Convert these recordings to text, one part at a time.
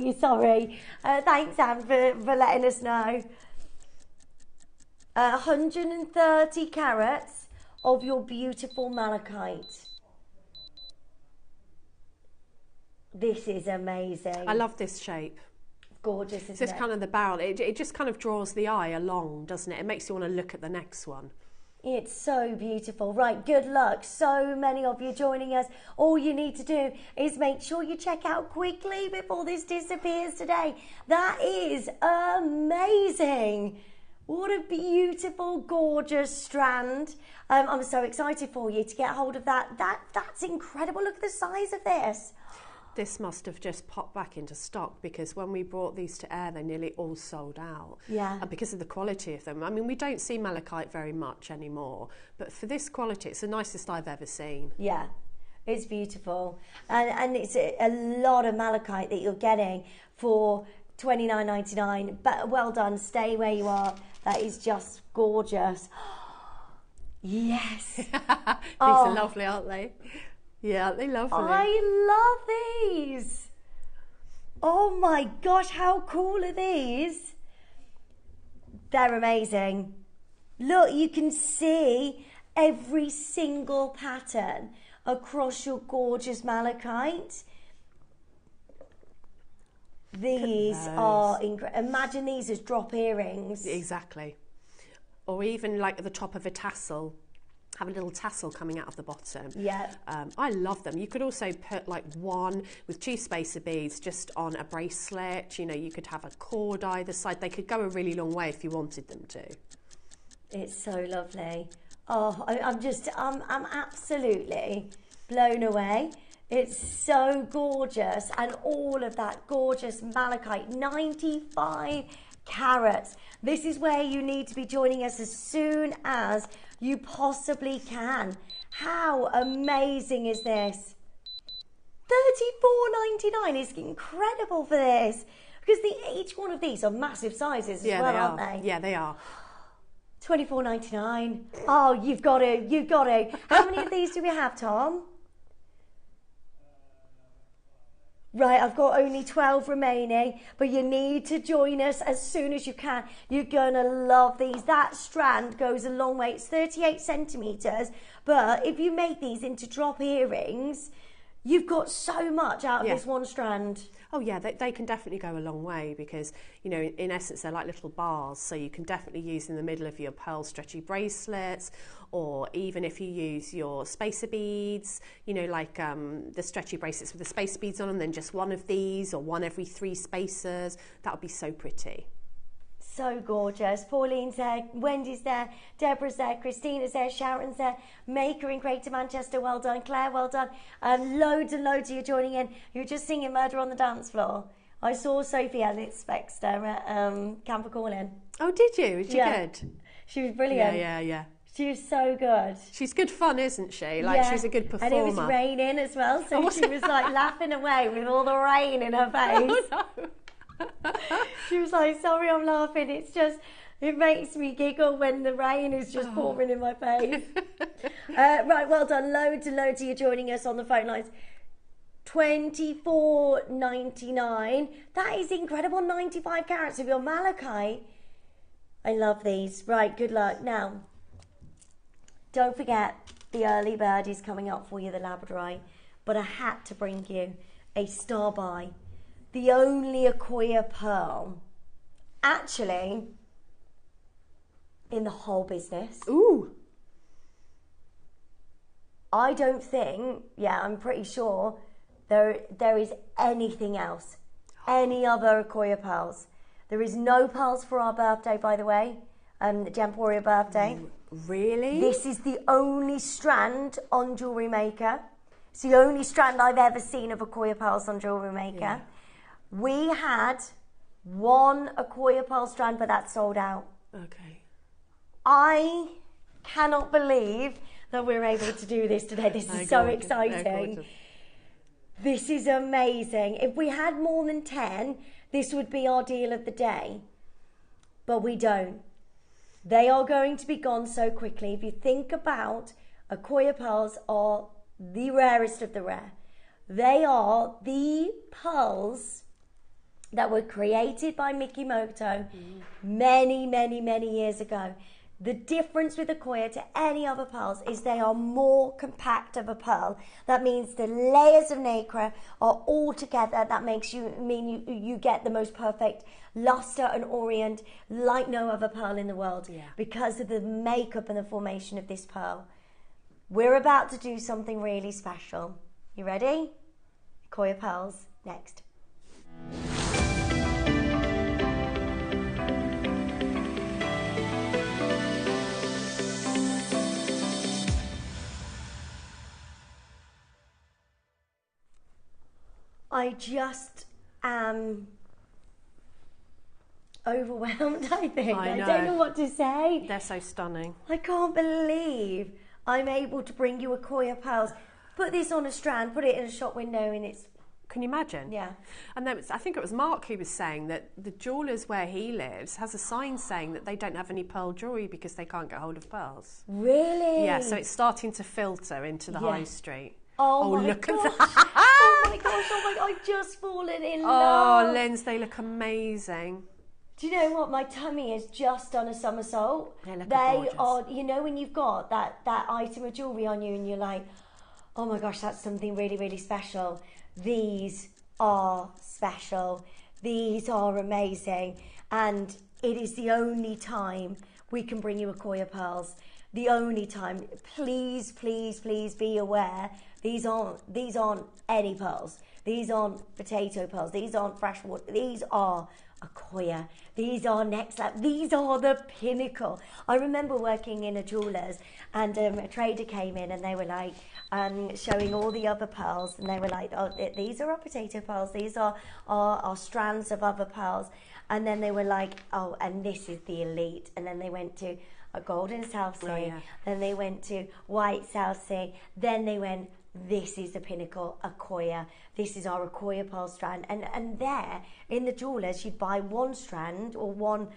you, sorry. Thanks, Anne, for letting us know. 130 carats of your beautiful malachite. This is amazing. I love this shape. Gorgeous, isn't it? It's just kind of the barrel. It just kind of draws the eye along, doesn't it? It makes you want to look at the next one. It's so beautiful. Right, good luck. So many of you joining us. All you need to do is make sure you check out quickly before this disappears today. That is amazing. What a beautiful, gorgeous strand. I'm so excited for you to get hold of that. That's incredible. Look at the size of this. This must have just popped back into stock because when we brought these to air, they nearly all sold out. Yeah. And because of the quality of them. I mean, we don't see malachite very much anymore, but for this quality, it's the nicest I've ever seen. Yeah, it's beautiful. And it's a lot of malachite that you're getting for $29.99. But well done, stay where you are. That is just gorgeous. Yes. These are lovely, aren't they? Yeah, they lovely. I love these. Oh my gosh, how cool are these? They're amazing. Look, you can see every single pattern across your gorgeous malachite. These are incredible. Imagine these as drop earrings. Exactly. Or even like at the top of a tassel. Have a little tassel coming out of the bottom. Yeah. I love them. You could also put like one with 2 spacer beads just on a bracelet. You know, you could have a cord either side. They could go a really long way if you wanted them to. It's so lovely. Oh, I'm absolutely blown away. It's so gorgeous. And all of that gorgeous malachite, 95 carats. This is where you need to be joining us as soon as you possibly can. How amazing is this? $34.99 is incredible for this because each one of these are massive sizes as well, aren't they? Yeah, they are. $24.99. Oh, you've got to. How many of these do we have, Tom? Right, I've got only 12 remaining, but you need to join us as soon as you can. You're going to love these. That strand goes a long way. It's 38 centimetres, but if you make these into drop earrings, you've got so much out of this one strand. Oh yeah, they can definitely go a long way because, you know, in essence, they're like little bars. So you can definitely use in the middle of your pearl stretchy bracelets, or even if you use your spacer beads, you know, like the stretchy bracelets with the spacer beads on them, then just one of these or one every 3 spacers. That would be so pretty. So gorgeous. Pauline's there, Wendy's there, Deborah's there, Christina's there, Sharon's there, Maker in Greater Manchester, well done, Claire, well done. Loads and loads of you joining in. You're just singing Murder on the Dance Floor. I saw Sophie Ellis Spexter at Camper Calling. Oh, did you? Was she good? She was brilliant. Yeah. She was so good. She's good fun, isn't she? Like, she's a good performer. And it was raining as well, so she was like laughing away with all the rain in her face. Oh, no. She was like, sorry, I'm laughing. It's just, it makes me giggle when the rain is just pouring in my face. Right, well done. Loads and loads of you joining us on the phone lines. $24.99. That is incredible. 95 carats of your malachite. I love these. Right, good luck. Now, don't forget the early bird is coming up for you, the labradorite. But I had to bring you a star buy. The only Accoya pearl, actually, in the whole business. Ooh. I don't think, I'm pretty sure there is anything else, any other Accoya pearls. There is no pearls for our birthday, by the way, the Jamporia birthday. Really? This is the only strand on JewelleryMaker. It's the only strand I've ever seen of Accoya pearls on JewelleryMaker. Yeah. We had one Accoya pearl strand, but that sold out. Okay. I cannot believe that we're able to do this today. This is so exciting. This is amazing. If we had more than 10, this would be our deal of the day. But we don't. They are going to be gone so quickly. If you think about Accoya pearls are the rarest of the rare. They are the pearls that were created by Mikimoto many, many, many years ago. The difference with the Koya to any other pearls is they are more compact of a pearl. That means the layers of nacre are all together. That makes you get the most perfect luster and orient like no other pearl in the world, because of the makeup and the formation of this pearl. We're about to do something really special. You ready? Koya pearls next. I just am overwhelmed, I think. I don't know what to say. They're so stunning. I can't believe I'm able to bring you a Koya pearls. Put this on a strand, put it in a shop window, and it's... Can you imagine? Yeah. And then I think it was Mark who was saying that the jewellers where he lives has a sign saying that they don't have any pearl jewellery because they can't get hold of pearls. Really? Yeah, so it's starting to filter into the high street. Oh my look gosh. at that. Oh my gosh, I've just fallen in love. Oh, Linz, they look amazing. Do you know what? My tummy has just done a somersault. They are, you know, when you've got that item of jewellery on you and you're like, oh my gosh, that's something really, really special. These are special. These are amazing. And it is the only time we can bring you a Koya pearls. The only time. Please, please, please be aware. These aren't any pearls. These aren't potato pearls. These aren't freshwater. These are a Koya. These are next level. These are the pinnacle. I remember working in a jeweller's, and a trader came in and they were like showing all the other pearls, and they were like, oh, these are our potato pearls. These are our strands of other pearls. And then they were like, oh, and this is the elite. And then they went to a golden South Sea. Then they went to white South Sea. Then they went, this is the pinnacle, a Koya. This is our Koya pearl strand. And there, in the jewellers, you'd buy one strand or one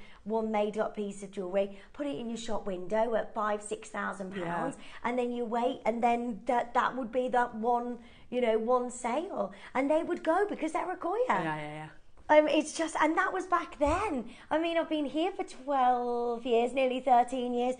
made up piece of jewellery, put it in your shop window at £5,000-6,000, and then you wait, and then that would be that one sale, and they would go because they're a Koya. It's just, and that was back then. I mean, I've been here for 12 years, nearly 13 years.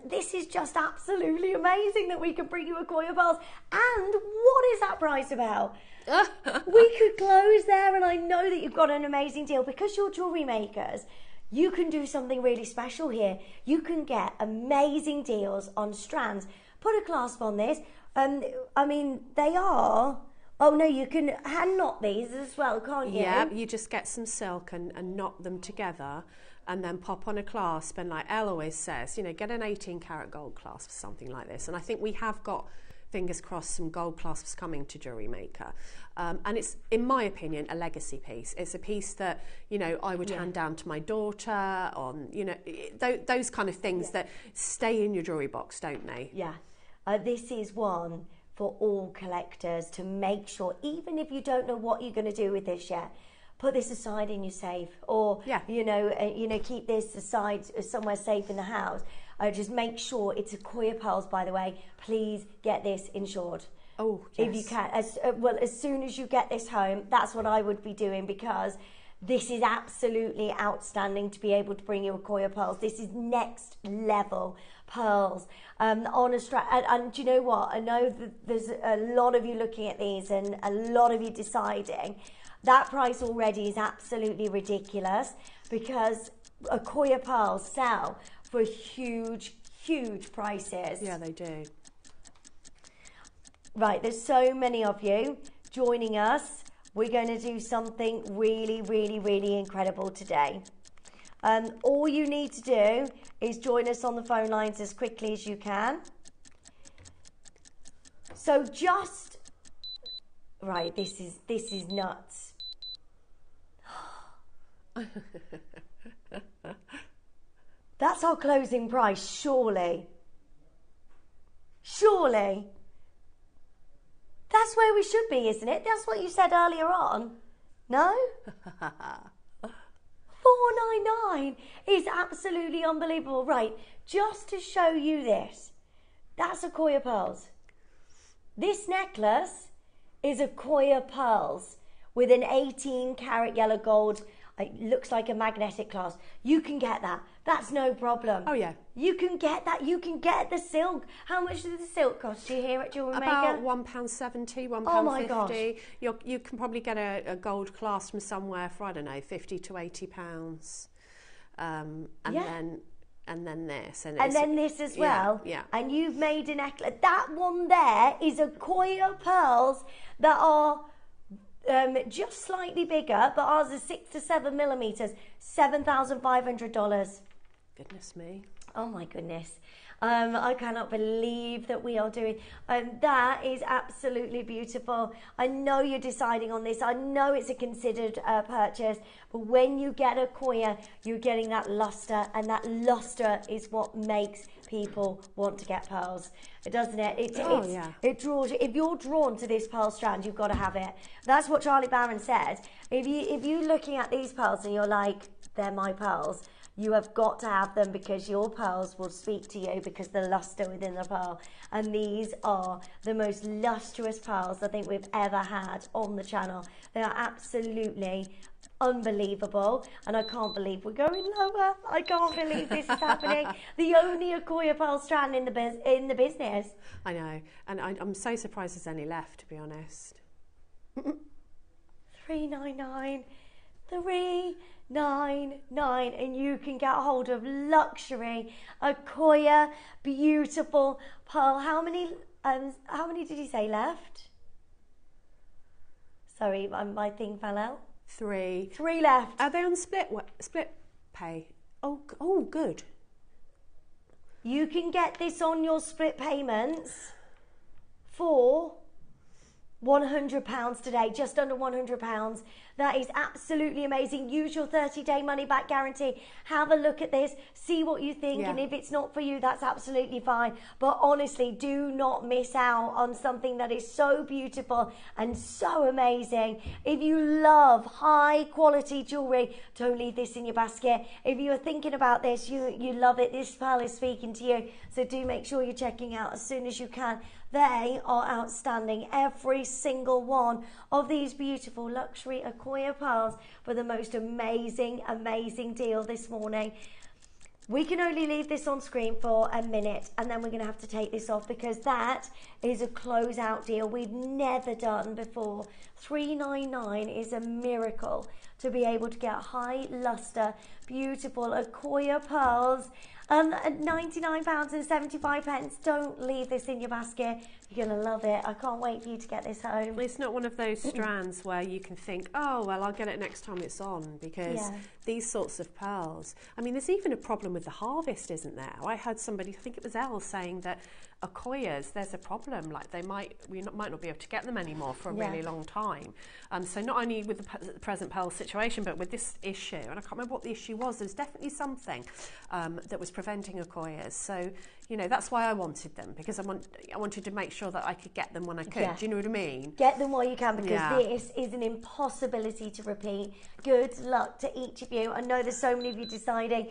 This is just absolutely amazing that we can bring you a Koya pearls. And what is that price about? We could close there, and I know that you've got an amazing deal because you're jewellery makers. You can do something really special here. You can get amazing deals on strands. Put a clasp on this. I mean, they are... Oh no, you can hand knot these as well, can't you? Yeah, you just get some silk and knot them together and then pop on a clasp, and like Elle always says, get an 18 karat gold clasp, something like this. And I think we have got, fingers crossed, some gold clasps coming to JewelleryMaker. And it's, in my opinion, a legacy piece. It's a piece that, I would hand down to my daughter on, those kind of things that stay in your jewellery box, don't they? Yeah. This is one for all collectors to make sure, even if you don't know what you're going to do with this yet, put this aside in your safe, or keep this aside somewhere safe in the house. Just make sure it's a Koya pearls, by the way. Please get this insured. Oh, yes. If you can, as soon as you get this home, that's what I would be doing, because this is absolutely outstanding to be able to bring you a Koya pearls. This is next level pearls on a strap. And do you know what? I know that there's a lot of you looking at these and a lot of you deciding. That price already is absolutely ridiculous, because a Koya pearls sell for huge, huge prices. Yeah, they do. Right, there's so many of you joining us. We're going to do something really, really, really incredible today. All you need to do is join us on the phone lines as quickly as you can. So just, right, this is nuts. That's our closing price, surely. Surely. That's where we should be, isn't it? That's what you said earlier on. No? $499 is absolutely unbelievable. Right, just to show you this, that's a Koya pearls. This necklace is a Koya pearls. with an 18 karat yellow gold. It looks like a magnetic clasp. You can get that. That's no problem. Oh, yeah. You can get that. You can get the silk. How much does the silk cost you here at JewelleryMaker? About £1.70, £1.50. Oh my gosh. You can probably get a gold clasp from somewhere for, I don't know, £50 to £80. And then this. And then this as well. Yeah. And you've made a necklace. That one there is a coil of pearls that are just slightly bigger, but ours is 6 to 7 millimeters, $7,500. Goodness me. Oh my goodness. I cannot believe that we are doing. That is absolutely beautiful. I know you're deciding on this. I know it's a considered purchase, but when you get a Koya, you're getting that luster, and that luster is what makes people want to get pearls, doesn't it? It draws you. If you're drawn to this pearl strand, you've got to have it. That's what Charlie Barron said. If you're looking at these pearls and you're like, they're my pearls, you have got to have them, because your pearls will speak to you, because the luster within the pearl. And these are the most lustrous pearls I think we've ever had on the channel. They are absolutely unbelievable, and I can't believe we're going lower. I can't believe this is happening. The only Akoya pearl strand in the business. I know, and I'm so surprised there's any left, to be honest. $399, $399, and you can get a hold of luxury Akoya beautiful pearl. How many did you say left? Sorry, my thing fell out. Three left. Are they on split pay? Oh, good. You can get this on your split payments for £100 today, just under £100. That is absolutely amazing. Use your 30-day money-back guarantee. Have a look at this, see what you think, and if it's not for you, that's absolutely fine. But honestly, do not miss out on something that is so beautiful and so amazing. If you love high-quality jewellery, don't leave this in your basket. If you are thinking about this, you love it, this pearl is speaking to you, so do make sure you're checking out as soon as you can. They are outstanding. Every single one of these beautiful luxury Akoya pearls for the most amazing, amazing deal this morning. We can only leave this on screen for a minute, and then we're going to have to take this off, because that is a closeout deal we've never done before. $399 is a miracle to be able to get high luster, beautiful Akoya pearls. At £99.75. Don't leave this in your basket. You're going to love it. I can't wait for you to get this home. It's not one of those strands where you can think, oh, well, I'll get it next time it's on, because these sorts of pearls. I mean, there's even a problem with the harvest, isn't there? I heard somebody, I think it was Elle, saying that Akoyas, there's a problem. Like we might not be able to get them anymore for a really long time. So not only with the present pearl situation, but with this issue, and I can't remember what the issue was. There's definitely something that was preventing Akoyas. So that's why I wanted them, because I wanted to make sure that I could get them when I could. Yeah. Do you know what I mean? Get them while you can, because this is an impossibility to repeat. Good luck to each of you. I know there's so many of you deciding.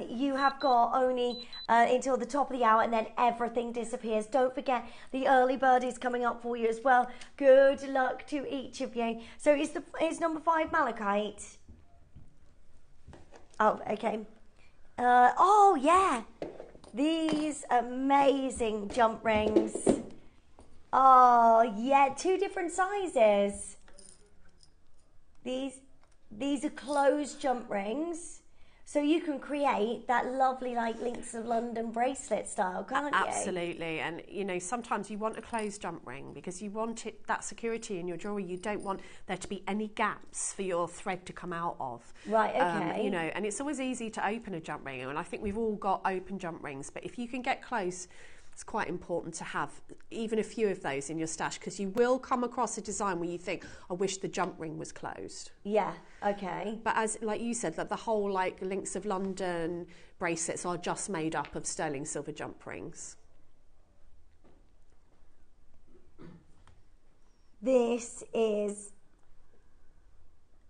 You have got only until the top of the hour, and then everything disappears. Don't forget, the early bird is coming up for you as well. Good luck to each of you. So is number 5 malachite? Oh, okay. Oh yeah, these amazing jump rings. Oh yeah, 2 different sizes. These are closed jump rings, so you can create that lovely Links of London bracelet style, can't you? Absolutely. And sometimes you want a closed jump ring because you want that security in your jewelry. You don't want there to be any gaps for your thread to come out of. Right, okay. And it's always easy to open a jump ring, and I think we've all got open jump rings, but if you can get close, it's quite important to have even a few of those in your stash, because you will come across a design where you think, I wish the jump ring was closed. Yeah, okay. But as like you said, that the whole Links of London bracelets are just made up of sterling silver jump rings. This is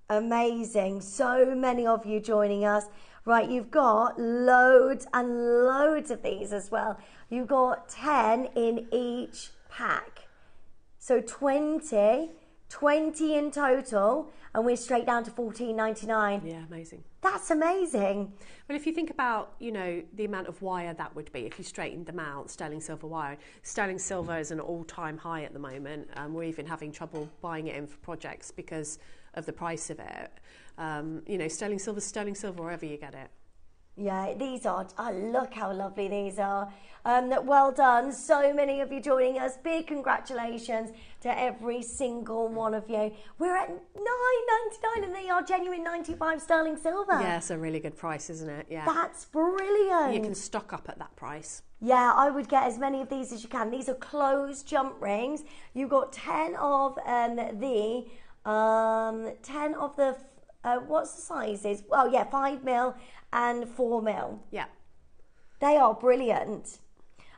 amazing. So many of you joining us. Right, you've got loads and loads of these as well. You've got 10 in each pack. So 20 20 in total, and we're straight down to $14.99. Yeah, amazing. That's amazing. Well, if you think about, you know, the amount of wire that would be if you straightened them out, sterling silver wire. Sterling silver is an all-time high at the moment. We're even having trouble buying it in for projects because of the price of it. You know, sterling silver wherever you get it. Yeah, these are, look how lovely these are. Well done. So many of you joining us. Big congratulations to every single one of you. We're at $9.99 and they are genuine 95 sterling silver. Yeah, it's a really good price, isn't it? Yeah. That's brilliant. You can stock up at that price. Yeah, I would get as many of these as you can. These are closed jump rings. You've got 10 of what's the sizes? Well, yeah, 5 mil and 4 mil. Yeah. They are brilliant.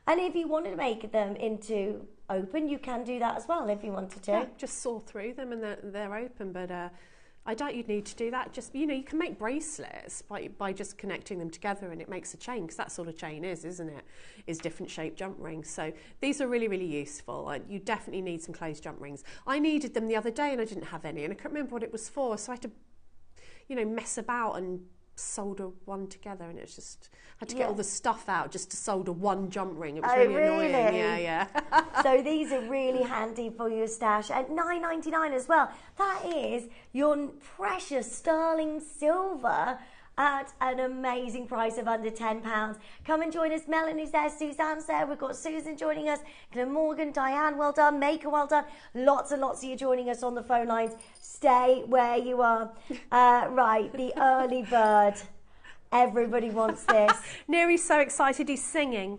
And if you wanted to make them into open, you can do that as well if you wanted to. Yeah, just saw through them and they're open, but I doubt you'd need to do that. Just, you know, you can make bracelets by just connecting them together and it makes a chain, because that's all a chain is, isn't it? Is different shaped jump rings. So these are really, really useful. You definitely need some closed jump rings. I needed them the other day and I didn't have any and I couldn't remember what it was for, so I had to, you know, mess about and solder one together, and it's just had to get all the stuff out just to solder one jump ring. It was really annoying. Yeah. So these are really handy for your stash at $9.99 as well. That is your precious sterling silver at an amazing price of under £10. Come and join us. Melanie's there, Suzanne's there. We've got Susan joining us, Morgan, Diane, well done, Maker, well done. Lots and lots of you joining us on the phone lines. Stay where you are. Right, the early bird. Everybody wants this. Neri's so excited he's singing.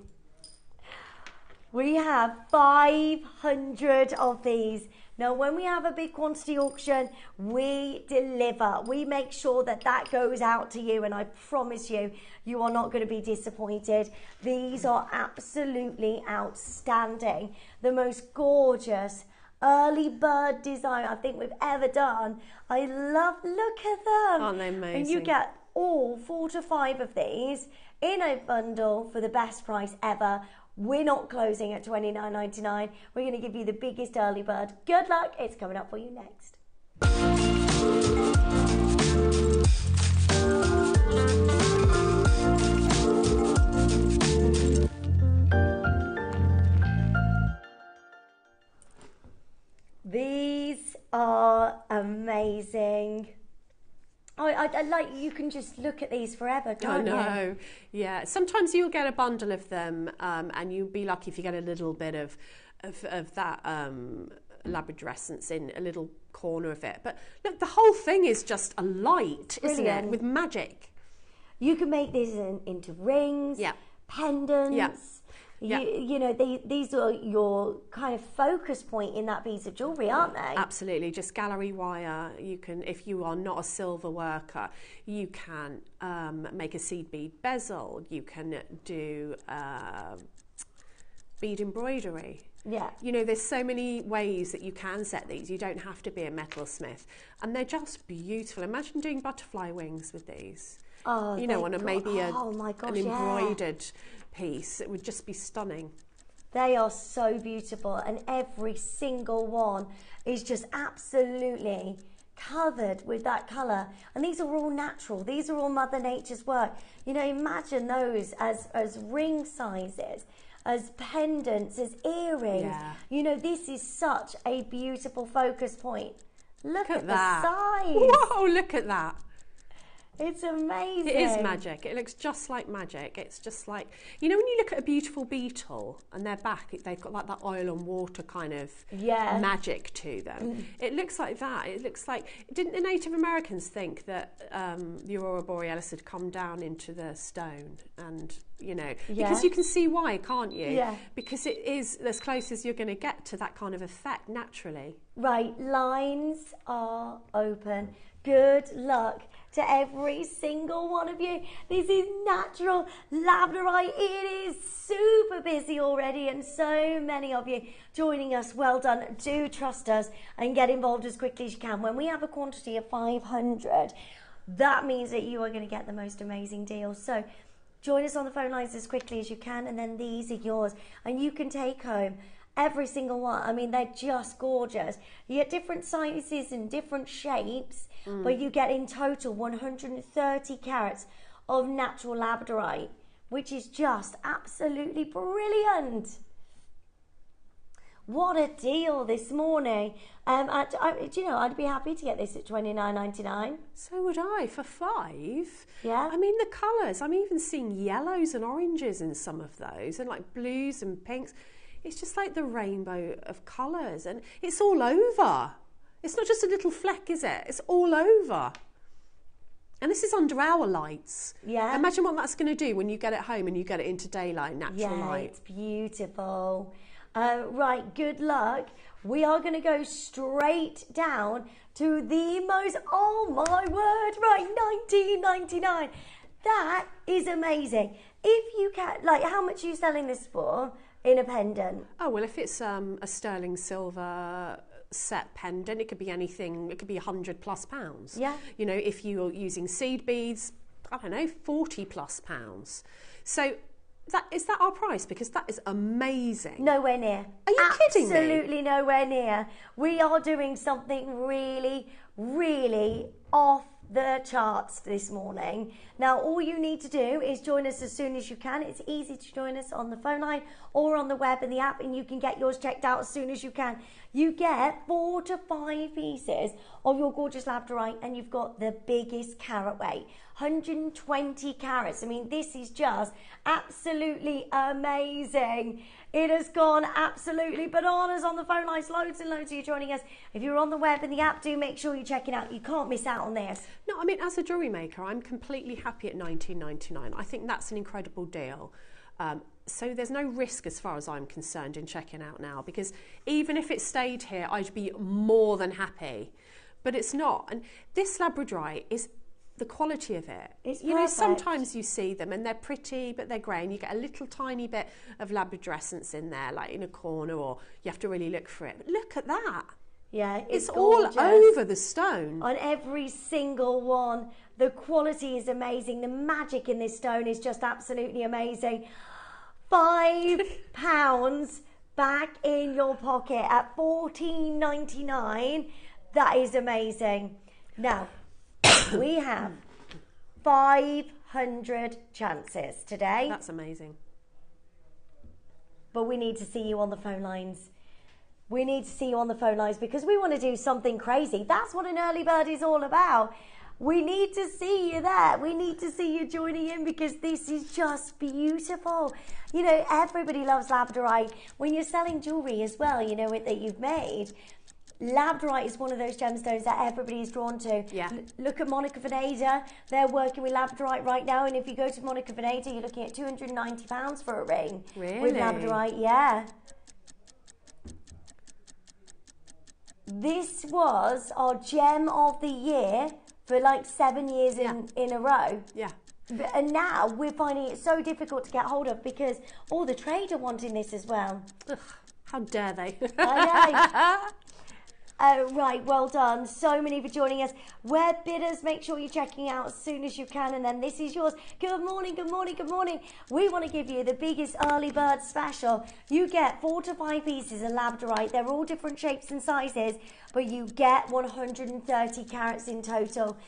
We have 500 of these. Now, when we have a big quantity auction, we deliver. We make sure that that goes out to you, and I promise you, you are not going to be disappointed. These are absolutely outstanding. The most gorgeous early bird design I think we've ever done. I love, look at them. Aren't they amazing? And you get all 4 to 5 of these in a bundle for the best price ever. We're not closing at $29.99. We're going to give you the biggest early bird. Good luck. It's coming up for you next. These are amazing. I like, you can just look at these forever, can't you? I know. Yeah. Sometimes you'll get a bundle of them, and you'll be lucky if you get a little bit of that labradescence in a little corner of it. But look, the whole thing is just a light, isn't it? With magic. You can make these into rings, pendants. Yeah. You know, these are your kind of focus point in that piece of jewellery, aren't they? Absolutely. Just gallery wire. You can, if you are not a silver worker, you can make a seed bead bezel. You can do bead embroidery. Yeah. You know, there's so many ways that you can set these. You don't have to be a metalsmith. And they're just beautiful. Imagine doing butterfly wings with these. Oh, you know, on maybe an embroidered piece. It would just be stunning. They are so beautiful, and every single one is just absolutely covered with that colour. And these are all natural. These are all Mother Nature's work. You know, imagine those as ring sizes, as pendants, as earrings. Yeah. You know, this is such a beautiful focus point. Look at that. The size. Whoa, look at that. It's amazing. It is magic. It looks just like magic. It's just like, you know, when you look at a beautiful beetle and their back, they've got like that oil and water kind of magic to them. It looks like that. It looks like, didn't the Native Americans think that the Aurora Borealis had come down into the stone? And, you know, because you can see why, can't you? Yeah. Because it is as close as you're going to get to that kind of effect naturally. Right, lines are open. Good luck to every single one of you. This is natural labradorite. It is super busy already, and so many of you joining us. Well done. Do trust us and get involved as quickly as you can. When we have a quantity of 500, that means that you are going to get the most amazing deals. So join us on the phone lines as quickly as you can, and then these are yours, and you can take home Every single one. I mean, they're just gorgeous. You get different sizes and different shapes, but you get in total 130 carats of natural labradorite, which is just absolutely brilliant. What a deal this morning. Do you know, I'd be happy to get this at $29.99. So would I, for $5. Yeah. I mean, the colours, I'm even seeing yellows and oranges in some of those, and like blues and pinks. It's just like the rainbow of colours, and it's all over. It's not just a little fleck, is it? It's all over. And this is under our lights. Yeah. Imagine what that's going to do when you get it home and you get it into daylight, natural light. It's beautiful. Right, good luck. We are going to go straight down to the most, oh my word, right, $19.99. That is amazing. If you can, like, how much are you selling this for in a pendant? Oh, well, if it's a sterling silver set pendant, it could be anything, it could be £100+. Yeah. You know, if you're using seed beads, I don't know, £40+. So is that our price? Because that is amazing. Nowhere near. Are you kidding me? Absolutely nowhere near. We are doing something really, really off the charts this morning. Now, all you need to do is join us as soon as you can. It's easy to join us on the phone line or on the web and the app, and you can get yours checked out as soon as you can. You get 4 to 5 pieces of your gorgeous labradorite, and you've got the biggest carat weight, 120 carats. I mean, this is just absolutely amazing. It has gone absolutely bananas on the phone lines. Loads and loads of you joining us. If you're on the web and the app, do make sure you check it out. You can't miss out on this. No, I mean, as a jewellery maker, I'm completely happy at $19.99. I think that's an incredible deal. So there's no risk as far as I'm concerned in checking out now, because even if it stayed here, I'd be more than happy. But it's not. And this labradorite is the quality of it. It's you know, perfect. sometimes you see them and they're pretty, but they're grey, and you get a little tiny bit of labradorescence in there, like in a corner, or you have to really look for it. But look at that. Yeah, It's gorgeous. all over the stone. On every single one. The quality is amazing. The magic in this stone is just absolutely amazing. £5 back in your pocket at $14.99. That is amazing. Now, we have 500 chances today. That's amazing. But we need to see you on the phone lines. We need to see you on the phone lines because we want to do something crazy. That's what an early bird is all about. We need to see you there. We need to see you joining in because this is just beautiful. You know, everybody loves labradorite. When you're selling jewellery as well, you know, that you've made, labradorite is one of those gemstones that everybody is drawn to. Yeah. Look at Monica Veneda. They're working with labradorite right now, and if you go to Monica Veneda, you're looking at £290 for a ring. Really? With labradorite, yeah. This was our gem of the year for like 7 years in a row. Yeah. And now we're finding it so difficult to get hold of because all the trade are wanting this as well. Ugh, how dare they? I know. Right, well done. So many for joining us. Web bidders, make sure you're checking out as soon as you can, and then this is yours. Good morning, good morning, good morning. We want to give you the biggest early bird special. You get 4 to 5 pieces of labradorite. They're all different shapes and sizes, but you get 130 carats in total,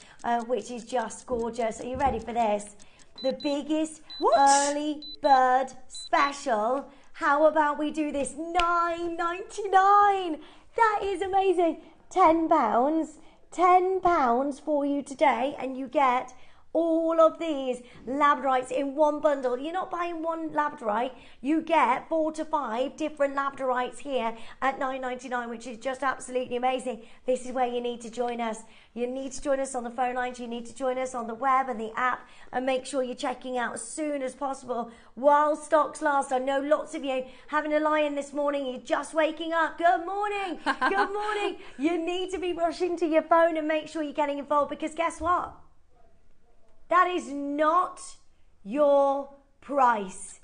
which is just gorgeous. Are you ready for this? The biggest early bird special. How about we do this? $9.99. That is amazing. £10 for you today, and you get all of these labradorites in one bundle. You're not buying one labradorite, you get 4 to 5 different labradorites here at $9.99, which is just absolutely amazing. This is where you need to join us. You need to join us on the phone lines, you need to join us on the web and the app, and make sure you're checking out as soon as possible while stocks last. I know lots of you having a lie-in this morning, you're just waking up. Good morning, good morning. You need to be rushing to your phone and make sure you're getting involved, because guess what? That is not your price.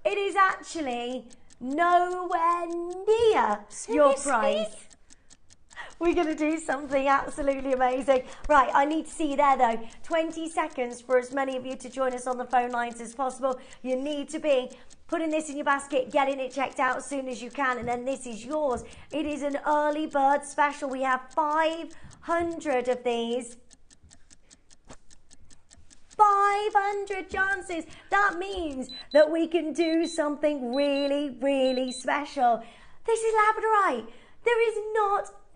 It is actually nowhere near your price. We're going to do something absolutely amazing. Right, I need to see you there though. 20 seconds for as many of you to join us on the phone lines as possible. You need to be putting this in your basket, getting it checked out as soon as you can, and then this is yours. It is an early bird special. We have 500 of these. 500 chances. That means that we can do something really, really special. This is labradorite. There is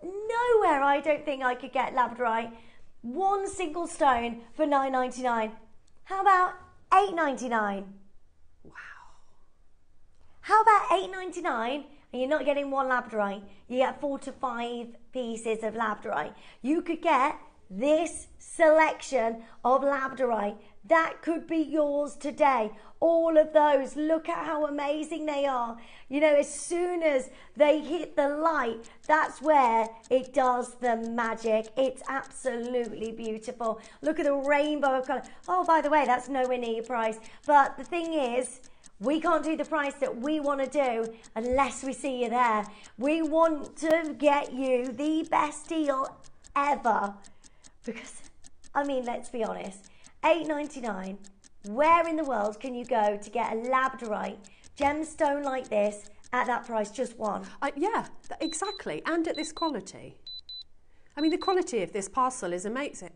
nowhere I don't think I could get labradorite. One single stone for $9.99. How about $8.99? Wow. How about $8.99 and you're not getting one labradorite? You get 4 to 5 pieces of labradorite. You could get this selection of labradorite. That could be yours today. All of those, look at how amazing they are. You know, as soon as they hit the light, that's where it does the magic. It's absolutely beautiful. Look at the rainbow of colour. Oh, by the way, that's nowhere near your price. But the thing is, we can't do the price that we want to do unless we see you there. We want to get you the best deal ever. Because, I mean, let's be honest, $8.99, where in the world can you go to get a labradorite gemstone like this at that price, just one? Yeah, exactly, and at this quality. I mean, the quality of this parcel is amazing.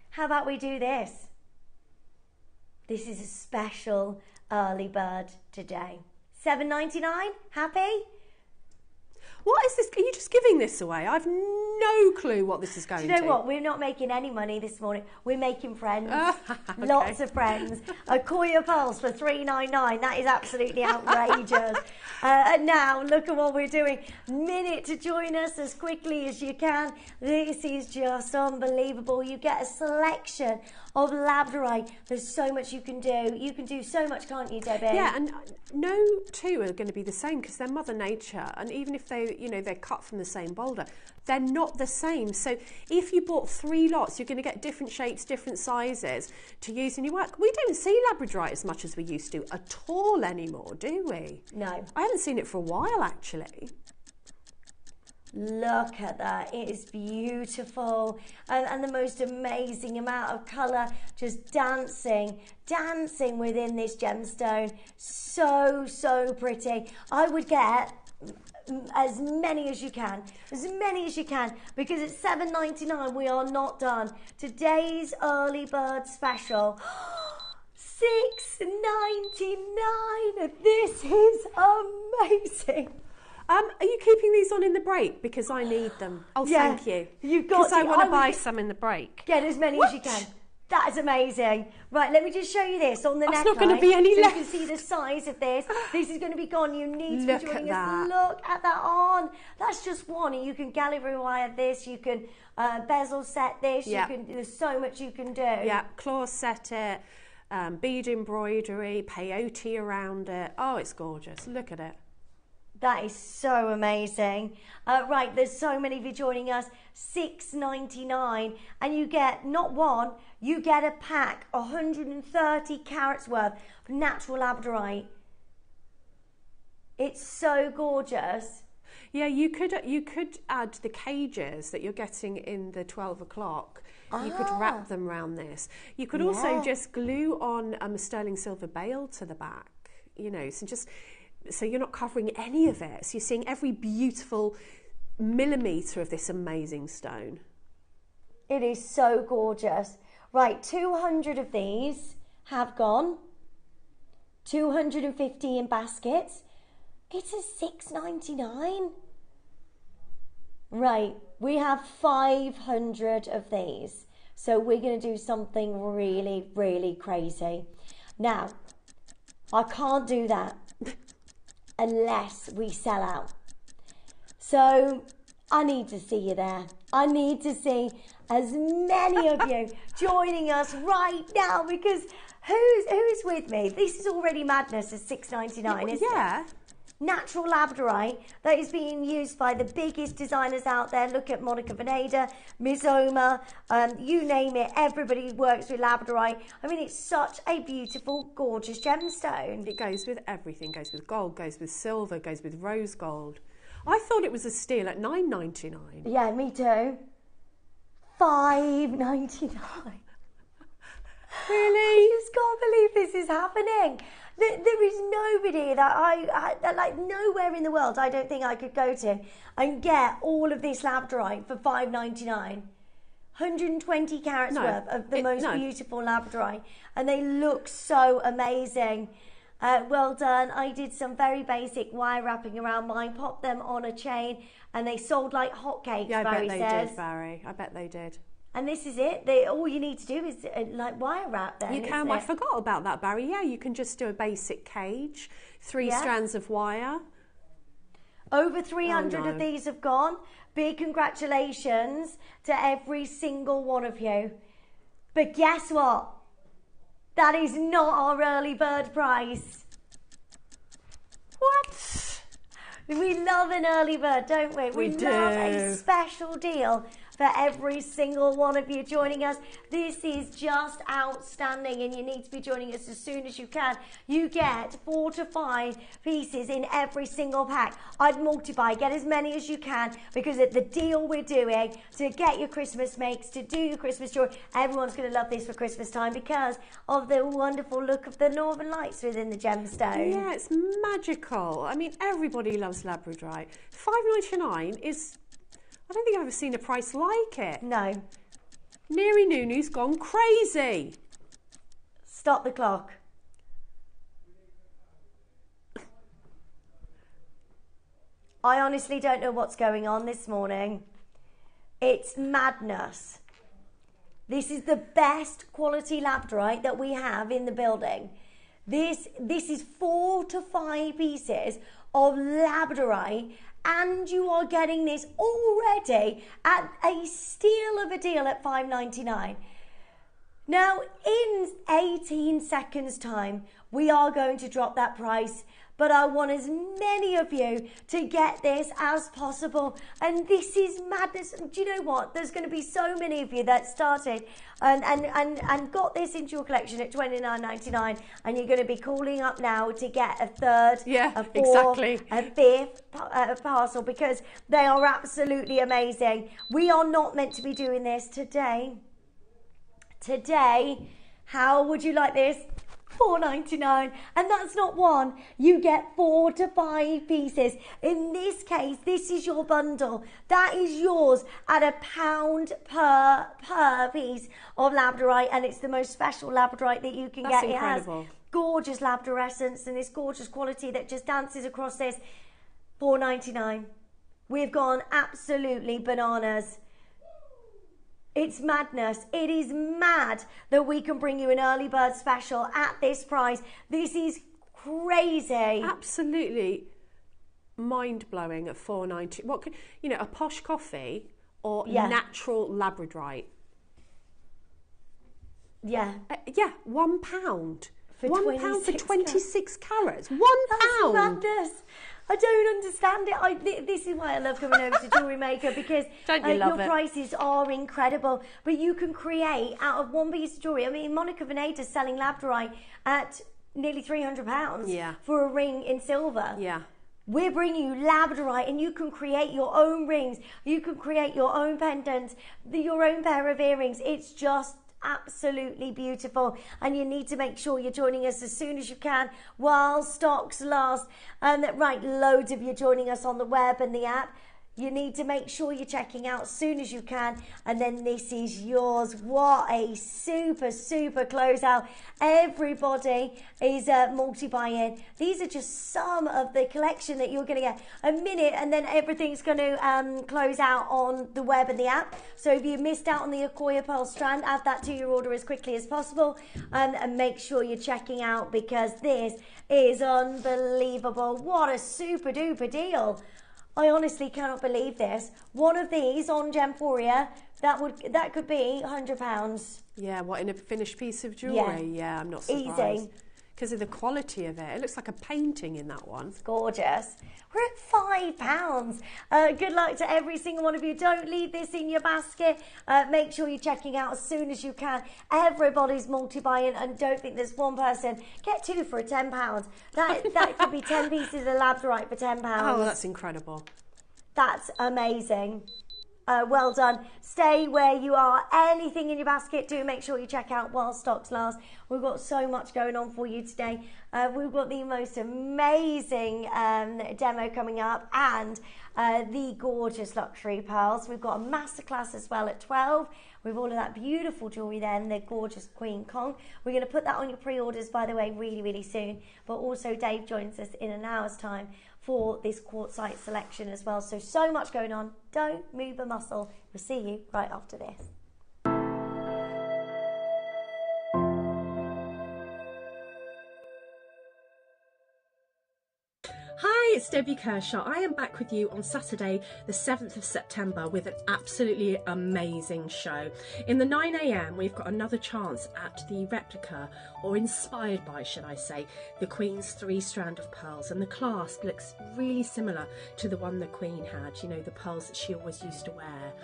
How about we do this? This is a special early bird today. $7.99, happy? What is this? Are you just giving this away? I've no clue what this is going to. Do you know what? We're not making any money this morning. We're making friends. Okay. Lots of friends. A Koya Pulse for $3.99. That is absolutely outrageous. And now, look at what we're doing. Minute to join us as quickly as you can. This is just unbelievable. You get a selection of labradorite. There's so much you can do. You can do so much, can't you, Debbie? Yeah, and no two are going to be the same because they're Mother Nature, and even if they're cut from the same boulder, they're not the same. So if you bought 3 lots, you're going to get different shapes, different sizes to use in your work. We don't see labradorite as much as we used to at all anymore, do we? No. I haven't seen it for a while, actually. Look at that, it is beautiful, and the most amazing amount of colour just dancing within this gemstone. So pretty. I would get as many as you can, because it's $7.99. We are not done. Today's early bird special, $6.99. This is amazing. Are you keeping these on in the break? Because I need them. Oh, yeah, thank you. You've got to. Because I want to buy some in the break. Get as many as you can. That is amazing. Right, let me just show you this on the neckline. It's not going to be any left. You can see the size of this. This is going to be gone. You need to be joining us. That. Look at that on. That's just one. And you can gallery wire this. You can bezel set this. Yeah. There's so much you can do. Yeah, claw set it, bead embroidery, peyote around it. Oh, it's gorgeous. Look at it. That is so amazing. Right, there's so many of you joining us. $6.99, and you get not one, you get a pack, 130 carats worth of natural labradorite. It's so gorgeous. Yeah, you could add the cages that you're getting in the 12 o'clock. You could wrap them around this. You could also just glue on a sterling silver bail to the back. So you're not covering any of it. So you're seeing every beautiful millimetre of this amazing stone. It is so gorgeous. Right, 200 of these have gone. 250 in baskets. It's a $6.99. Right, we have 500 of these. So we're going to do something really, really crazy. Now, I can't do that unless we sell out. So I need to see you there. I need to see as many of you joining us right now, because who's with me? This is already madness at $6.99, isn't it? Natural labradorite that is being used by the biggest designers out there. Look at Monica Veneda, Mizoma, you name it. Everybody works with labradorite. I mean, it's such a beautiful, gorgeous gemstone. It goes with everything. Goes with gold, goes with silver, goes with rose gold. I thought it was a steal at $9.99. Yeah, me too. $5.99. Really? I just can't believe this is happening. There is nobody that like nowhere in the world I don't think I could go to and get all of this labradorite for $5.99. 120 carats worth of the most beautiful labradorite, and they look so amazing. Well done. I did some very basic wire wrapping around mine, popped them on a chain, and they sold like hotcakes. Yeah, Barry bet they says. did, Barry. I bet they did. And this is it. All you need to do is like wire wrap them. You can. I forgot about that, Barry. Yeah, you can just do a basic cage, 3 strands of wire. Over 300 of these have gone. Big congratulations to every single one of you. But guess what? That is not our early bird price. What? We love an early bird, don't we? We love a special deal for every single one of you joining us. This is just outstanding, and you need to be joining us as soon as you can. You get 4 to 5 pieces in every single pack. I'd multiply, get as many as you can, because at the deal we're doing to get your Christmas makes, to do your Christmas jewelry, everyone's going to love this for Christmas time because of the wonderful look of the Northern Lights within the gemstone. Yeah, it's magical. I mean, everybody loves labradorite. $5.99 is... I don't think I've ever seen a price like it. No. Neary Nooney's gone crazy. Stop the clock. I honestly don't know what's going on this morning. It's madness. This is the best quality labradorite that we have in the building. This is 4 to 5 pieces of labradorite, and you are getting this already at a steal of a deal at $5.99. Now, in 18 seconds time, we are going to drop that price, but I want as many of you to get this as possible. And this is madness. Do you know what? There's going to be so many of you that started and got this into your collection at $29.99, and you're going to be calling up now to get a third, a fourth, a fifth parcel, because they are absolutely amazing. We are not meant to be doing this today. Today, how would you like this? $4.99, and that's not one. You get 4 to 5 pieces. In this case, this is your bundle. That is yours at £1 per piece of labradorite, and it's the most special labradorite that you can get. Incredible. It has gorgeous labradorescence and this gorgeous quality that just dances across this. $4.99. We've gone absolutely bananas. It's madness. It is mad that we can bring you an early bird special at this price. This is crazy. Absolutely mind-blowing at $4.90. What could, a posh coffee or natural labradorite? Yeah. Yeah, £1. For £1 for 26 carats. £1. That's madness. I don't understand it. This is why I love coming over to JewelleryMaker, because your prices are incredible. But you can create out of one piece of jewellery. I mean, Monica Veneda's selling labradorite at nearly £300 for a ring in silver. Yeah. We're bringing you labradorite, and you can create your own rings. You can create your own pendants, your own pair of earrings. It's just absolutely beautiful, and you need to make sure you're joining us as soon as you can while stocks last. And right, loads of you joining us on the web and the app. You need to make sure you're checking out as soon as you can, and then this is yours. What a super closeout. Everybody is multi-buying. These are just some of the collection that you're going to get. A minute, and then everything's going to close out on the web and the app. So if you missed out on the Acquoia Pearl strand, add that to your order as quickly as possible, and make sure you're checking out, because this is unbelievable. What a super duper deal. I honestly cannot believe this. One of these on Gemporia, that could be £100. Yeah, what, in a finished piece of jewellery? Yeah, I'm not surprised. Easy. Because of the quality of it. It looks like a painting in that one. It's gorgeous. We're at £5. Good luck to every single one of you. Don't leave this in your basket. Make sure you're checking out as soon as you can. Everybody's multi-buying, and don't think there's one person. Get 2 for £10. That could be 10 pieces of labradorite for £10. Oh, that's incredible. That's amazing. Well done. Stay where you are. Anything in your basket, do make sure you check out while stocks last. We've got so much going on for you today. We've got the most amazing demo coming up, and the gorgeous luxury pearls. We've got a masterclass as well at 12 with all of that beautiful jewellery there and the gorgeous Queen Kong. We're going to put that on your pre-orders, by the way, really, really soon. But also Dave joins us in an hour's time for this quartzite selection as well. So much going on. Don't move a muscle. We'll see you right after this. Hi, it's Debbie Kershaw. I am back with you on Saturday, the 7th of September with an absolutely amazing show. In the 9 a.m, we've got another chance at the replica, or inspired by, should I say, the Queen's 3-strand of pearls. And the clasp looks really similar to the one the Queen had, you know, the pearls that she always used to wear.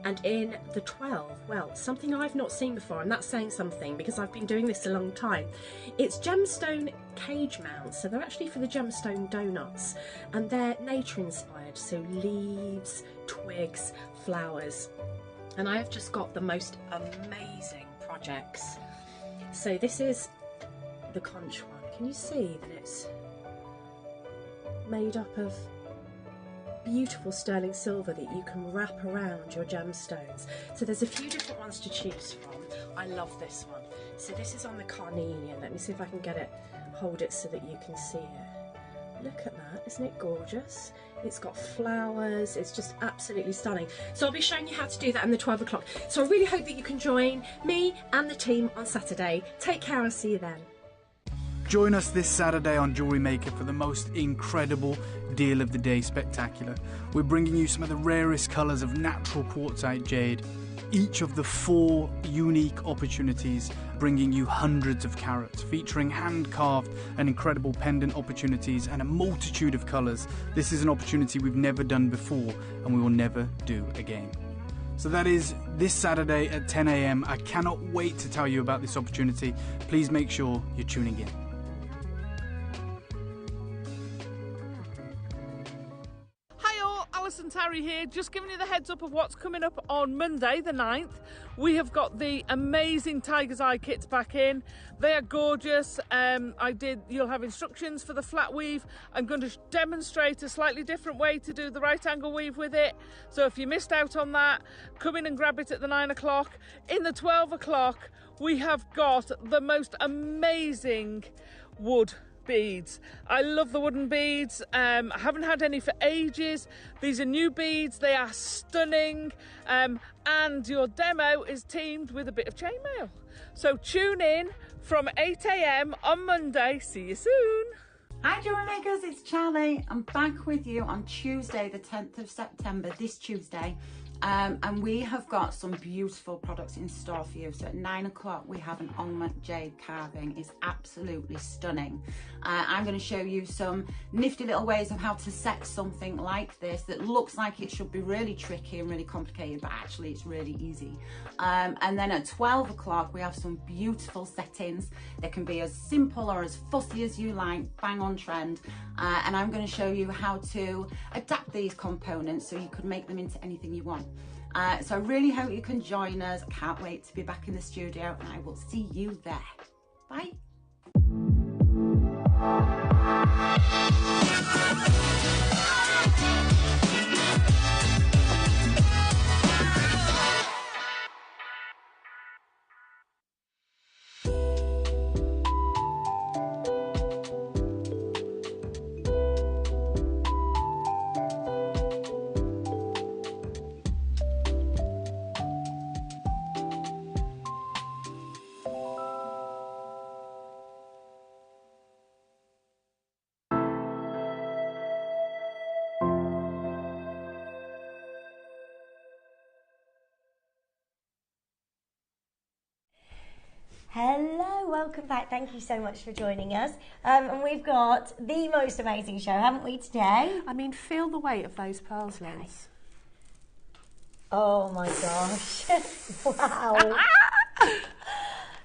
And in the 12, well, something I've not seen before, and that's saying something because I've been doing this a long time. It's gemstone cage mounts, so they're actually for the gemstone donuts, and they're nature inspired, so leaves, twigs, flowers, and I have just got the most amazing projects. So this is the conch one. Can you see that it's made up of beautiful sterling silver that you can wrap around your gemstones? So there's a few different ones to choose from. I love this one. So this is on the carnelian. Let me see if I can get it, hold it so that you can see it. Look at that, isn't it gorgeous? It's got flowers, it's just absolutely stunning. So I'll be showing you how to do that in the 12 o'clock. So I really hope that you can join me and the team on Saturday. Take care, I'll see you then. Join us this Saturday on JewelleryMaker for the most incredible deal of the day spectacular. We're bringing you some of the rarest colours of natural quartzite jade. Each of the 4 unique opportunities bringing you hundreds of carats, featuring hand-carved and incredible pendant opportunities and a multitude of colours. This is an opportunity we've never done before and we will never do again. So that is this Saturday at 10 a.m. I cannot wait to tell you about this opportunity. Please make sure you're tuning in. Alison Tarry here, just giving you the heads up of what's coming up on Monday the 9th. We have got the amazing Tiger's Eye kits back in. They are gorgeous. You'll have instructions for the flat weave. I'm going to demonstrate a slightly different way to do the right angle weave with it. So if you missed out on that, come in and grab it at the 9 o'clock. In the 12 o'clock, we have got the most amazing wood beads. I love the wooden beads. I haven't had any for ages. These are new beads. They are stunning. And your demo is teamed with a bit of chainmail. So tune in from 8 a.m. on Monday. See you soon. Hi Jewelry Makers, it's Charlie. I'm back with you on Tuesday the 10th of September, this Tuesday. And we have got some beautiful products in store for you. So at 9 o'clock we have an ornament jade carving. It's absolutely stunning. I'm going to show you some nifty little ways of how to set something like this that looks like it should be really tricky and really complicated, but actually it's really easy. And then at 12 o'clock we have some beautiful settings. They can be as simple or as fussy as you like, bang on trend. And I'm going to show you how to adapt these components so you could make them into anything you want. So I really hope you can join us. I can't wait to be back in the studio and I will see you there. Bye. Hello, welcome back. Thank you so much for joining us. And we've got the most amazing show, haven't we, today? I mean, feel the weight of those pearls, Liz. Oh my gosh. Wow.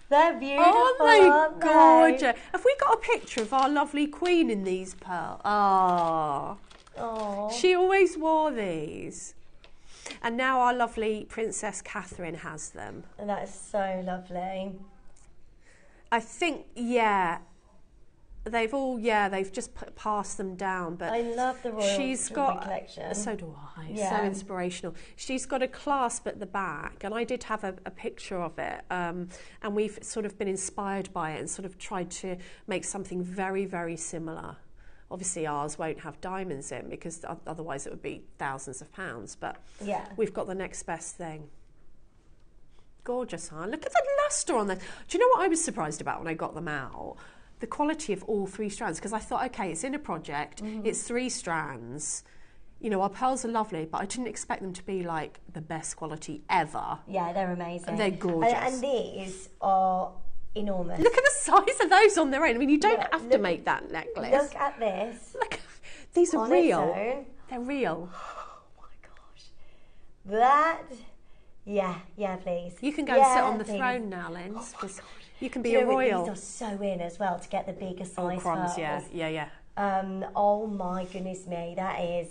They're beautiful. Oh, they're gorgeous. Have we got a picture of our lovely queen in these pearls? Oh. Oh, She always wore these. And now our lovely Princess Catherine has them. that is so lovely. I think, they've just passed them down. But I love the Royal she's Jewellery got, collection. so do I, Yeah. so inspirational. She's got a clasp at the back, and I did have a picture of it, and we've sort of been inspired by it and sort of tried to make something very, very similar. Obviously ours won't have diamonds in because otherwise it would be thousands of pounds, but Yeah. we've got the next best thing. Gorgeous, huh? Look at the luster on that. Do you know what I was surprised about when I got them out? The quality of all 3 strands, because I thought, okay, it's in a project, it's 3 strands. You know, our pearls are lovely, but I didn't expect them to be like the best quality ever. Yeah, they're amazing. They're gorgeous. And these are enormous. Look at the size of those on their own. I mean, you don't have to look- make that necklace. Look at this. Look, these are On real. its own. They're real. Oh my gosh. That, yeah, please. You can go and sit Yeah, on the please. throne now, Linz, because you can Do be you a know what, royal. These are so in as well to get the bigger size Crumbs, pearls. yeah. Oh my goodness me, that is,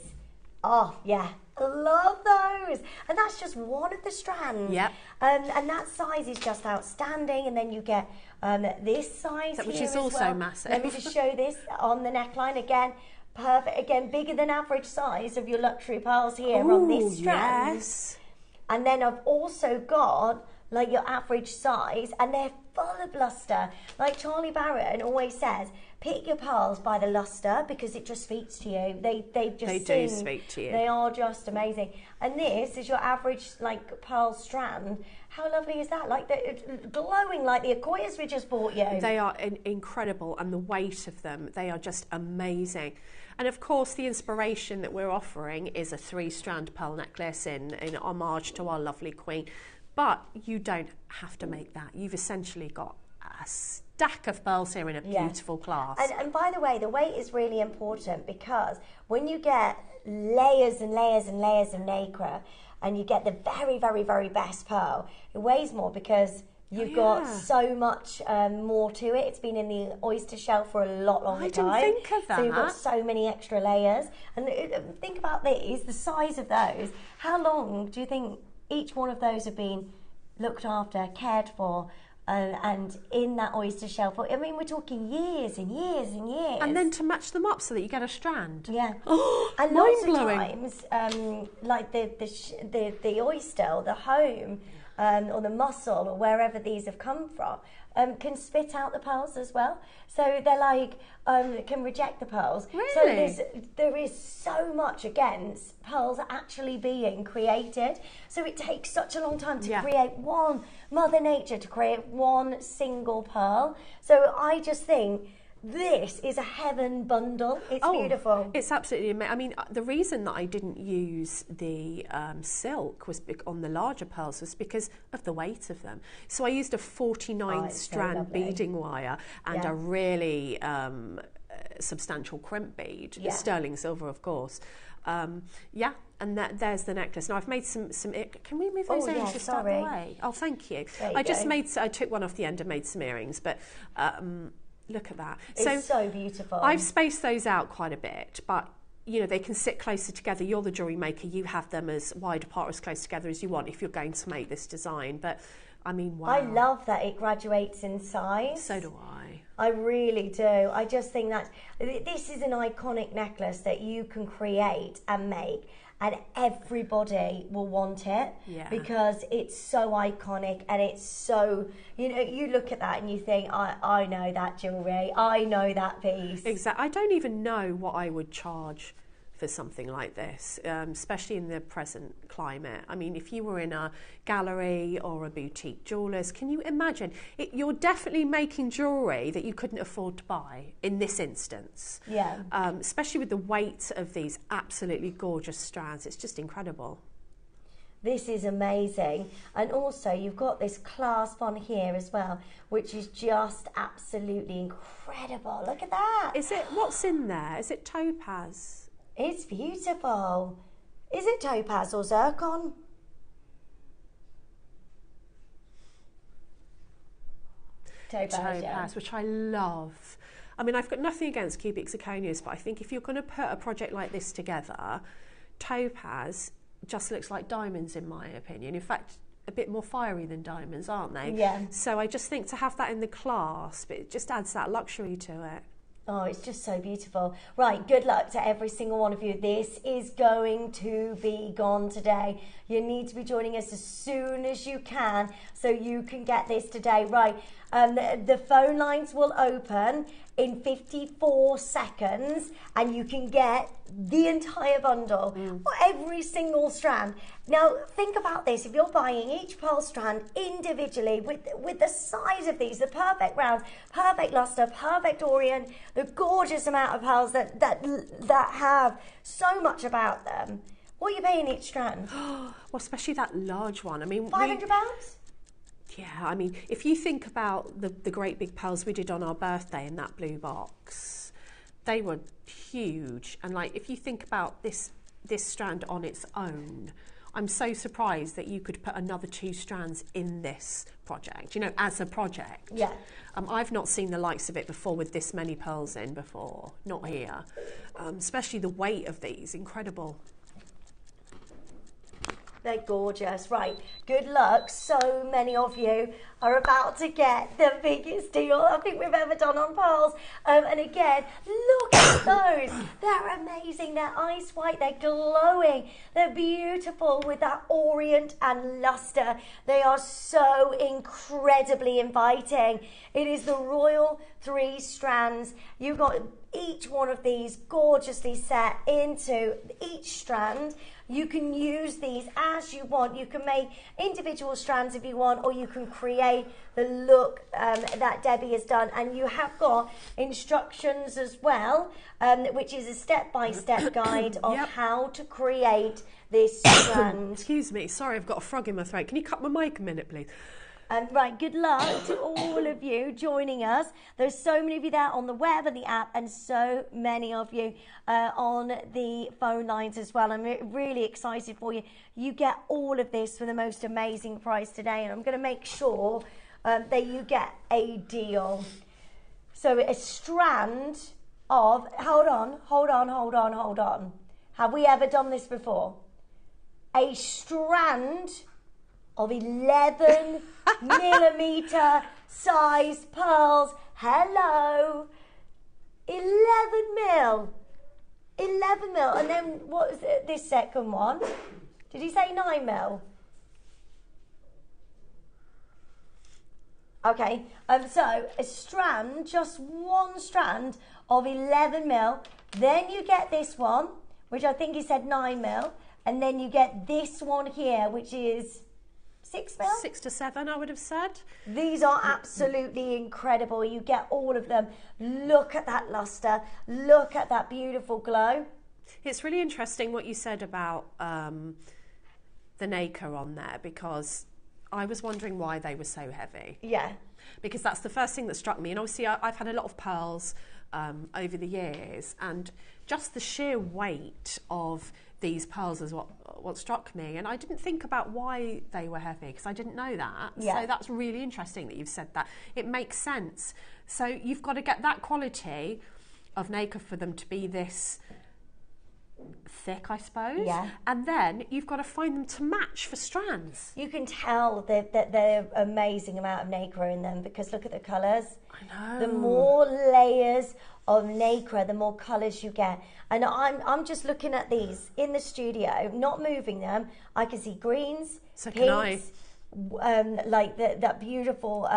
oh yeah, I love those. And that's just one of the strands. Yep. And that size is just outstanding. And then you get this size Which here is as also well. massive. Let me just show this on the neckline again. Perfect. Again, bigger than average size of your luxury pearls here on this strand. Yes. And then I've also got like your average size, and they're full of luster. Like Charlie Barron always says, pick your pearls by the luster because it just speaks to you. They just They do sing. speak to you. They are just amazing. And this is your average like pearl strand. How lovely is that? Like the glowing like the Akoyas we just bought you. They are incredible, and the weight of them, they are just amazing. And of course, the inspiration that we're offering is a 3-strand pearl necklace in homage to our lovely queen. But you don't have to make that. You've essentially got a stack of pearls here in a beautiful class. And by the way, the weight is really important because when you get layers and layers and layers of nacre and you get the very, very, very best pearl, it weighs more because you've got so much more to it. It's been in the oyster shell for a lot longer time. I didn't think of that. So you've got so many extra layers. And think about these, the size of those. How long do you think each one of those have been looked after, cared for, and in that oyster shell for? I mean, we're talking years and years and years. And then to match them up so that you get a strand. Yeah. Oh, And lots of mind-blowing. times, like the oyster or the home or the mussel or wherever these have come from, can spit out the pearls as well. So they're like, can reject the pearls. Really? So there is so much against pearls actually being created. So it takes such a long time to create one, Mother Nature to create one single pearl. So I just think this is a heaven bundle. It's beautiful. It's absolutely amazing. I mean, the reason that I didn't use the silk was on the larger pearls was because of the weight of them. So I used a 49-strand beading wire and a really substantial crimp bead, sterling silver, of course. And there's the necklace. Now I've made some. Can we move those earrings just out of the way? Oh, thank you. I took one off the end and made some earrings, but. Look at that. It's so beautiful. I've spaced those out quite a bit, but you know, they can sit closer together. You're the jewellery maker. You have them as wide apart, as close together as you want if you're going to make this design. But I mean, wow. I love that it graduates in size. So do I. I really do. I just think that this is an iconic necklace that you can create and make, and everybody will want it because it's so iconic and it's so, you know, you look at that and you think, I know that jewellery, I know that piece. Exactly. I don't even know what I would charge for something like this, especially in the present climate. I mean, if you were in a gallery or a boutique jeweller's, can you imagine? You're definitely making jewellery that you couldn't afford to buy in this instance. Yeah. Especially with the weight of these absolutely gorgeous strands. It's just incredible. This is amazing. And also you've got this clasp on here as well, which is just absolutely incredible. Look at that. What's in there? Is it topaz? It's beautiful. Is it topaz or zircon? Topaz, which I love. I mean, I've got nothing against cubic zirconias, but I think if you're going to put a project like this together, topaz just looks like diamonds in my opinion. In fact, a bit more fiery than diamonds, aren't they? Yeah. So I just think to have that in the clasp, it just adds that luxury to it. Oh, it's just so beautiful. Right, good luck to every single one of you. This is going to be gone today. You need to be joining us as soon as you can so you can get this today. Right, the phone lines will open in 54 seconds and you can get the entire bundle, or every single strand. Now, think about this. If you're buying each pearl strand individually with the size of these, the perfect round, perfect luster, perfect orient, the gorgeous amount of pearls that have so much about them, what are you paying each strand? Well, especially that large one. I mean, £500? Yeah, I mean, if you think about the great big pearls we did on our birthday in that blue box, they were huge. And like, if you think about this strand on its own, I'm so surprised that you could put another 2 strands in this project, you know, as a project. Yeah. I've not seen the likes of it before with this many pearls in before, not here. Especially the weight of these, incredible. They're gorgeous. Right, good luck. So many of you are about to get the biggest deal I think we've ever done on pearls. And again, look at those. They're amazing. They're ice white. They're glowing. They're beautiful with that orient and luster. They are so incredibly inviting. It is the royal 3 strands. You've got each one of these gorgeously set into each strand. You can use these as you want. You can make individual strands if you want, or you can create the look that Debbie has done. And you have got instructions as well, which is a step-by-step guide of how to create this strand. Excuse me, sorry, I've got a frog in my throat. Can you cut my mic a minute, please? Right, good luck to all of you joining us. There's so many of you there on the web and the app, and so many of you on the phone lines as well. I'm really excited for you. You get all of this for the most amazing price today, and I'm going to make sure that you get a deal. So a strand of, hold on. Have we ever done this before? A strand of 11 millimeter size pearls. Hello. 11 mil. And then what was it, this second one? Did he say 9 mil? Okay, so a strand, just one strand of 11 mil. Then you get this one, which I think he said 9 mil. And then you get this one here, which is 6 mil? 6 to 7, I would have said. These are absolutely incredible. You get all of them. Look at that luster. Look at that beautiful glow. It's really interesting what you said about the nacre on there, because I was wondering why they were so heavy. Yeah. Because that's the first thing that struck me. And obviously I've had a lot of pearls over the years, and just the sheer weight of these pearls is what struck me, and I didn't think about why they were heavy because I didn't know that. Yeah. So that's really interesting that you've said that. It makes sense. So you've got to get that quality of nacre for them to be this thick, I suppose. Yeah. And then you've got to find them to match for strands. You can tell that they're amazing amount of nacre in them, because look at the colours. I know. The more layers of nacre, the more colours you get. And I'm just looking at these in the studio, not moving them. I can see greens, So can I. pinks, like that beautiful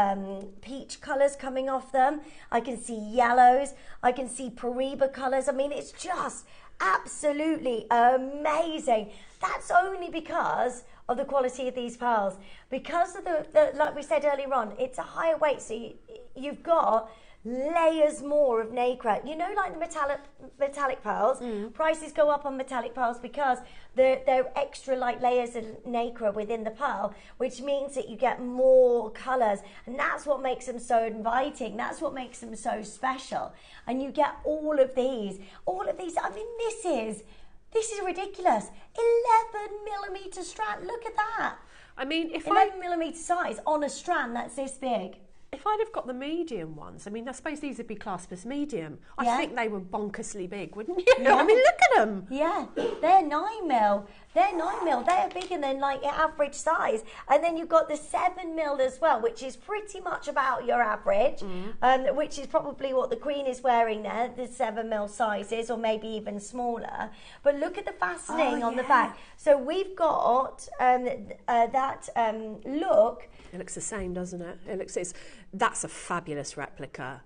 peach colours coming off them. I can see yellows. I can see Paraiba colours. I mean, it's just absolutely amazing. That's only because of the quality of these pearls. Because of the like we said earlier on, it's a higher weight, so you've got layers more of nacre. You know, like the metallic pearls, prices go up on metallic pearls because they're extra light layers of nacre within the pearl, which means that you get more colours, and that's what makes them so inviting. That's what makes them so special. And you get all of these. I mean, this is ridiculous. 11 millimeter strand. Look at that. I mean, if 11 millimeter size on a strand that's this big. If I'd have got the medium ones, I mean, I suppose these would be classed as medium. Yeah. I think they were bonkersly big, wouldn't you? Yeah. I mean, look at them. Yeah, they're 9mm. They're 9mm. They're bigger than like your average size. And then you've got the 7mm as well, which is pretty much about your average, which is probably what the Queen is wearing there, the 7mm sizes, or maybe even smaller. But look at the fastening on the back. So we've got that look. It looks the same, doesn't it? That's a fabulous replica.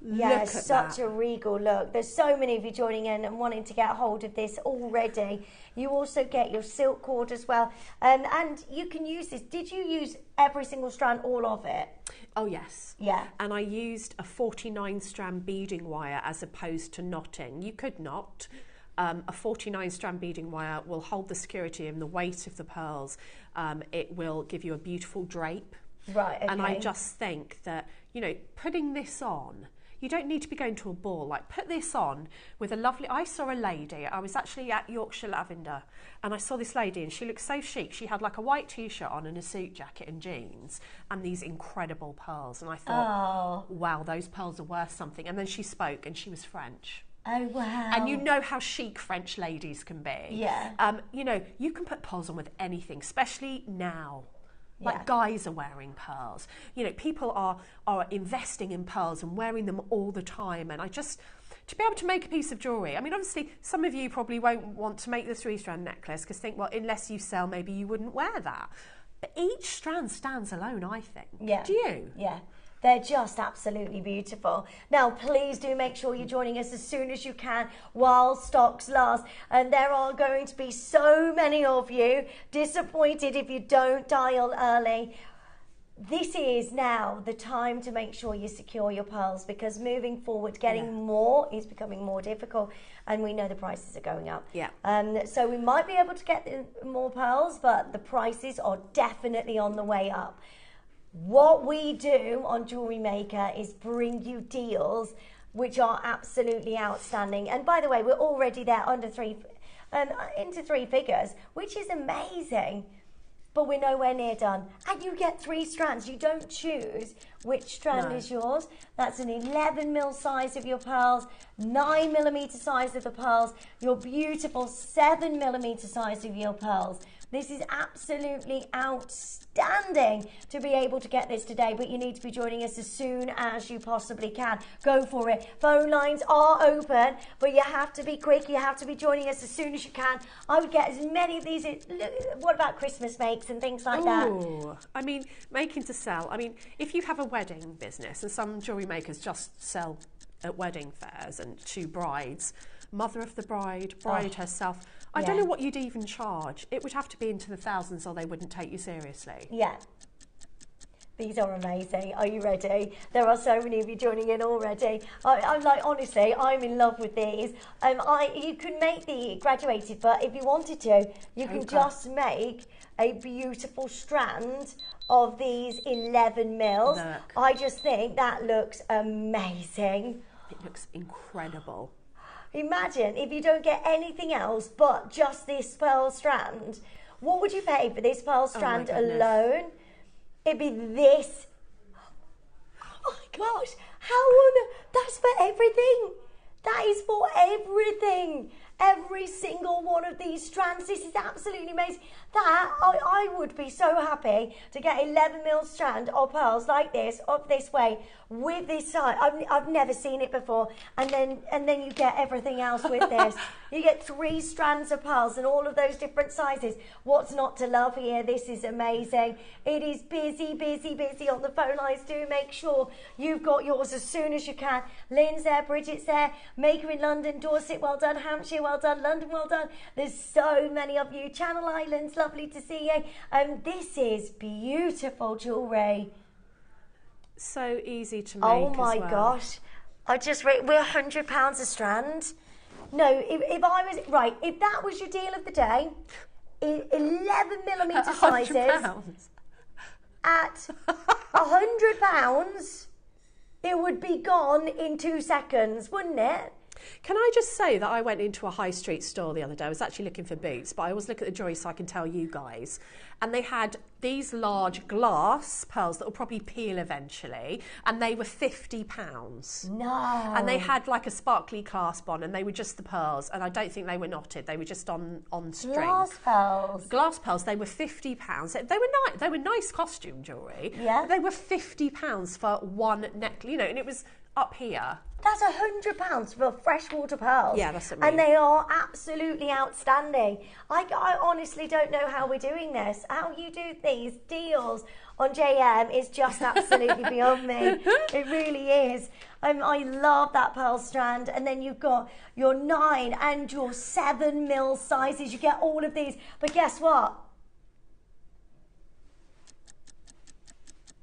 Yeah, Look at such that. a regal look. There's so many of you joining in and wanting to get hold of this already. You also get your silk cord as well. And you can use this. Did you use every single strand, all of it? Oh, yes. Yeah. And I used a 49 strand beading wire as opposed to knotting. You could knot. A 49 strand beading wire will hold the security and the weight of the pearls. It will give you a beautiful drape. Right, okay. And I just think that, you know, putting this on, you don't need to be going to a ball. Like, put this on with a lovely... I saw a lady. I was actually at Yorkshire Lavender, and I saw this lady, and she looked so chic. She had like a white T-shirt on and a suit jacket and jeans and these incredible pearls. And I thought, wow, those pearls are worth something. And then she spoke, and she was French. Oh, wow. And you know how chic French ladies can be. Yeah. You know, you can put pearls on with anything, especially now. Like guys are wearing pearls. You know, people are investing in pearls and wearing them all the time. And to be able to make a piece of jewellery, I mean, obviously, some of you probably won't want to make the 3-strand necklace because think, well, unless you sell, maybe you wouldn't wear that. But each strand stands alone, I think. Yeah. Do you? Yeah. They're just absolutely beautiful. Now, please do make sure you're joining us as soon as you can while stocks last. And there are going to be so many of you disappointed if you don't dial early. This is now the time to make sure you secure your pearls, because moving forward, getting more is becoming more difficult, and we know the prices are going up. Yeah. So we might be able to get more pearls, but the prices are definitely on the way up. What we do on Jewellery Maker is bring you deals which are absolutely outstanding. And by the way, we're already there into 3 figures, which is amazing. But we're nowhere near done. And you get 3 strands. You don't choose which strand is yours. That's an 11mm size of your pearls, 9mm size of the pearls, your beautiful 7mm size of your pearls. This is absolutely outstanding to be able to get this today, but you need to be joining us as soon as you possibly can. Go for it. Phone lines are open, but you have to be quick. You have to be joining us as soon as you can. I would get as many of these. What about Christmas makes and things like that? I mean, making to sell. I mean, if you have a wedding business, and some jewellery makers just sell at wedding fairs and to brides, mother of the bride herself, I don't know what you'd even charge. It would have to be into the thousands or they wouldn't take you seriously. Yeah. These are amazing. Are you ready? There are so many of you joining in already. I'm like, honestly, I'm in love with these. You can make the graduated, but if you wanted to, you can just make a beautiful strand of these 11mm. Look. I just think that looks amazing. It looks incredible. Imagine if you don't get anything else but just this pearl strand. What would you pay for this pearl strand alone? It'd be this. Oh my gosh, that's for everything. That is for everything. Every single one of these strands. This is absolutely amazing. I would be so happy to get 11mm strand of pearls like this, of this way, with this side. I've never seen it before. And then you get everything else with this. You get 3 strands of pearls and all of those different sizes. What's not to love here? This is amazing. It is busy, busy, busy on the phone lines. Do make sure you've got yours as soon as you can. Lynn's there, Bridget's there, Maker in London, Dorset, well done, Hampshire, well done, London, well done. There's so many of you. Channel Islands, lovely to see you. This is beautiful jewellery. So easy to make. Oh my as well. gosh. I just read, we're £100 a strand. No, if I was, right, if that was your deal of the day, 11mm sizes £100. at £100, it would be gone in 2 seconds, wouldn't it? Can I just say that I went into a high street store the other day. I was actually looking for boots, but I always look at the jewellery so I can tell you guys. And they had these large glass pearls that will probably peel eventually, and they were £50. No. And they had like a sparkly clasp on, and they were just the pearls, and I don't think they were knotted. They were just on string. Glass pearls. Glass pearls. They were £50. They were nice. They were nice costume jewellery. Yeah. They were £50 for one necklace. You know, and it was up here. That's £100 for freshwater pearls. Yeah, that's what I mean. And they are absolutely outstanding. I honestly don't know how we're doing this. How you do these deals on JM is just absolutely beyond me. It really is. I love that pearl strand. And then you've got your 9 and your 7 mil sizes. You get all of these. But guess what?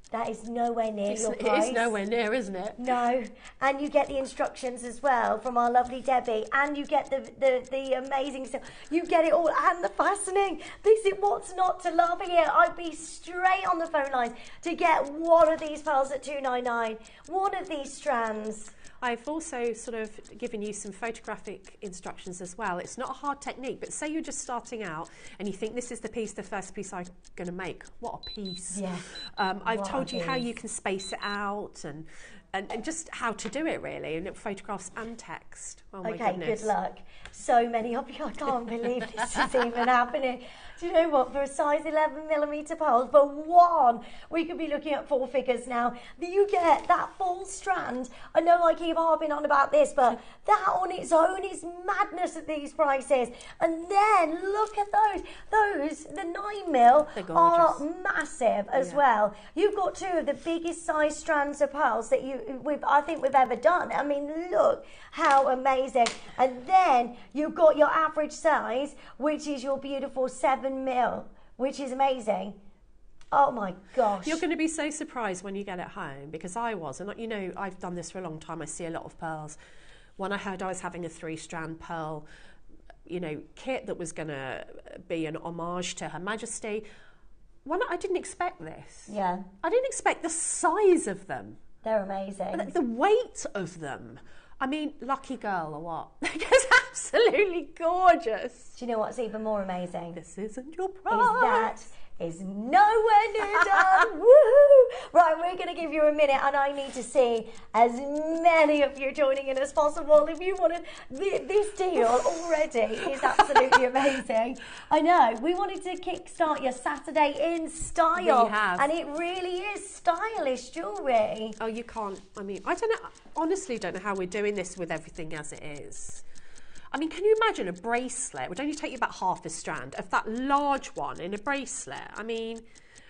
That is nowhere near your price. It's nowhere near, isn't it? No, and you get the instructions as well from our lovely Debbie, and you get the amazing stuff. You get it all, and the fastening. This is what's not to love here. I'd be straight on the phone lines to get one of these pearls at $299. One of these strands. I've also sort of given you some photographic instructions as well. It's not a hard technique, but say you're just starting out and you think this is the first piece I'm going to make. What a piece. Yeah. I've told you how you can space it out and just how to do it really, and photographs and text. Oh my goodness. Good luck. So many of you, I can't believe this is even happening. Do you know what? For a size 11mm pearls, but one, we could be looking at 4 figures now. You get that full strand. I know I keep harping on about this, but that on its own is madness at these prices. And then look at those. Those, the 9mm are massive as well. You've got 2 of the biggest size strands of pearls that I think we've ever done. I mean, look how amazing. And then you've got your average size, which is your beautiful 7mm, which is amazing. Oh my gosh. You're going to be so surprised when you get it home, because I was, and you know, I've done this for a long time. I see a lot of pearls. When I heard I was having a 3-strand pearl, you know, kit that was going to be an homage to Her Majesty, I didn't expect this. Yeah. I didn't expect the size of them. They're amazing. The weight of them. I mean, lucky girl or what? It's absolutely gorgeous. Do you know what's even more amazing? This isn't your price. That is nowhere near done. Woohoo! Right, we're going to give you a minute, and I need to see as many of you joining in as possible. If you wanted this deal already is absolutely amazing. I know. We wanted to kickstart your Saturday in style. We have. And it really is stylish jewellery. Oh, you can't. I mean, I don't know. Honestly, don't know how we're doing this with everything as it is. I mean, can you imagine a bracelet? It would only take you about half a strand of that large one in a bracelet. I mean,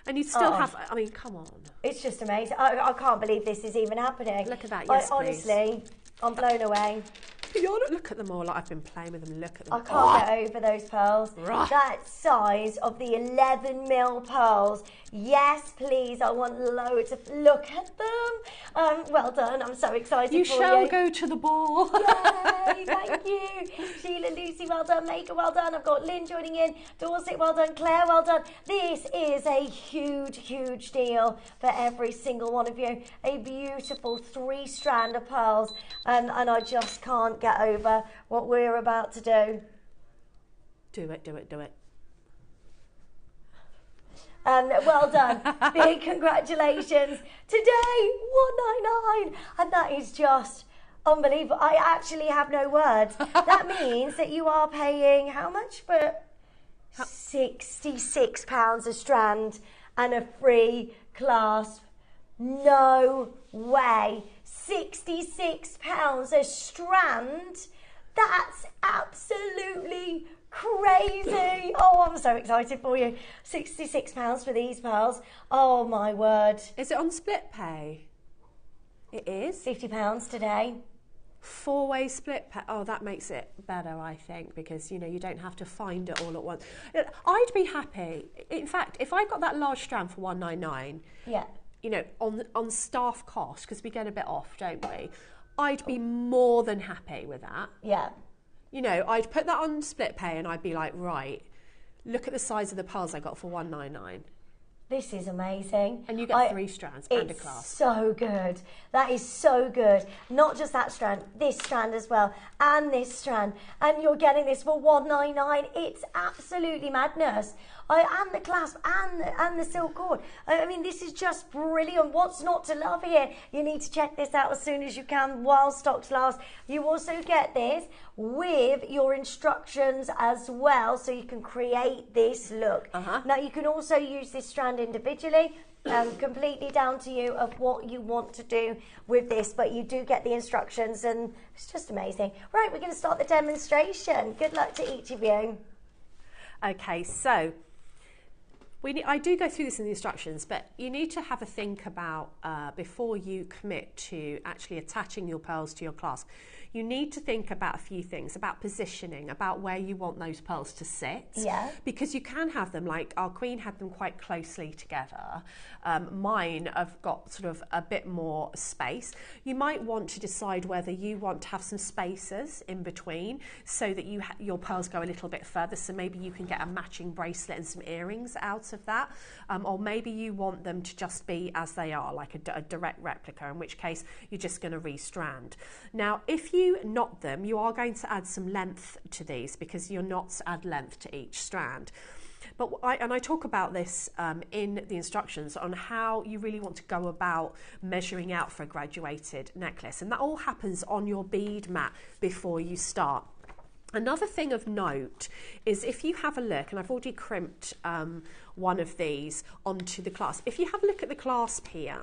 and you'd still have, I mean, come on. It's just amazing. I can't believe this is even happening. Look at that, yes, honestly, I'm blown away. Look at them all. Like I've been playing with them. Look at them. I can't get over those pearls. Right. That size of the 11mm pearls. Yes, please. I want loads of. Look at them. Well done. I'm so excited You for shall you. go to the ball. Yay, thank you. Sheila, Lucy, well done. Maker, well done. I've got Lynn joining in. Dorset, well done. Claire, well done. This is a huge, huge deal for every single one of you. A beautiful 3-strand of pearls. And I just can't get over what we're about to do. Do it, do it, do it. Well done. Big congratulations. Today, $199. And that is just unbelievable. I actually have no words. That means that you are paying how much for £66 a strand and a free clasp. No way. £66 a strand? That's absolutely crazy. Oh, I'm so excited for you. £66 for these pearls. Oh my word. Is it on split pay? It is. £50 today. 4-way split pay. Oh, that makes it better, I think, because you know you don't have to find it all at once. I'd be happy. In fact, if I got that large strand for $199, yeah, you know, on staff cost, because we get a bit off, don't we? I'd be more than happy with that. Yeah. You know, I'd put that on split pay and I'd be like, right, look at the size of the pearls I got for $199. This is amazing. And you get 3 strands and a clasp. So good. That is so good. Not just that strand, this strand as well, and this strand. And you're getting this for $199. It's absolutely madness. And the clasp and the silk cord. I mean, this is just brilliant. What's not to love here? You need to check this out as soon as you can while stocks last. You also get this with your instructions as well, so you can create this look. Now, you can also use this strand individually. Completely down to you of what you want to do with this, but you do get the instructions, and it's just amazing. Right, we're going to start the demonstration. Good luck to each of you. Okay, so I do go through this in the instructions, but you need to have a think about before you commit to actually attaching your pearls to your clasp. You need to think about a few things, about positioning, about where you want those pearls to sit. Yeah. Because you can have them, like our queen had them quite closely together. Mine have got sort of a bit more space. You might want to decide whether you want to have some spaces in between so that your pearls go a little bit further, so maybe you can get a matching bracelet and some earrings out of that. Or maybe you want them to just be as they are, like a direct replica, in which case you're just going to restrand. Now, if you knot them, you are going to add some length to these, because your knots add length to each strand. But I talk about this in the instructions on how you really want to go about measuring out for a graduated necklace, and that all happens on your bead mat before you start. Another thing of note is, if you have a look, and I've already crimped one of these onto the clasp, if you have a look at the clasp here,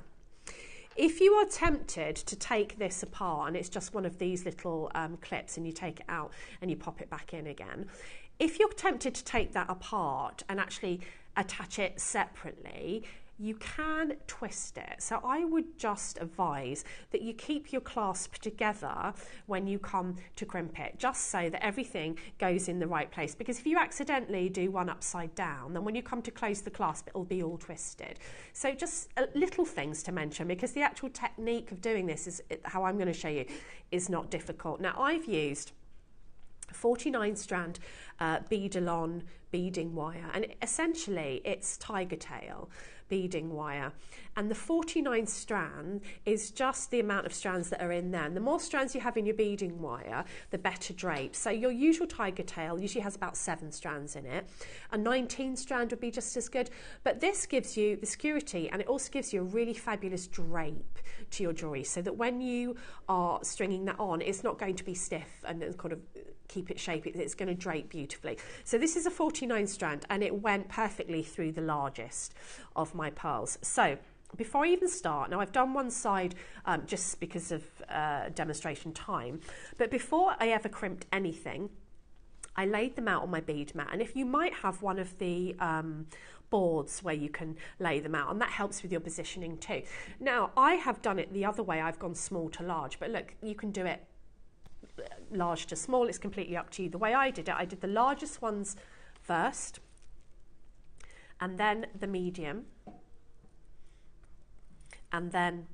if you are tempted to take this apart, and it's just one of these little clips, and you take it out and you pop it back in again, if you're tempted to take that apart and actually attach it separately, you can twist it. So I would just advise that you keep your clasp together when you come to crimp it, just so that everything goes in the right place. Because if you accidentally do one upside down, then when you come to close the clasp, it'll be all twisted. So just little things to mention, because the actual technique of doing this, is how I'm going to show you, is not difficult. Now, I've used 49 strand bead-along beading wire, and essentially it's tiger tail beading wire, and the 49 strand is just the amount of strands that are in there, and the more strands you have in your beading wire, the better drape. So your usual tiger tail usually has about 7 strands in it. A 19 strand would be just as good, but this gives you the security, and it also gives you a really fabulous drape to your jewelry, so that when you are stringing that on, it's not going to be stiff and kind of keep it shape. It's going to drape beautifully. So this is a 49 strand, and it went perfectly through the largest of my pearls. So before I even start, now I've done one side just because of demonstration time, but before I ever crimped anything, I laid them out on my bead mat. And if you might have one of the boards where you can lay them out, and that helps with your positioning too. Now, I have done it the other way. I've gone small to large, but look, you can do it large to small. It's completely up to you. The way I did it, I did the largest ones first, and then the medium, and then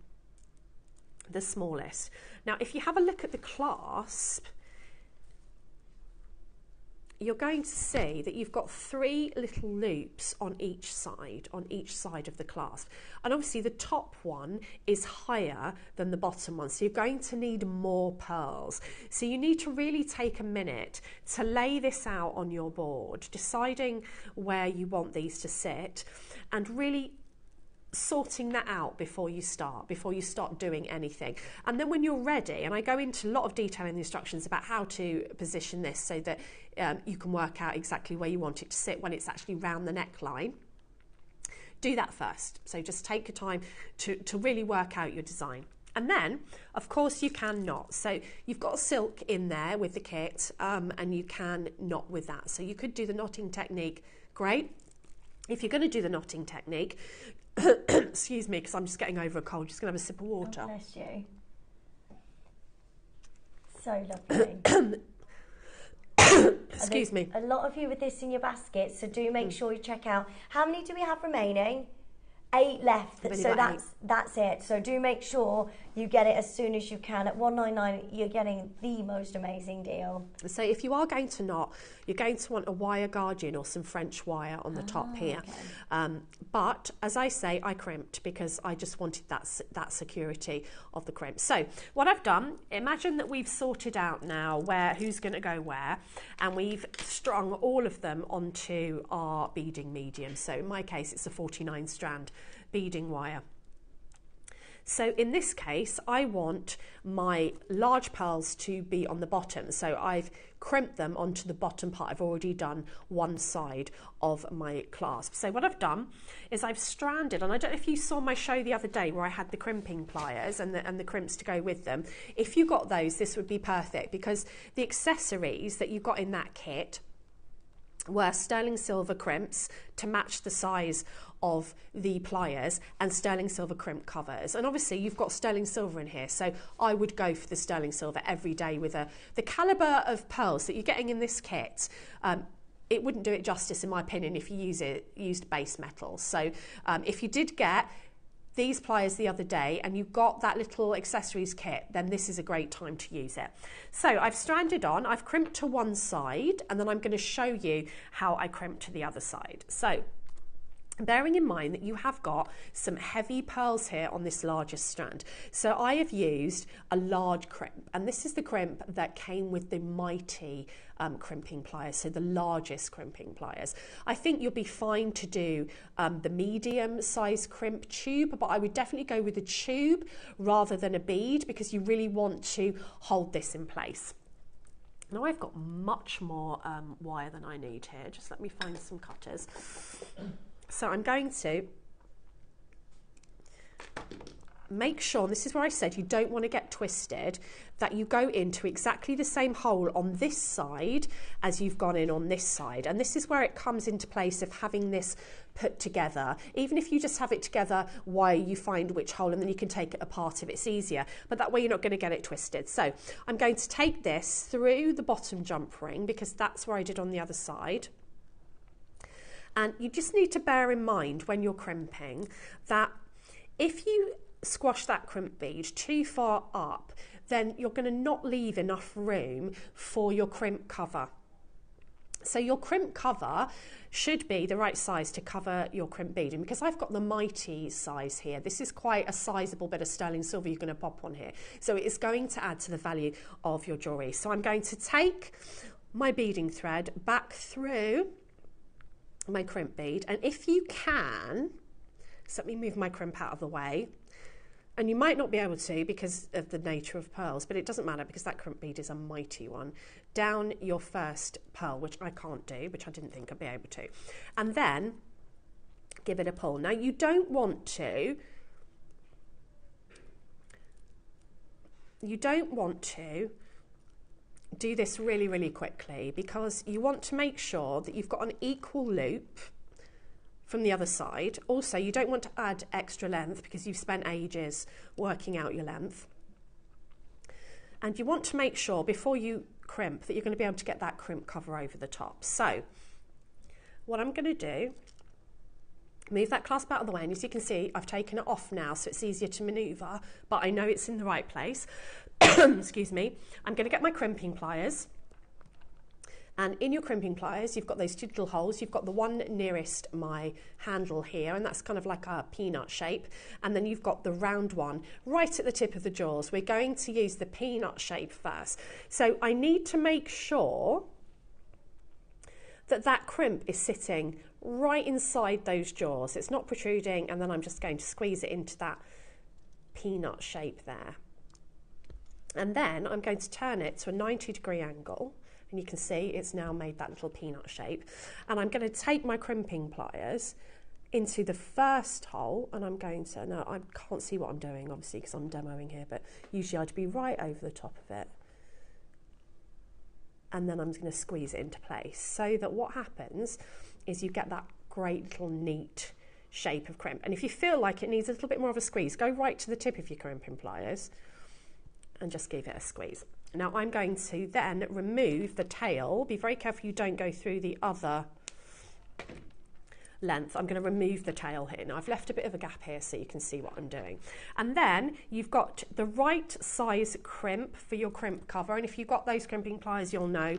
the smallest. Now, if you have a look at the clasp, you're going to see that you've got 3 little loops on each side of the clasp. And obviously the top one is higher than the bottom one, so you're going to need more pearls. So you need to really take a minute to lay this out on your board, deciding where you want these to sit, and really sorting that out before you start doing anything. And then when you're ready, and I go into a lot of detail in the instructions about how to position this so that you can work out exactly where you want it to sit when it's actually round the neckline, do that first. So just take your time to really work out your design. And then, of course, you can knot. So you've got silk in there with the kit, and you can knot with that. So you could do the knotting technique, great. If you're going to do the knotting technique, excuse me, because I'm just getting over a cold, just going to have a sip of water. Oh, bless you. So lovely. Excuse me. A lot of you with this in your basket, so do make sure you check out. How many do we have remaining? 8 left, I've only so got that's it. So do make sure you get it as soon as you can. At $199, you're getting the most amazing deal. So if you are going to knot, you're going to want a wire guardian or some French wire on the top here. Okay. But as I say, I crimped because I just wanted that security of the crimp. So what I've done, imagine that we've sorted out now who's going to go where, and we've strung all of them onto our beading medium. So in my case, it's a 49 strand beading wire. So in this case, I want my large pearls to be on the bottom. So I've crimped them onto the bottom part. I've already done one side of my clasp. So what I've done is I've stranded, and I don't know if you saw my show the other day where I had the crimping pliers and the crimps to go with them. If you got those, this would be perfect, because the accessories that you got in that kit were sterling silver crimps to match the size of the pliers and sterling silver crimp covers. And obviously you've got sterling silver in here, so I would go for the sterling silver every day with the calibre of pearls that you're getting in this kit. It wouldn't do it justice, in my opinion, if you used base metals. So if you did get these pliers the other day and you got that little accessories kit, then this is a great time to use it. So I've stranded on, I've crimped to one side, and then I'm going to show you how I crimp to the other side. So bearing in mind that you have got some heavy pearls here on this largest strand. So I have used a large crimp, and this is the crimp that came with the Mighty crimping pliers, so the largest crimping pliers. I think you'll be fine to do the medium size crimp tube, but I would definitely go with a tube rather than a bead, because you really want to hold this in place. Now I've got much more wire than I need here. Just let me find some cutters. So I'm going to make sure, and this is where I said you don't want to get twisted, that you go into exactly the same hole on this side as you've gone in on this side. And this is where it comes into place of having this put together. Even if you just have it together while you find which hole, and then you can take it apart if it's easier, but that way you're not going to get it twisted. So I'm going to take this through the bottom jump ring, because that's where I did on the other side. And you just need to bear in mind when you're crimping that if you squash that crimp bead too far up, then you're going to not leave enough room for your crimp cover. So your crimp cover should be the right size to cover your crimp bead. And because I've got the Mighty size here, this is quite a sizable bit of sterling silver you're going to pop on here. So it is going to add to the value of your jewellery. So I'm going to take my beading thread back through my crimp bead, and if you can, so let me move my crimp out of the way, and you might not be able to because of the nature of pearls, but it doesn't matter because that crimp bead is a Mighty one, down your first pearl, which I can't do, which I didn't think I'd be able to, and then give it a pull. Now you don't want to do this really, really quickly, because you want to make sure that you've got an equal loop from the other side. Also, you don't want to add extra length because you've spent ages working out your length. And you want to make sure before you crimp that you're going to be able to get that crimp cover over the top. So what I'm going to do, move that clasp out of the way, and as you can see, I've taken it off now, so it's easier to manoeuvre, but I know it's in the right place. Excuse me. I'm going to get my crimping pliers, and in your crimping pliers you've got those two little holes. You've got the one nearest my handle here, and that's kind of like a peanut shape, and then you've got the round one right at the tip of the jaws. We're going to use the peanut shape first, so I need to make sure that that crimp is sitting right inside those jaws. It's not protruding, and then I'm just going to squeeze it into that peanut shape there. And then I'm going to turn it to a 90-degree angle, and you can see it's now made that little peanut shape. And I'm going to take my crimping pliers into the first hole, and I'm going to, now I can't see what I'm doing obviously because I'm demoing here, but usually I'd be right over the top of it. And then I'm going to squeeze it into place, so that what happens is you get that great little neat shape of crimp. And if you feel like it needs a little bit more of a squeeze, go right to the tip of your crimping pliers and just give it a squeeze. Now I'm going to then remove the tail. Be very careful you don't go through the other length. I'm going to remove the tail here. Now I've left a bit of a gap here so you can see what I'm doing. And then you've got the right size crimp for your crimp cover. And if you've got those crimping pliers, you'll know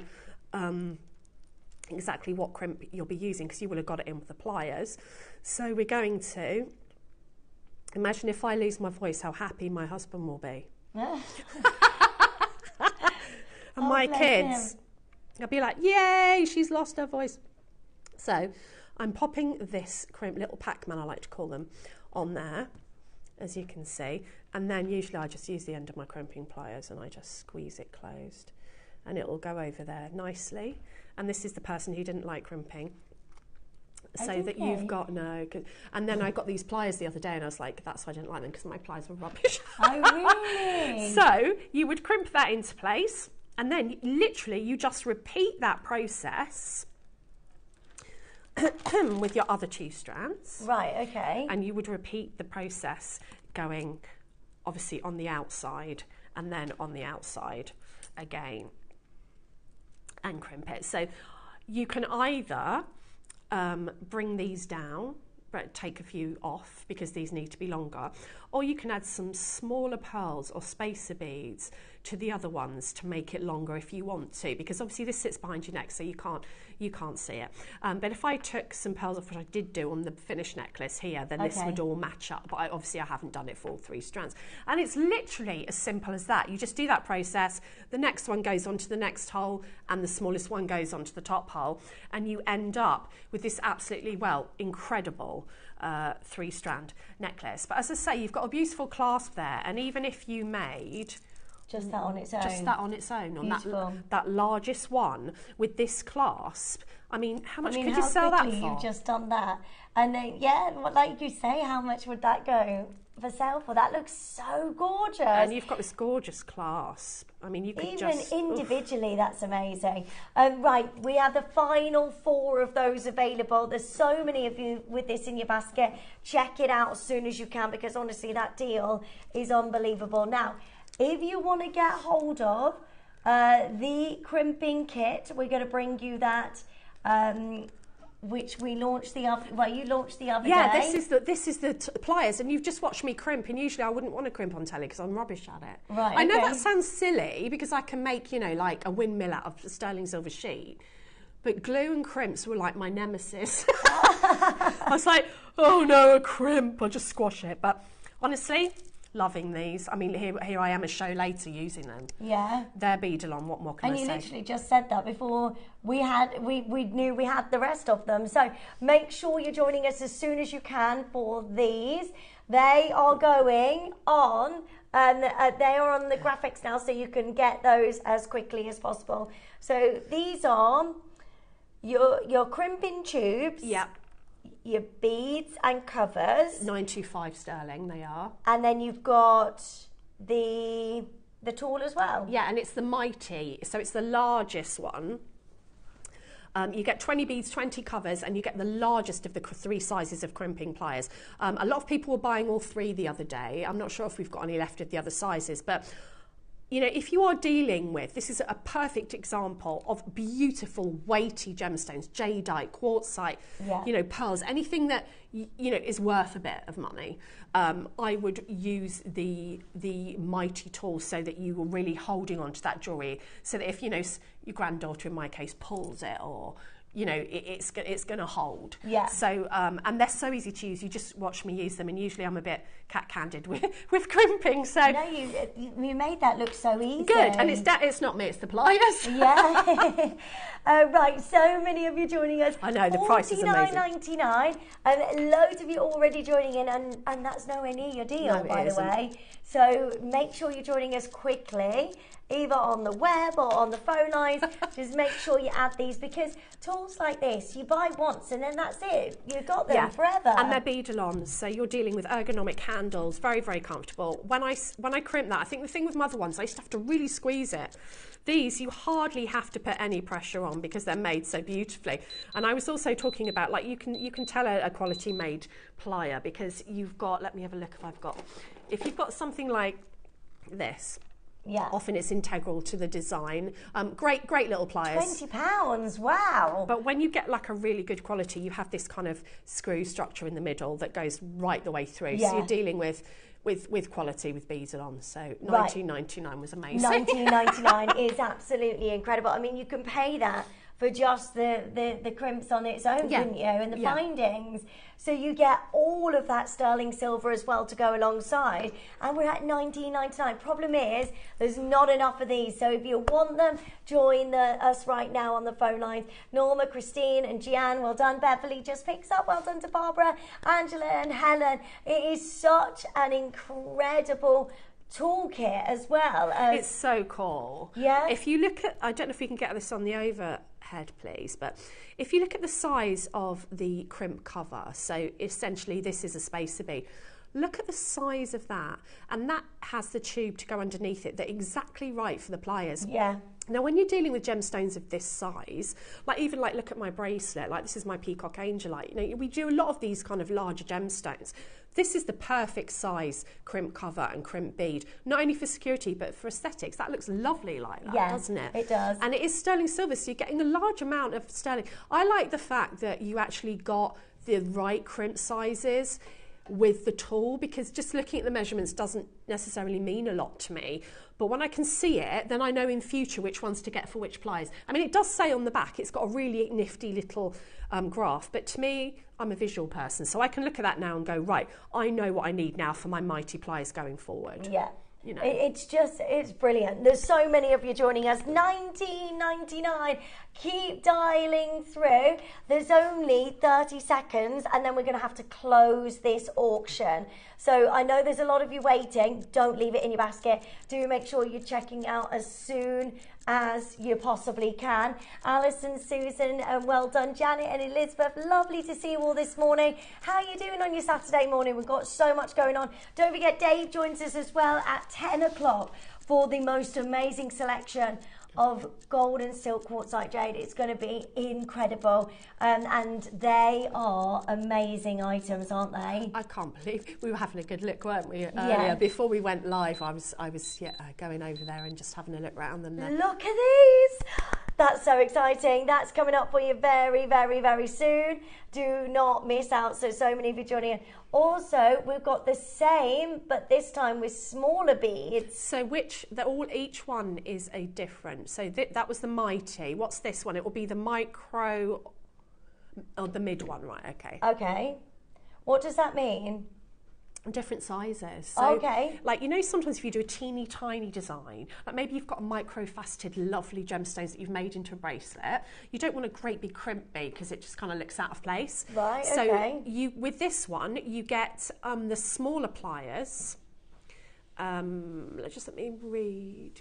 exactly what crimp you'll be using because you will have got it in with the pliers. So we're going to, imagine if I lose my voice, how happy my husband will be. And my kids, I'll be like, yay, she's lost her voice. So I'm popping this crimp, little Pac-Man I like to call them, on there, as you can see. And then usually I just use the end of my crimping pliers and I just squeeze it closed. And it will go over there nicely. And this is the person who didn't like crimping. So that you've got, and then I got these pliers the other day and I was like, that's why I didn't like them, because my pliers were rubbish. Oh, really? So you would crimp that into place and then literally you just repeat that process with your other 2 strands. Right, okay. And you would repeat the process going obviously on the outside and then on the outside again and crimp it. So you can either bring these down, but take a few off because these need to be longer, or you can add some smaller pearls or spacer beads to the other ones to make it longer if you want to, because obviously this sits behind your neck so you can't see it. But if I took some pearls off, which I did do on the finished necklace here, then this would all match up. But obviously I haven't done it for all 3 strands. And it's literally as simple as that. You just do that process, the next one goes onto the next hole and the smallest one goes onto the top hole, and you end up with this absolutely, well, incredible 3-strand necklace. But as I say, you've got a beautiful clasp there, and even if you made just that on its own. Just that on its own, Beautiful. on that largest one with this clasp. I mean, how much could you how sell that quickly for? You've just done that. And then, yeah, like you say, how much would that go for sale for? That looks so gorgeous. And you've got this gorgeous clasp. I mean, you could even just... individually, that's amazing. Right, we have the final 4 of those available. There's so many of you with this in your basket. Check it out as soon as you can, because honestly, that deal is unbelievable. Now, if you want to get hold of the crimping kit, we're going to bring you that, which we launched the other. Well, you launched the other day. Yeah, this is the pliers, and you've just watched me crimp. And usually, I wouldn't want to crimp on telly because I'm rubbish at it. Right. I know okay. that sounds silly because I can make, you know, like a windmill out of sterling silver sheet. But glue and crimps were like my nemesis. I was like, oh no, a crimp, I'll just squash it. But honestly, loving these. I mean, here I am a show later using them. Yeah. They're beadle on, what more can I say? And you literally just said that before we knew we had the rest of them. So make sure you're joining us as soon as you can for these. They are going on, and they are on the graphics now, so you can get those as quickly as possible. So these are your crimping tubes. Yep. Your beads and covers. 925 sterling they are. And then you've got the tool as well. Yeah, and it's the Mighty, so it's the largest one. You get 20 beads, 20 covers, and you get the largest of the 3 sizes of crimping pliers. A lot of people were buying all 3 the other day. I'm not sure if we've got any left of the other sizes, but you know, if you are dealing with, this is a perfect example of beautiful, weighty gemstones, jadeite, quartzite, you know, pearls, anything that, you know, is worth a bit of money. I would use the Mighty tool so that you are really holding on to that jewellery, so that if, you know, your granddaughter, in my case, pulls it, or you know, it's going to hold. Yeah. So, and they're so easy to use. You just watch me use them, and usually I'm a bit cat-candid with crimping. So no, you made that look so easy. Good, and it's not me, it's the pliers. Yeah. Right, so many of you joining us. I know, the price is amazing. $49.99, and loads of you already joining in, and that's nowhere near your deal, by the way. So make sure you're joining us quickly, either on the web or on the phone lines. Just make sure you add these, because tools like this, you buy once and then that's it. You've got them forever. And they're beadle-on, so you're dealing with ergonomic handles, very, very comfortable. When I crimp that, I think the thing with mother ones, I used to have to really squeeze it. These, you hardly have to put any pressure on because they're made so beautifully. And I was also talking about, like, you can tell a quality made plier, because you've got, let me have a look if you've got something like this, Yeah. Often it's integral to the design. Great little pliers. £20, wow. But when you get like a really good quality, you have this kind of screw structure in the middle that goes right the way through. Yeah. So you're dealing with quality, with beads on. So $19.99 was amazing. $19.99 is absolutely incredible. I mean, you can pay that for just the crimps on its own, couldn't you? And the findings. So you get all of that sterling silver as well to go alongside. And we're at $19.99. Problem is, there's not enough of these. So if you want them, join us right now on the phone lines. Norma, Christine and Gianne, well done. Beverly just picks up. Well done to Barbara, Angela and Helen. It is such an incredible toolkit as well. It's so cool. Yeah. If you look at, I don't know if we can get this on the overhead, please, but if you look at the size of the crimp cover, so essentially this is a spacer bead. Look at the size of that, and that has the tube to go underneath it. They're exactly right for the pliers. Yeah. Now, when you're dealing with gemstones of this size, like even like look at my bracelet, like this is my peacock angelite. You know, we do a lot of these kind of larger gemstones. This is the perfect size crimp cover and crimp bead, not only for security but for aesthetics. That looks lovely like that, doesn't it? It does. And it is sterling silver, so you're getting a large amount of sterling. I like the fact that you actually got the right crimp sizes with the tool, because just looking at the measurements doesn't necessarily mean a lot to me. But when I can see it, then I know in future which ones to get for which pliers. I mean, it does say on the back, it's got a really nifty little graph, but to me, I'm a visual person, so I can look at that now and go, right, I know what I need now for my mighty pliers going forward. Yeah. You know. It's brilliant. There's so many of you joining us. $19.99. Keep dialing through. There's only 30 seconds and then we're going to have to close this auction. So I know there's a lot of you waiting. Don't leave it in your basket. Do make sure you're checking out as soon as you possibly can. Alison, Susan, and well done. Janet and Elizabeth, lovely to see you all this morning. How are you doing on your Saturday morning? We've got so much going on. Don't forget, Dave joins us as well at 10 o'clock for the most amazing selection of gold and silk quartzite jade. It's going to be incredible, and they are amazing items, aren't they? I can't believe we were having a good look, weren't we? Earlier, before we went live, I was going over there and just having a look round them. Look at these! That's so exciting. That's coming up for you very, very, very soon. Do not miss out. So many of you joining in. Also, we've got the same, but this time with smaller beads. So each one is a different. So that was the mighty. What's this one? It will be the micro, or the mid one, right? Okay. Okay. What does that mean? Different sizes. So, okay. Like, you know, sometimes if you do a teeny tiny design, like maybe you've got a micro-faceted lovely gemstones that you've made into a bracelet, you don't want a great big crimp bead because it just kind of looks out of place. Right, so okay. With this one, you get the smaller pliers. Let me read.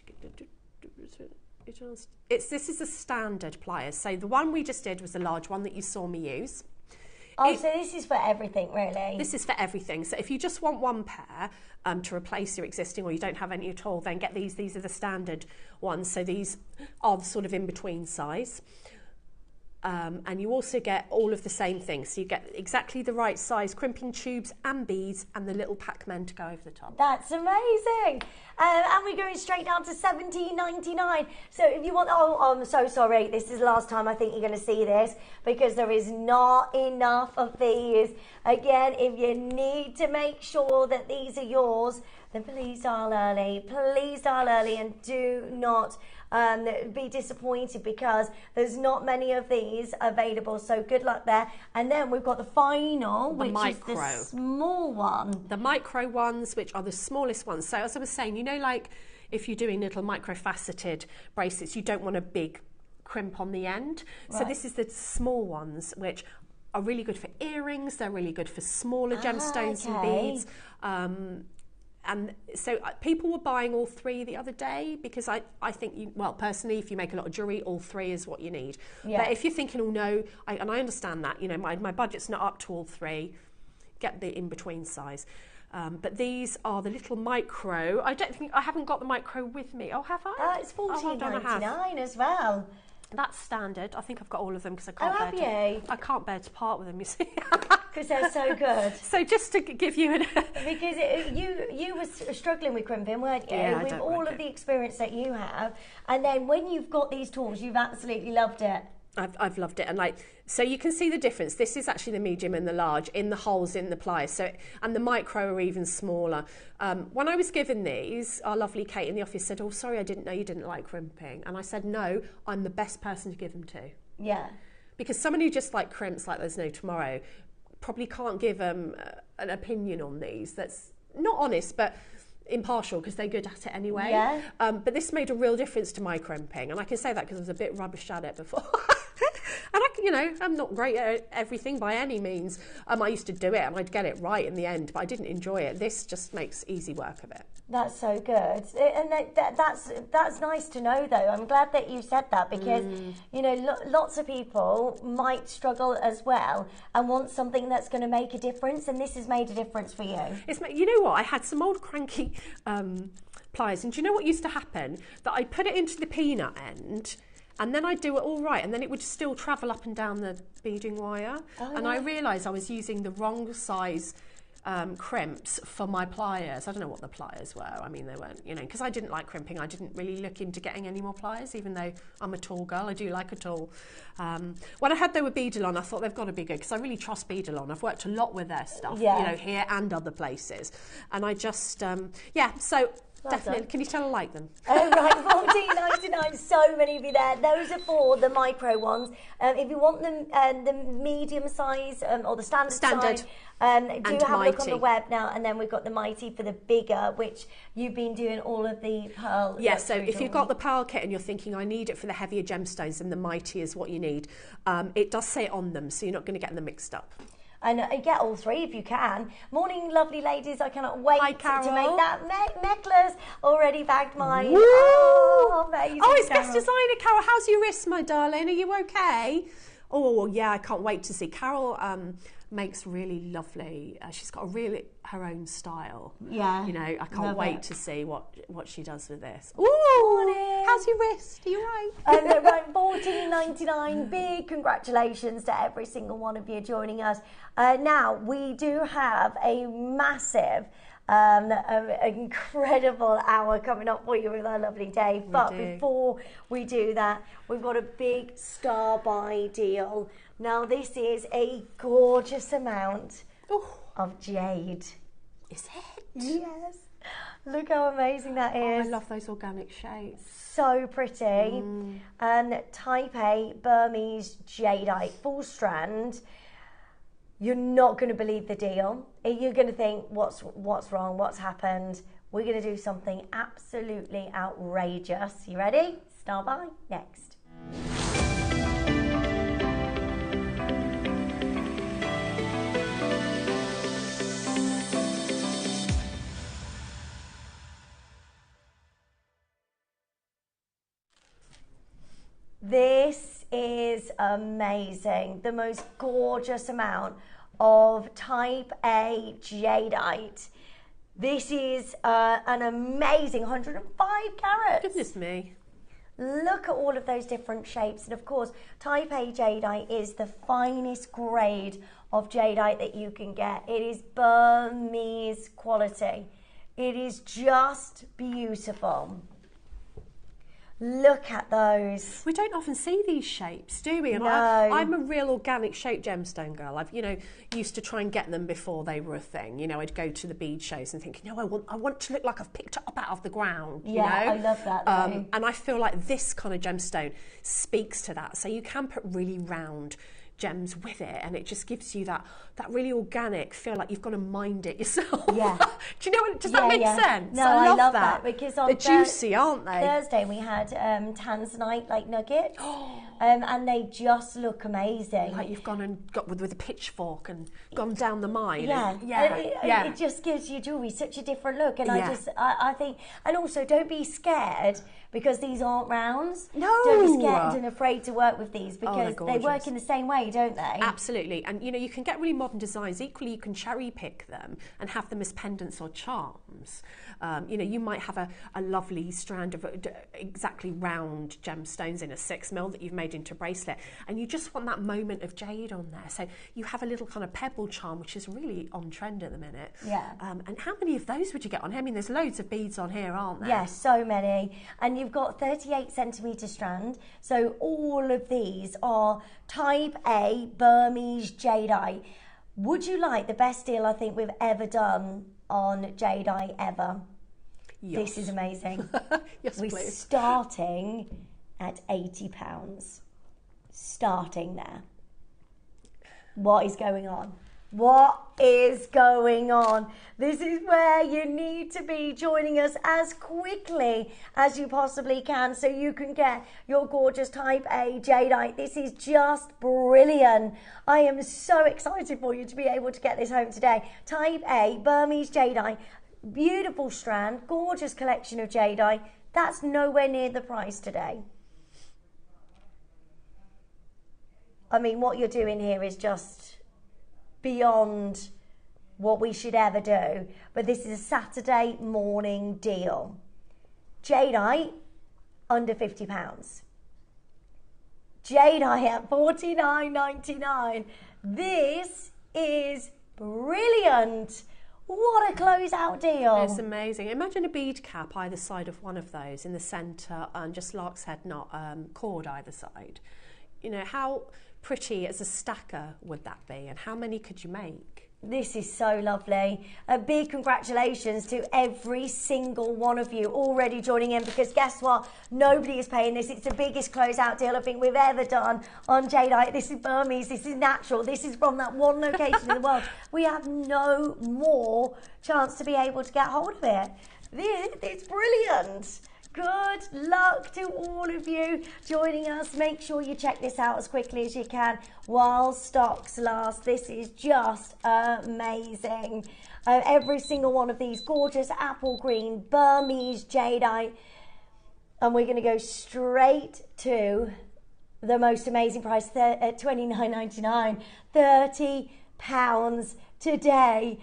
This is the standard pliers. So the one we just did was the large one that you saw me use. Oh, so this is for everything, really? This is for everything. So if you just want one pair to replace your existing, or you don't have any at all, then get these. These are the standard ones. So these are the sort of in-between size. And you also get all of the same things. So you get exactly the right size crimping tubes and beads and the little Pac-Man to go over the top. That's amazing. And we're going straight down to $17.99. So if you want, I'm so sorry. This is the last time I think you're going to see this because there is not enough of these. Again, if you need to make sure that these are yours, then please dial early. Please dial early and do not be disappointed because there's not many of these available. So good luck there. And then we've got the final, which is the small one. The micro ones, which are the smallest ones. So as I was saying, you know, like if you're doing little micro-faceted bracelets, you don't want a big crimp on the end. Right. So this is the small ones, which are really good for earrings. They're really good for smaller gemstones and beads. And so people were buying all three the other day because I think, personally, if you make a lot of jewellery, all three is what you need. Yeah. But if you're thinking, oh no, and I understand that, you know, my budget's not up to all three, get the in-between size. But these are the little micro. I haven't got the micro with me. Oh, have I? It's $14.99 as well. That's standard. I think I've got all of them because I can't I can't bear to part with them, you see. because they're so good. So just to give you an... Because you were struggling with crimping, weren't you? Yeah, I with don't all like of it. the experience that you have, and then when you've got these tools, you've absolutely loved it. I've loved it, and so you can see the difference. This is actually the medium and the large in the holes in the pliers. So, and the micro are even smaller. When I was given these, our lovely Kate in the office said, "Oh, sorry, I didn't know you didn't like crimping," and I said, "No, I'm the best person to give them to." Yeah. Because someone who just crimps like there's no tomorrow probably can't give an opinion on these that's not honest, but impartial, because they're good at it anyway. Yeah. But this made a real difference to my crimping, and I can say that because I was a bit rubbish at it before. And I'm not great at everything by any means. I used to do it and I'd get it right in the end, but I didn't enjoy it. This just makes easy work of it. That's so good, and that's nice to know. Though I'm glad that you said that, because lots of people might struggle as well and want something that's going to make a difference, and this has made a difference for you. You know what? I had some old cranky pliers, and do you know what used to happen? That I put it into the peanut end, and then I'd do it all right, and then it would still travel up and down the beading wire. Oh, and yeah. I realised I was using the wrong size crimps for my pliers. I don't know what the pliers were. I mean, they weren't, because I didn't like crimping. I didn't really look into getting any more pliers, even though I'm a tall girl. I do like a tool. When I heard they were Beadalon, I thought they've got to be good, because I really trust Beadalon. I've worked a lot with their stuff, here and other places. And I just, so... Well definitely. done. Can you tell I like them? Oh, right, $14.99. So many of you there. Those are for the micro ones. If you want them, the medium size or the standard size, do have a look on mighty. the web now. And then we've got the mighty for the bigger, which you've been doing all of the pearl. Yeah, so if you've got the pearl kit and you're thinking, I need it for the heavier gemstones, then the mighty is what you need. It does say it on them, so you're not going to get them mixed up. And get all three if you can. Morning, lovely ladies. I cannot wait to make that necklace. Already bagged mine. Woo! Oh, amazing. Oh, it's Carol. Best Designer. Carol, how's your wrist, my darling? Are you okay? Oh, yeah, I can't wait to see. Carol makes really lovely, she's got her own style. Yeah. I can't love wait it. to see what she does with this. Ooh, how's your wrist? Are you right? Right, $14.99. Big congratulations to every single one of you joining us. Now, we do have a massive, incredible hour coming up for you with our lovely Dave. But before we do that, we've got a big star buy deal. Now, this is a gorgeous amount of jade. Is it? Yes. Look how amazing that is. I love those organic shapes. So pretty. And type A Burmese jadeite, full strand. You're not going to believe the deal. You're going to think, what's wrong? What's happened? We're going to do something absolutely outrageous. You ready? Star buy next. This is amazing. The most gorgeous amount of type A jadeite. This is an amazing 105 carats. Goodness me. Look at all of those different shapes. And of course, type A jadeite is the finest grade of jadeite that you can get. It is Burmese quality. It is just beautiful. Look at those. We don't often see these shapes, do we? And No. I'm a real organic shape gemstone girl. I've, used to try and get them before they were a thing. I'd go to the bead shows and think, I want to look like I've picked it up out of the ground. Yeah, I love that. And I feel like this kind of gemstone speaks to that. So you can put really round gems with it, and it just gives you that really organic feel, like you've got to mind it yourself. Yeah. Do you know what? Does that make sense? No, I love that because on they're juicy, aren't they? Thursday we had tanzanite nuggets, and they just look amazing. Like you've gone and got with a pitchfork and gone down the mine. Yeah. It just gives your jewellery such a different look, and I think, and also don't be scared because these aren't rounds. No. Don't be scared and afraid to work with these because they're they work gorgeous. in the same way, don't they? Absolutely. And you can get really modern designs. Equally, you can cherry pick them and have them as pendants or charms. You know, you might have a lovely strand of exactly round gemstones in a 6mm that you've made into a bracelet, and you just want that moment of jade on there. So you have a little kind of pebble charm, which is really on trend at the minute. Yeah. And how many of those would you get on here? I mean, there's loads of beads on here, aren't there? Yes, so many. And you've got 38cm strand. So all of these are type A Burmese jadeite. Would you like the best deal I think we've ever done on jadeite ever? Yes. This is amazing. Yes, We're please. starting at £80. Starting there. What is going on? What is going on? This is where you need to be joining us as quickly as you possibly can so you can get your gorgeous type A jadeite. This is just brilliant. I am so excited for you to be able to get this home today. Type A Burmese jadeite, beautiful strand, gorgeous collection of jadeite. That's nowhere near the price today. I mean, what you're doing here is just beyond what we should ever do, but this is a Saturday morning deal. Jadeite under £50. Jadeite at $49.99. This is brilliant. What a closeout deal. It's amazing. Imagine a bead cap either side of one of those in the centre and just lark's head knot cord either side. You know, how pretty as a stacker would that be, and how many could you make? This is so lovely. A big congratulations to every single one of you already joining in, because guess what? Nobody is paying this. It's the biggest closeout deal I think we've ever done on jadeite. This is Burmese, this is natural, this is from that one location in the world. We have no more chance to be able to get hold of it. It's brilliant. Good luck to all of you joining us. Make sure you check this out as quickly as you can while stocks last. This is just amazing. Every single one of these gorgeous apple green Burmese jadeite. And we're going to go straight to the most amazing price at $29.99. £30 today.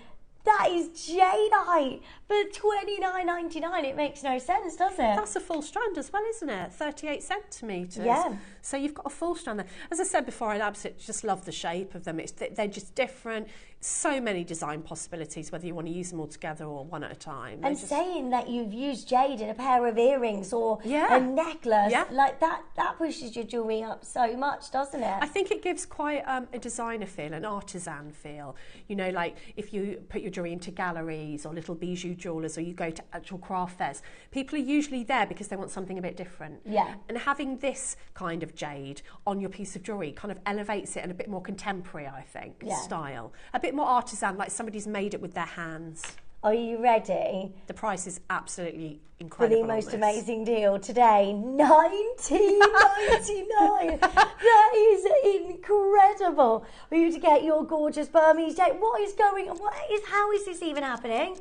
That is jadeite for $29.99. It makes no sense, does it? That's a full strand as well, isn't it? 38 centimetres. Yeah. So you've got a full strand there. As I said before, I absolutely just love the shape of them. They're just different. So many design possibilities, whether you want to use them all together or one at a time. And saying that you've used jade in a pair of earrings or Yeah. a necklace, Yeah. like that pushes your jewellery up so much, doesn't it? I think it gives quite a designer feel, an artisan feel. You know, like if you put your jewellery into galleries or little bijou jewellers, or you go to actual craft fairs, people are usually there because they want something a bit different. Yeah. And having this kind of jade on your piece of jewellery kind of elevates it and a bit more contemporary, I think, Yeah. style. A bit more artisan, like somebody's made it with their hands. Are you ready The price is absolutely for incredible. the most on this. amazing deal today? $19.99. That is incredible for you to get your gorgeous Burmese jade. What is going on? How is this even happening?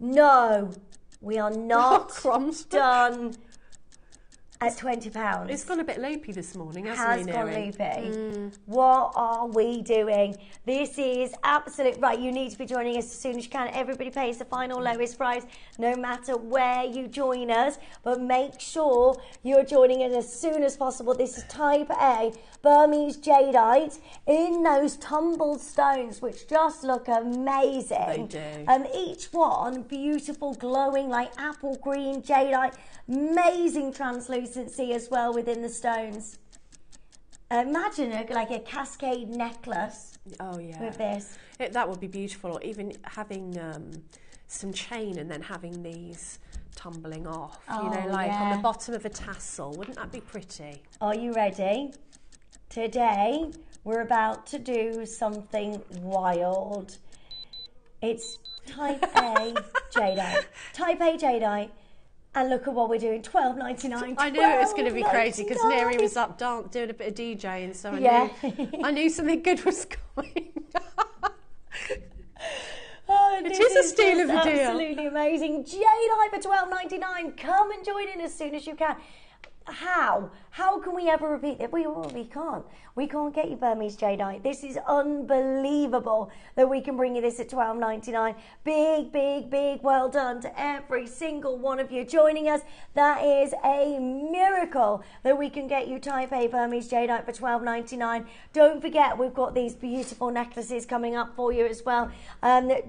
No, we are not Crumbs. done at £20. It's gone a bit loopy this morning, hasn't Has it, gone Neri? loopy. What are we doing? This is absolute right. You need to be joining us as soon as you can. Everybody pays the final lowest price, no matter where you join us. But make sure you're joining us as soon as possible. This is Type A Burmese jadeite in those tumbled stones, which just look amazing. They do. Each one beautiful, glowing like apple green jadeite. Amazing translucency as well within the stones. Imagine like a cascade necklace Oh, yeah. with this. That would be beautiful, or even having some chain and then having these tumbling off, you know, Oh, like on yeah. the bottom of a tassel. Wouldn't that be pretty? Are you ready? Today we're about to do something wild. It's Type A jadeite. Type A jadeite. And look at what we're doing, $12.99. I knew it was going to be crazy because Neri was up doing a bit of DJing, so I knew something good was coming. It is a steal of a deal. Absolutely amazing. Jadeite for $12.99. Come and join in as soon as you can. how can we ever repeat it? We can't. We can't get you Burmese jadeite. This is unbelievable that we can bring you this at $12.99. Big well done to every single one of you joining us. That is a miracle that we can get you Type A Burmese jadeite for $12.99. Don't forget, we've got these beautiful necklaces coming up for you as well.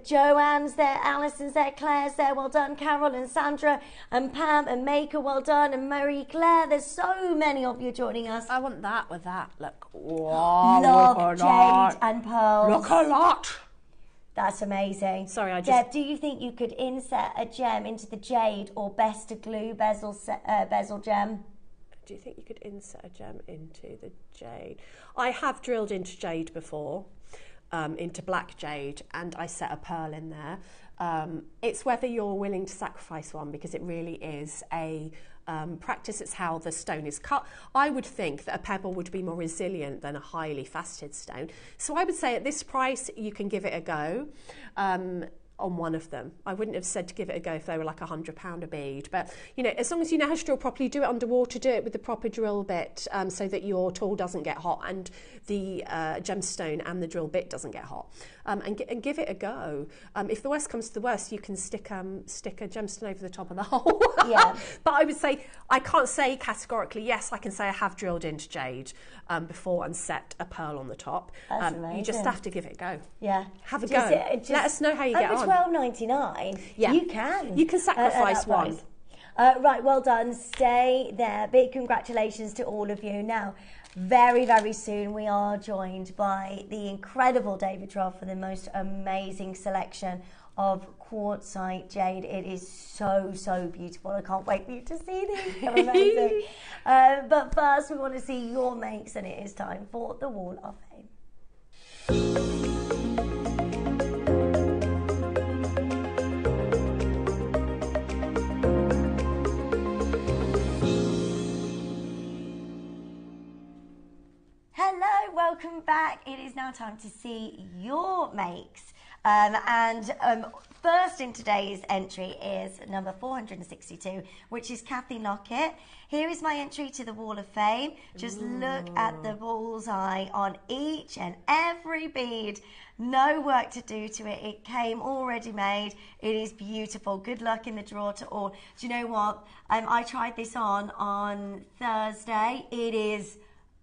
Joanne's there, Alison's there, Claire's there, well done. Carol and Sandra and Pam and Maker, well done. And Marie Claire, there's so many of you joining us. I want that with that. Look. Wow, Look, jade and pearls. Look a lot. That's amazing. Sorry, I just... Deb, do you think you could insert a gem into the jade or best to glue bezel gem? Do you think you could insert a gem into the jade? I have drilled into jade before, into black jade, and I set a pearl in there. It's whether you're willing to sacrifice one, because it really is a practice. It's how the stone is cut. I would think that a pebble would be more resilient than a highly faceted stone. So I would say at this price, you can give it a go. On one of them. I wouldn't have said to give it a go if they were like £100 a bead, but you know, as long as you know how to drill properly, do it underwater, do it with the proper drill bit, so that your tool doesn't get hot and the gemstone and the drill bit doesn't get hot, and give it a go. If the worst comes to the worst, you can stick a gemstone over the top of the hole. Yeah. But I would say, I can't say categorically, yes, I can say I have drilled into jade before and set a pearl on the top. That's amazing. You just have to give it a go. Yeah. Have a go. Let us know how you get on. $12.99, yeah, you can. You can sacrifice one. Right, well done. Stay there. Big congratulations to all of you. Now, very soon we are joined by the incredible David Roth for the most amazing selection of quartzite jade. It is so beautiful. I can't wait for you to see these. They're amazing. But first, we want to see your makes, and it is time for the Wall of Fame. Welcome back. It is now time to see your makes. First in today's entry is number 462, which is Kathy Lockett. Here is my entry to the Wall of Fame. Just look at the bullseye on each and every bead. No work to do to it. It came already made. It is beautiful. Good luck in the draw to all. Do you know what? I tried this on Thursday. It is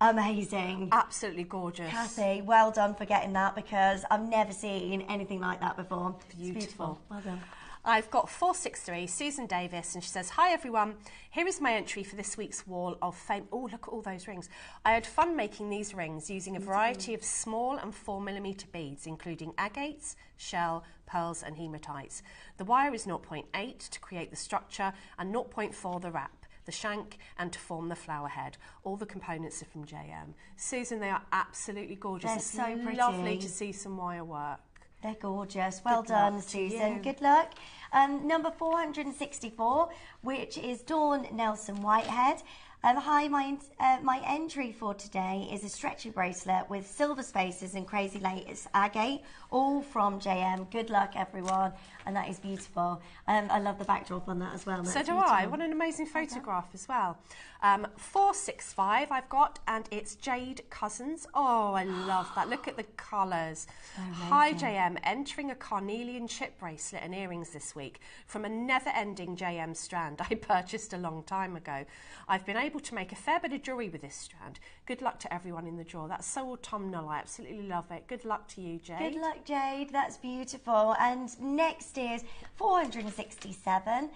amazing. Absolutely gorgeous. Kathy, well done for getting that, because I've never seen anything like that before. Beautiful. Well done. I've got 463, Susan Davis, and she says, hi everyone, here is my entry for this week's Wall of Fame. Oh, look at all those rings. I had fun making these rings using a variety of small and 4mm beads, including agates, shell, pearls and hematites. The wire is 0.8 to create the structure and 0.4 the wrap, the shank, and to form the flower head. All the components are from JM. Susan, they are absolutely gorgeous. They're it's so pretty. Lovely to see some wire work. They're gorgeous. Well done, Susan. Good luck. Number 464, which is Dawn Nelson Whitehead. Hi, my entry for today is a stretchy bracelet with silver spaces and crazy lace agate, all from JM. Good luck, everyone. And that is beautiful. I love the backdrop on that as well. So do I. What an amazing photograph as well. 465 I've got, and it's Jade Cousins. Oh, I love that. Look at the colours. Hi, JM. Entering a carnelian chip bracelet and earrings this week from a never-ending JM strand I purchased a long time ago. I've been able to make a fair bit of jewellery with this strand. Good luck to everyone in the draw. That's so autumnal. I absolutely love it. Good luck to you, Jade. Good luck, Jade. That's beautiful. And next is 467,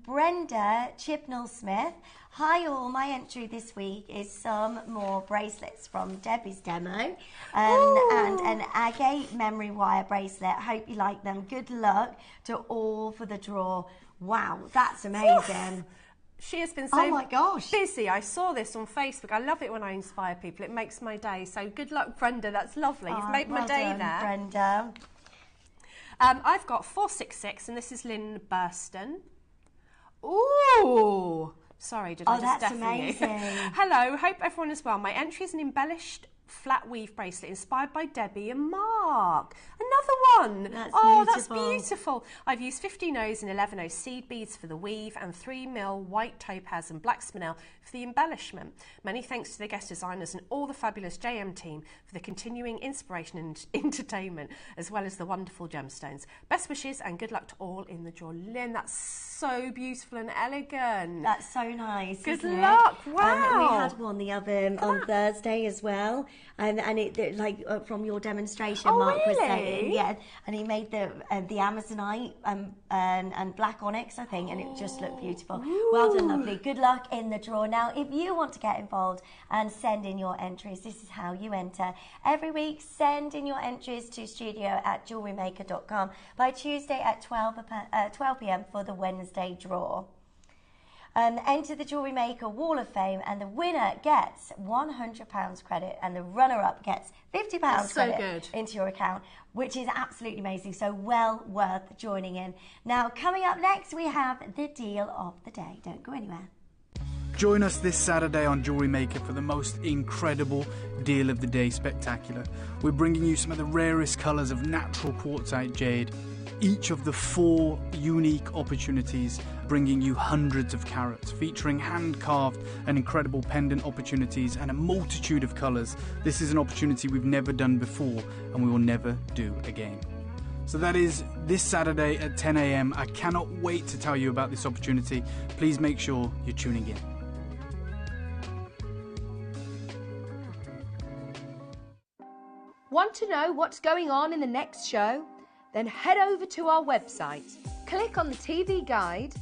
Brenda Chibnall-Smith. Hi all, my entry this week is some more bracelets from Debbie's demo, and an agate memory wire bracelet. Hope you like them. Good luck to all for the draw. Wow, that's amazing. She has been so oh my gosh. busy. I saw this on Facebook. I love it when I inspire people. It makes my day. So good luck, Brenda. That's lovely. You've made my day done, there. Brenda. I've got 466, and this is Lynn Burston. Ooh. Sorry, did I just that's deafen you? amazing. Hello, hope everyone is well. My entry is an embellished flat weave bracelet inspired by Debbie and Mark. Another one. That's beautiful. I've used 15 O's and 11 O seed beads for the weave and 3 mil white topaz and black spinel for the embellishment. Many thanks to the guest designers and all the fabulous JM team for the continuing inspiration and entertainment, as well as the wonderful gemstones. Best wishes and good luck to all in the draw. Lynn, that's so beautiful and elegant. That's so nice. Good luck. Wow. We had one the other on Thursday as well, and it from your demonstration, Mark was saying, yeah, and he made the Amazonite and black onyx, I think, and it just looked beautiful. Ooh. Well done, lovely. Good luck in the draw. Now, if you want to get involved and send in your entries, this is how you enter. Every week, send in your entries to studio@JewelleryMaker.com by Tuesday at 12 p.m. for the Wednesday draw. Enter the Jewellery Maker Wall of Fame, and the winner gets £100 credit, and the runner-up gets £50 credit into your account, which is absolutely amazing. So well worth joining in. Now, coming up next, we have the deal of the day. Don't go anywhere. Join us this Saturday on Jewellery Maker for the most incredible deal of the day spectacular. We're bringing you some of the rarest colours of natural quartzite jade. Each of the 4 unique opportunities bringing you hundreds of carats, featuring hand-carved and incredible pendant opportunities and a multitude of colours. This is an opportunity we've never done before and we will never do again. So that is this Saturday at 10 a.m. I cannot wait to tell you about this opportunity. Please make sure you're tuning in. Want to know what's going on in the next show? Then head over to our website. Click on the TV guide.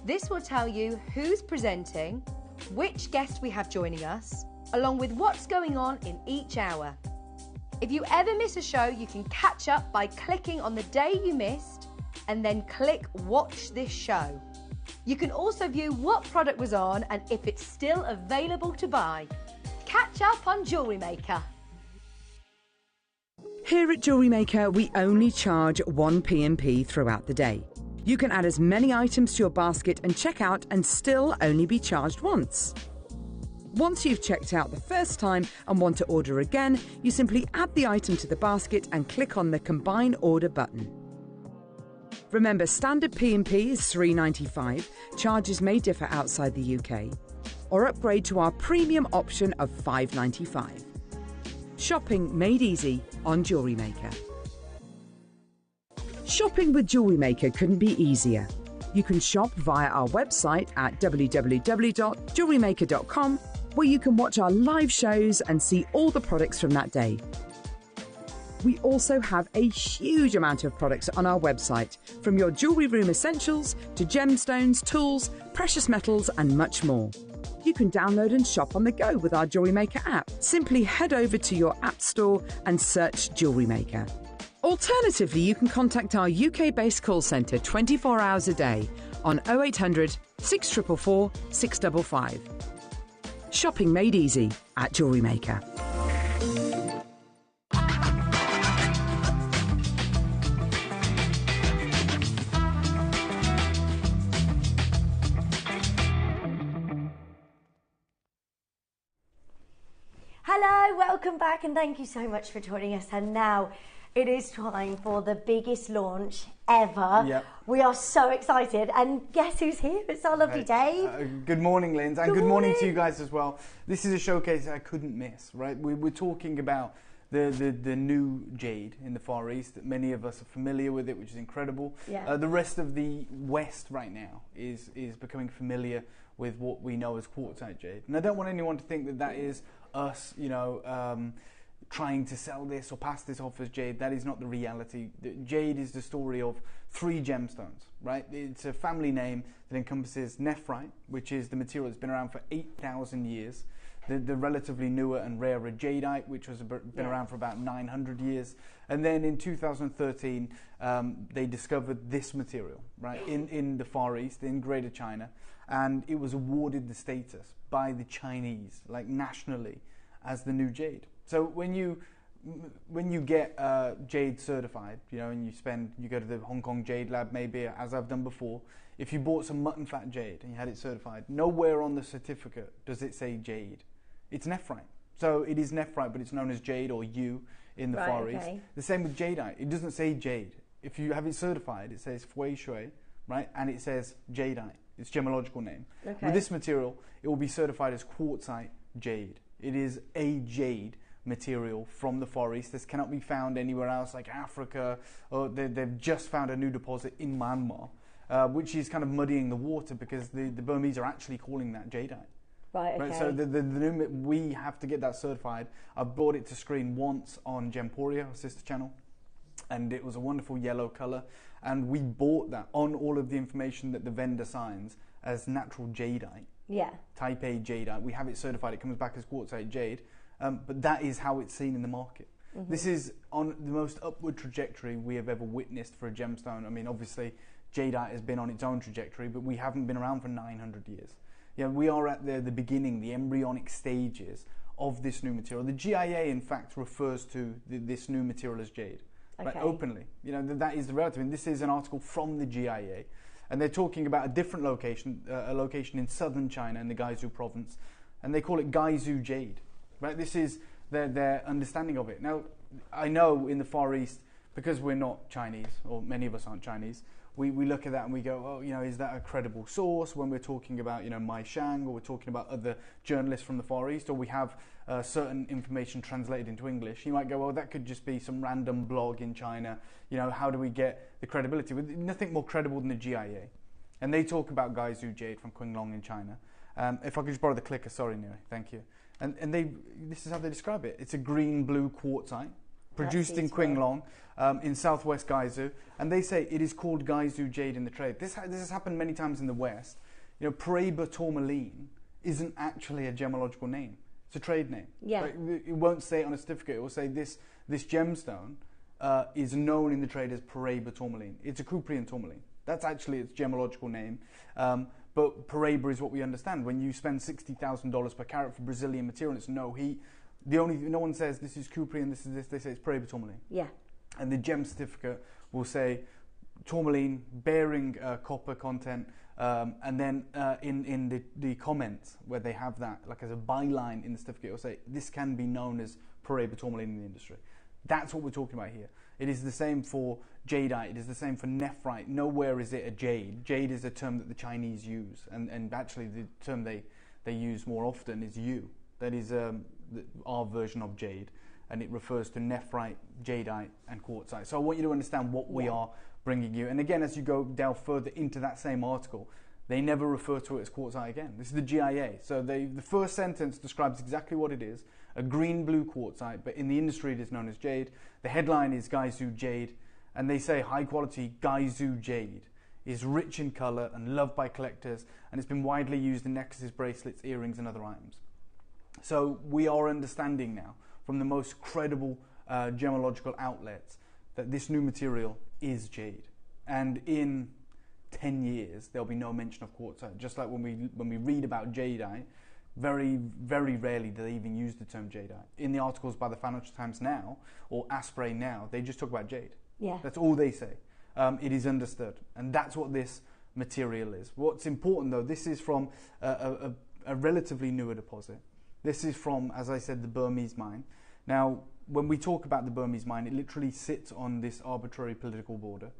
This will tell you who's presenting, which guest we have joining us, along with what's going on in each hour. If you ever miss a show, you can catch up by clicking on the day you missed and then click Watch This Show. You can also view what product was on and if it's still available to buy. Catch up on Jewellery Maker. Here at Jewellery Maker, we only charge 1 P&P throughout the day. You can add as many items to your basket and check out and still only be charged once. Once you've checked out the first time and want to order again, you simply add the item to the basket and click on the Combine Order button. Remember, standard P&P is $3.95. Charges may differ outside the UK. Or upgrade to our premium option of $5.95. Shopping made easy on Jewellery Maker. Shopping with Jewellery Maker couldn't be easier. You can shop via our website at www.jewellerymaker.com, where you can watch our live shows and see all the products from that day. We also have a huge amount of products on our website, from your jewellery room essentials to gemstones, tools, precious metals and much more. You can download and shop on the go with our Jewellery Maker app. Simply head over to your app store and search Jewellery Maker. Alternatively, you can contact our UK-based call centre 24 hours a day on 0800 644 655. Shopping made easy at Jewellery Maker. Hello, welcome back, and thank you so much for joining us. And now it is time for the biggest launch ever. Yep. We are so excited, and guess who's here? It's our lovely Dave. Good morning, Linz, and good morning to you guys as well. This is a showcase I couldn't miss, right? We're talking about the new jade in the Far East. That many of us are familiar with it, which is incredible. Yeah. The rest of the West right now is becoming familiar with what we know as quartzite jade. And I don't want anyone to think that that is us, trying to sell this or pass this off as jade. That is not the reality. Jade is the story of 3 gemstones, right? It's a family name that encompasses nephrite, which is the material that's been around for 8,000 years. The relatively newer and rarer jadeite, which has been around for about 900 years. And then in 2013, they discovered this material, right, in the Far East, in Greater China. And it was awarded the status by the Chinese, like nationally, as the new jade. So when you get jade certified, and you go to the Hong Kong Jade Lab, maybe, as I've done before, if you bought some mutton fat jade and you had it certified, nowhere on the certificate does it say jade. It's nephrite. So it is nephrite, but it's known as jade or yew in the Far East. The same with jadeite. It doesn't say jade. If you have it certified, it says fui shui, right? And it says jadeite. It's gemological name. With this material, it will be certified as quartzite jade. It is a jade material from the Far East. This cannot be found anywhere else, like Africa, or they've just found a new deposit in Myanmar, which is kind of muddying the water because the Burmese are actually calling that jadeite. Right, okay. So we have to get that certified. I've brought it to screen once on Gemporia, our sister channel, and it was a wonderful yellow colour. And we bought that on all of the information that the vendor signs as natural jadeite. Yeah. Type A jadeite. We have it certified. It comes back as quartzite jade. But that is how it's seen in the market. This is on the most upward trajectory we have ever witnessed for a gemstone. I mean, obviously, jadeite has been on its own trajectory, but we haven't been around for 900 years. Yeah, we are at the beginning, the embryonic stages of this new material. The GIA, in fact, refers to this new material as jade, right, openly. You know, that is the relative. And this is an article from the GIA, and they're talking about a different location, a location in southern China in the Guizhou province, and they call it Guizhou jade. Right, this is their understanding of it. Now, I know in the Far East, because we're not Chinese, or many of us aren't Chinese, we look at that and we go, oh, you know, is that a credible source when we're talking about, you know, Mai Shang, or we're talking about other journalists from the Far East, or we have certain information translated into English? You might go, well, that could just be some random blog in China. You know, how do we get the credibility? With nothing more credible than the GIA. And they talk about Guizhou jade from Qinglong in China. If I could just borrow the clicker, sorry, Neri, thank you. And this is how they describe it. It's a green-blue quartzite produced in Qinglong in southwest Guizhou. And they say it is called Guizhou jade in the trade. This has happened many times in the West. You know, Paraiba tourmaline isn't actually a gemological name. It's a trade name. Yeah. Like, it won't say it on a certificate. It will say this gemstone is known in the trade as Paraiba tourmaline. It's a Cuprian tourmaline. That's actually its gemological name. But Paraiba is what we understand. When you spend $60,000 per carat for Brazilian material, it's no heat. No one says this is Cuprian, this is this. They say it's Paraiba tourmaline. Yeah. And the gem certificate will say tourmaline bearing copper content, and then in the comments where they have that, like as a byline in the certificate, it will say this can be known as Paraiba tourmaline in the industry. That's what we're talking about here. It is the same for jadeite. It is the same for nephrite. Nowhere is it a jade. Jade is a term that the Chinese use, and actually the term they use more often is yew. That is our version of jade, and it refers to nephrite, jadeite, and quartzite. So I want you to understand what we are bringing you. And again, as you go delve further into that same article, they never refer to it as quartzite again. This is the GIA. So the first sentence describes exactly what it is, a green-blue quartzite, but in the industry it is known as jade. The headline is Guizhou jade, and they say high-quality Guizhou jade is rich in colour and loved by collectors, and it's been widely used in necklaces, bracelets, earrings, and other items. So we are understanding now from the most credible gemological outlets that this new material is jade. And in 10 years, there'll be no mention of quartzite. Just like when we read about jadeite, very, very rarely do they even use the term jadeite. In the articles by the Financial Times now, or Asprey now, they just talk about jade. Yeah. That's all they say. It is understood. And that's what this material is. What's important, though, this is from a relatively newer deposit. This is from, as I said, the Burmese mine. Now, when we talk about the Burmese mine, it literally sits on this arbitrary political border.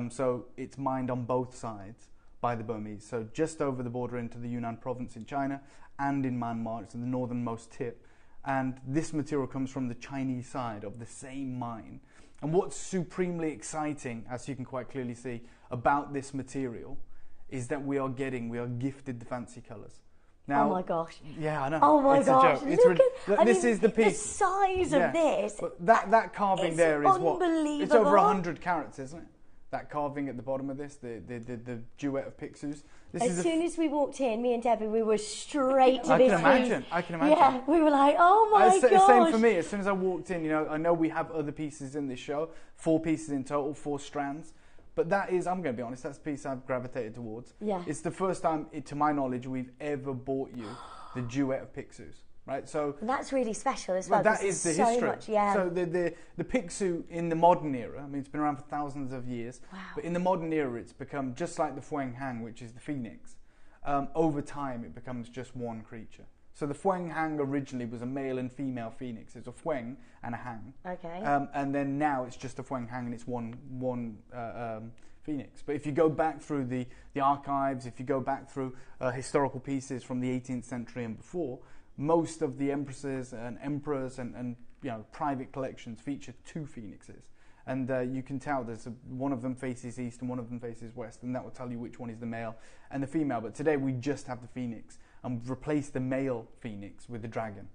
So it's mined on both sides by the Burmese. So just over the border into the Yunnan province in China and in Myanmar. It's the northernmost tip. And this material comes from the Chinese side of the same mine. And what's supremely exciting, as you can quite clearly see, about this material is that we are gifted the fancy colours. Now, oh my gosh. Yeah, I know. Oh my it's gosh. A joke. This is the piece. The size of this. But that carving there is what? Unbelievable. It's over 100 carats, isn't it? That carving at the bottom of this, the duet of Pixius. As soon as we walked in, me and Debbie, we were straight to this piece. I can imagine. Yeah, we were like, oh my gosh. Same for me. As soon as I walked in, I know we have other pieces in this show, 4 pieces in total, 4 strands. But that is, I'm going to be honest, that's the piece I've gravitated towards. Yeah. It's the first time, to my knowledge, we've ever bought you the duet of Pixius. Right, so and that's really special as well. That is the history. Much, yeah. So the Pixiu in the modern era, I mean, it's been around for thousands of years. Wow. But in the modern era, it's become just like the Fueng Hang, which is the phoenix. Over time, it becomes just one creature. So the Fweng Hang originally was a male and female phoenix. It's a Fweng and a Hang. Okay. And then now it's just a Fweng Hang and it's one phoenix. But if you go back through the archives, if you go back through historical pieces from the 18th century and before, most of the empresses and emperors and private collections feature two phoenixes. And you can tell one of them faces east and one of them faces west, and that will tell you which one is the male and the female. But today we just have the phoenix, and we've replaced the male phoenix with the dragon.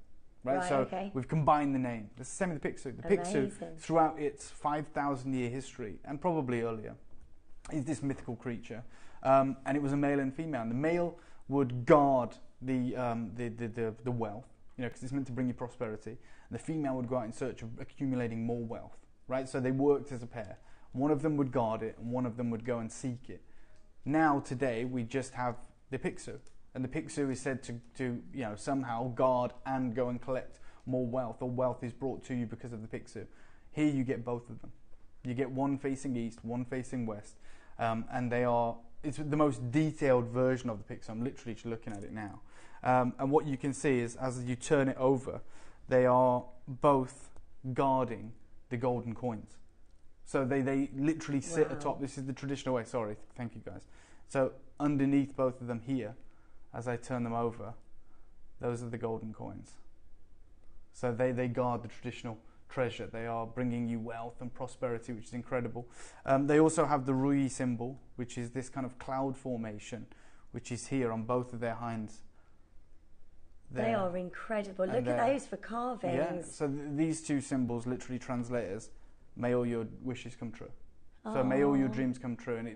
Right, so we've combined the name. The same with the Pixiu. The Pixiu, throughout its 5,000 year history, and probably earlier, is this mythical creature. And it was a male and female. And the male would guard the wealth, because it's meant to bring you prosperity. And the female would go out in search of accumulating more wealth. Right, so they worked as a pair. One of them would guard it, and one of them would go and seek it. Now, today, we just have the Pixiu, and the Pixiu is said to somehow guard and go and collect more wealth, or wealth is brought to you because of the Pixiu. Here, you get both of them. You get one facing east, one facing west, and it's the most detailed version of the Pixiu. I'm literally just looking at it now, and what you can see is as you turn it over, they are both guarding the golden coins. So they literally sit atop. This is the traditional way. Sorry, thank you guys. So underneath both of them here, as I turn them over, those are the golden coins. So they guard the traditional treasure. They are bringing you wealth and prosperity, which is incredible. They also have the Rui symbol, which is this kind of cloud formation, which is here on both of their hinds. They are incredible. Look at those for carvings. Yeah, so these two symbols literally translate as may all your wishes come true. So may all your dreams come true. And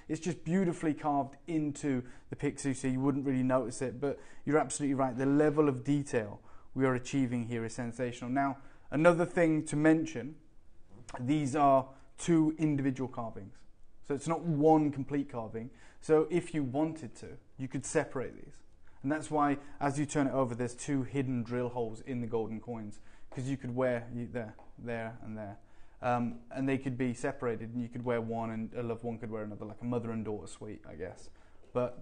it's just beautifully carved into the Pixiu, so you wouldn't really notice it. But you're absolutely right. The level of detail we are achieving here is sensational. Now, another thing to mention, these are two individual carvings. So it's not one complete carving. So if you wanted to, you could separate these. And that's why, as you turn it over, there's two hidden drill holes in the golden coins, because you could wear there, and there. And they could be separated, and you could wear one, and a loved one could wear another, like a mother and daughter suite, I guess. But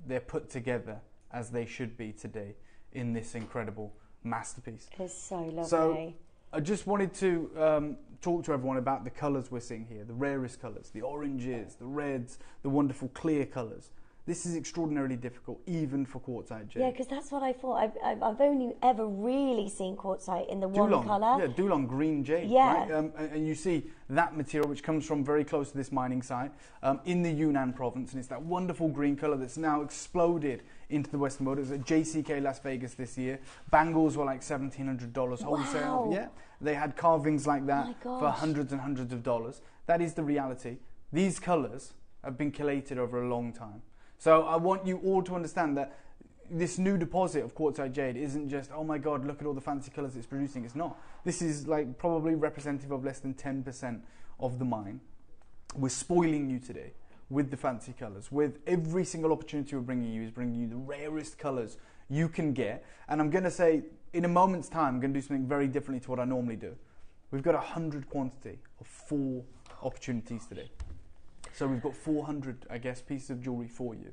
they're put together as they should be today in this incredible masterpiece. It's so lovely. So I just wanted to talk to everyone about the colours we're seeing here, the rarest colours, the oranges, the reds, the wonderful clear colours. This is extraordinarily difficult, even for quartzite jade. Yeah, because that's what I thought. I've only ever really seen quartzite in the one colour. Yeah, Dulong green jade. Yeah. Right? And you see that material, which comes from very close to this mining site, in the Yunnan province, and it's that wonderful green colour that's now exploded into the Western world. It was at JCK Las Vegas this year. Bangles were like $1,700 wholesale. Wow. Yeah, they had carvings like that for hundreds and hundreds of dollars. That is the reality. These colours have been collated over a long time. So I want you all to understand that this new deposit of quartzite jade isn't just, oh my God, look at all the fancy colours it's producing. It's not. This is like probably representative of less than 10% of the mine. We're spoiling you today with the fancy colours. With every single opportunity we're bringing you is bringing you the rarest colours you can get. And I'm going to say, in a moment's time, I'm going to do something very differently to what I normally do. We've got 100 quantity of 4 opportunities today. So we've got 400, I guess, pieces of jewellery for you.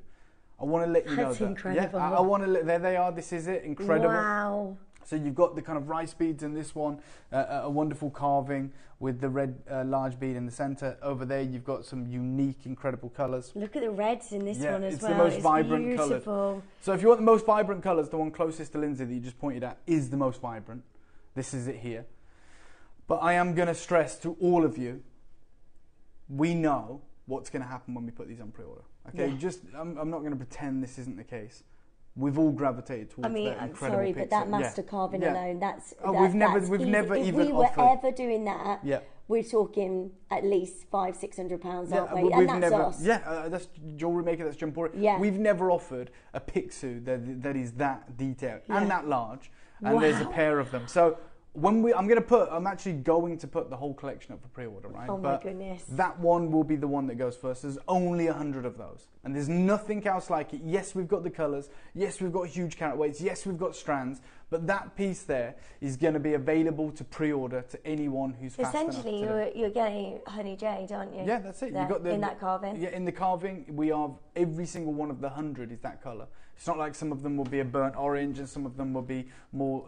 I want to let you know that. That's incredible. Yeah, I want to there they are. This is it. Incredible. Wow. So you've got the kind of rice beads in this one, a wonderful carving with the red large bead in the centre. Over there, you've got some unique, incredible colours. Look at the reds in this one as it's well. The most vibrant beautiful. Colours. So if you want the most vibrant colours, the one closest to Lindsay that you just pointed at is the most vibrant. This is it here. But I am going to stress to all of you, we know what's going to happen when we put these on pre-order. Okay, I'm not going to pretend this isn't the case. We've all gravitated towards that incredible I'm sorry, but that master carving alone, that's... we've never if even we were offered... ever doing that, we're talking at least £500-600, aren't we? And that's us. Yeah, that's JewelleryMaker, that's Jumpori. Yeah. We've never offered a Pixiu that is that detailed and that large, and there's a pair of them. So I'm actually going to put the whole collection up for pre-order, right? Oh my goodness. That one will be the one that goes first. There's only 100 of those. And there's nothing else like it. Yes, we've got the colours. Yes, we've got huge carat weights. Yes, we've got strands. But that piece there is going to be available to pre-order to anyone who's fast enough. Essentially, you're getting honey jade, aren't you? Yeah, that's it. There, You got in that carving. Yeah, in the carving, we have every single one of the 100 is that colour. It's not like some of them will be a burnt orange and some of them will be more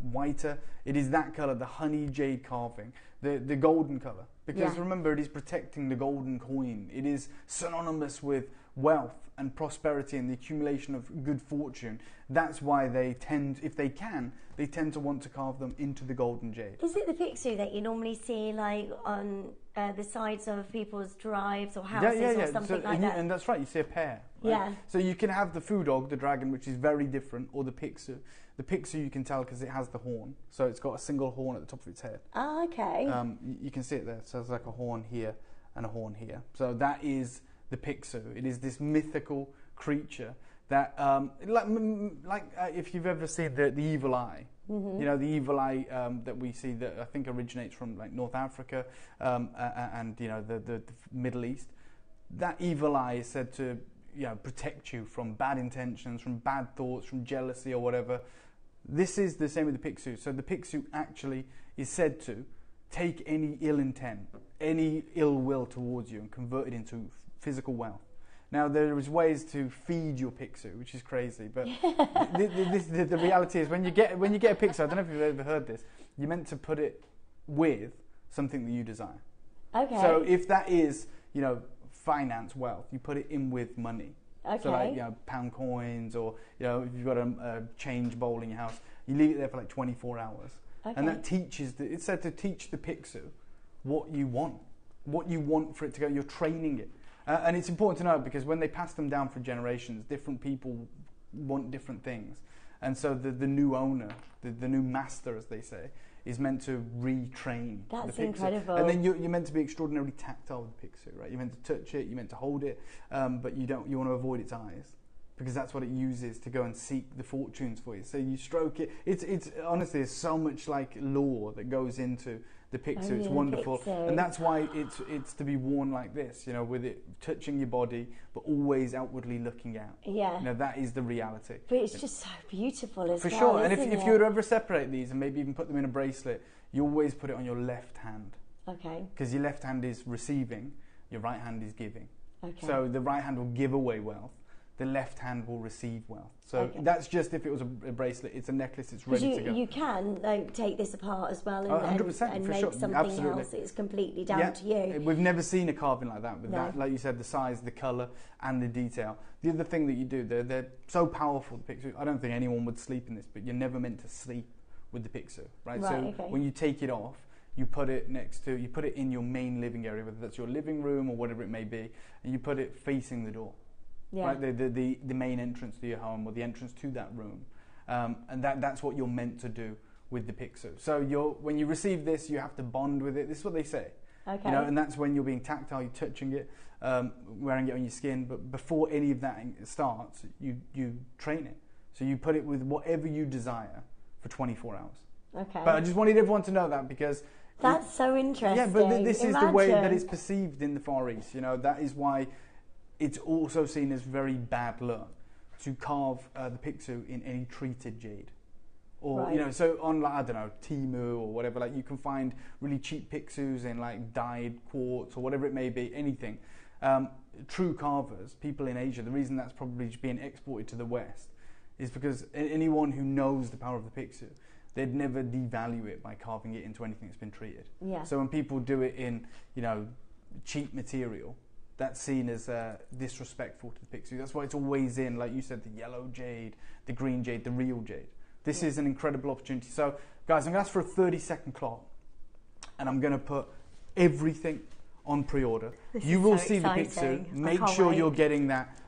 whiter. It is that colour, the honey jade carving, the golden colour. Because remember, it is protecting the golden coin. It is synonymous with wealth and prosperity and the accumulation of good fortune. That's why they tend, if they can, they tend to want to carve them into the golden jade. Is it the pixie that you normally see like on the sides of people's drives or houses or something like that? And that's right, you see a pair. Right? Yeah. So you can have the foo dog, the dragon, which is very different, or the pixie. The pixie you can tell because it has the horn. So it's got a single horn at the top of its head. Oh, okay. You can see it there. So there's like a horn here and a horn here. So that is the pixie. It is this mythical creature that, if you've ever seen the evil eye, you know, the evil eye that we see that I think originates from like North Africa and you know the Middle East. That evil eye is said to protect you from bad intentions, from bad thoughts, from jealousy or whatever. This is the same with the pixie. So the pixie actually is said to take any ill intent, any ill will towards you and convert it into physical wealth. Now there is ways to feed your pixie, which is crazy, but the reality is when you get a pixie, I don't know if you've ever heard this, you're meant to put it with something that you desire. Okay. So if that is, finance, wealth, you put it in with money. Okay. So like, pound coins or, if you've got a change bowl in your house, you leave it there for like 24 hours. Okay. And that teaches, it's said to teach the pixie what you want for it to go. You're training it. And it's important to know because when they pass them down for generations, different people want different things. And so the new owner, the new master, as they say, is meant to retrain the pixie. That's incredible. And then you're meant to be extraordinarily tactile with the pixie, right? You're meant to touch it, you're meant to hold it, but you want to avoid its eyes because that's what it uses to go and seek the fortunes for you. So you stroke it. It's honestly, there's so much like lore that goes into the pixie. It's wonderful. And that's why it's to be worn like this, with it touching your body, but always outwardly looking out. Yeah. That is the reality. But it's just so beautiful as well. For sure. And isn't if you were to ever separate these and maybe even put them in a bracelet, you always put it on your left hand. Okay. Because your left hand is receiving, your right hand is giving. Okay. So the right hand will give away wealth. The left hand will receive wealth. So that's just if it was a bracelet. It's a necklace. It's ready to go. You can take this apart as well and 100%, and for make sure. something Absolutely. else. It's completely down to you. We've never seen a carving like that. With No. that, like you said, the size, the colour, and the detail. The other thing that you do, they're so powerful. The pixie. I don't think anyone would sleep in this, but you're never meant to sleep with the pixie, right? So when you take it off, you put it in your main living area, whether that's your living room or whatever it may be, and you put it facing the door. Yeah. Right, the main entrance to your home or the entrance to that room, and that's what you're meant to do with the pixie. So when you receive this, you have to bond with it. This is what they say. Okay. And that's when you're being tactile, you're touching it, wearing it on your skin. But before any of that starts, you train it. So you put it with whatever you desire for 24 hours. Okay. But I just wanted everyone to know that because that's so interesting. Yeah, but this is the way that it's perceived in the Far East. That is why. It's also seen as very bad luck to carve the pixie in any treated jade. Or, so on, like, I don't know, Temu or whatever, like you can find really cheap pixies in like dyed quartz or whatever it may be, anything. True carvers, people in Asia, the reason that's probably being exported to the West is because anyone who knows the power of the pixie, they'd never devalue it by carving it into anything that's been treated. Yeah. So when people do it in, cheap material, that's seen as disrespectful to the pixie. That's why it's always in, like you said, the yellow jade, the green jade, the real jade. This is an incredible opportunity. So, guys, I'm going to ask for a 30-second clock, and I'm going to put everything on pre-order. You will see the pixie. Make sure you're getting that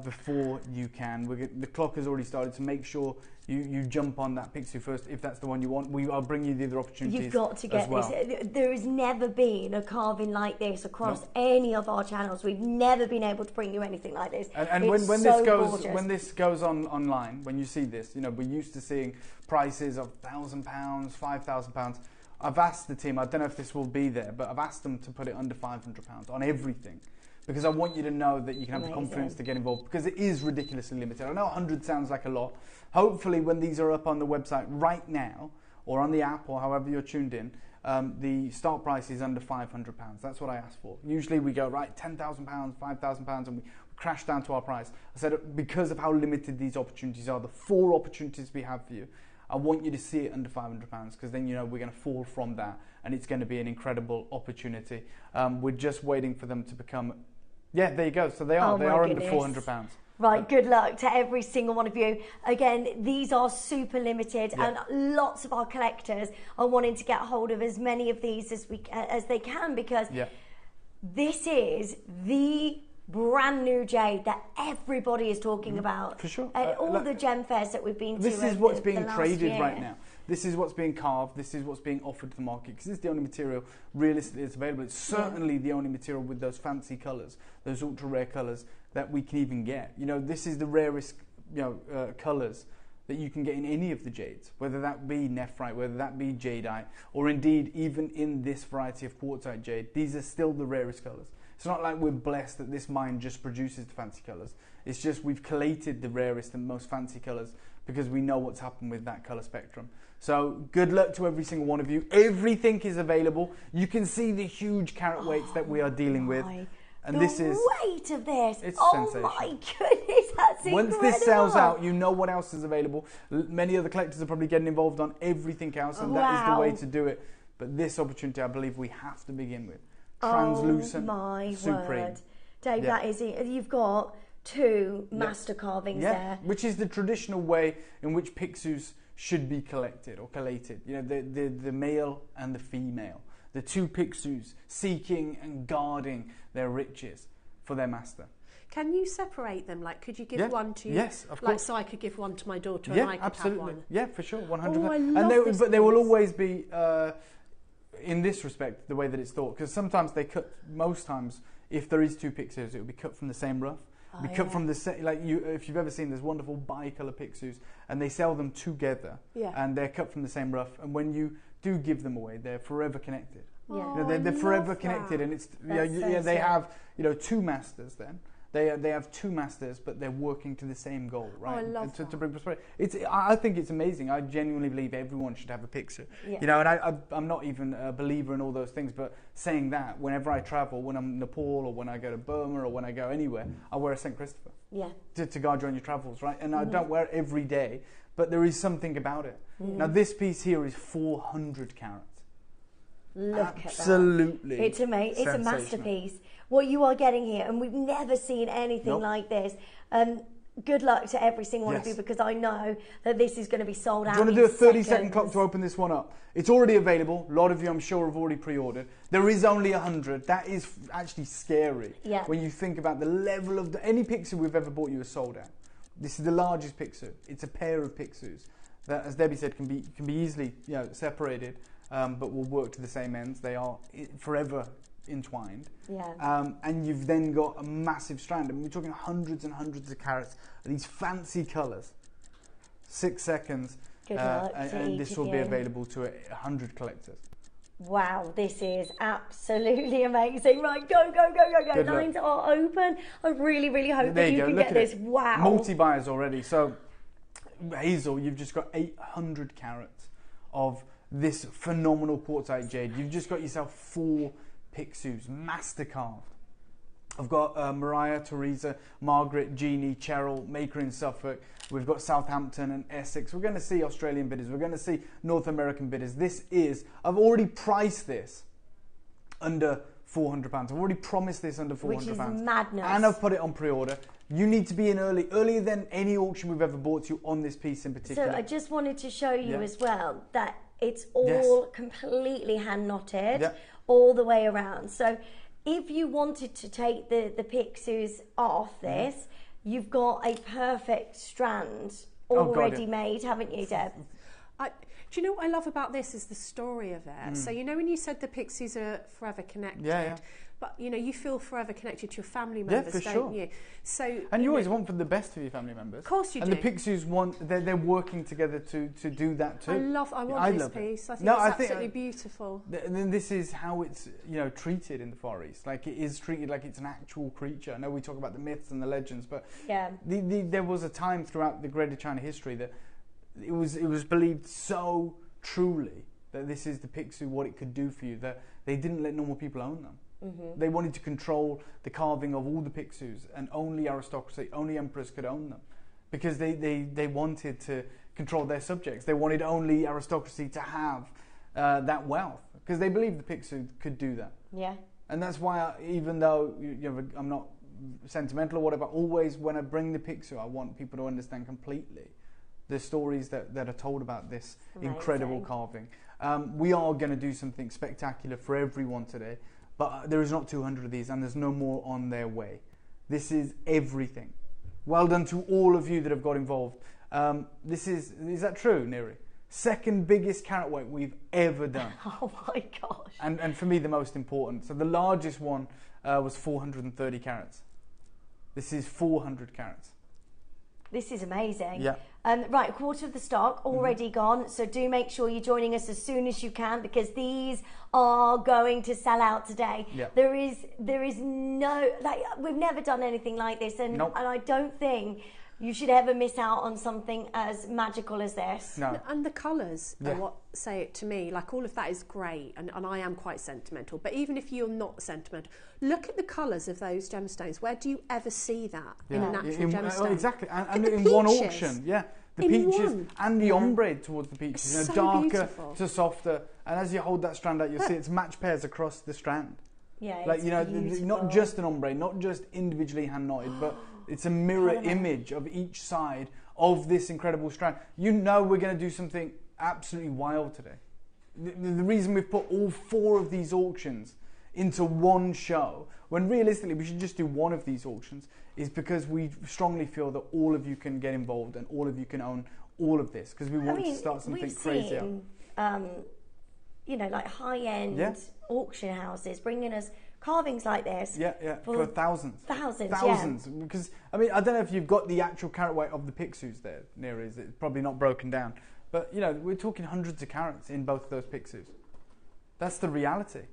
before you can. The clock has already started, so make sure you jump on that Picsou first if that's the one you want. I'll bring you the other opportunities. You've got to get this. There has never been a carving like this across any of our channels. We've never been able to bring you anything like this. And when this goes online, when you see this, we're used to seeing prices of £1,000, £5,000. I've asked the team, I don't know if this will be there, but I've asked them to put it under £500 on everything. Because I want you to know that you can have the confidence to get involved, because it is ridiculously limited. I know 100 sounds like a lot. Hopefully when these are up on the website right now, or on the app, or however you're tuned in, the start price is under £500. That's what I asked for. Usually we go, right, £10,000, £5,000, and we crash down to our price. I said, because of how limited these opportunities are, the 4 opportunities we have for you, I want you to see it under £500, because then we're going to fall from that, and it's going to be an incredible opportunity. We're just waiting for them to become... Yeah, there you go. So they are. They are under £400. Right, good luck to every single one of you. Again, these are super limited, and lots of our collectors are wanting to get hold of as many of these as they can, because this is the brand new jade that everybody is talking about. For sure. At all the gem fairs that we've been to. This is what's being traded right now. This is what's being carved. This is what's being offered to the market, because it's the only material realistically that's available. It's certainly the only material with those fancy colours, those ultra rare colours that we can even get. This is the rarest colours that you can get in any of the jades, whether that be nephrite, whether that be jadeite, or indeed even in this variety of quartzite jade. These are still the rarest colours. It's not like we're blessed that this mine just produces the fancy colours. It's just we've collated the rarest and most fancy colours because we know what's happened with that colour spectrum. So good luck to every single one of you. Everything is available. You can see the huge carat weights that we are dealing with. And this is... the weight of this. It's sensational. My goodness, that's incredible. Once this sells out, you know what else is available. Many other collectors are probably getting involved on everything else, and that is the way to do it. But this opportunity, I believe we have to begin with. Translucent, my supreme. Word. Dave, that is it. You've got 2 master carvings there. Which is the traditional way in which Picsous should be collected or collated. The male and the female. The 2 Picsous seeking and guarding their riches for their master. Can you separate them? Like, could you give one to... Yes, of course. Like, so I could give one to my daughter and I could absolutely. have one? Yeah, for sure, 100%. Oh, I love this. But they will always be... in this respect, the way that it's thought, because sometimes they cut, most times, if there is 2 Picsous, it will be cut from the same rough. Be cut from the same, if you've ever seen, there's wonderful bi-colour Picsous, and they sell them together, and they're cut from the same rough. And when you do give them away, they're forever connected. They're forever connected, and it's they have 2 masters then. They have 2 masters, but they're working to the same goal, right? I love that. To bring prosperity. I think it's amazing. I genuinely believe everyone should have a Picsou. And I'm not even a believer in all those things, but saying that, whenever I travel, when I'm in Nepal or when I go to Burma or when I go anywhere, I wear a St. Christopher. To guide you on your travels, right? And I don't wear it every day, but there is something about it. Now this piece here is 400 carats. Look Absolutely. At that. It's amazing. It's a masterpiece. What you are getting here, and we've never seen anything like this. Good luck to every single one of you, because I know that this is going to be sold out. Do you want to do a 30-second clock to open this one up? It's already available. A lot of you, I'm sure, have already pre-ordered. There is only 100. That is actually scary when you think about the level of any Picsou we've ever bought you is sold out. This is the largest Picsou. It's a pair of Picsous that, as Debbie said, can be easily separated, but will work to the same ends. They are forever entwined. And you've then got a massive strand. I mean, we're talking hundreds and hundreds of carats of these fancy colours. 6 seconds. Good luck and this will be available to 100 collectors. Wow, this is absolutely amazing. Right, go. Good Lines are open. I really, really hope there that you can get this. Wow. Multi-buyers already. So, Hazel, you've just got 800 carats of this phenomenal quartzite jade. You've just got yourself 4 Picsous, master carved. I've got Mariah, Teresa, Margaret, Jeannie, Cheryl, Maker in Suffolk. We've got Southampton and Essex. We're going to see Australian bidders. We're going to see North American bidders. I've already priced this under £400. I've already promised this under £400. Which is madness. And I've put it on pre-order. You need to be in earlier than any auction we've ever bought you on this piece in particular. So I just wanted to show you as well that it's all completely hand knotted all the way around. So if you wanted to take the Picsous off this, you've got a perfect strand Oh, God, already yeah. made, haven't you, Deb? Do you know what I love about this is the story of it. So, you know, when you said the pixies are forever connected, Yeah. but, you know, you feel forever connected to your family members, for don't sure. you? So, And you always want for the best for your family members. Of course you and do. And the pixies they're working together to do that too. I want this piece. I think it's absolutely beautiful. Then this is how it's, you know, treated in the Far East. Like, it is treated like it's an actual creature. I know we talk about the myths and the legends, but there was a time throughout the Greater China history that it was believed so truly that this is the Pixiu, what it could do for you, that they didn't let normal people own them. They wanted to control the carving of all the Pixius, and only aristocracy, only emperors could own them, because they wanted to control their subjects. They wanted only aristocracy to have that wealth, because they believed the Pixiu could do that. Yeah. And that's why, even though I'm not sentimental or whatever, always when I bring the Pixiu, I want people to understand completely the stories that are told about this incredible carving. We are going to do something spectacular for everyone today, but there is not 200 of these, and there's no more on their way. This is everything. Well done to all of you that have got involved. Is that true, Neri? Second biggest carat weight we've ever done. Oh my gosh. And for me, the most important. So the largest one was 430 carats. This is 400 carats. This is amazing. Yeah. Right, a quarter of the stock already gone. So do make sure you're joining us as soon as you can, because these are going to sell out today. Yeah. There is no, like, we've never done anything like this, and Nope. and I don't think you should ever miss out on something as magical as this. No. And the colours Yeah. are what say it to me. Like, all of that is great, and I am quite sentimental. But even if you're not sentimental, look at the colours of those gemstones. Where do you ever see that in a natural gemstone? Exactly, and Look at in the one peaches. auction, yeah. The In peaches one. and the ombre towards the peaches, It's so darker beautiful. to softer. And as you hold that strand out, you'll see it's match pairs across the strand. Yeah, Like, it's you know, beautiful. not just an ombre, not just individually hand knotted, but it's a mirror image of each side of this incredible strand. You know, we're going to do something absolutely wild today. The reason we've put all 4 of these auctions into one show, when realistically we should just do one of these auctions, is because we strongly feel that all of you can get involved and all of you can own all of this, because we want to start something we've crazy out. seen, you know, like high-end Yeah. auction houses bringing us carvings like this. Yeah, for thousands. Thousands, Because, I mean, I don't know if you've got the actual carat weight of the Pixius there, Neri, it's probably not broken down. But, you know, we're talking hundreds of carats in both of those Pixius. That's the reality.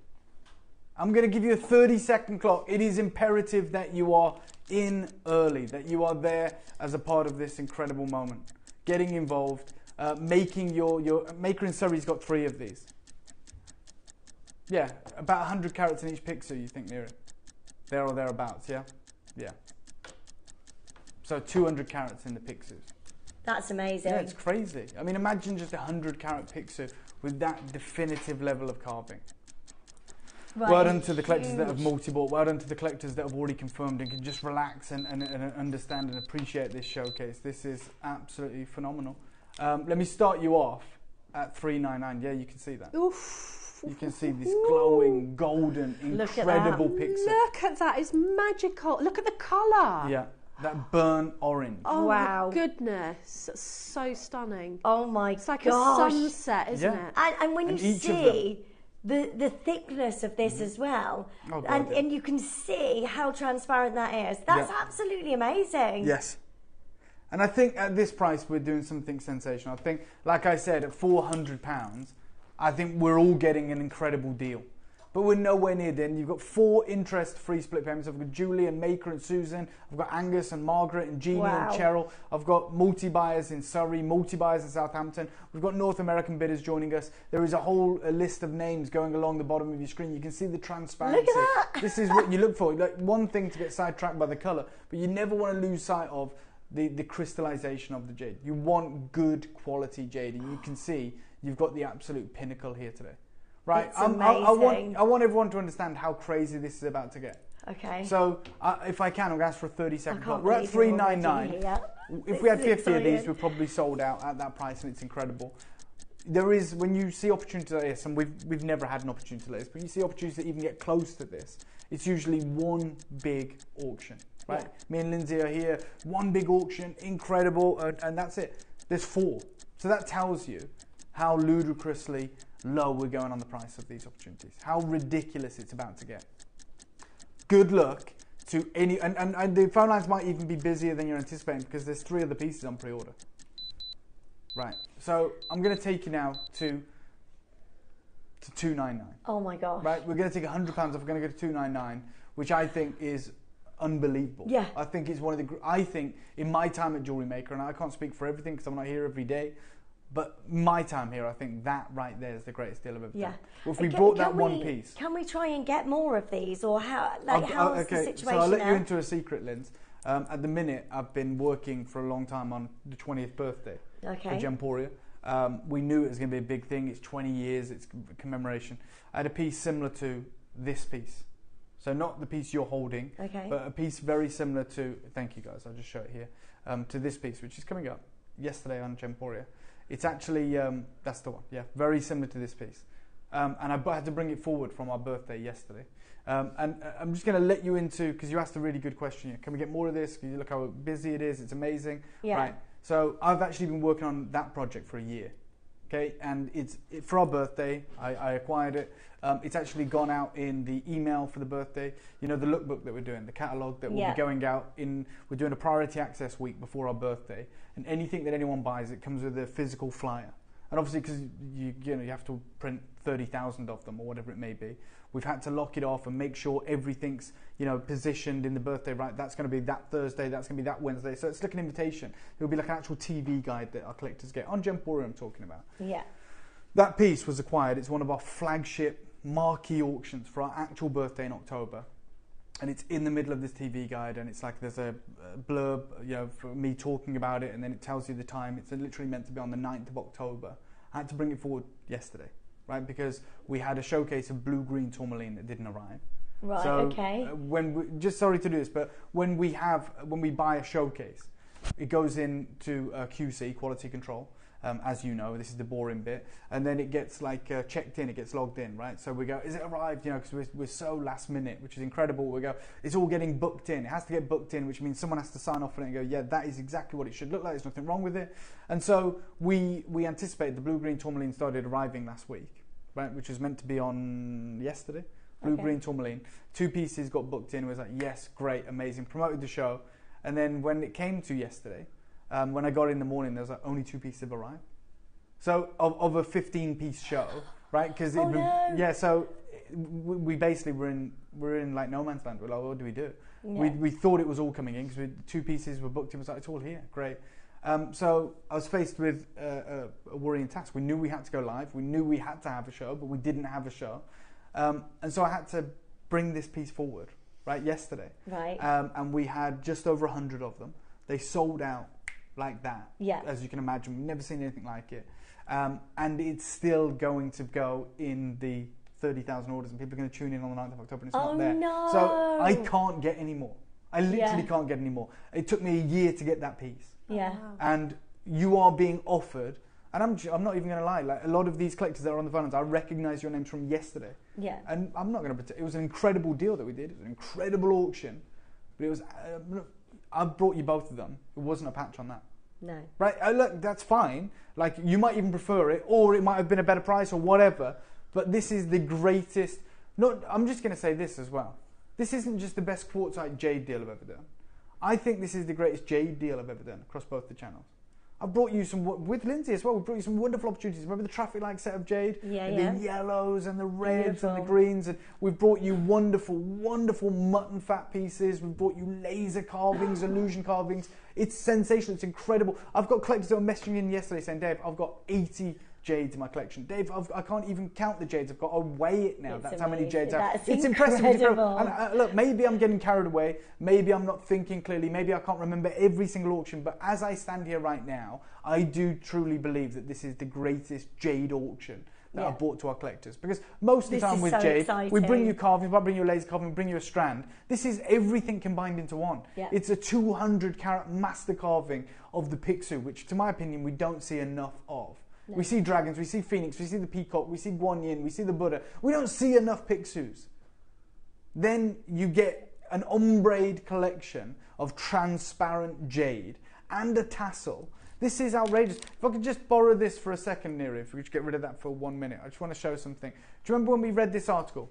I'm going to give you a 30-second clock. It is imperative that you are in early, that you are there as a part of this incredible moment. Getting involved, making your Maker in Surrey's got 3 of these. Yeah, about 100 carats in each Pixiu, you think, Neri? There or thereabouts, yeah? Yeah. So 200 carats in the Pixius. That's amazing. Yeah, it's crazy. I mean, imagine just 100 carat Pixiu with that definitive level of carving. Right, Well done to the collectors that have multi-bought. Well done to the collectors that have already confirmed and can just relax and understand and appreciate this showcase. This is absolutely phenomenal. Let me start you off at $399. Yeah, you can see that. Oof. You can see this glowing, golden, Look at incredible that. Pixiu. Look at that, it's magical. Look at the colour. Yeah, that burnt orange. Oh Wow. my goodness, it's so stunning. Oh my It's like gosh. a sunset, isn't Yeah. it? And when And you each of see the thickness of this as well, Oh, God, yeah. and you can see how transparent that is. That's Yeah. absolutely amazing. Yes. And I think at this price we're doing something sensational. I think, like I said, at £400, I think we're all getting an incredible deal. But we're nowhere near the end. You've got 4 interest-free split payments. I've got Julie and Maker and Susan. I've got Angus and Margaret and Jeannie Wow. and Cheryl. I've got multi-buyers in Surrey, multi-buyers in Southampton. We've got North American bidders joining us. There is a whole list of names going along the bottom of your screen. You can see the transparency. Look at that. This is what you look for. Like, one thing to get sidetracked by the colour, but you never want to lose sight of the crystallization of the jade. You want good quality jade, and you can see you've got the absolute pinnacle here today. Right, It's I amazing. want everyone to understand how crazy this is about to get. Okay. So, if I can, I'm going to ask for a 30-second I clock. can't We're at believe you're already $399. here. If we had This is 50 of these, exciting. we're probably sold out at that price, and it's incredible. There is, when you see opportunity like this, and we've never had an opportunity like this, but you see opportunities that even get close to this, it's usually one big auction. right? Yeah. Me and Lindsay are here, one big auction, incredible, and that's it. There's 4. So that tells you how ludicrously low we're going on the price of these opportunities, how ridiculous it's about to get. Good luck to any, and the phone lines might even be busier than you're anticipating because there's 3 other pieces on pre-order. Right, so I'm going to take you now to $299. Oh my gosh. Right, we're going to take £100 off. We're going to go to $299, which I think is unbelievable. Yeah. I think it's one of the. I think in my time at JewelleryMaker, and I can't speak for everything because I'm not here every day, but my time here, I think that right there is the greatest deal I've ever done. Well, if we brought that one piece, can we try and get more of these, or how? Like, how's the situation so I'll let now? you into a secret, Linz. At the minute, I've been working for a long time on the 20th birthday for Gemporia. We knew it was going to be a big thing. It's 20 years. It's commemoration. I had a piece similar to this piece. So not the piece you're holding, but a piece very similar to, thank you guys, I'll just show it here, to this piece, which is coming up yesterday on Gemporia. It's actually, that's the one, yeah, very similar to this piece. And I had to bring it forward from our birthday yesterday. And I'm just going to let you into, because you asked a really good question here. Can we get more of this? Can you look how busy it is? It's amazing. Yeah. Right. So I've actually been working on that project for a year. Okay, and for our birthday, I acquired it. It's actually gone out in the email for the birthday. You know, the lookbook that we're doing, the catalogue that will be going out in. We're doing a priority access week before our birthday, and anything that anyone buys, it comes with a physical flyer. And obviously, because you have to print 30,000 of them or whatever it may be, we've had to lock it off and make sure everything's positioned in the birthday right. That's going to be that Thursday. That's going to be that Wednesday. So it's like an invitation. It'll be like an actual TV guide that our collectors get on Gemporia. I'm talking about. Yeah. That piece was acquired. It's one of our flagship marquee auctions for our actual birthday in October. And it's in the middle of this TV guide, and it's like there's a blurb, for me talking about it, and then it tells you the time. It's literally meant to be on the 9th of October. I had to bring it forward yesterday, right? Because we had a showcase of blue-green tourmaline that didn't arrive. Right. So Okay. Sorry to do this, but when we buy a showcase, it goes into QC, quality control. As you know, this is the boring bit, and then it gets checked in, it gets logged in, right? So we go, is it arrived? Because we're so last minute, which is incredible. We go, it's all getting booked in. It has to get booked in, which means someone has to sign off on it and go, yeah, that is exactly what it should look like. There's nothing wrong with it. And so we anticipate the blue-green tourmaline started arriving last week, right? Which was meant to be on yesterday. Blue-green tourmaline. 2 pieces got booked in. It was like, yes, great, amazing. Promoted the show, and then when it came to yesterday. When I got in the morning, there was only 2 pieces have arrived. So of a 15-piece show, right? Because so we basically were in like no man's land. We're like, what do we do? Yeah. We thought it was all coming in because 2 pieces were booked. It was like, it's all here, great. So I was faced with a worrying task. We knew we had to go live. We knew we had to have a show, but we didn't have a show. And so I had to bring this piece forward, right? Yesterday, right? And we had just over 100 of them. They sold out. Like that, as you can imagine. We've never seen anything like it. And it's still going to go in the 30,000 orders, and people are going to tune in on the 9th of October, and it's not there. No. So I can't get any more. I literally can't get any more. It took me a year to get that piece. Yeah. And you are being offered, and I'm not even going to lie, like a lot of these collectors that are on the phones, I recognise your names from yesterday. Yeah. And I'm not going to pretend. It was an incredible deal that we did. It was an incredible auction. But it was... I've brought you both of them. It wasn't a patch on that. No. Right? Look, that's fine. Like, you might even prefer it, or it might have been a better price, or whatever. But this is the greatest... I'm just going to say this as well. This isn't just the best quartzite jade deal I've ever done. I think this is the greatest jade deal I've ever done across both the channels. I've brought you some, with Lindsay as well, we've brought you some wonderful opportunities. Remember the traffic light set of jade? The yellows and the reds and the greens. And we've brought you wonderful, wonderful mutton fat pieces. We've brought you laser carvings, illusion carvings. It's sensational, it's incredible. I've got collectors that were messaging in yesterday saying, Dave, I've got 80 jades in my collection. Dave, I can't even count the jades. I've got to weigh it now. That's how many jades I have. It's impressive. And look, maybe I'm getting carried away. Maybe I'm not thinking clearly. Maybe I can't remember every single auction. But as I stand here right now, I do truly believe that this is the greatest jade auction that I've brought to our collectors. Because most of the time with jade, we bring you carving, we bring you a laser carving, we bring you a strand. This is everything combined into one. Yeah. It's a 200 carat master carving of the Pixiu, which to my opinion, we don't see enough of. No. We see dragons, we see phoenix, we see the peacock, we see Guan Yin, we see the Buddha. We don't see enough Pixius. Then you get an ombre collection of transparent jade and a tassel. This is outrageous. If I could just borrow this for a second, Neri, if we could get rid of that for 1 minute. I just want to show something. Do you remember when we read this article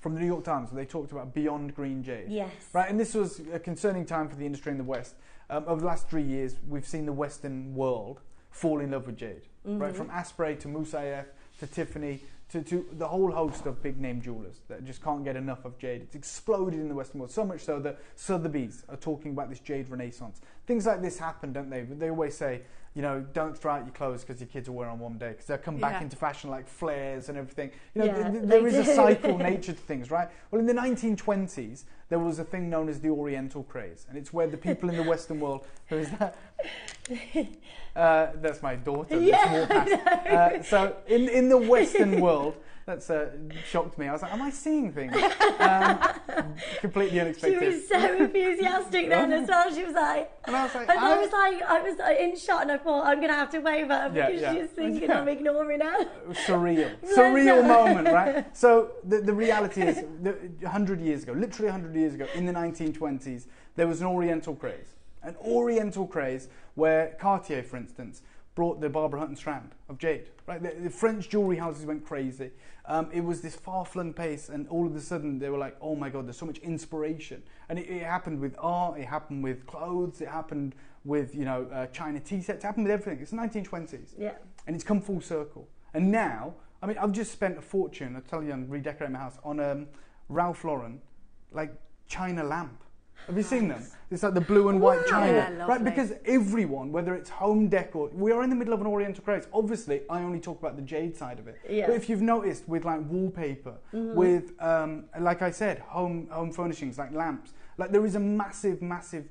from the New York Times where they talked about beyond green jade? Yes. Right, and this was a concerning time for the industry in the West. Over the last 3 years, we've seen the Western world fall in love with jade. Right, from Asprey to Moussaieff to Tiffany to the whole host of big name jewelers that just can't get enough of jade. It's exploded in the Western world, so much so that Sotheby's are talking about this jade renaissance. Things like this happen, don't they? They always say, you know, don't throw out your clothes because your kids will wear on one day, because they'll come back into fashion like flares and everything. You know, there is a cycle nature to things, right? Well, in the 1920s, there was a thing known as the Oriental craze, and it's where the people in the Western world, who is that? That's my daughter. Yeah, so in the Western world, that's shocked me. I was like, am I seeing things? Completely unexpected. She was so enthusiastic then as well. She was like, and I was like, I was in shock, and I thought I'm gonna have to wave at her because she's thinking I'm ignoring her. Surreal moment, right? So the reality is, 100 years ago, literally 100 years ago, in the 1920s, there was an Oriental craze. An Oriental craze where Cartier, for instance, brought the Barbara Hutton strand of jade. Right, the French jewelry houses went crazy. It was this far-flung pace, and all of a sudden they were like, "Oh my God, there's so much inspiration!" And it happened with art, it happened with clothes, it happened with China tea sets, it happened with everything. It's the 1920s, and it's come full circle. And now, I mean, I've just spent a fortune. I tell you, I'm redecorating my house on Ralph Lauren, like China lamp. Have you seen them? It's like the blue and white china, right? Because everyone, whether it's home decor, we are in the middle of an Oriental craze. Obviously, I only talk about the jade side of it. Yeah. But if you've noticed, with like wallpaper, with like I said, home furnishings like lamps, like there is a massive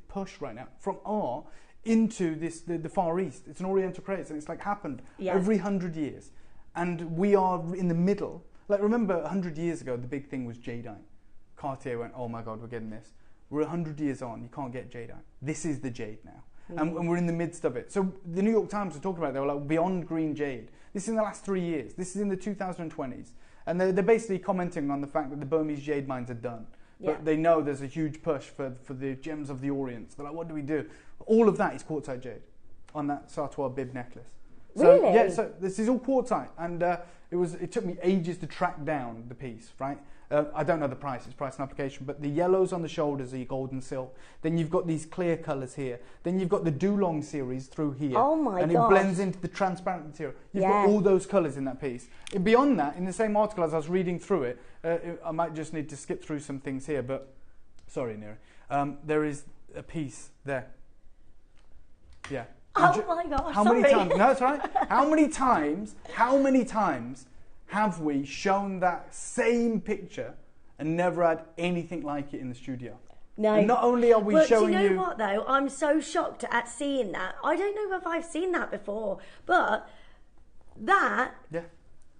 push right now from art into this the Far East. It's an Oriental craze, and it's like happened every 100 years, and we are in the middle. Like remember, 100 years ago, the big thing was jadeite. Cartier went, "Oh my God, we're getting this." We're 100 years on, you can't get jadeite. This is the jade now. And we're in the midst of it. So the New York Times were talking about it. They were like, beyond green jade. This is in the last 3 years. This is in the 2020s. And they're basically commenting on the fact that the Burmese jade mines are done. But they know there's a huge push for the gems of the Orient. They're like, what do we do? All of that is quartzite jade on that Sartois bib necklace. So, really? Yeah, so this is all quartzite. And it took me ages to track down the piece, right? I don't know the price, it's price and application, but the yellows on the shoulders are your gold and silk. Then you've got these clear colours here. Then you've got the Dulong series through here. Oh my And gosh. it blends into the transparent material. You've got all those colours in that piece. And beyond that, in the same article as I was reading through it, I might just need to skip through some things here, but sorry, Neri. There is a piece there. Yeah. Oh my gosh, How many times? No, it's right. How many times have we shown that same picture and never had anything like it in the studio? No. And not only are we showing you... do you know what though? I'm so shocked at seeing that. I don't know if I've seen that before, but that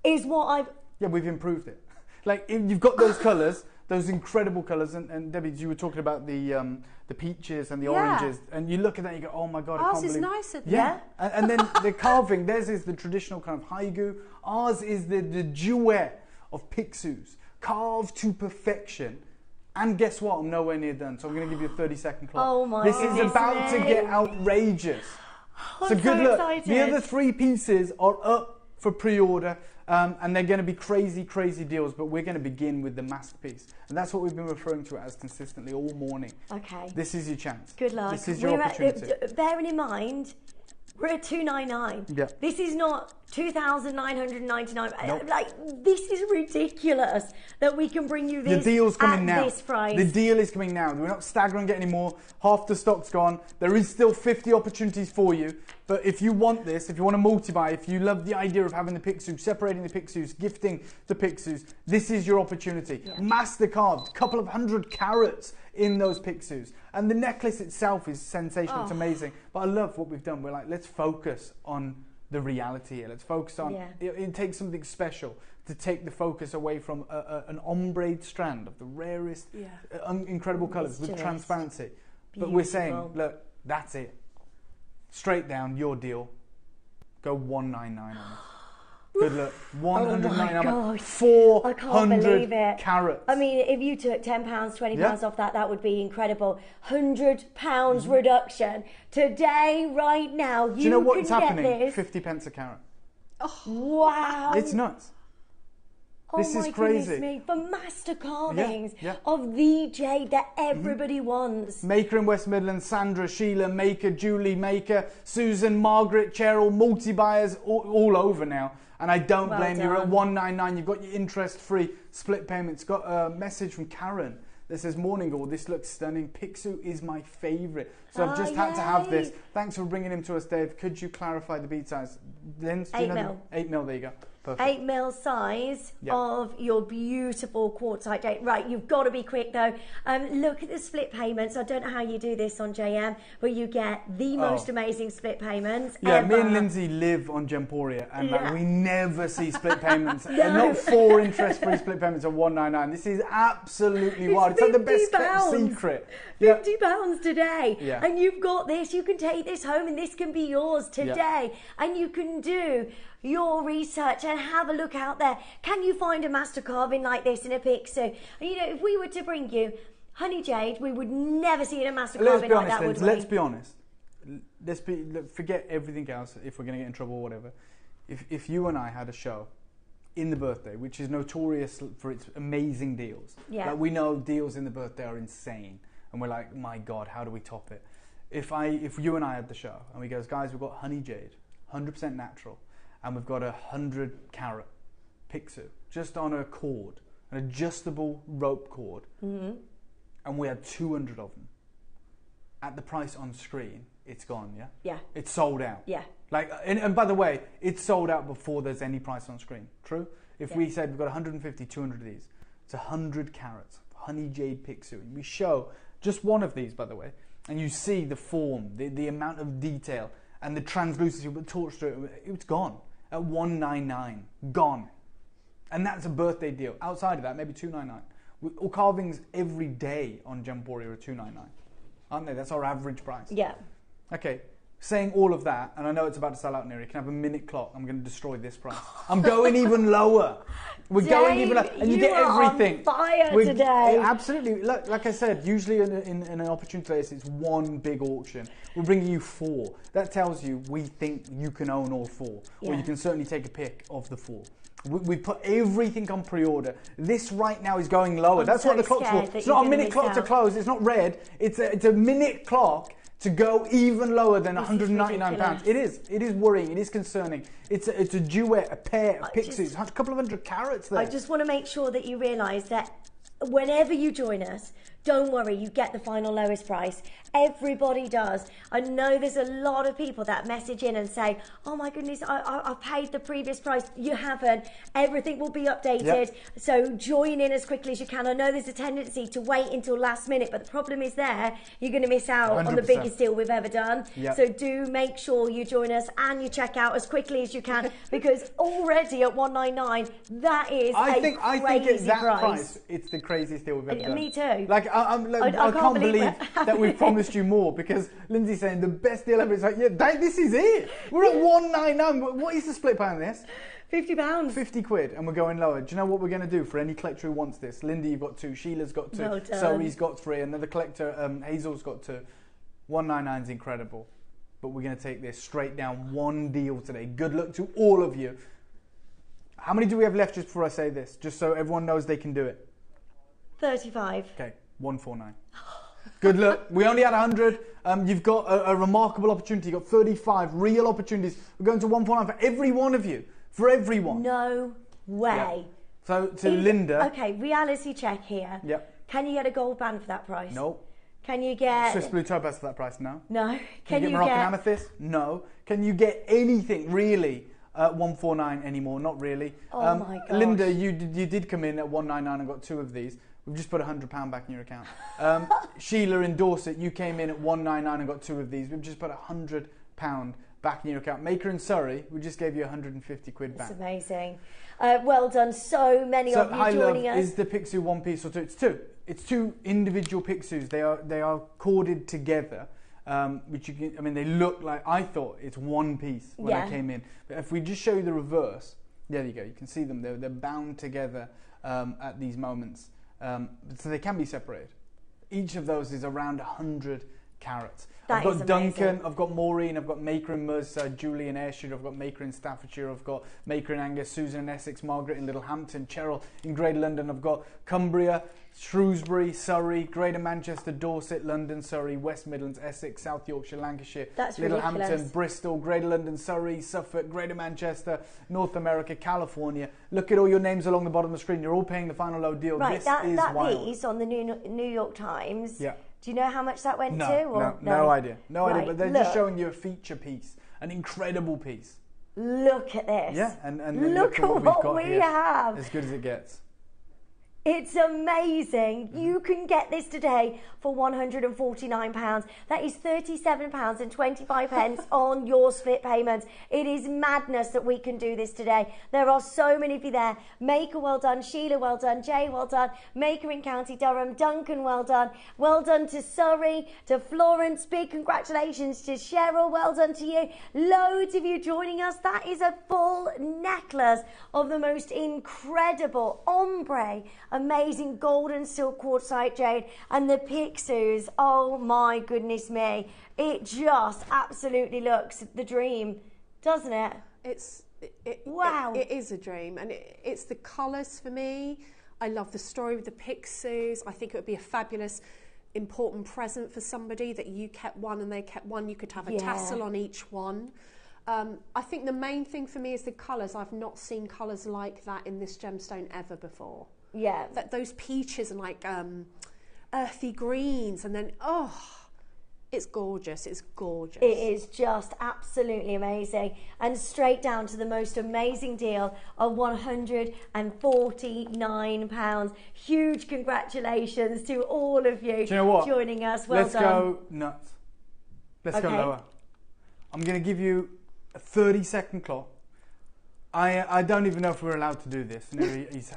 is what I've... Yeah, we've improved it. Like, you've got those colours, those incredible colours, and Debbie, you were talking about the peaches and the oranges, and you look at that and you go, oh my God, I can't believe... Ours is nicer. Yeah. And then the carving, theirs is the traditional kind of haigu. Ours is the duet of pixus, carved to perfection. And guess what? I'm nowhere near done, so I'm going to give you a 30-second clock. Oh my This is about to get outrageous. So good luck. Excited. The other 3 pieces are up for pre-order, and they're going to be crazy deals, but we're going to begin with the mask piece. And that's what we've been referring to it as consistently all morning. Okay. This is your chance. Good luck. This is your opportunity. Bearing in mind, we're at $299. Yeah. This is not $2,999. Nope. Like, this is ridiculous that we can bring you this The deal's coming at now. this price. The deal is coming now. We're not staggering it anymore. Half the stock's gone. There is still 50 opportunities for you. But if you want this, if you want to multi-buy, if you love the idea of having the pixus, separating the pixus, gifting the pixus, this is your opportunity. Yeah. Master carved, a couple of 100 carats in those pixus. And the necklace itself is sensational. It's amazing. But I love what we've done. We're like, let's focus on the reality here. Let's focus on, it takes something special to take the focus away from an ombre strand of the rarest, incredible colours with transparency. Beautiful. But we're saying, look, that's it. Straight down, your deal. Go $199 on it. Good luck. 199. Oh my gosh. 400 I can't believe it. carats. I mean, if you took £10, £20 off that would be incredible. £100 reduction. Today, right now, Do you know what's can happening? get this. 50 pence a carat. Wow. It's nuts. Oh This is my crazy. goodness me. For master carvings Yeah. of the jade that everybody wants. Maker in West Midlands, Sandra, Sheila, Maker, Julie, Maker, Susan, Margaret, Cheryl, multi-buyers all over now. And I don't Well blame you. You're at done. 199. You've got your interest-free split payments. Got a message from Karen that says, "Morning all, this looks stunning. Pixu is my favourite." So I've just had to have this. yay. Thanks for bringing him to us, Dave. Could you clarify the bead size? Linz, do you 8 know mil. 8 mil, there you go. Perfect. 8 mil size Yeah. of your beautiful quartzite jade. Right, you've got to be quick though. Look at the split payments. I don't know how you do this on JM, but you get the most amazing split payments Yeah, ever. me and Lindsay live on Gemporia, and like, Yeah. we never see split payments. And not 4 interest-free split payments of 199. This is absolutely wild. It's like the best kept £50. secret. Yeah. £50 today. Yeah. And you've got this. You can take this home and this can be yours today. And you can do your research and have a look out there. Can you find a master carving like this in a Pixu? And, you know, if we were to bring you honey jade, we would never see it in a master Let's carving be like honest, that, would Lindsay, we? let's be honest. Forget everything else if we're going to get in trouble or whatever. If you and I had a show in the birthday, which is notorious for its amazing deals. Yeah. Like, we know deals in the birthday are insane. And we're like, my God, how do we top it? If you and I had the show and we goes, guys, we've got honey jade, 100% natural, and we've got 100 carat Pixu, just on a cord, an adjustable rope cord, and we had 200 of them, at the price on screen, it's gone, yeah? Yeah. It's sold out. Yeah. Like, and by the way, it's sold out before there's any price on screen. True? If we said we've got 150, 200 of these, it's 100 carats, honey jade Pixu. And we show just one of these, by the way, and you see the form, the amount of detail, and the translucency with the torch through it, it's gone at 199. Gone. And that's a birthday deal. Outside of that, maybe 299. All carvings every day on Gemporia are 299. Aren't they? That's our average price. Yeah. Okay, saying all of that, and I know it's about to sell out near, you can have a minute clock. I'm going to destroy this price. I'm going even lower. We're going even lower, and you get everything. On fire today. Absolutely. Like I said, usually in an opportunity like this, it's one big auction. We're bringing you 4. That tells you we think you can own all 4, or you can certainly take a pick of the 4. We put everything on pre-order. This right now is going lower. That's so what the clock's scared for. that It's you're not a gonna minute miss clock to out. close. It's not red. It's a minute clock to go even lower than £199. ridiculous. It is worrying. It is concerning. It's a duet, a pair of Pixies, a couple of 100 carats there. I just want to make sure that you realise that whenever you join us, don't worry, you get the final lowest price. Everybody does. I know there's a lot of people that message in and say, oh my goodness, I paid the previous price. You haven't. Everything will be updated. Yep. So join in as quickly as you can. I know there's a tendency to wait until last minute, but the problem is you're going to miss out on the 100%. biggest deal we've ever done. Yep. So do make sure you join us and you check out as quickly as you can, because already at 199, that is I think crazy at that price. price, it's the craziest deal we've ever done. Me too. Like, I can't can't believe believe we're that we've promised you more, because Lindsay's saying the best deal ever. It's like, yeah, this is it. We're at 199. What is the split pay on this? £50. 50 quid, and we're going lower. Do you know what we're going to do for any collector who wants this? Lindy, you've got 2. Sheila's got 2. Well done. Zoe's got 3. Another collector, Hazel's got 2. 199 is incredible. But we're going to take this straight down. One deal today. Good luck to all of you. How many do we have left just before I say this? Just so everyone knows they can do it. 35. Okay, 149. Good luck. We only had 100. You've got a remarkable opportunity. You've got 35 real opportunities. We're going to 149 for every one of you. For everyone. No way. Yeah. So to Linda. Okay, reality check here. Yep. Can you get a gold band for that price? No. Can you get... Swiss Blue Topaz for that price? No. No. Can you get Moroccan Amethyst? No. Can you get anything really at 149 anymore? Not really. Oh my gosh. Linda, you did come in at 199 and got 2 of these. We've just put £100 back in your account. Sheila in Dorset, you came in at 199 and got 2 of these. We've just put £100 back in your account. Maker in Surrey, we just gave you 150 quid back. That's amazing. Well done. So many of you joining us. Is the Pixu one piece or 2? It's 2. It's 2 individual Pixus. They are corded together. Which you can, I mean, they look like, I thought it's one piece when I came in. But if we just show you the reverse, There you go. You can see them. They're bound together at these moments. So they can be separated. Each of those is around 100 carats. I've got Duncan, I've got Maureen, I've got Maker in Merseyside, Julie in Ayrshire, I've got Maker in Staffordshire, I've got Maker in Angus, Susan in Essex, Margaret in Littlehampton, Cheryl in Greater London, I've got Cumbria, Shrewsbury, Surrey, Greater Manchester, Dorset, London, Surrey, West Midlands, Essex, South Yorkshire, Lancashire, Littlehampton, ridiculous. Bristol, Greater London, Surrey, Suffolk, Greater Manchester, North America, California. Look at all your names along the bottom of the screen. You're all paying the final low deal. Right, This that is wild. piece on the New York Times. Yeah. Do you know how much that went to? No idea. No idea. Right, But they're just showing you a feature piece, an incredible piece. Look at this. Yeah, and look at what we have. As good as it gets. It's amazing. You can get this today for £149. That is £37.25 on your split payments. It is madness that we can do this today. There are so many of you there. Maker, well done. Sheila, well done. Jay, well done. Maker in County Durham. Duncan, well done. Well done to Surrey, to Florence. Big congratulations to Cheryl. Well done to you. Loads of you joining us. That is a full necklace of the most incredible ombre, amazing gold and silk quartzite jade, and the Pixies. Oh my goodness me, it just absolutely looks the dream, doesn't it? Wow, it is a dream, and it's the colours for me. I love the story with the Pixies. I think it would be a fabulous important present for somebody, that you kept one and they kept one. You could have a tassel on each one. I think the main thing for me is the colours. I've not seen colours like that in this gemstone ever before. Yeah. Those peaches and like earthy greens, and then, it's gorgeous. It's gorgeous. It is just absolutely amazing. And straight down to the most amazing deal of £149. Huge congratulations to all of you, Do you know what? joining us. Well Let's done. go nuts. Let's go lower. I'm going to give you a 30-second clock. I don't even know if we're allowed to do this.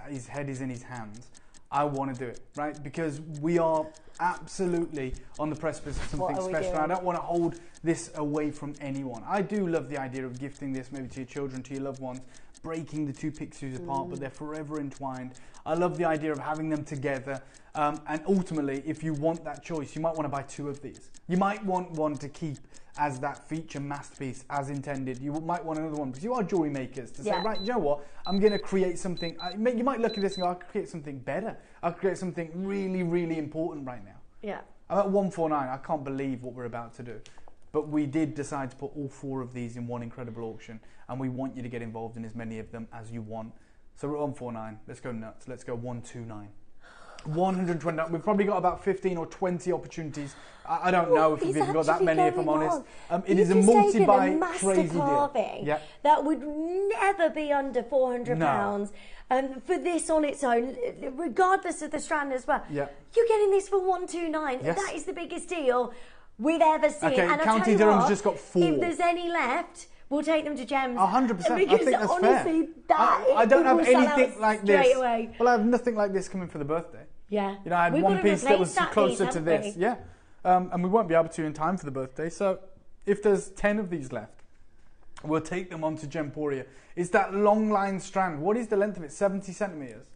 His head is in his hands. I want to do it, right? Because we are absolutely on the precipice of something special. I don't want to hold this away from anyone. I do love the idea of gifting this maybe to your children, to your loved ones, breaking the two Pixies apart, but they're forever entwined. I love the idea of having them together. And ultimately, if you want that choice, you might want to buy two of these. You might want one to keep as that feature masterpiece as intended. You might want another one because you are jewelry makers to say, right, you know what, I'm going to create something. You might look at this and go, I could create something better. I could create something really, really important right now. Yeah. I'm at 149. I can't believe what we're about to do. But we did decide to put all four of these in one incredible auction, and we want you to get involved in as many of them as you want. So we're at 149. Let's go nuts. Let's go 129. 120. We've probably got about 15 or 20 opportunities. I don't know if we've even got that many, if I'm honest. It is a multi-buy crazy deal. Yeah. That would never be under £400. No. For this on its own, regardless of the strand as well. Yeah. You're getting this for 129. Yes. That is the biggest deal we've ever seen. Okay, and County Durham's just got 4. If there's any left, we'll take them to Gems. 100%. Because I think that's honestly, fair. I don't have anything like this. Away. Well, I have nothing like this coming for the birthday. Yeah. You know, I had one piece that was closer to this. Yeah. And we won't be able to in time for the birthday. So if there's 10 of these left, we'll take them on to Gemporia. It's that long line strand. What is the length of it? 70 centimetres?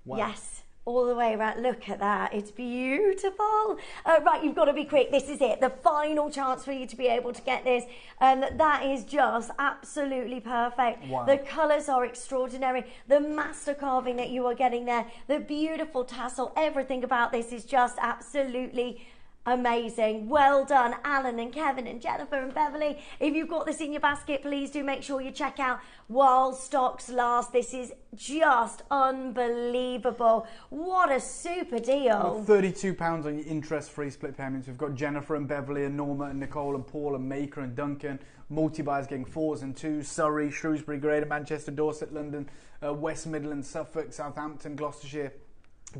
Wow. Yes. All the way around. Look at that. It's beautiful. Right, you've got to be quick. This is it. The final chance for you to be able to get this. That is just absolutely perfect. Wow. The colours are extraordinary. The master carving that you are getting there. The beautiful tassel. Everything about this is just absolutely amazing. Well done, Alan and Kevin and Jennifer and Beverly. If you've got this in your basket, please do make sure you check out while stocks last. This is just unbelievable. What a super deal. £32 on your interest-free split payments. We've got Jennifer and Beverly and Norma and Nicole and Paul and Maker and Duncan. Multi-buyers getting 4s and 2s. Surrey, Shrewsbury, Greater Manchester, Dorset, London, West Midlands, Suffolk, Southampton, Gloucestershire,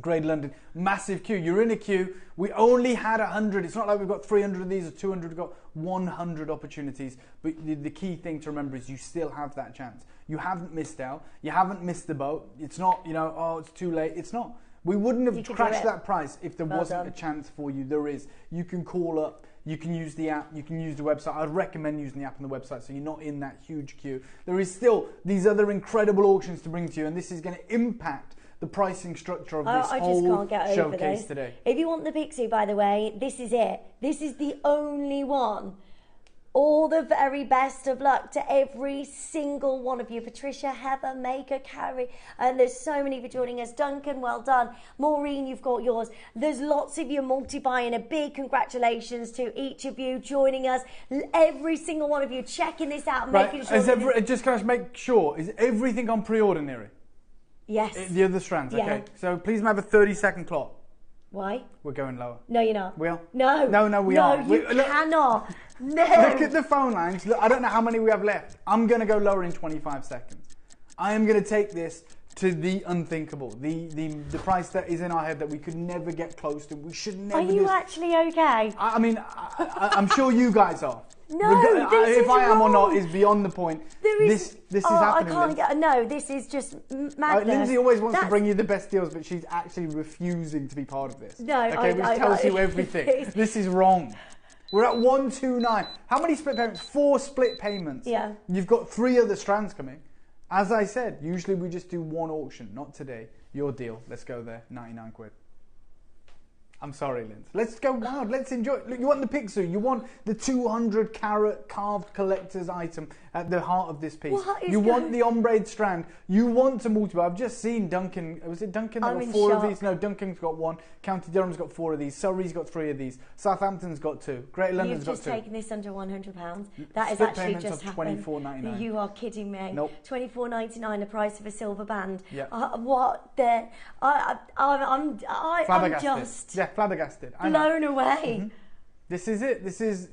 Greater London. Massive queue. You're in a queue. We only had 100. It's not like we've got 300 of these or 200. We've got 100 opportunities. But the key thing to remember is you still have that chance. You haven't missed out. You haven't missed the boat. It's not, it's too late. It's not. We wouldn't have crashed that price if there wasn't a chance for you. There is. You can call up. You can use the app, you can use the website. I'd recommend using the app and the website so you're not in that huge queue. There is still these other incredible auctions to bring to you, and this is going to impact the pricing structure of this whole showcase today. If you want the Pixie, by the way, this is it. This is the only one. All the very best of luck to every single one of you. Patricia, Heather, Maker, Carrie, and there's so many for joining us. Duncan, well done. Maureen, you've got yours. There's lots of you multi-buying. A big congratulations to each of you joining us. Every single one of you checking this out and making sure. Just can I make sure, is everything on pre-order, Neri? Yes. The other strands, yeah. Okay. So please have a 30-second clock. Why? We're going lower. No, you're not. We are? No. No, we are. No, you cannot. No. Look at the phone lines. Look, I don't know how many we have left. I'm going to go lower in 25 seconds. I am going to take this to the unthinkable. The price that is in our head that we could never get close to. We should never. Are you actually okay? I mean, I'm sure you guys are. No, if I am wrong. or not is beyond the point. This is happening. I can't no, this is just madness. Lindsay always wants to bring you the best deals, but she's actually refusing to be part of this. No, okay, which tells you everything. This is wrong. We're at 129. How many split payments? 4 split payments. Yeah. You've got 3 other strands coming. As I said, usually we just do one auction. Not today. Your deal. Let's go there. 99 quid. I'm sorry, Linz. Let's go wild. Let's enjoy. Look, you want the Pixie. You want the 200 carat carved collector's item at the heart of this piece. You want the ombre strand. You want to multiply. I've just seen Duncan. Was it Duncan that got 4 of these? No, Duncan's got 1. County Durham's got 4 of these. Surrey's got 3 of these. Southampton's got 2. Greater London's got 2. You've just taken this under £100. That is Split actually payments just of happened. $24.99. You are kidding me. Nope. $24.99, the price of a silver band. Yeah. What the? I'm just flabbergasted. blown away. Mm-hmm. This is it. This is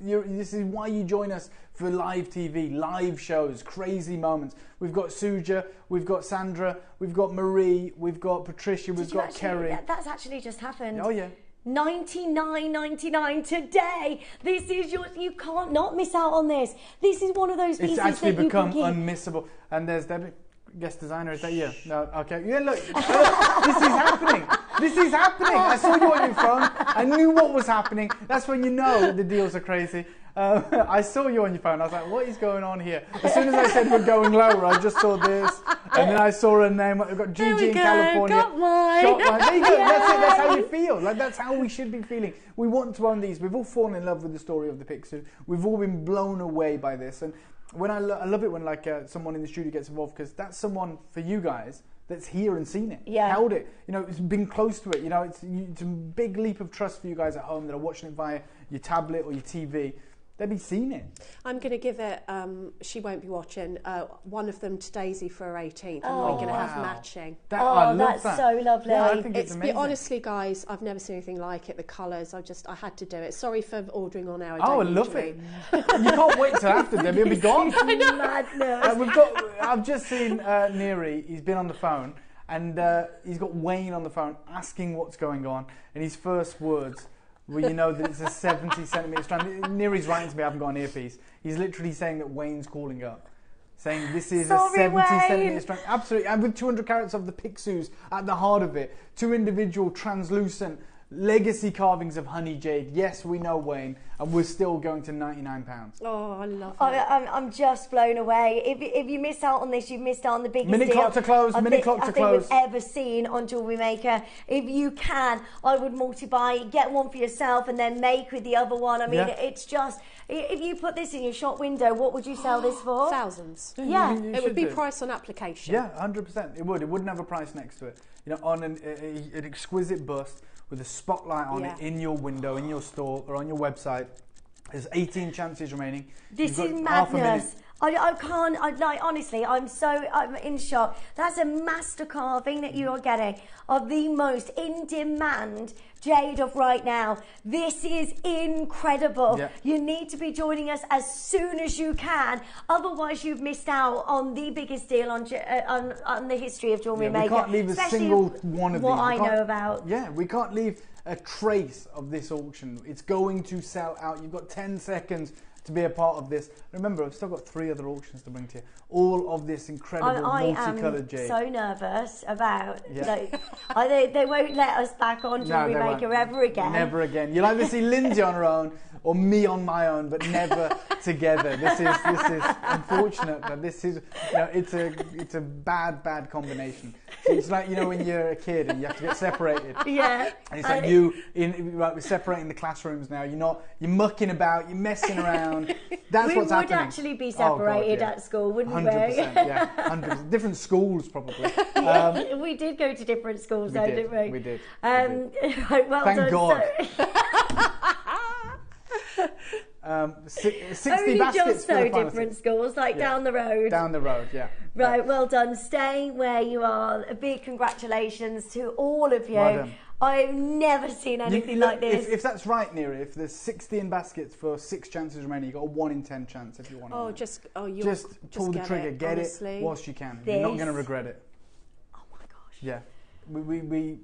why you join us for live TV, live shows, crazy moments. We've got Suja, we've got Sandra, we've got Marie, we've got Patricia, we've got Kerry. That's actually just happened. Oh yeah. $99.99 today. This is yours. You can't not miss out on this. This is one of those pieces it's actually that become you can keep. unmissable. And there's Debbie, guest designer. Is that you? No. Okay. Yeah. Look. This is happening. This is happening. I saw you on your phone. I knew what was happening. That's when you know the deals are crazy. I saw you on your phone. I was like, what is going on here? As soon as I said we're going lower, I just saw this. And then I saw a name. We've got Gigi in California. Got mine. There you go. That's it. That's how you feel. Like, that's how we should be feeling. We want to own these. We've all fallen in love with the story of the Pixie. We've all been blown away by this. And when I love it when someone in the studio gets involved, because that's someone for you guys that's here and seen it, held it. You know, it's been close to it. You know, it's a big leap of trust for you guys at home that are watching it via your tablet or your TV. They've seen it. I'm going to give it, she won't be watching, one of them to Daisy for her 18th, and we're going to have matching. I love that's that. so lovely. Yeah, I think it's amazing. Honestly, guys, I've never seen anything like it. The colours, I had to do it. Sorry for ordering on air. I love it. You can't wait till after them. It'll be gone. Madness. I've just seen Neri. He's been on the phone, and he's got Wayne on the phone asking what's going on, and his first words. Well, you know that it's a 70 centimetre strand. Neri's writing to me, I haven't got an earpiece. He's literally saying that Wayne's calling up, saying this is a 70 centimetre strand. Absolutely, and with 200 carats of the Pixies at the heart of it. 2 individual translucent legacy carvings of honey jade. Yes, we know, Wayne, and we're still going to £99. Oh, I love it. I'm just blown away. If you miss out on this, you've missed out on the biggest Minute deal clock to close. Minute clock to close. we've ever seen on Jewellery Maker. If you can, I would multi-buy, get one for yourself, and then make with the other one. I mean, it's just. If you put this in your shop window, what would you sell this for? Thousands. Yeah, it would be priced on application. Yeah, 100%. It would. It wouldn't have a price next to it. You know, on an exquisite bust with a spotlight on it in your window, in your store, or on your website. There's 18 chances remaining. This is madness. I can't, honestly, I'm in shock. That's a master carving that you are getting of the most in-demand jade of right now. This is incredible. Yeah. You need to be joining us as soon as you can. Otherwise, you've missed out on the biggest deal on the history of Jewellery Maker. We can't leave a single one of these. What I know about. Yeah, we can't leave a trace of this auction. It's going to sell out. You've got 10 seconds to be a part of this. Remember, I've still got 3 other auctions to bring to you. All of this incredible multicoloured jade. I am so nervous about, Yeah. they won't let us back on JewelleryMaker ever again. Never again. You'll either see Lindsay on her own or me on my own, but never together. This is unfortunate, but this is, it's a bad combination. So it's like, when you're a kid and you have to get separated. Yeah. And it's like we're separating the classrooms now. You're mucking about, you're messing around. That's what's happening. We would actually be separated at school, wouldn't 100%, we? yeah, 100%. Different schools, probably. We did go to different schools, didn't we? We did. Right, well Thank done. God. 60 Only baskets just for the so final different six. schools, down the road. Down the road, yeah. Right, well done. Staying where you are. A big congratulations to all of you. Well done. I've never seen anything like this. If that's right, Neri, if there's 16 baskets for 6 chances remaining, you've got a 1 in 10 chance if you want to. Just pull the trigger, get honestly. it whilst you can. You're not going to regret it. Oh my gosh. Yeah. We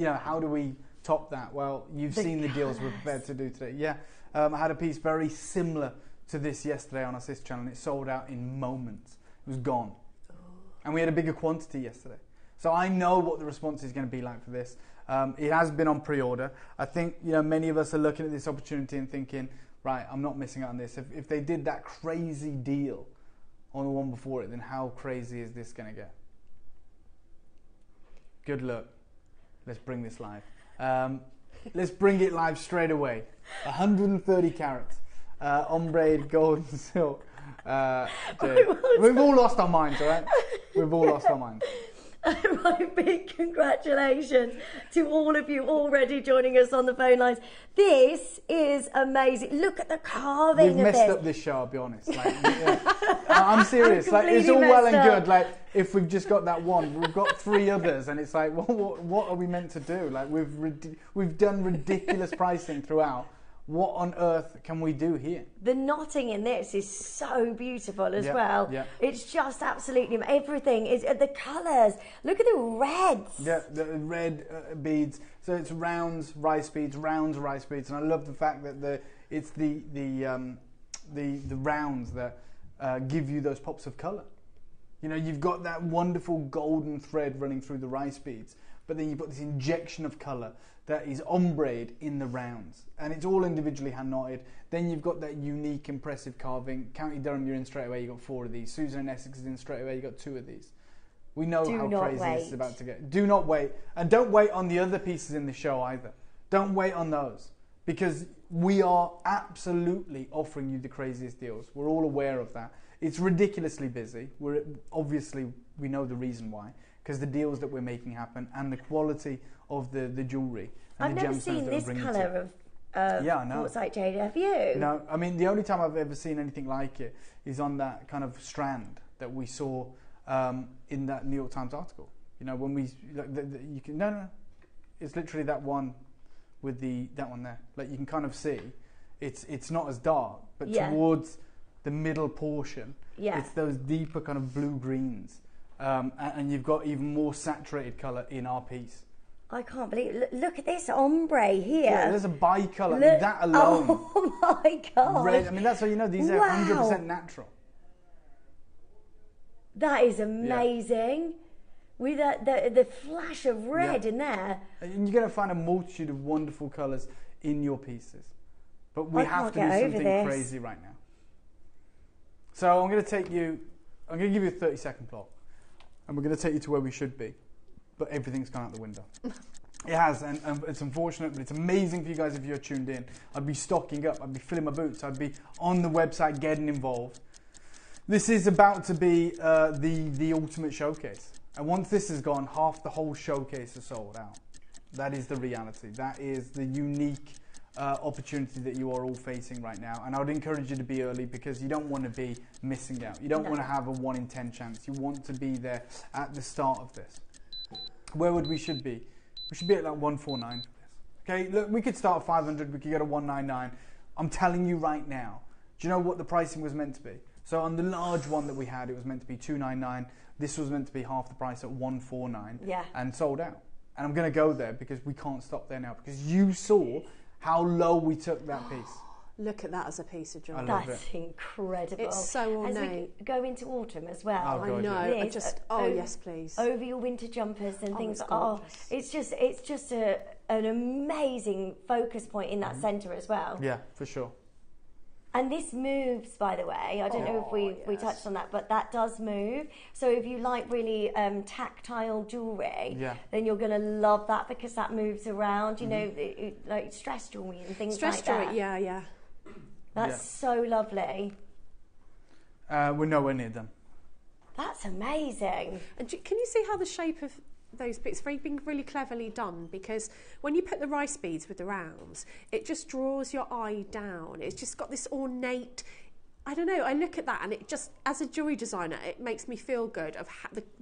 how do we top that? Well, you've seen the deals we're prepared to do today. Yeah. I had a piece very similar to this yesterday on our sister channel, and it sold out in moments. It was gone. And we had a bigger quantity yesterday. So I know what the response is going to be like for this. It has been on pre-order. I think many of us are looking at this opportunity and thinking, right, I'm not missing out on this. If they did that crazy deal on the one before it, then how crazy is this going to get? Good luck. Let's bring this live. Let's bring it live straight away. 130 carats. Ombre gold and silk. We've all lost our minds, all right? We've all lost our minds. Right, big congratulations to all of you already joining us on the phone lines. This is amazing. Look at the carving of We've messed this. up this show, I'll be honest. I'm serious. It's all well and good. If we've just got that one, we've got 3 others, and it's like, what are we meant to do? We've done ridiculous pricing throughout. What on earth can we do here? The knotting in this is so beautiful as well. Yeah. It's just absolutely everything is the colours. Look at the reds. Yeah, the red beads. So it's rounds, rice beads, and I love the fact that it's the rounds that give you those pops of colour. You've got that wonderful golden thread running through the rice beads, but then you've got this injection of colour that is ombre in the rounds, and it's all individually hand knotted. Then you've got that unique, impressive carving. County Durham, you're in straight away. You got 4 of these. Susan and Essex is in straight away. You got 2 of these. We know how crazy this is about to get. Do not wait, and don't wait on the other pieces in the show either. Don't wait on those, because we are absolutely offering you the craziest deals. We're all aware of that. It's ridiculously busy. We know the reason why, because the deals that we're making happen and the quality of the jewellery and I've the never gemstones seen that this we're bringing colour of quartzite jade, have you? No, I mean the only time I've ever seen anything like it is on that kind of strand that we saw in that New York Times article. When we you can it's literally that one with that one there. You can kind of see it's not as dark, but towards the middle portion, it's those deeper kind of blue greens. And you've got even more saturated colour in our piece. I can't believe it. Look at this ombre here. Yeah, there's a bicolour. That alone. Oh my God. Red. I mean, that's how you know these are 100% natural. That is amazing. With the flash of red in there. And you're going to find a multitude of wonderful colours in your pieces. But we have to do something crazy right now. So I'm going to give you a 30-second clock. And we're going to take you to where we should be. But everything's gone out the window. It has, and it's unfortunate, but it's amazing for you guys if you're tuned in. I'd be stocking up, I'd be filling my boots, I'd be on the website getting involved. This is about to be the ultimate showcase. And once this is gone, half the whole showcase is sold out. That is the reality. That is the unique opportunity that you are all facing right now. And I would encourage you to be early, because you don't want to be missing out. You don't want to have a 1 in 10 chance. You want to be there at the start of this. Where we should be? We should be at 149 for this. Okay, look, we could start at 500, we could get a 199. I'm telling you right now, do you know what the pricing was meant to be? So on the large one that we had, it was meant to be 299. This was meant to be half the price at 149 and sold out. And I'm going to go there because we can't stop there now, because you saw how low we took that piece. Look at that as a piece of jewellery. love That's incredible. It's so As ornate. we go into autumn as well. Oh, I God, know. yeah. I just, yes, please. Over your winter jumpers and things. it's Oh, gorgeous. it's just an amazing focus point in that centre as well. Yeah, for sure. And this moves, by the way. I don't know if we touched on that, but that does move. So if you like really tactile jewellery, then you're going to love that because that moves around. You know, like stress jewellery and things like that. Stress jewellery, yeah. That's so lovely. We're nowhere near them. That's amazing. And can you see how the shape of those bits been really cleverly done? Because when you put the rice beads with the rounds, it just draws your eye down. It's just got this ornate, I don't know, I look at that and it just, as a jewellery designer, it makes me feel good of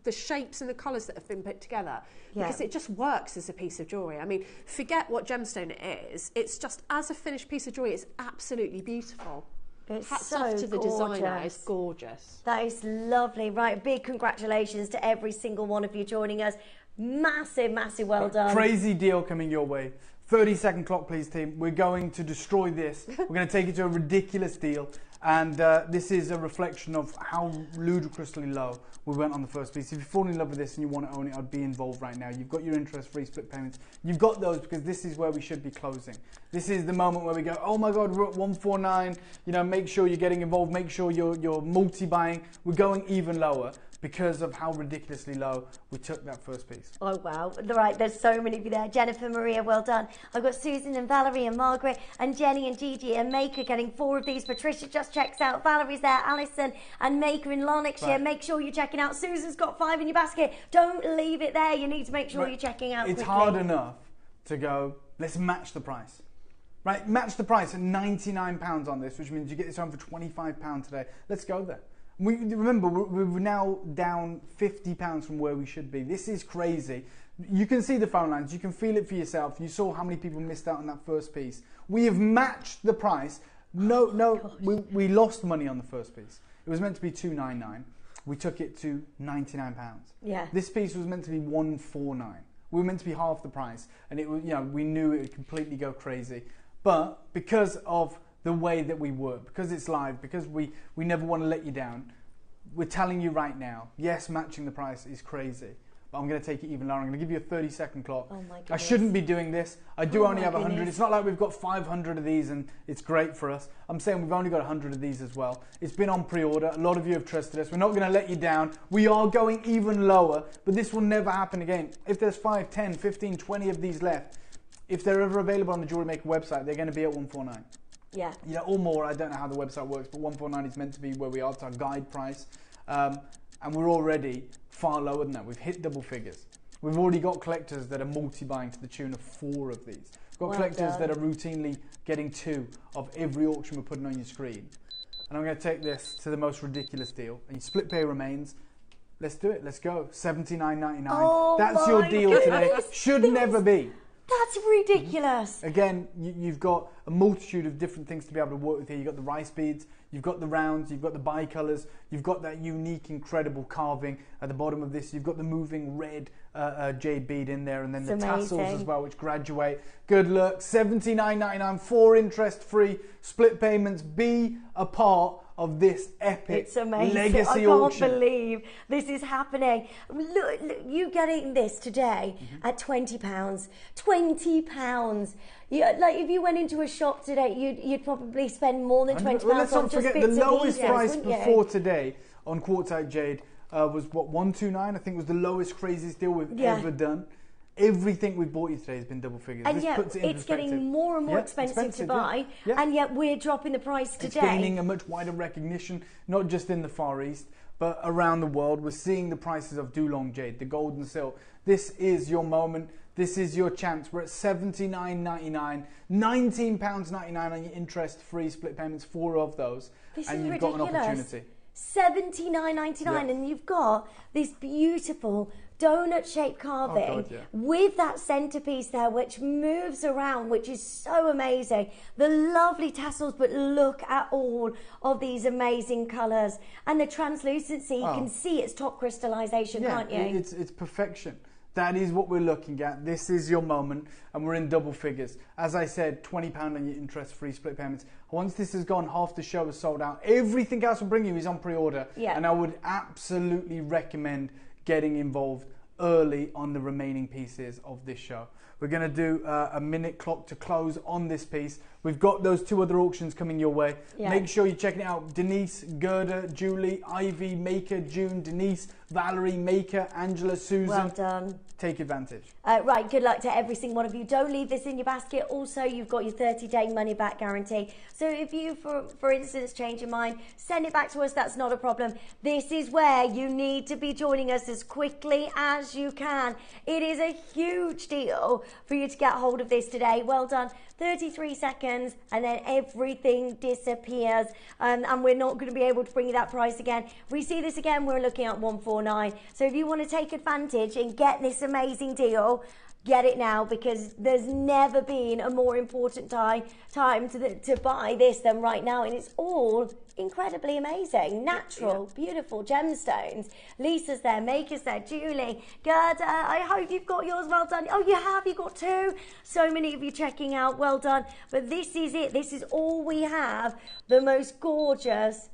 the shapes and the colours that have been put together. Because it just works as a piece of jewellery. I mean, forget what gemstone it is. It's just, as a finished piece of jewellery, it's absolutely beautiful. It's Hats so off to the designer. gorgeous. It's gorgeous. That is lovely. Right, big congratulations to every single one of you joining us. Massive, massive well done. Crazy deal coming your way. 30-second clock, please, team. We're going to destroy this. We're going to take it to a ridiculous deal. And this is a reflection of how ludicrously low we went on the first piece. If you fall in love with this and you want to own it, I'd be involved right now. You've got your interest-free split payments. You've got those because this is where we should be closing. This is the moment where we go, oh my God, we're at 149. You know, make sure you're getting involved. Make sure you're multi-buying. We're going even lower because of how ridiculously low we took that first piece. Oh, wow. Right, there's so many of you there. Jennifer, Maria, well done. I've got Susan and Valerie and Margaret and Jenny and Gigi and Maker getting 4 of these. Patricia just checks out. Valerie's there. Alison and Maker in Lanarkshire. Right. Make sure you're checking out. Susan's got 5 in your basket. Don't leave it there. You need to make sure you're checking out It's quickly. hard enough to go, let's match the price. Right, match the price at £99 on this, which means you get this home for £25 today. Let's go there. Remember, we're now down £50 from where we should be. This is crazy. You can see the phone lines. You can feel it for yourself. You saw how many people missed out on that first piece. We have matched the price. We lost money on the first piece. It was meant to be $299. We took it to £99. Yeah. This piece was meant to be $149. We were meant to be half the price, and it was, we knew it would completely go crazy. But because of the way that we work, because it's live, because we never want to let you down, we're telling you right now, yes, matching the price is crazy, but I'm going to take it even lower. I'm going to give you a 30-second clock. Oh my goodness. I shouldn't be doing this. I do only have 100. goodness. It's not like we've got 500 of these and it's great for us. I'm saying we've only got 100 of these as well. It's been on pre-order. A lot of you have trusted us. We're not going to let you down. We are going even lower, but this will never happen again. If there's 5, 10, 15, 20 of these left, if they're ever available on the JewelleryMaker website, they're going to be at 149. Yeah. Or more. I don't know how the website works, but 149 is meant to be where we are. It's our guide price. And we're already far lower than that. We've hit double figures. We've already got collectors that are multi-buying to the tune of 4 of these. We've got collectors that are routinely getting 2 of every auction we're putting on your screen. And I'm going to take this to the most ridiculous deal. And your split pay remains. Let's do it. Let's go. $79.99. Oh, that's your deal today. goodness. Should never be. That's ridiculous. Again, you've got a multitude of different things to be able to work with here. You've got the rice beads, you've got the rounds, you've got the bicolours, you've got that unique, incredible carving at the bottom of this. You've got the moving red jade bead in there, and then the tassels as well, which graduate. Good luck. $79.99, 4 interest-free split payments. Be a part of this epic legacy auction. I can't believe this is happening. Look, you getting this today at £20. £20. Like if you went into a shop today, you'd probably spend more than £20 well, let's on not just forget bits the of lowest pieces, price wouldn't you? before today on quartzite jade was what, 129? I think was the lowest, craziest deal we've ever done. Everything we bought you today has been double figures. And this yet puts it in it's perspective. getting more and more expensive to buy, and yet we're dropping the price today. It's gaining a much wider recognition, not just in the Far East, but around the world. We're seeing the prices of Dulong jade, the gold and silk. This is your moment. This is your chance. We're at $79.99, £19.99 on your interest-free split payments, 4 of those, and you've got an opportunity. $79.99, and you've got this beautiful donut-shaped carving with that centerpiece there, which moves around, which is so amazing. The lovely tassels, but look at all of these amazing colours and the translucency. You can see its top crystallization, can't you? It's perfection. That is what we're looking at. This is your moment, and we're in double figures. As I said, £20 on your interest-free split payments. Once this has gone, half the show is sold out. Everything else we'll bring you is on pre-order. Yeah. And I would absolutely recommend getting involved early on the remaining pieces of this show. We're going to do a minute clock to close on this piece. We've got those 2 other auctions coming your way. Yeah. Make sure you're checking it out. Denise, Gerda, Julie, Ivy, Maker, June, Denise, Valerie, Maker, Angela, Susan. Well done. Take advantage. Right, good luck to every single one of you. Don't leave this in your basket. Also, you've got your 30-day money-back guarantee. So if you, for instance, change your mind, send it back to us. That's not a problem. This is where you need to be joining us as quickly as you can. It is a huge deal for you to get hold of this today. Well done. 33 seconds and then everything disappears, and we're not going to be able to bring you that price again. If we see this again, we're looking at 149. So if you want to take advantage and get this amazing deal, get it now, because there's never been a more important time to buy this than right now, and it's all incredibly amazing, natural, beautiful gemstones. Lisa's there, Maker's there, Julie, Gerda, I hope you've got yours. Well done. Oh, you have, you got 2. So many of you checking out, well done. But this is it, this is all we have. The most gorgeous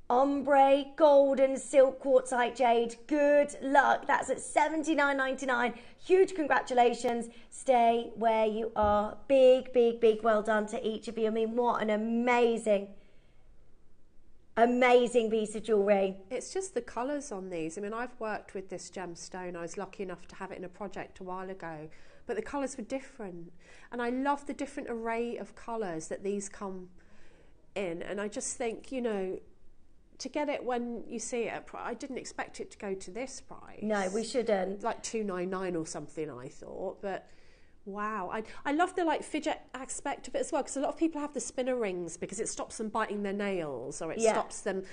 ombre golden silk quartzite jade. Good luck. That's at $79.99. Huge congratulations. Stay where you are. Big well done to each of you. I mean, what an amazing piece of jewellery. It's just the colours on these. I mean, I've worked with this gemstone. I was lucky enough to have it in a project a while ago, but the colours were different, and I love the different array of colours that these come in. And I just think, you know, to get it when you see it, I didn't expect it to go to this price. No, we shouldn't. Like $2.99 or something, I thought, but wow. I love the like fidget aspect of it as well, because a lot of people have the spinner rings because it stops them biting their nails, or it stops them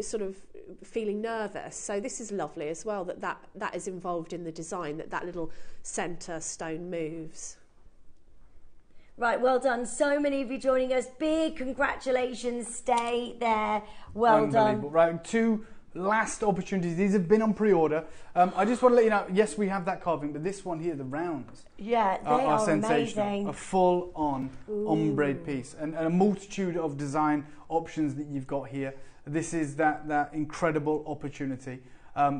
sort of feeling nervous. So this is lovely as well, that is involved in the design, that little centre stone moves. Right, well done. So many of you joining us. Big congratulations. Stay there. Well done. Right, 2 last opportunities. These have been on pre-order. I just want to let you know, yes, we have that carving, but this one here, the rounds, yeah, they are sensational. amazing. A full-on ombre piece, and a multitude of design options that you've got here. This is that incredible opportunity.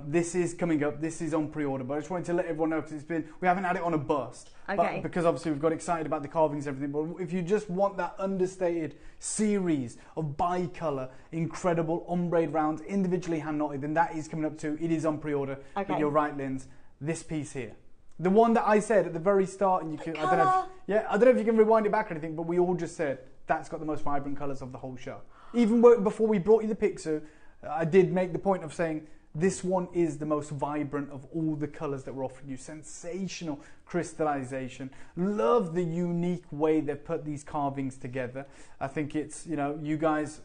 This is coming up. This is on pre-order, but I just wanted to let everyone know, because we haven't had it on a bust. Okay. But because obviously we've got excited about the carvings and everything. But if you just want that understated series of bi-colour, incredible ombre rounds, individually hand knotted, then that is coming up too. It is on pre-order. Okay. But you're right, Linz. This piece here, the one that I said at the very start, and you can, I don't know if you can rewind it back or anything, but we all just said that's got the most vibrant colours of the whole show. Even before we brought you the Pixu, I did make the point of saying, this one is the most vibrant of all the colours that we're offering you. Sensational crystallization. Love the unique way they've put these carvings together. I think it's, you know, you guys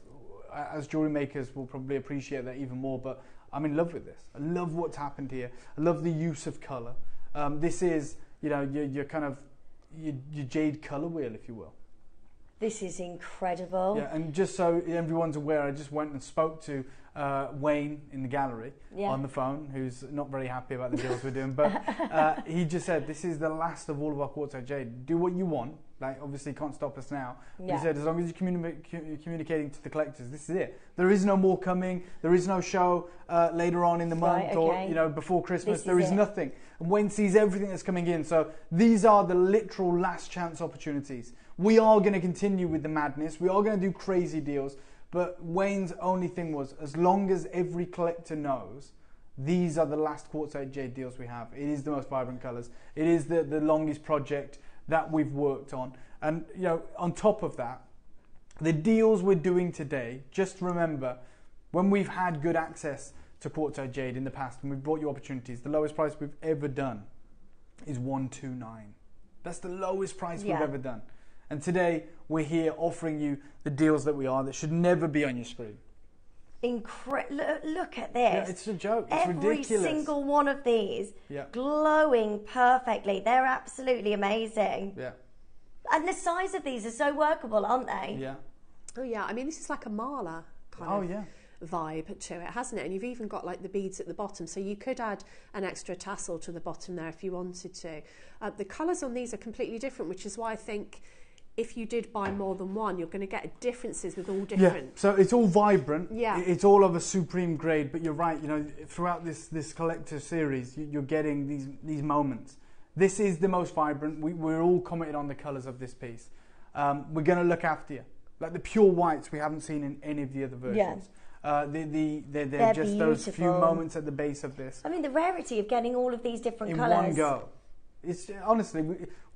as jewellery makers will probably appreciate that even more, but I'm in love with this. I love what's happened here. I love the use of colour. This is, you know, your kind of your jade colour wheel, if you will. This is incredible. Yeah, and just so everyone's aware, I just went and spoke to Wayne in the gallery on the phone, who's not very happy about the deals we're doing, but he just said, this is the last of all of our quartzite jade. Do what you want. Like, obviously can't stop us now. Yeah. He said, as long as you're communicating to the collectors, this is it. There is no more coming. There is no show later on in the month or, you know, before Christmas. There is nothing. And Wayne sees everything that's coming in. So these are the literal last chance opportunities. We are going to continue with the madness. We are going to do crazy deals. But Wayne's only thing was, as long as every collector knows, these are the last quartzite jade deals we have. It is the most vibrant colours. It is the longest project that we've worked on. And, you know, on top of that, the deals we're doing today, just remember, when we've had good access to quartzite jade in the past and we've brought you opportunities, the lowest price we've ever done is $129. That's the lowest price we've ever done. And today we're here offering you the deals that we are that should never be on your screen. Look at this. Yeah, it's a joke. It's ridiculous. Every single one of these glowing perfectly. They're absolutely amazing. Yeah. And the size of these are so workable, aren't they? Yeah. Oh yeah, I mean, this is like a mala kind of vibe to it, hasn't it? And you've even got like the beads at the bottom, so you could add an extra tassel to the bottom there if you wanted to. The colours on these are completely different, which is why I think if you did buy more than one, you're going to get differences with all different. Yeah, so it's all vibrant. Yeah. It's all of a supreme grade, but you're right, you know, throughout this collective series, you're getting these moments. This is the most vibrant. We're all commented on the colours of this piece. We're going to look after you. Like the pure whites we haven't seen in any of the other versions. Yeah. They're just beautiful. Those few moments at the base of this. I mean, the rarity of getting all of these different colours. In one go. It's honestly,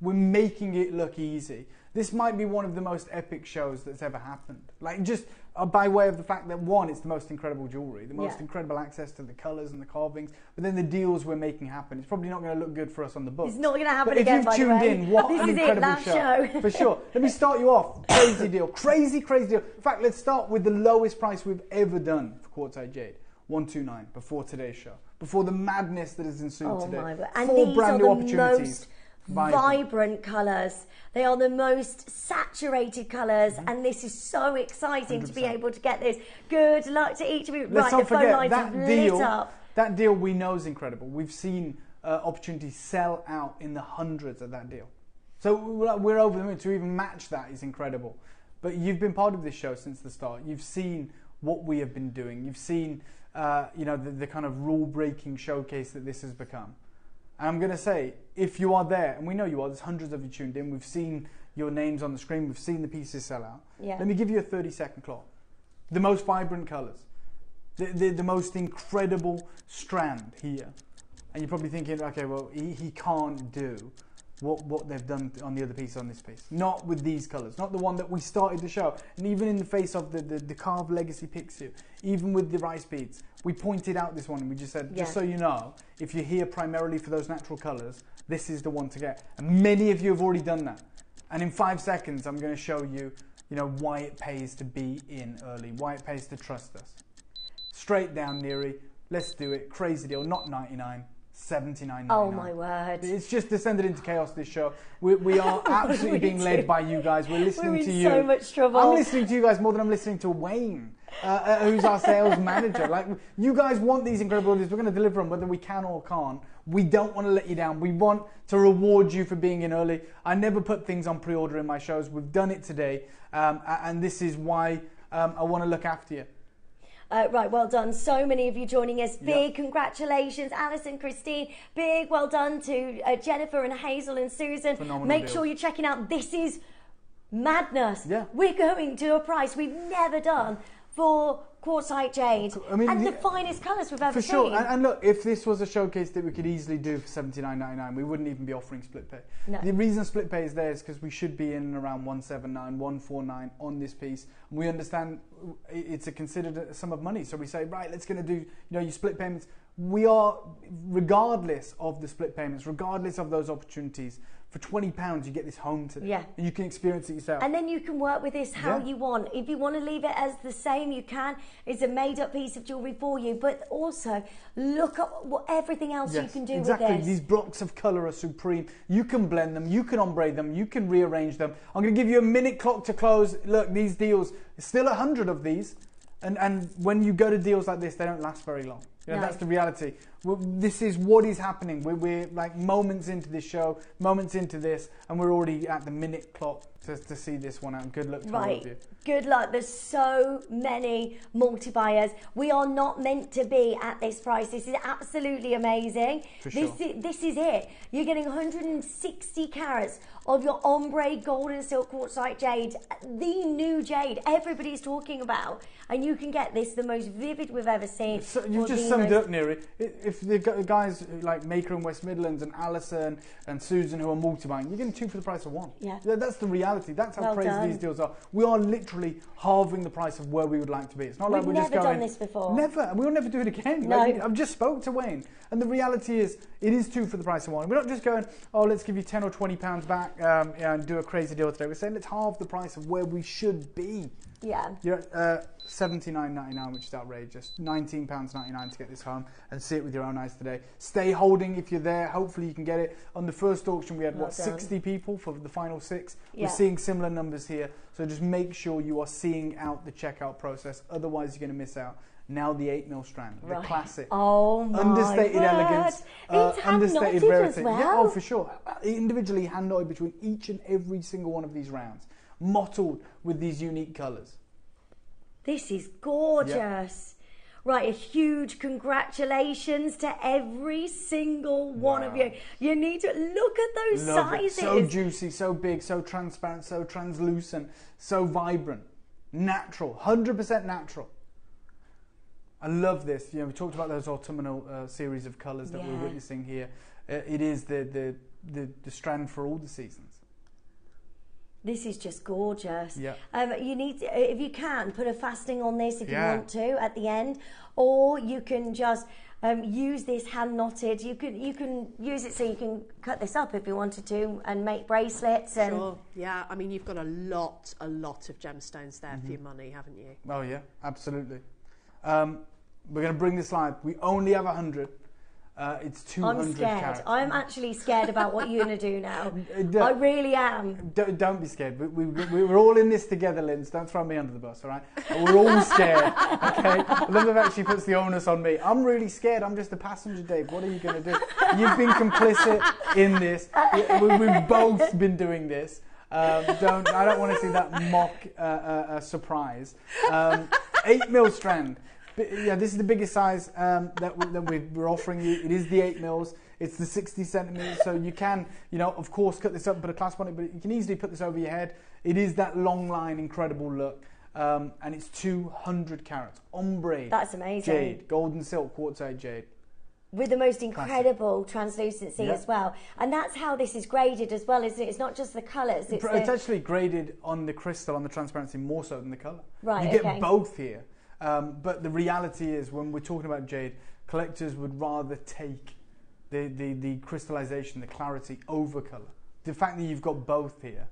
we're making it look easy. This might be one of the most epic shows that's ever happened. Like just by way of the fact that one, it's the most incredible jewellery, the most incredible access to the colours and the carvings, but then the deals we're making happen. It's probably not going to look good for us on the books. It's not going to happen but again, if you've tuned in, what an incredible show. For sure. Let me start you off. Crazy deal. Crazy deal. In fact, let's start with the lowest price we've ever done for quartzite jade. 129 before today's show. Before the madness that has ensued today. My word. And 4 these brand are new the opportunities. most vibrant colours. They are the most saturated colours, and this is so exciting 100%. To be able to get this. Good luck to each of you. Let's not the phone forget lines that have deal. lit up. That deal we know is incredible. We've seen opportunities sell out in the hundreds of that deal. So we're over the moon. To even match that is incredible. But you've been part of this show since the start. You've seen what we have been doing. You've seen the kind of rule-breaking showcase that this has become. And I'm going to say, if you are there, and we know you are, there's hundreds of you tuned in, we've seen your names on the screen, we've seen the pieces sell out. Yeah. Let me give you a 30-second clock. The most vibrant colours, the most incredible strand here. And you're probably thinking, okay, well, he can't do what they've done on the other piece on this piece. Not with these colours, not the one that we started the show. And even in the face of the carved legacy pixie, even with the rice beads, we pointed out this one and we just said, just so you know, if you're here primarily for those natural colours, this is the one to get. And many of you have already done that. And in 5 seconds, I'm going to show you, why it pays to be in early, why it pays to trust us. Straight down, Neri. Let's do it. Crazy deal. Not 99. $79.99. Oh my word. It's just descended into chaos, this show. We are absolutely being led by you guys. We're listening to you. We're in so much trouble. I'm listening to you guys more than I'm listening to Wayne, who's our sales manager. Like, you guys want these incredible deals. We're going to deliver them whether we can or can't. We don't want to let you down. We want to reward you for being in early. I never put things on pre-order in my shows. We've done it today. And this is why I want to look after you. Right, well done. So many of you joining us. Big congratulations, Alison, Christine. Big well done to Jennifer and Hazel and Susan. Phenomenal Make deals. sure you're checking out. This is madness. Yeah. We're going to a price we've never done for quartzite jade. I mean, and the finest colours we've ever for seen. sure. And look, if this was a showcase that we could easily do for $79.99, we wouldn't even be offering split pay. No. The reason split pay is there is because we should be in and around $179, $149 on this piece. And we understand it's considered a sum of money. So we say, right, let's going to do your split payments. We are, regardless of the split payments, regardless of those opportunities, for £20 you get this home today. Yeah. And you can experience it yourself. And then you can work with this how you want. If you want to leave it as the same, you can. It's a made-up piece of jewellery for you. But also, look at everything else you can do with this. These blocks of colour are supreme. You can blend them, you can ombre them, you can rearrange them. I'm going to give you a minute clock to close. Look, these deals, still 100 of these. And when you go to deals like this, they don't last very long. No. That's the reality. This is what is happening. We're like moments into this show, moments into this, and we're already at the minute clock to see this one out. Good luck to all of you. Good luck. There's so many multi-buyers. We are not meant to be at this price. This is absolutely amazing. For sure. This is it. You're getting 160 carats of your ombre gold and silk quartzite jade, the new jade everybody's talking about, and you can get this the most vivid we've ever seen. So you've just summed it up, Neri. If the guys like Maker in West Midlands and Alison and Susan who are multi-buying, you're getting 2 for the price of 1. Yeah. That's the reality. That's how crazy done. these deals are. We are literally halving the price of where we would like to be. It's not like we're just going... We've never done this before. Never. And we'll never do it again. No. Like, I've just spoke to Wayne. And the reality is, it is 2 for the price of 1. We're not just going, oh, let's give you 10 or 20 pounds back and do a crazy deal today. We're saying let's halve the price of where we should be. Yeah. You're at $79.99, which is outrageous. £19.99 to get this home and see it with your own eyes today. Stay holding if you're there. Hopefully you can get it. On the first auction, we had, 60 people for the final 6. Yeah. We're seeing similar numbers here. So just make sure you are seeing out the checkout process. Otherwise, you're going to miss out. Now the 8mm strand, the classic. Oh my understated word. elegance, It's understated hand-knotted rarity. as well. Yeah, oh, for sure. Individually hand knotted between each and every single one of these rounds. Mottled with these unique colours. This is gorgeous. Right, a huge congratulations to every single one of you. You need to look at those sizes. So juicy, so big, so transparent, so translucent, so vibrant. Natural, 100% natural. I love this. You know, we talked about those autumnal series of colours that we're witnessing here. It is the strand for all the seasons. This is just gorgeous. Yeah. You need, if you can, put a fasting on this if you want to at the end, or you can just use this hand knotted. You can use it so you can cut this up if you wanted to and make bracelets. And sure. Yeah. I mean, you've got a lot of gemstones there for your money, haven't you? Oh yeah, absolutely. We're going to bring this live. We only have 100. It's 200 I'm scared. carats. I'm actually scared about what you're going to do now. I really am. Don't be scared. We're all in this together, Linz. Don't throw me under the bus, all right? We're all scared, okay? Linda actually puts the onus on me. I'm really scared. I'm just a passenger, Dave. What are you going to do? You've been complicit in this. We've both been doing this. I don't want to see that mock surprise. 8mm strand. Yeah, this is the biggest size that we're offering you. It is the 8mm. It's the 60 centimeters. So you can, of course, cut this up and put a clasp on it, but you can easily put this over your head. It is that long line, incredible look. And it's 200 carats. Ombre. That's amazing. Jade. Golden silk, quartzite jade. With the most incredible translucency as well. And that's how this is graded as well, isn't it? It's not just the colours. It's actually graded on the crystal, on the transparency, more so than the colour. Right, You get both here. But the reality is, when we're talking about jade, collectors would rather take the crystallization, the clarity over colour. The fact that you've got both here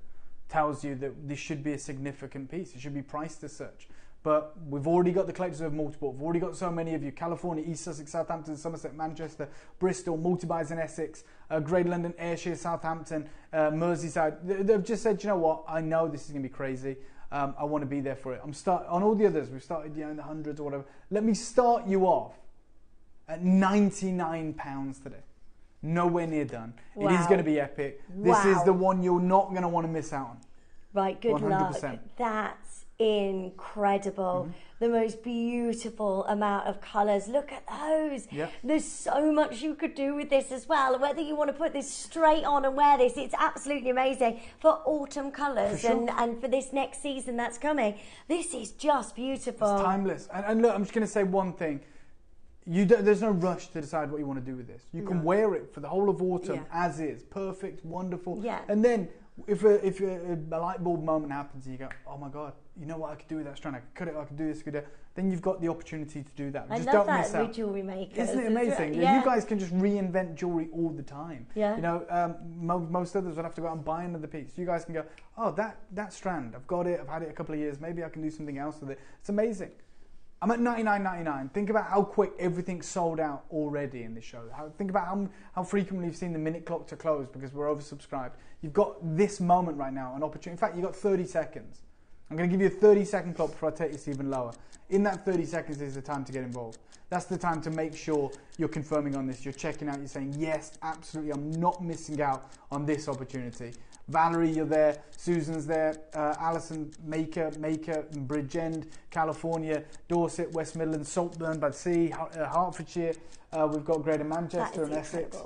tells you that this should be a significant piece. It should be priced as such. But we've already got the collectors who have multiple. We've already got so many of you. California, East Sussex, Southampton, Somerset, Manchester, Bristol, multi-buys in Essex, Greater London, Ayrshire, Southampton, Merseyside. They've just said, you know what, I know this is going to be crazy. I want to be there for it. On all the others, we've started in the hundreds or whatever. Let me start you off at £99 today. Nowhere near done. Wow. It is going to be epic. This is the one you're not going to want to miss out on. Right, good 100%. luck. That's incredible. The most beautiful amount of colours. Look at those. Yeah. There's so much you could do with this as well. Whether you want to put this straight on and wear this, it's absolutely amazing for autumn colours and for this next season that's coming. This is just beautiful. It's timeless. And look, I'm just going to say one thing. There's no rush to decide what you want to do with this. You can wear it for the whole of autumn as is. Perfect, wonderful. Yeah. And then if a light bulb moment happens and you go, oh my God, you know what I could do with that strand? I could cut it, I could do this, I could do that. Then you've got the opportunity to do that. I Just love don't miss that out. with JewelleryMaker. Isn't it amazing? Yeah. You guys can just reinvent jewellery all the time. Yeah. Most others would have to go out and buy another piece. You guys can go, oh, that strand, I've got it, I've had it a couple of years, maybe I can do something else with it. It's amazing. I'm at $99.99. Think about how quick everything's sold out already in this show. Think about how frequently you've seen the minute clock to close because we're oversubscribed. You've got this moment right now, an opportunity. In fact, you've got 30 seconds. I'm going to give you a 30-second clock before I take this even lower. In that 30 seconds is the time to get involved. That's the time to make sure you're confirming on this. You're checking out. You're saying, yes, absolutely, I'm not missing out on this opportunity. Valerie, you're there. Susan's there. Alison, Maker, Bridgend, California, Dorset, West Midlands, Saltburn by the Sea, Hertfordshire. We've got Greater Manchester and Essex.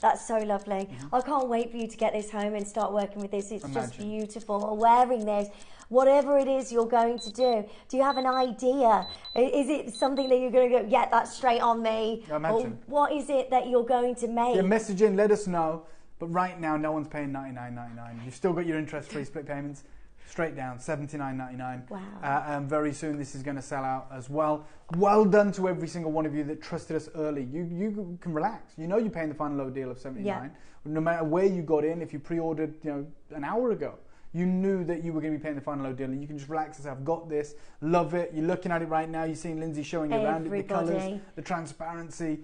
That's so lovely. I can't wait for you to get this home and start working with this. It's just beautiful. Wearing this, whatever it is you're going to do you have an idea? Is it something that you're going to go, yeah, that's straight on me? Imagine. Or what is it that you're going to make? Yeah, message in, let us know. But right now, no one's paying $99.99. You've still got your interest-free split payments straight down, $79.99. Wow. And very soon, this is going to sell out as well. Well done to every single one of you that trusted us early. You can relax. You know you're paying the final low deal of $79. No matter where you got in, if you pre-ordered, an hour ago, you knew that you were going to be paying the final low deal, and you can just relax and say, I've got this, love it. You're looking at it right now. You're seeing Lindsay showing you around it, the colours, the transparency,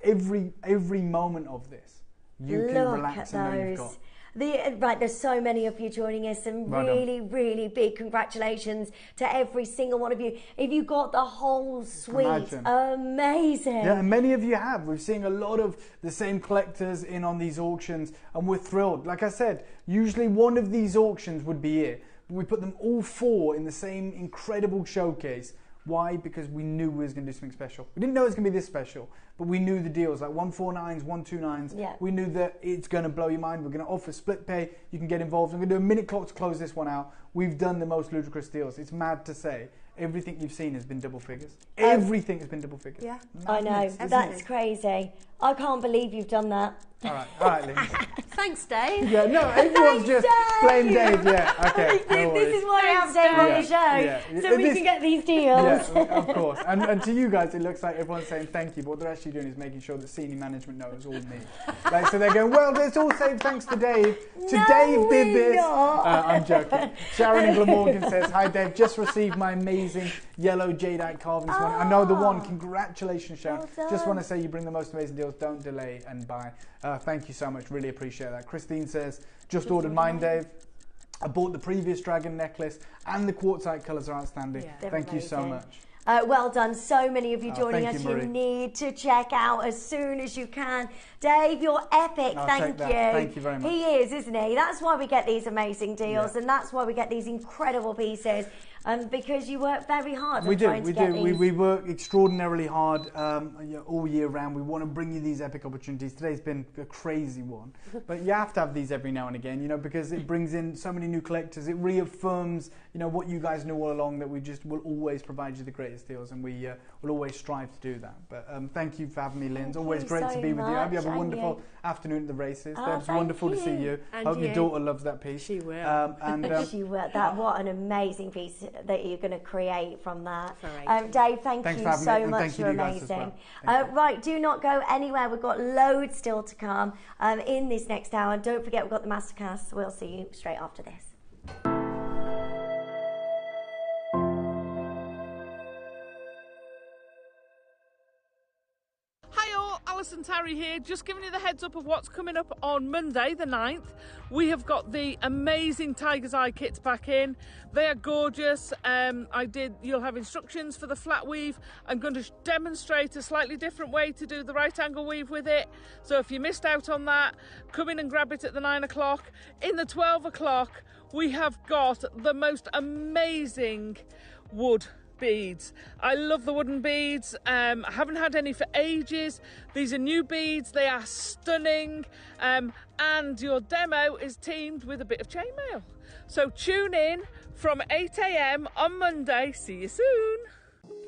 every moment of this. You can relax and know you've got. Right, there's so many of you joining us, and really big congratulations to every single one of you. If you got the whole suite, amazing. Yeah, and many of you have. We're seeing a lot of the same collectors in on these auctions, and we're thrilled. Like I said, usually one of these auctions would be it. But we put them all 4 in the same incredible showcase. Why? Because we knew we was going to do something special. We didn't know it was going to be this special, but we knew the deals, like 149s, 129s. Yeah. We knew that it's going to blow your mind. We're going to offer split pay. You can get involved. I'm going to do a minute clock to close this one out. We've done the most ludicrous deals. It's mad to say. Everything you've seen has been double figures. Everything has been double figures. Yeah. Madness, I know. That's crazy. I can't believe you've done that. All right, Liz. Thanks, Dave. Yeah, no, everyone's just playing Dave. Yeah, okay. No this is why we have Dave on the show, so we can get these deals. Yeah, of course. And to you guys, it looks like everyone's saying thank you, but what they're actually doing is making sure that senior management knows all me. Like, so they're going, well, let's all say thanks to Dave. Dave did this. I'm joking. Sharon in Glamorgan says, hi, Dave. Just received my amazing yellow jadeite carving this morning. I know the one. Congratulations, Sharon. Well, just want to say you bring the most amazing deals. Don't delay and buy. Thank you so much. Really appreciate that. Christine says, just ordered mine, Dave. I bought the previous dragon necklace, and the quartzite colours are outstanding. Yeah. Thank you so much. Well done. So many of you joining us. You need to check out as soon as you can. Dave, you're epic. Thank you. Thank you very much. He is, isn't he? That's why we get these amazing deals, and that's why we get these incredible pieces. Because you work very hard. We do. We work extraordinarily hard all year round. We want to bring you these epic opportunities. Today's been a crazy one, but you have to have these every now and again, you know, because it brings in so many new collectors. It reaffirms, you know, what you guys knew all along, that we just will always provide you the greatest deals, and we will always strive to do that. But thank you for having me, Lynn. It's always great to be with you. I hope you have a wonderful afternoon at the races. It's wonderful to see you. Hope your daughter loves that piece. She will. She will. What an amazing piece that you're going to create from that. Dave, thank you so much. You're amazing. Right, do not go anywhere. We've got loads still to come in this next hour. And don't forget, we've got the masterclass. We'll see you straight after this. Alison Tarry here, just giving you the heads up of what's coming up on Monday the 9th. We have got the amazing Tiger's Eye kits back in. They are gorgeous. You'll have instructions for the flat weave. I'm going to demonstrate a slightly different way to do the right angle weave with it. So if you missed out on that, come in and grab it at the 9 o'clock. In the 12 o'clock, we have got the most amazing wood beads. I love the wooden beads. I haven't had any for ages. These are new beads. They are stunning. And your demo is teamed with a bit of chainmail. So tune in from 8 a.m. on Monday. See you soon.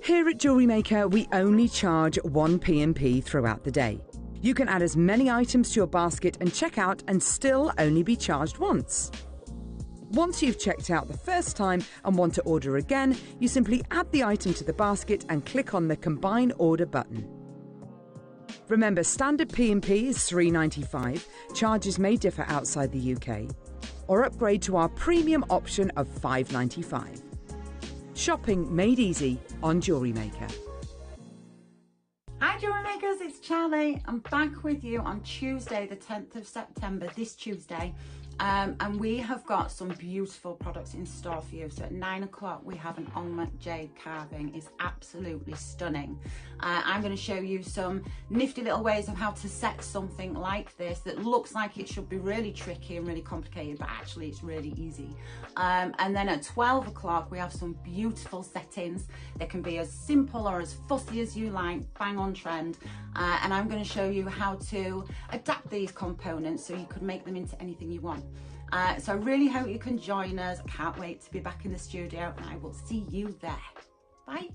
Here at JewelleryMaker, we only charge 1 P&P throughout the day. You can add as many items to your basket and check out and still only be charged once. Once you've checked out the first time and want to order again, you simply add the item to the basket and click on the Combine Order button. Remember, standard P&P is $3.95. Charges may differ outside the UK. Or upgrade to our premium option of $5.95. Shopping made easy on JewelleryMaker. Hi Jewellery Makers, it's Charlie. I'm back with you on Tuesday the 10th of September, this Tuesday. And we have got some beautiful products in store for you. So at 9 o'clock we have an almond jade carving. It's absolutely stunning. I'm going to show you some nifty little ways of how to set something like this that looks like it should be really tricky and really complicated, but actually it's really easy. And then at 12 o'clock we have some beautiful settings. They can be as simple or as fussy as you like, bang on trend. And I'm going to show you how to adapt these components so you could make them into anything you want. So I really hope you can join us. I can't wait to be back in the studio, and I will see you there. Bye.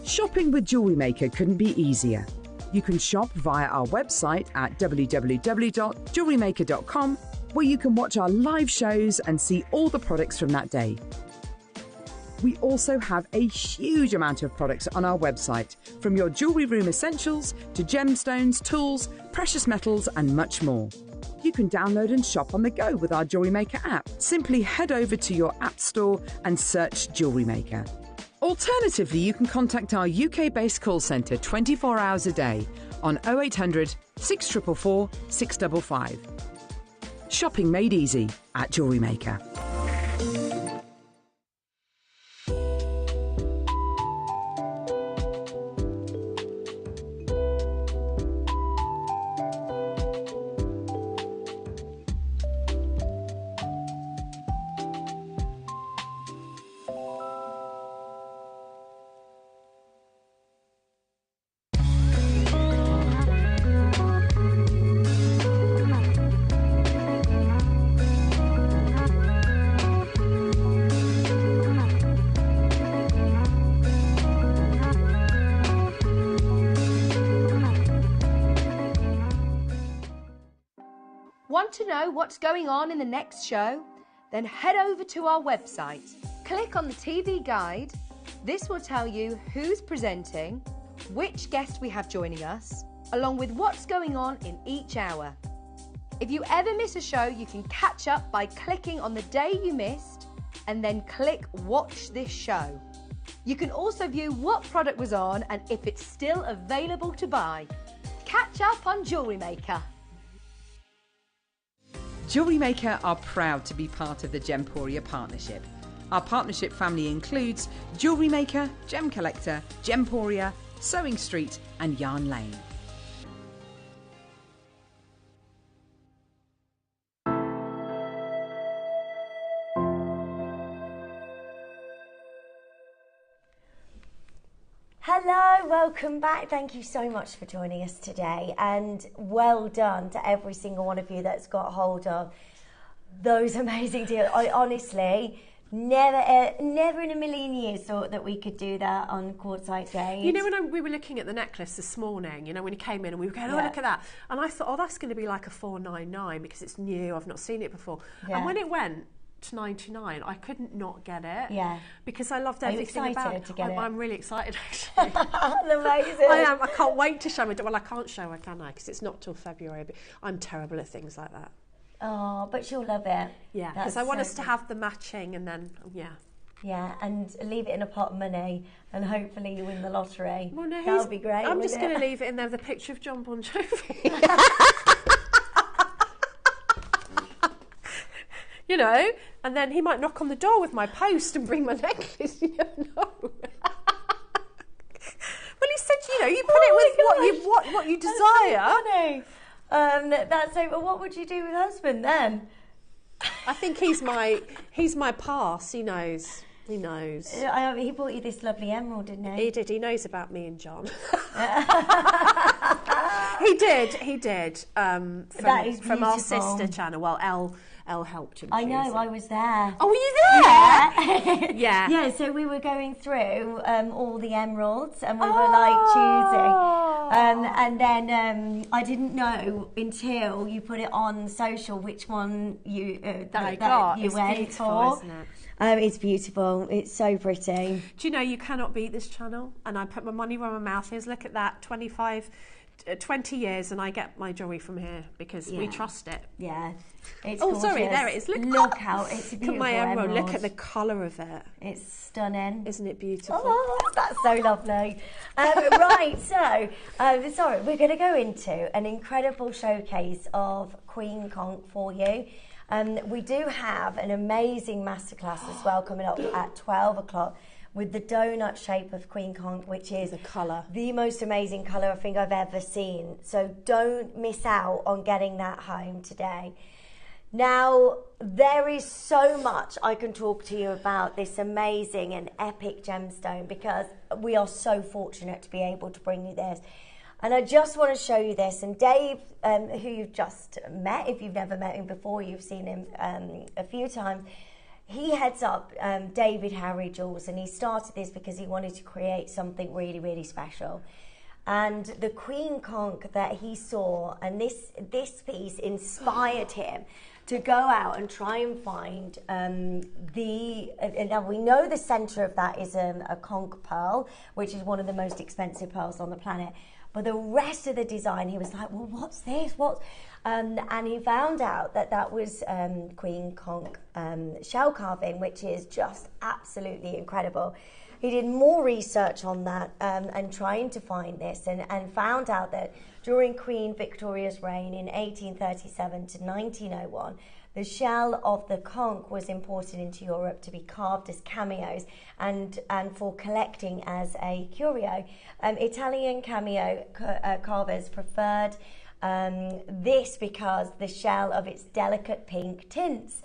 Shopping with JewelleryMaker couldn't be easier. You can shop via our website at www.jewellerymaker.com, where you can watch our live shows and see all the products from that day. We also have a huge amount of products on our website, from your jewellery room essentials to gemstones, tools, precious metals and much more. You can download and shop on the go with our JewelleryMaker app. Simply head over to your app store and search JewelleryMaker. Alternatively, you can contact our UK-based call centre 24 hours a day on 0800 644 655. Shopping made easy at JewelleryMaker. Want to know what's going on in the next show? Then head over to our website. Click on the TV guide. This will tell you who's presenting, which guest we have joining us, along with what's going on in each hour. If you ever miss a show, you can catch up by clicking on the day you missed and then click Watch This Show. You can also view what product was on and if it's still available to buy. Catch up on JewelleryMaker. JewelleryMaker are proud to be part of the Gemporia partnership. Our partnership family includes JewelleryMaker, Gem Collector, Gemporia, Sewing Street and Yarn Lane. Hello, welcome back. Thank you so much for joining us today, and well done to every single one of you that's got hold of those amazing deals. I honestly never in a million years thought that we could do that on Quartzite Day. You know, when we were looking at the necklace this morning, you know, when you came in and we were going, oh, look at that. And I thought, oh, that's going to be like a $4.99 because it's new. I've not seen it before. Yeah. And when it went to $99, I couldn't not get it. Yeah. Because I loved Are you everything about excited it. to get it? I'm really excited, actually. Amazing. I am. I can't wait to show it. Well, I can't show her, can I? Because it's not till February. But I'm terrible at things like that. Oh, but she'll love it. Yeah, because I want us to have the matching and then, yeah. Yeah, and leave it in a pot of money and hopefully you win the lottery. Well, no, that would be great. I'm just going to leave it in there with a picture of John Bon Jovi. You know, and then he might knock on the door with my post and bring my necklace. You never know. Well, he said, you know, you put it with what you desire. That's so funny. That's so. But what would you do with husband then? I think he's my pass. He knows. He knows. He bought you this lovely emerald, didn't he? He did. He knows about me and John. He did. That is from our beautiful. sister channel. Well, Elle helped him. I know. choose it. I was there. Oh, were you there? Yeah. Yeah. Yeah. So we were going through all the emeralds, and we were like choosing. And then I didn't know until you put it on social which one you that you it's went beautiful, for. isn't it? It's beautiful. It's so pretty. Do you know you cannot beat this channel? And I put my money where my mouth is. Look at that, 20 years, and I get my jewellery from here because we trust it. Yeah. It's oh, gorgeous. sorry, there it is. Look how it's a beautiful Look at my emerald. emerald. Look at the colour of it. It's stunning. Isn't it beautiful? Oh, that's so lovely. Right, so, sorry, we're going to go into an incredible showcase of Queen Conch for you. We do have an amazing masterclass as well coming up at 12 o'clock with the donut shape of Queen Conch, which is the colour. The most amazing colour I think I've ever seen. So don't miss out on getting that home today. Now, there is so much I can talk to you about this amazing and epic gemstone because we are so fortunate to be able to bring you this. And I just want to show you this. And Dave, who you've just met, if you've never met him before, you've seen him a few times. He heads up David Harry Jewels, and he started this because he wanted to create something really, really special. And the Queen Conch that he saw, and this piece inspired him to go out and try and find now we know the centre of that is a conch pearl, which is one of the most expensive pearls on the planet. But the rest of the design, he was like, well, what's this? And he found out that was Queen Conch shell carving, which is just absolutely incredible. He did more research on that and trying to find this and found out that during Queen Victoria's reign in 1837 to 1901, the shell of the conch was imported into Europe to be carved as cameos and for collecting as a curio. Italian cameo carvers preferred this because the shell of its delicate pink tints,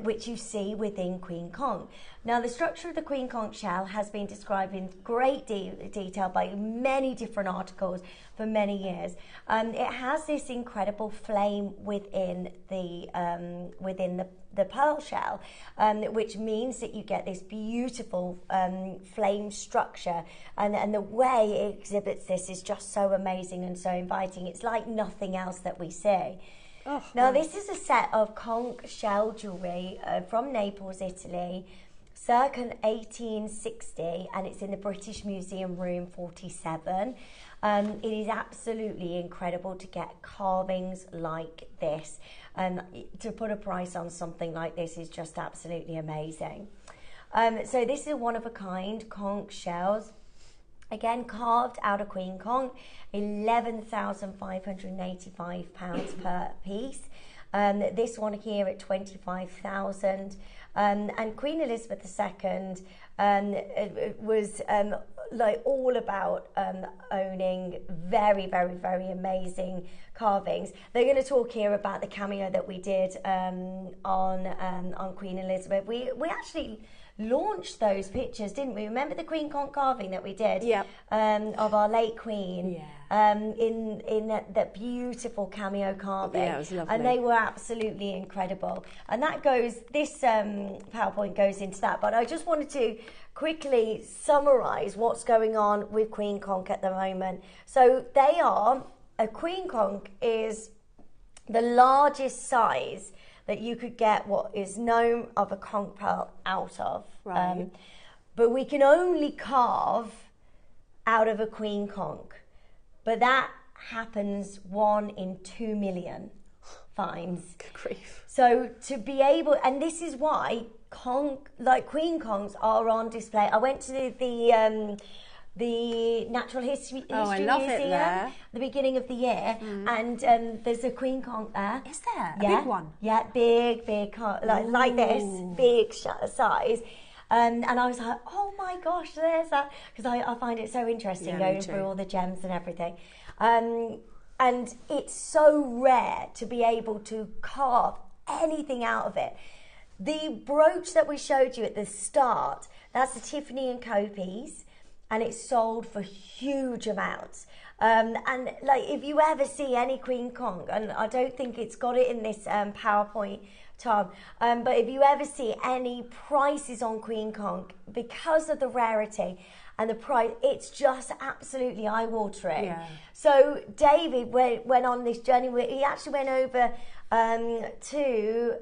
which you see within Queen Conch. Now, the structure of the Queen Conch shell has been described in great detail by many different articles for many years. It has this incredible flame within the pearl shell, which means that you get this beautiful flame structure, and the way it exhibits this is just so amazing and so inviting. It's like nothing else that we see. Oh, now, this is a set of conch shell jewellery from Naples, Italy, circa 1860, and it's in the British Museum Room 47. It is absolutely incredible to get carvings like this. To put a price on something like this is just absolutely amazing. So this is one of a kind conch shells. Again, carved out of Queen Conch, £11,585 per piece. This one here at £25,000. And Queen Elizabeth II was like all about owning very, very, very amazing carvings. They're going to talk here about the cameo that we did on Queen Elizabeth. We actually launched those pictures, didn't we? Remember the Queen Conch carving that we did? Yep. Of our late Queen. Yeah. In that beautiful cameo carving. Yeah, it was lovely. And they were absolutely incredible. And that goes, this PowerPoint goes into that. But I just wanted to quickly summarise what's going on with Queen Conch at the moment. So a Queen Conch is the largest size that you could get what is known of a conch pearl out of. Right. But we can only carve out of a Queen Conch. But that happens 1 in 2 million times. Good grief. So to be able, and this is why Queen Conchs are on display. I went to the Natural History I love Museum it there. at the beginning of the year, and there's a Queen Conch there. Is there? A Yeah, big one? Yeah, big, like this, big size. And I was like, oh my gosh, there's that. Because I find it so interesting going through all the gems and everything. And it's so rare to be able to carve anything out of it. The brooch that we showed you at the start, that's the Tiffany & Co piece, and it's sold for huge amounts. And like, if you ever see any Queen Conch, and I don't think it's got it in this PowerPoint, Tom, but if you ever see any prices on Queen Conch, because of the rarity and the price, it's just absolutely eye-watering. Yeah. So David went on this journey where he actually went over to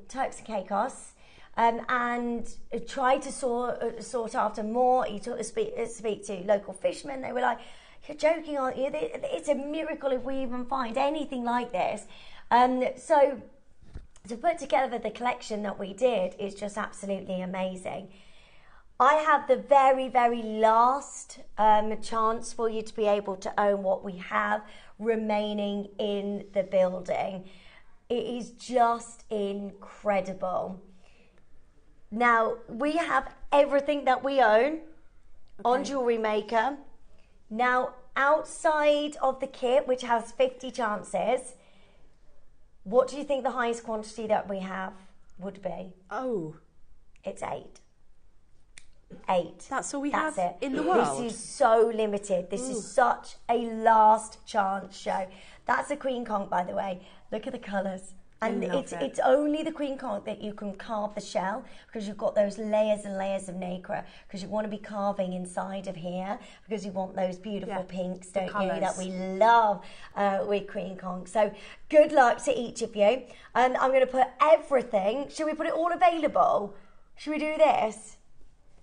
Turks and Caicos and tried to sort after more. He took to speak to local fishermen. They were like, you're joking, aren't you? It's a miracle if we even find anything like this. So to put together the collection that we did is just absolutely amazing. I have the very, very last chance for you to be able to own what we have remaining in the building. It is just incredible. Now, we have everything that we own on JewelleryMaker. Now, outside of the kit, which has 50 chances, what do you think the highest quantity that we have would be? Oh. It's 8. 8. That's all we That's have it. in the world? This is so limited. This is such a last chance show. That's a Queen Conch, by the way. Look at the colours. And it's only the queen conch that you can carve the shell, because you've got those layers and layers of nacre, because you want to be carving inside of here, because you want those beautiful pinks, don't you, that we love with queen conch. So good luck to each of you. And I'm going to put everything, should we put it all available? Should we do this?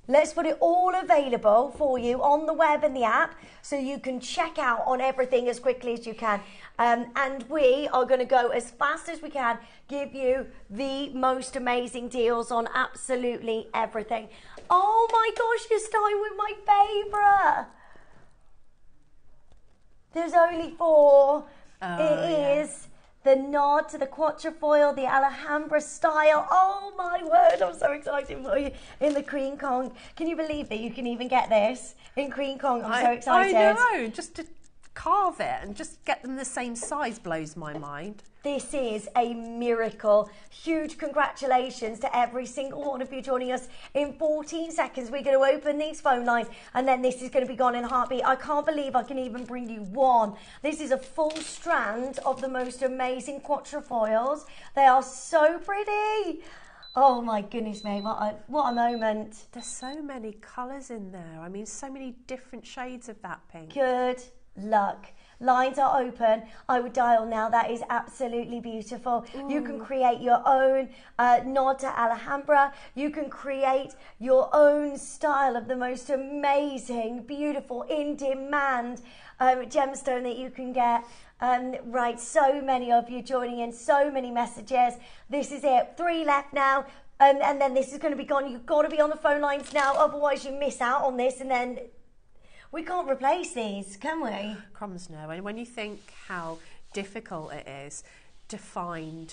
Let's put it all available for you on the web and the app, so you can check out on everything as quickly as you can. And we are going to go as fast as we can, give you the most amazing deals on absolutely everything. Oh my gosh, you're starting with my favourite. There's only 4. It is the nod to the quatrefoil, the Alhambra style. Oh my word, I'm so excited for you. In the queen conch. Can you believe that you can even get this in queen conch? I'm so excited. I know, just to carve it and just get them the same size blows my mind. This is a miracle. Huge congratulations to every single one of you joining us. In 14 seconds, we're going to open these phone lines, and then this is going to be gone in a heartbeat. I can't believe I can even bring you one. This is a full strand of the most amazing quatrefoils. They are so pretty. Oh my goodness me, what a moment. There's so many colours in there. I mean, so many different shades of that pink. Good luck. Lines are open. I would dial now. That is absolutely beautiful. Ooh. You can create your own nod to Alhambra. You can create your own style of the most amazing, beautiful, in-demand gemstone that you can get. Right, so many of you joining in, so many messages. This is it. 3 left now. And then this is going to be gone. You've got to be on the phone lines now. Otherwise, you miss out on this, and then we can't replace these, can we? Crumbs, no. And when you think how difficult it is to find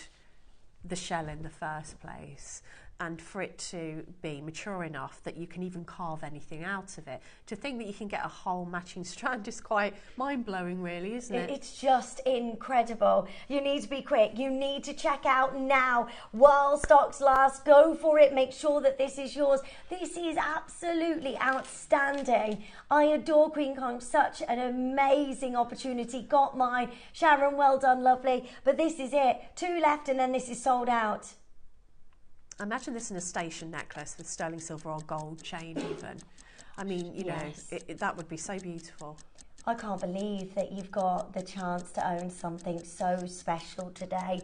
the shell in the first place, and for it to be mature enough that you can even carve anything out of it, to think that you can get a whole matching strand is quite mind-blowing, really, isn't it? It's just incredible. You need to be quick. You need to check out now while stocks last. Go for it. Make sure that this is yours. This is absolutely outstanding. I adore queen conch. Such an amazing opportunity. Got mine. Sharon, well done, lovely. But this is it. 2 left, and then this is sold out. Imagine this in a station necklace with sterling silver or gold chain even. I mean, you know, that would be so beautiful. I can't believe that you've got the chance to own something so special today.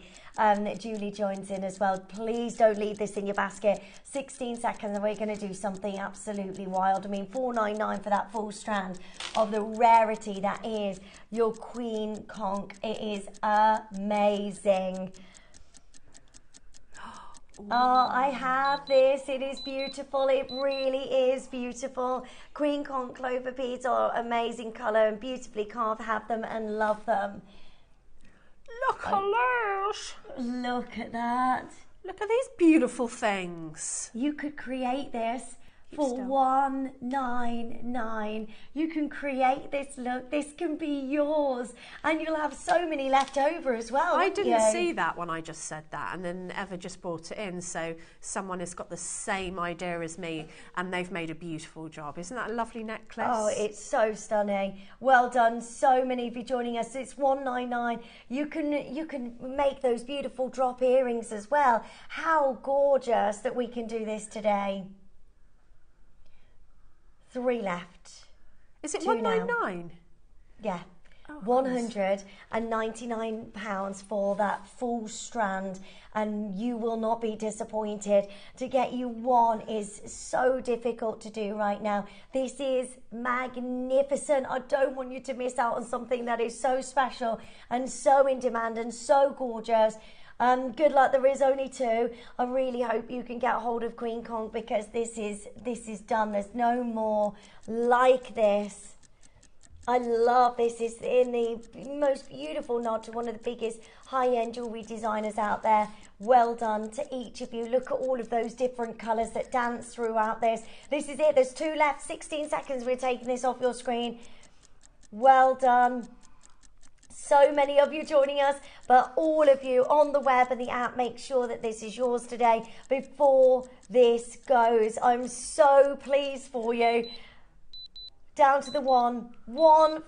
Julie joins in as well. Please don't leave this in your basket. 16 seconds and we're going to do something absolutely wild. I mean, $4.99 for that full strand of the rarity that is your queen conch. It is amazing. Oh, I have this. It is beautiful. It really is beautiful. Queen conch clover beads are amazing colour and beautifully carved. Have them and love them. Look at this. Look at that. Look at these beautiful things. You could create this for $199. You can create this look. This can be yours, and you'll have so many left over as well. I didn't see that when I just said that, and then Eva just brought it in. So someone has got the same idea as me, and they've made a beautiful job. Isn't that a lovely necklace? Oh, it's so stunning. Well done. So many of you joining us. It's $199. You can make those beautiful drop earrings as well. How gorgeous that we can do this today. 3 left. Is it $199? Yeah. Oh, £199 for that full strand, and you will not be disappointed. To get you one is so difficult to do right now. This is magnificent. I don't want you to miss out on something that is so special and so in demand and so gorgeous. Good luck. There is only 2. I really hope you can get hold of queen conch, because this is done. There's no more like this. I love this. It's in the most beautiful nod to one of the biggest high-end jewellery designers out there. Well done to each of you. Look at all of those different colours that dance throughout this. This is it. There's 2 left. 16 seconds. We're taking this off your screen. Well done. So many of you joining us, but all of you on the web and the app, make sure that this is yours today before this goes. I'm so pleased for you. down to the one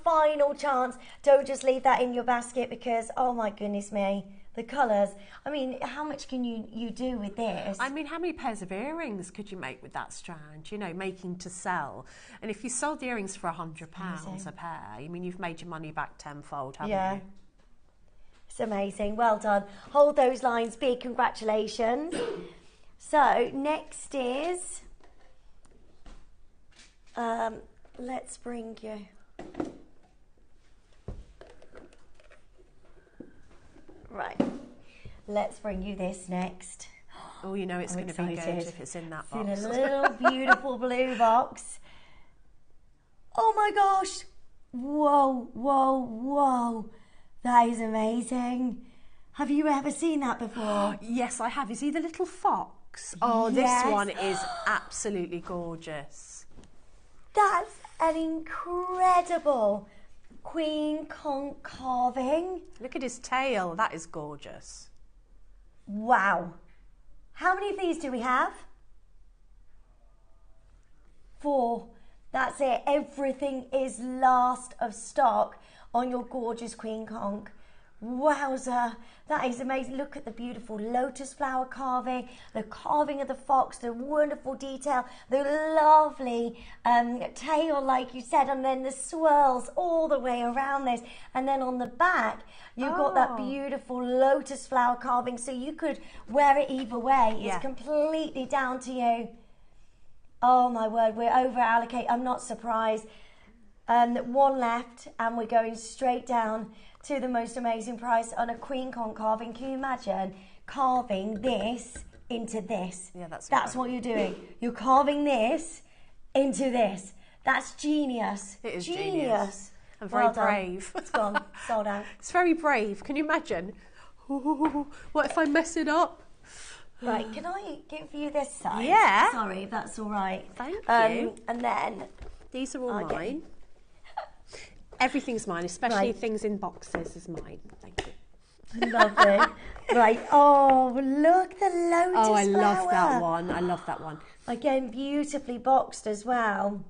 final chance. Don't just leave that in your basket because, oh my goodness me, the colours. I mean, how much can you do with this? I mean, how many pairs of earrings could you make with that strand, you know, making to sell? And if you sold the earrings for £100 a pair, I mean, you've made your money back tenfold, haven't you? It's amazing. Well done. Hold those lines. Big congratulations. So, next is... let's bring you... Right. Let's bring you this next. Oh, you know it's going to be good if it's in that box. It's in a little beautiful blue box. Oh my gosh. Whoa, whoa, whoa. That is amazing. Have you ever seen that before? Yes, I have. Is he the little fox? Oh, Yes. This one is absolutely gorgeous. That's an incredible queen conch carving. Look at his tail. That is gorgeous. Wow. How many of these do we have? 4. That's it. Everything is last of stock on your gorgeous queen conch. Wowza, that is amazing. Look at the beautiful lotus flower carving, the carving of the fox, the wonderful detail, the lovely tail, like you said, and then the swirls all the way around this. And then on the back, you've got that beautiful lotus flower carving, so you could wear it either way. It's completely down to you. Oh my word, we're over allocate. I'm not surprised. One left, and we're going straight down to the most amazing price on a queen conch carving. Can you imagine carving this into this? Yeah, that's what you're doing. You're carving this into this. That's genius. It is genius. And very Well done. brave. It's gone. Sold out. It's very brave. Can you imagine? Ooh, what if I mess it up? Right, can I give you this side? Yeah. Sorry, if that's all right. Thank you. And then... These are all Okay. mine. Everything's mine, especially Right. things in boxes is mine. Thank you. Lovely. Right. Oh, look, the lotus Oh, I love flower. that one. I love that one. Again, beautifully boxed as well.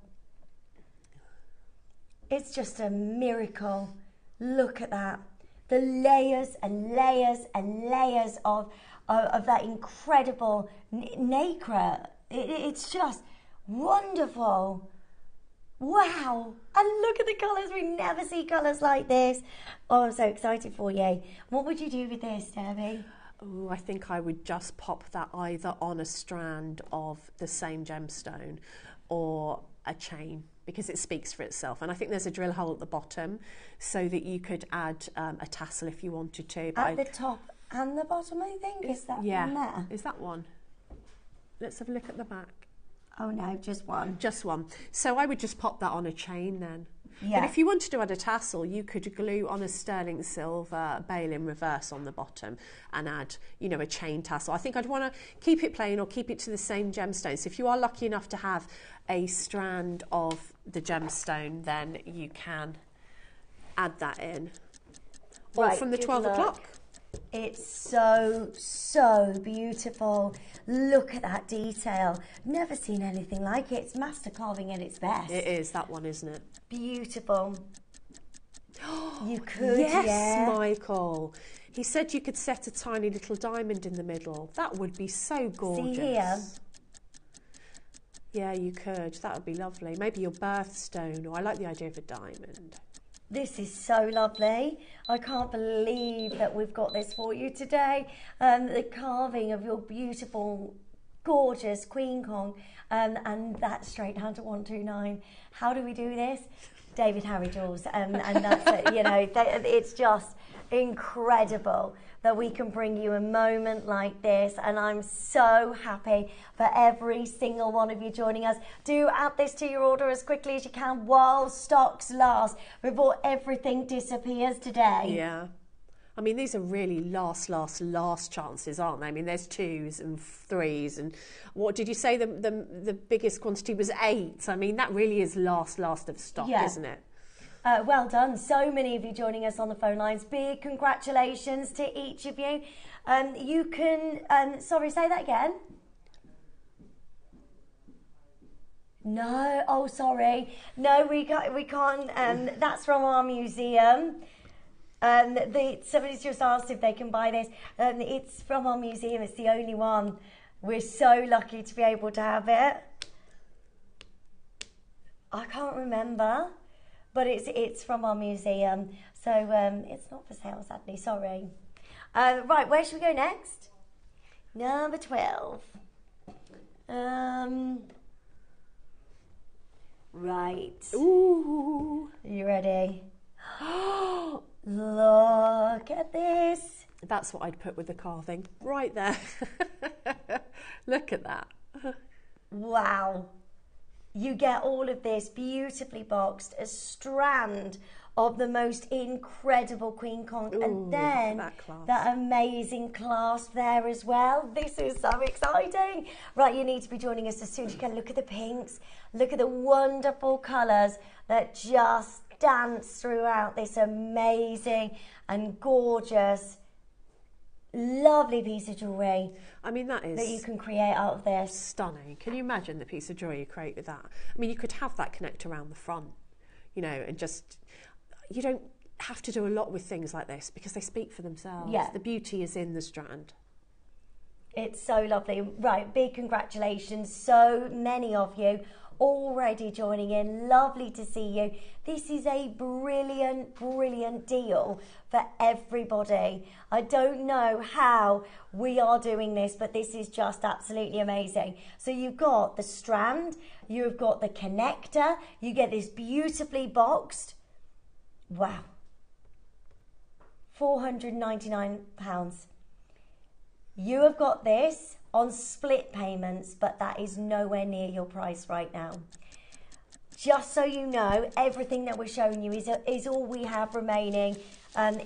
It's just a miracle. Look at that. The layers and layers and layers of that incredible nacre. It's just wonderful. Wow. And look at the colours. We never see colours like this. Oh, I'm so excited for you. What would you do with this, Debbie? Oh, I think I would just pop that either on a strand of the same gemstone or a chain, because it speaks for itself. And I think there's a drill hole at the bottom so that you could add a tassel if you wanted to. But At the top and the bottom, I think. Is that one there? Is that one? Let's have a look at the back. Oh no, just one. Just one. So I would just pop that on a chain then. Yeah. But if you wanted to add a tassel, you could glue on a sterling silver bail in reverse on the bottom and add, you know, a chain tassel. I think I'd want to keep it plain or keep it to the same gemstone. So if you are lucky enough to have a strand of the gemstone, then you can add that in. Or Right, from the good 12 luck. o'clock. It's so beautiful. Look at that detail. Never seen anything like it. It's master carving at its best. It is, that one, isn't it? Beautiful. You could, Yes, yeah. Michael. He said you could set a tiny little diamond in the middle. That would be so gorgeous. See here? Yeah, you could. That would be lovely. Maybe your birthstone, or I like the idea of a diamond. This is so lovely. I can't believe that we've got this for you today. The carving of your beautiful, gorgeous queen conch, and that straight down to 129. How do we do this? David Harry Jewels, and that's it. You know, it's just incredible that we can bring you a moment like this, and I'm so happy for every single one of you joining us. Do add this to your order as quickly as you can while stocks last, before everything disappears today. Yeah. I mean, these are really last chances, aren't they? I mean, there's 2s and 3s, and what did you say the biggest quantity was 8? I mean, that really is last of stock, Yeah. isn't it? Well done. So many of you joining us on the phone lines. Big congratulations to each of you. You can, sorry, say that again. No, oh sorry. No, we can't. That's from our museum. Somebody's just asked if they can buy this. It's from our museum. It's the only one. We're so lucky to be able to have it. I can't remember, but it's from our museum. So it's not for sale, sadly. Sorry. Right, where should we go next? Number 12. Right. Ooh. Are you ready? Look at this. That's what I'd put with the carving. Right there. Look at that. Wow. You get all of this beautifully boxed, a strand of the most incredible queen conch, and then that amazing clasp there as well. This is so exciting. Right, you need to be joining us as soon as you can. Look at the pinks. Look at the wonderful colours that just dance throughout this amazing and gorgeous, lovely piece of jewellery. I mean, that you can create out of this. Stunning. Can you imagine the piece of jewellery you create with that? I mean, you could have that connect around the front, you know, and just, you don't have to do a lot with things like this because they speak for themselves. Yeah. The beauty is in the strand. It's so lovely. Right, big congratulations. So many of you already joining in. Lovely to see you. This is a brilliant, brilliant deal for everybody. I don't know how we are doing this, but this is just absolutely amazing. So you've got the strand, you've got the connector, you get this beautifully boxed. Wow. £499. You have got this on split payments, but that is nowhere near your price right now. Just so you know, everything that we're showing you is all we have remaining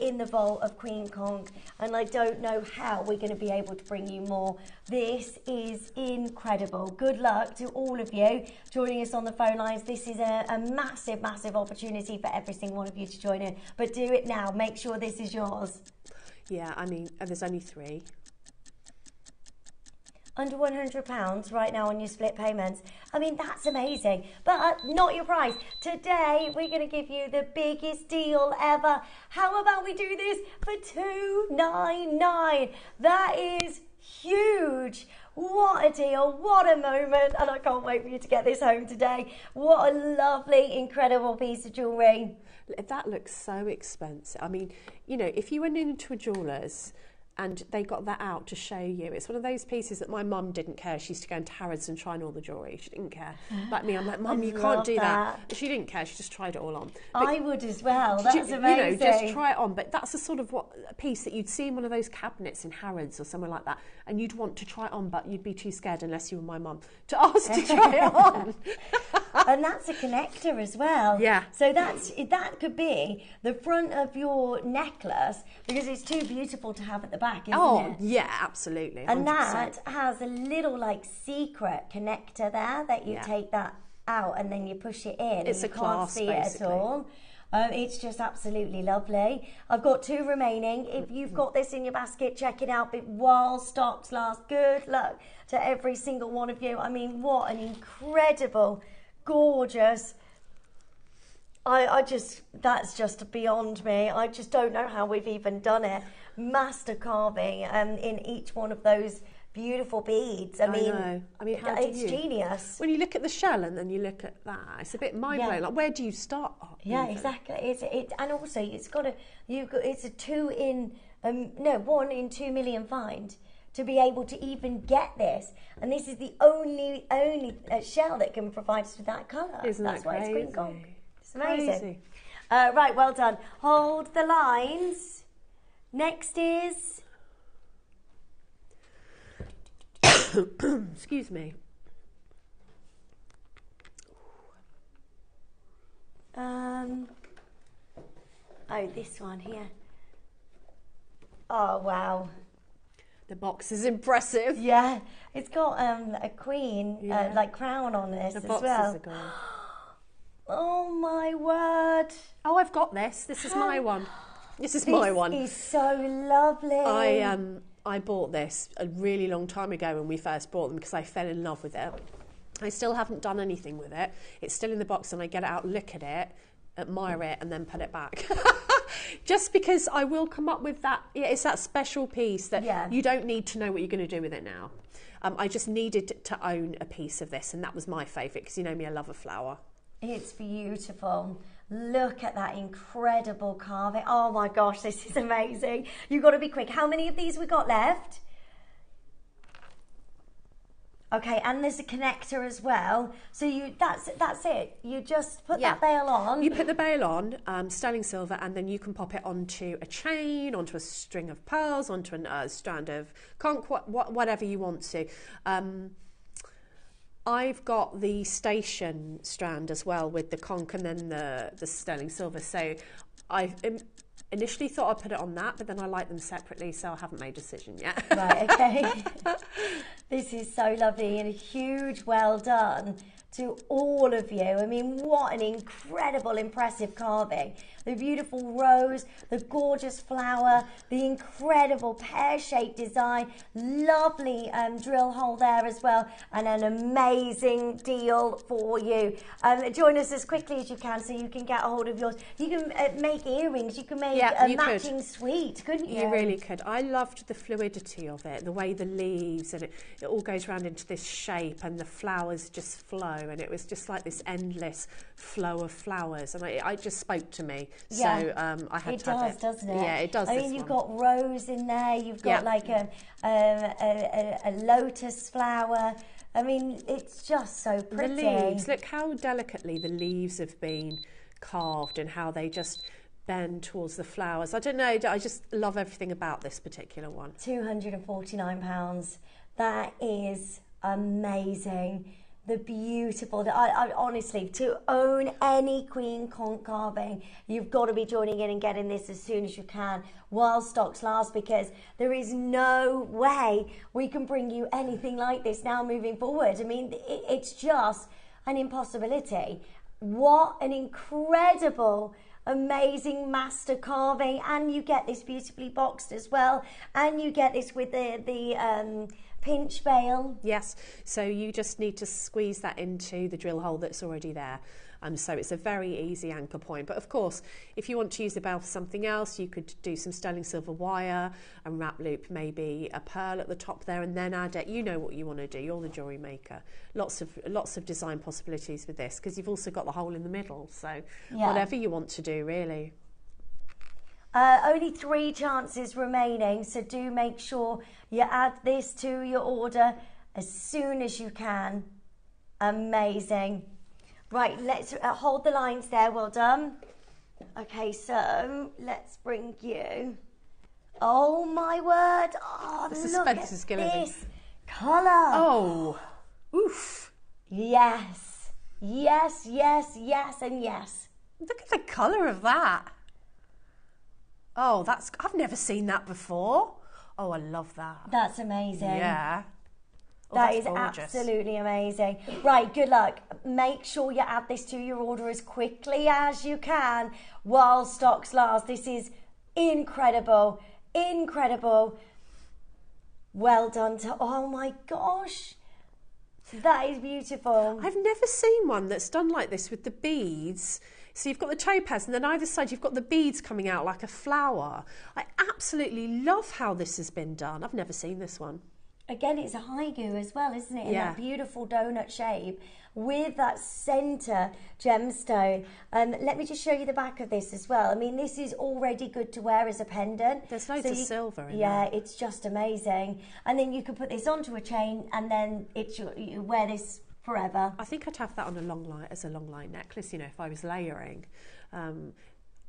in the vault of Queen Conch, and I don't know how we're going to be able to bring you more. This is incredible. Good luck to all of you joining us on the phone lines. This is a massive, massive opportunity for every single one of you to join in, but do it now. Make sure this is yours. Yeah, I mean, there's only 3. Under £100 right now on your split payments. I mean, that's amazing, but not your price. Today, we're going to give you the biggest deal ever. How about we do this for $299? That is huge. What a deal, what a moment, and I can't wait for you to get this home today. What a lovely, incredible piece of jewellery. That looks so expensive. I mean, you know, if you went into a jeweller's and they got that out to show you. It's one of those pieces that my mum didn't care. She used to go into Harrods and try on all the jewellery. She didn't care. Like me, I'm like, Mum, you can't do that. She didn't care. She just tried it all on. But I would as well. That's amazing. You know, just try it on. But that's a sort of a piece that you'd see in one of those cabinets in Harrods or somewhere like that, and you'd want to try it on, but you'd be too scared unless you were my mum to ask to try it on. And that's a connector as well. Yeah. So that could be the front of your necklace because it's too beautiful to have at the back, isn't it? Oh, yeah, absolutely. 100%. And that has a little like secret connector there that you take that out and then you push it in. It's and a you can't clasp, see it at all. It's just absolutely lovely. I've got 2 remaining. If you've got this in your basket, check it out while stocks last. Good luck to every single one of you. I mean, what an incredible, gorgeous. That's just beyond me. I just don't know how we've even done it. Master carving in each one of those beautiful beads. I mean, how it's genius. When you look at the shell and then you look at that, it's a bit mind-blowing. Like, where do you start? Yeah, exactly. And also it's a 1 in 2 million find to be able to even get this. And this is the only shell that can provide us with that colour. Isn't that crazy? That's why it's Queen Conch. It's amazing. Right, well done. Hold the lines. Next is... Excuse me. Oh, this one here. Oh, wow. The box is impressive. Yeah, it's got a queen, like crown on this as well. The boxes are gone. Oh, my word. Oh, I've got this. This is my one. This is my one. This is so lovely. I bought this a really long time ago when we first bought them because I fell in love with it. I still haven't done anything with it. It's still in the box, and I get it out, look at it, admire it, and then put it back. Just because I will come up with that, it's that special piece that you don't need to know what you're going to do with it now. I just needed to own a piece of this, and that was my favourite, because you know me, I love a flower. It's beautiful. Look at that incredible carving. Oh my gosh, this is amazing. You've got to be quick. How many of these we got left? Okay, and there's a connector as well. So that's it. You just put that bail on. You put the bail on, sterling silver, and then you can pop it onto a chain, onto a string of pearls, onto a strand of conch, whatever you want to. I've got the station strand as well with the conch and then the sterling silver. So I initially thought I'd put it on that, but then I like them separately, so I haven't made a decision yet. Right, okay. This is so lovely, and a huge well done to all of you. I mean, what an incredible, impressive carving. The beautiful rose, the gorgeous flower, the incredible pear-shaped design, lovely drill hole there as well, and an amazing deal for you. Join us as quickly as you can so you can get a hold of yours. You can make earrings, you can make a matching suite, couldn't you? You really could. I loved the fluidity of it, the way the leaves, and it all goes around into this shape, and the flowers just flow, and it was just like this endless flow of flowers, and it just spoke to me. Yeah. So I had to have it. Doesn't it? Yeah, it does. I mean, you've got rose in there. You've got like a lotus flower. I mean, it's just so pretty. The leaves. Look how delicately the leaves have been carved, and how they just bend towards the flowers. I don't know. I just love everything about this particular one. £249. That is amazing. The beautiful, I honestly, to own any queen conch carving, you've got to be joining in and getting this as soon as you can while stocks last, because there is no way we can bring you anything like this now moving forward. I mean, it's just an impossibility. What an incredible, amazing master carving, and you get this beautifully boxed as well, and you get this with the pinch bail. Yes, so you just need to squeeze that into the drill hole that's already there. So it's a very easy anchor point. But of course, if you want to use the bail for something else, you could do some sterling silver wire and wrap loop maybe a pearl at the top there, and then add it. You know what you want to do. You're the jewellery maker. Lots of design possibilities with this, because you've also got the hole in the middle. So whatever you want to do, really. Only 3 chances remaining, so do make sure you add this to your order as soon as you can. Amazing. Right, let's hold the lines there. Well done. Okay, so let's bring you. Oh my word! Oh, the look at suspense is killing me. this colour. Oh, oof! Yes, yes, yes, yes, and yes. Look at the colour of that. Oh, I've never seen that before. Oh, I love that. That's amazing. Yeah. Oh, that is gorgeous. Absolutely amazing. Right, good luck. Make sure you add this to your order as quickly as you can while stocks last. This is incredible, incredible. Well done to, oh my gosh. That is beautiful. I've never seen one that's done like this with the beads. So you've got the topaz, and then either side you've got the beads coming out like a flower. I absolutely love how this has been done. I've never seen this one. Again, it's a haiku as well, isn't it? In Yeah. that beautiful donut shape with that centre gemstone. Let me just show you the back of this as well. I mean, this is already good to wear as a pendant. There's loads of silver in yeah, there. it's just amazing. And then you can put this onto a chain, and then you wear this forever. I think I'd have that on a long line necklace, you know, if I was layering.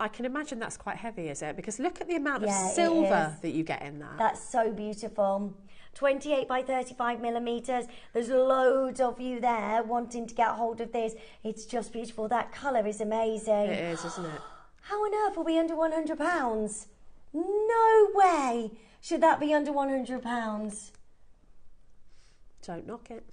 I can imagine that's quite heavy, is it? Because look at the amount of silver that you get in that. That's so beautiful. 28 by 35 millimeters. There's loads of you there wanting to get hold of this. It's just beautiful. That colour is amazing. It is, isn't it? How on earth are we under £100? No way should that be under £100. Don't knock it.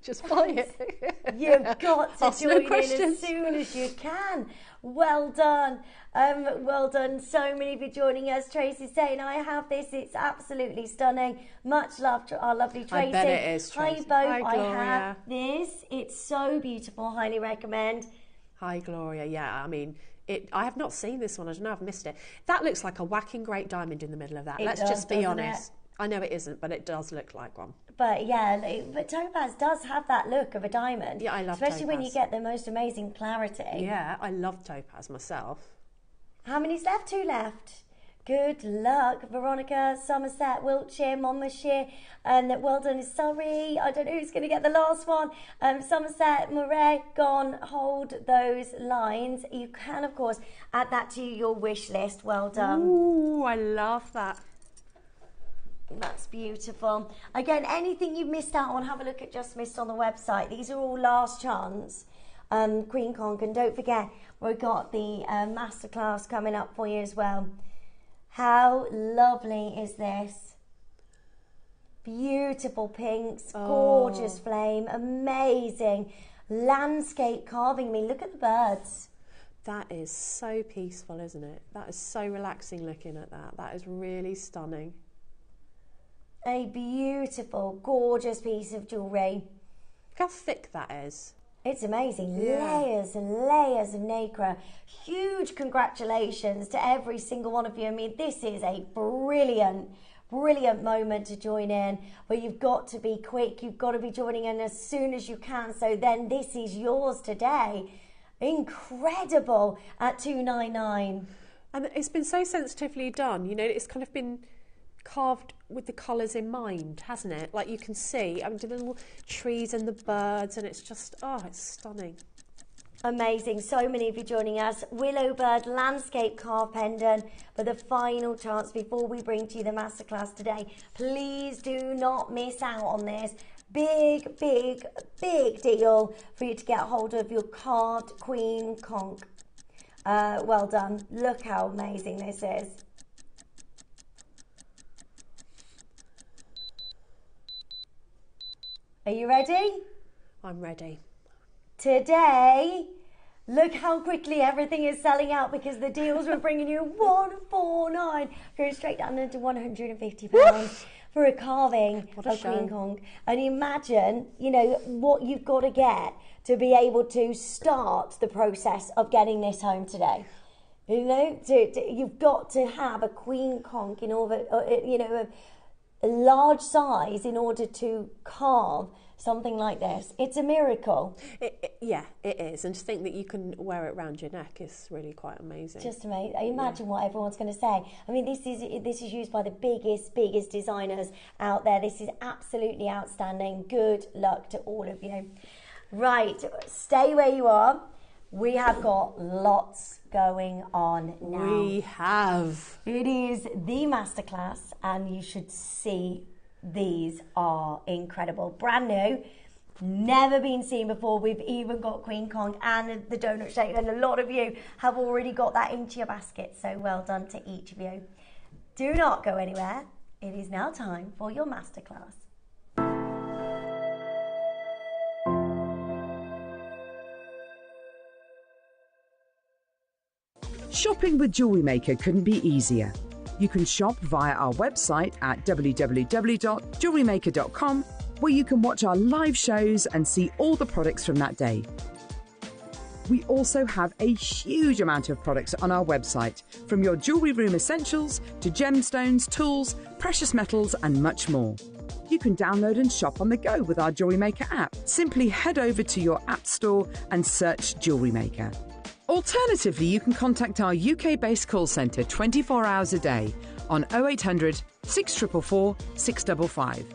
just buy it. You've got to Ask no join in questions. as soon as you can. Well done. Well done. So many of you joining us. Tracy's saying, I have this. It's absolutely stunning. Much love to our lovely Tracy. I bet it is, Tracy. Hi, Hi, Bo. I Gloria. have this. It's so beautiful. Highly recommend. Hi, Gloria. Yeah, I mean, I have not seen this one. I don't know. I've missed it. That looks like a whacking great diamond in the middle of that. It Let's does, just be doesn't honest. I know it isn't, but it does look like one. But yeah, but topaz does have that look of a diamond. Yeah, I love especially when you topaz. get the most amazing clarity. Yeah, I love topaz myself. How many's left? 2 left. Good luck, Veronica, Somerset, Wiltshire, Monmouthshire, and well done, Surrey. I don't know who's going to get the last one. Somerset, Moray, gone. Hold those lines. You can, of course, add that to your wish list. Well done. Ooh, I love that. That's beautiful. Again, anything you've missed out on, have a look at Just Missed on the website. These are all last chance. Queen Conk, and don't forget, we've got the masterclass coming up for you as well. How lovely is this? Beautiful pinks, gorgeous flame, amazing landscape carving. I mean, look at the birds. That is so peaceful, isn't it? That is so relaxing looking at that. That is really stunning. A beautiful, gorgeous piece of jewellery. Look how thick that is. It's amazing. Yeah. Layers and layers of nacre. Huge congratulations to every single one of you. I mean, this is a brilliant moment to join in, but you've got to be quick. You've got to be joining in as soon as you can. So then this is yours today. Incredible at $299. And it's been so sensitively done. You know, it's kind of been carved with the colours in mind, hasn't it? Like you can see, I mean, the little trees and the birds, and it's just, it's stunning. Amazing. So many of you joining us. Willow Bird Landscape Carve Pendant for the final chance before we bring to you the masterclass today. Please do not miss out on this. Big deal for you to get hold of your carved Queen Conch. Well done. Look how amazing this is. Are you ready? I'm ready. Today, look how quickly everything is selling out because the deals we're bringing you 149, going straight down into £150 for a carving What a of show. Queen Conch. And imagine, you know, what you've got to get to be able to start the process of getting this home today. You know, you've got to have a Queen Conch in order, you know, a large size in order to carve something like this. It's a miracle. Yeah, it is. And to think that you can wear it around your neck is really quite amazing. Just amazing. Imagine what everyone's going to say. I mean, this is used by the biggest designers out there. This is absolutely outstanding. Good luck to all of you. Right, stay where you are. We have got lots going on now. We have. It is the masterclass, and you should see these are incredible. Brand new, never been seen before. We've even got Queen Conch and the donut shape, and a lot of you have already got that into your basket. So well done to each of you. Do not go anywhere. It is now time for your masterclass. Shopping with Jewellery Maker couldn't be easier. You can shop via our website at www.jewellerymaker.com, where you can watch our live shows and see all the products from that day. We also have a huge amount of products on our website, from your jewellery room essentials to gemstones, tools, precious metals and much more. You can download and shop on the go with our Jewellery Maker app. Simply head over to your app store and search Jewellery Maker. Alternatively, you can contact our UK-based call centre 24 hours a day on 0800 644 655.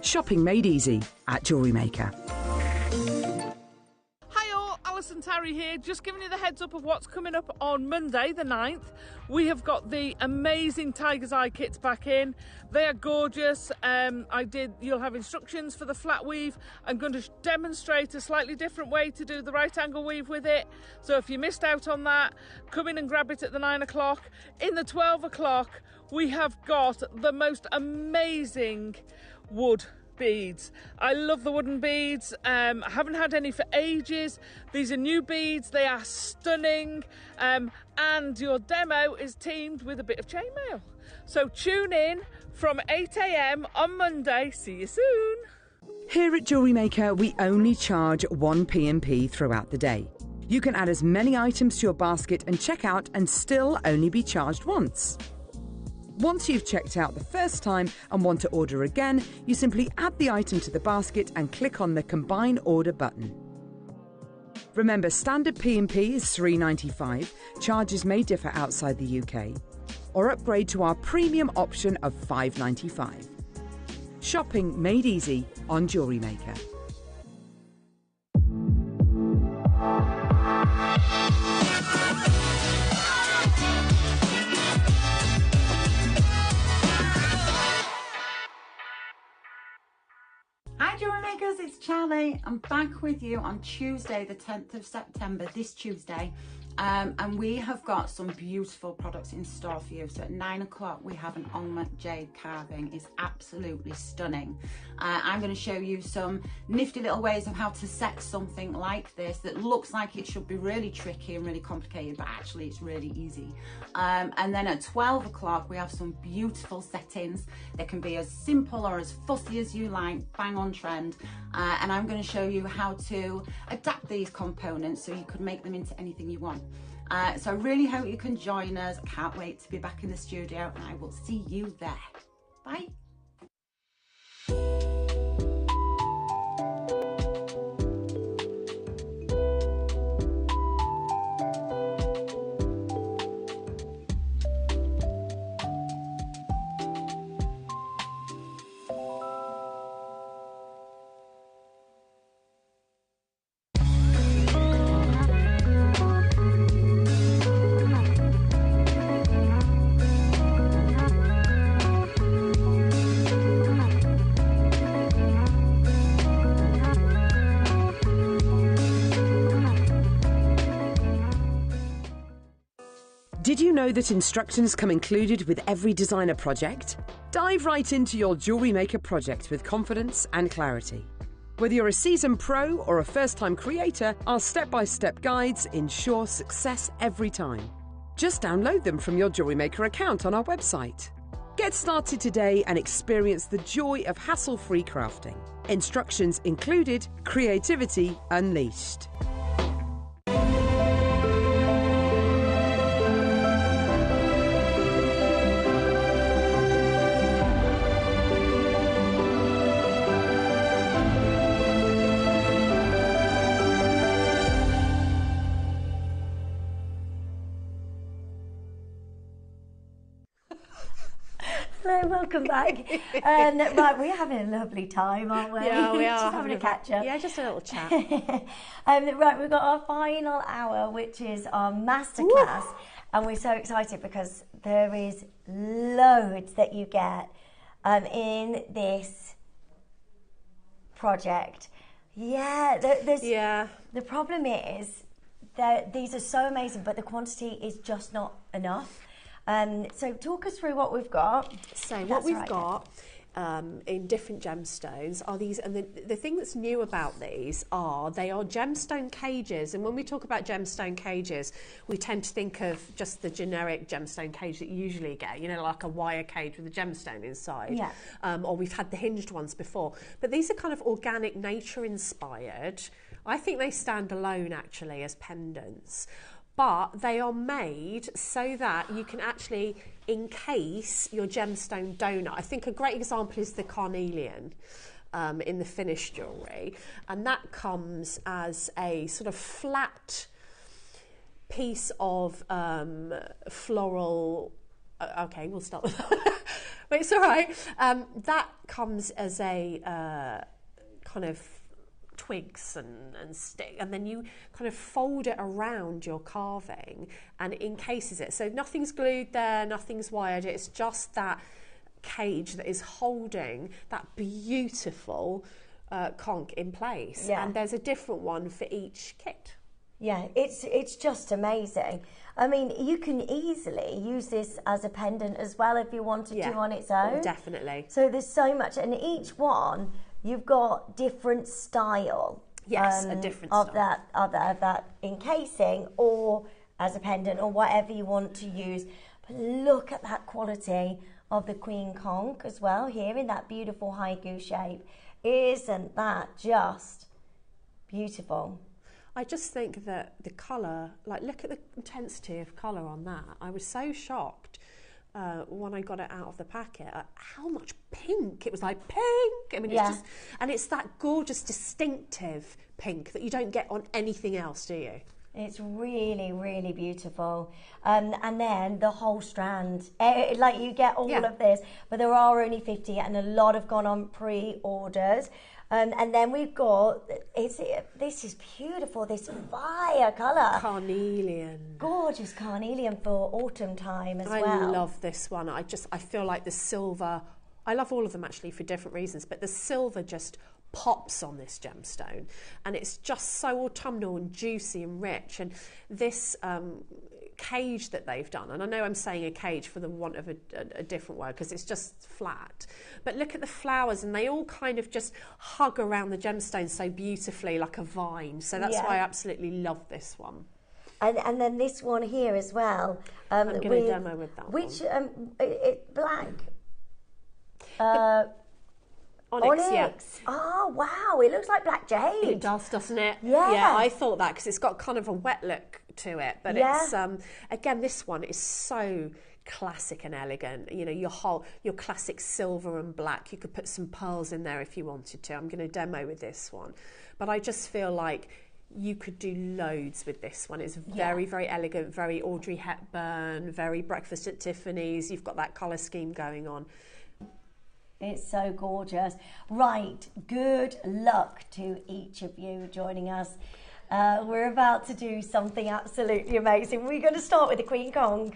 Shopping made easy at Jewellery Maker. Hi all, Alison Tarry here, just giving you the heads up of what's coming up on Monday the 9th. We have got the amazing Tiger's Eye kits back in. They are gorgeous. You'll have instructions for the flat weave. I'm going to demonstrate a slightly different way to do the right angle weave with it. So if you missed out on that, come in and grab it at the 9 o'clock. In the 12 o'clock, we have got the most amazing wood beads. I love the wooden beads. I haven't had any for ages. These are new beads. They are stunning. And your demo is teamed with a bit of chainmail. So tune in from 8 a.m. on Monday. See you soon. Here at JewelleryMaker, we only charge one P&P throughout the day. You can add as many items to your basket and check out and still only be charged once. Once you've checked out the first time and want to order again, you simply add the item to the basket and click on the Combine Order button. Remember, standard P&P is $3.95. Charges may differ outside the UK. Or upgrade to our premium option of $5.95. Shopping made easy on JewelleryMaker. Hi Jewellery Makers, it's Charlie. I'm back with you on Tuesday the 10th of September, this Tuesday. And we have got some beautiful products in store for you. So at 9 o'clock we have an almond jade carving. It's absolutely stunning. I'm going to show you some nifty little ways of how to set something like this that looks like it should be really tricky and really complicated, but actually it's really easy. And then at 12 o'clock we have some beautiful settings. They can be as simple or as fussy as you like, bang on trend. And I'm going to show you how to adapt these components so you could make them into anything you want. So I really hope you can join us. I can't wait to be back in the studio, and I will see you there. Bye. Did you know that instructions come included with every designer project? Dive right into your JewelleryMaker project with confidence and clarity. Whether you're a seasoned pro or a first-time creator, our step-by-step guides ensure success every time. Just download them from your JewelleryMaker account on our website. Get started today and experience the joy of hassle-free crafting. Instructions included, creativity unleashed. Hello, welcome back. Right, we're having a lovely time, aren't we? Yeah, we are. Just having a catch up. Yeah, just a little chat. Right, we've got our final hour, which is our masterclass, and we're so excited because there is loads that you get in this project. Yeah, the problem is that these are so amazing, but the quantity is just not enough. So talk us through what we've got. So what we've got in different gemstones are these, and the thing that's new about these are they are gemstone cages. And when we talk about gemstone cages, we tend to think of just the generic gemstone cage that you usually get, you know, like a wire cage with a gemstone inside. Yeah. Or we've had the hinged ones before. But these are kind of organic, nature inspired. I think they stand alone actually as pendants. But they are made so that you can actually encase your gemstone donut. I think a great example is the carnelian in the finished jewellery. And that comes as a sort of flat piece of floral... okay, we'll start with that. But it's all right. That comes as a kind of twigs and stick, and then you kind of fold it around your carving and it encases it. So nothing's glued there, nothing's wired, it's just that cage that is holding that beautiful conch in place. Yeah. And there's a different one for each kit. Yeah, it's just amazing. I mean, you can easily use this as a pendant as well if you wanted to on its own. Definitely. So there's so much, and each one you've got different style. Yes, a different of style. that encasing or as a pendant or whatever you want to use. But look at that quality of the Queen Conch as well here in that beautiful haiku shape. Isn't that just beautiful? I just think that the colour, like look at the intensity of colour on that. I was so shocked when I got it out of the packet at how much pink. It was like pink. I mean, it's just, and it's that gorgeous, distinctive pink that you don't get on anything else, do you? It's really, really beautiful. And then the whole strand, like you get all of this, but there are only 50 and a lot have gone on pre-orders. And then we've got, this is beautiful, this fire colour. Carnelian. Gorgeous carnelian for autumn time as well. I love this one. I feel like the silver, I love all of them actually for different reasons, but the silver just pops on this gemstone and it's just so autumnal and juicy and rich. And this cage that they've done, and I know I'm saying a cage for the want of a different word because it's just flat, but look at the flowers and they all kind of just hug around the gemstone so beautifully like a vine. So that's why I absolutely love this one. And then this one here as well. I'm going to demo with that which, one. Black. Onyx. Oh, wow. It looks like black jade. It does, doesn't it? Yeah. Yeah, I thought that because it's got kind of a wet look to it. But it's, again, this one is so classic and elegant. You know, your classic silver and black. You could put some pearls in there if you wanted to. I'm going to demo with this one. But I just feel like you could do loads with this one. It's very, very elegant, very Audrey Hepburn, very Breakfast at Tiffany's. You've got that colour scheme going on. It's so gorgeous. Right, good luck to each of you joining us. We're about to do something absolutely amazing. We're going to start with the Queen Conch.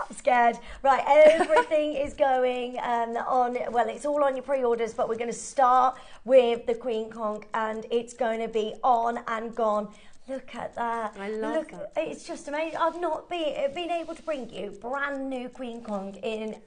I'm scared. Right, everything is going on, well, it's all on your pre-orders, but we're going to start with the Queen Conch and it's going to be on and gone. Look at that. I love that. It's just amazing. I've not been able to bring you brand new Queen Conch in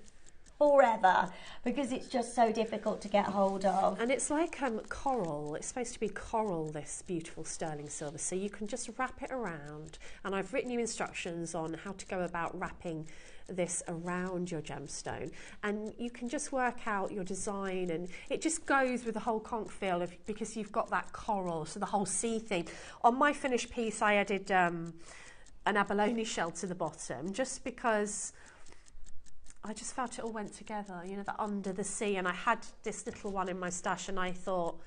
forever because it's just so difficult to get hold of. And it's like coral. It's supposed to be coral, this beautiful sterling silver, so you can just wrap it around. And I've written you instructions on how to go about wrapping this around your gemstone, and you can just work out your design, and it just goes with the whole conch feel because you've got that coral, so the whole sea thing. On my finished piece I added an abalone shell to the bottom just because I just felt it all went together, you know, the under the sea. And I had this little one in my stash and I thought,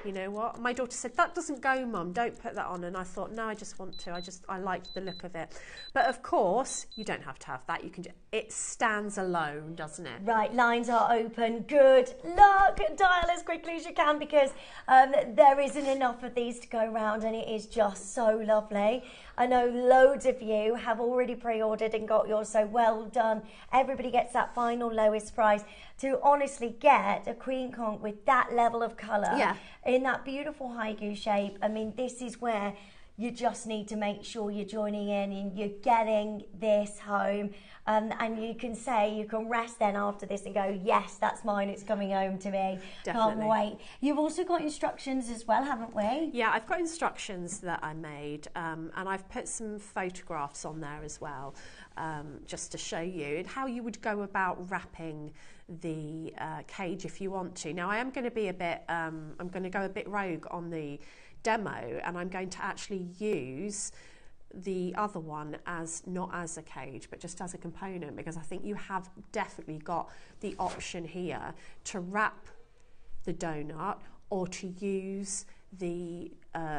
you know what? My daughter said, that doesn't go, Mum, don't put that on. And I thought, no, I just want to. I liked the look of it. But of course, you don't have to have that. You can. It stands alone, doesn't it? Right, lines are open. Good luck. Dial as quickly as you can because there isn't enough of these to go around and it is just so lovely. I know loads of you have already pre-ordered and got yours, so well done. Everybody gets that final lowest price. To honestly get a Queen Conch with that level of colour in that beautiful haiku shape, I mean, this is where you just need to make sure you're joining in and you're getting this home. And you can rest then after this and go, yes, that's mine, it's coming home to me. Definitely. Can't wait. You've also got instructions as well, haven't we? Yeah, I've got instructions that I made and I've put some photographs on there as well, just to show you how you would go about wrapping the cage if you want to. Now I am going to be I'm going to go a bit rogue on the demo, and I'm going to actually use the other one not as a cage but just as a component, because I think you have definitely got the option here to wrap the donut or to use the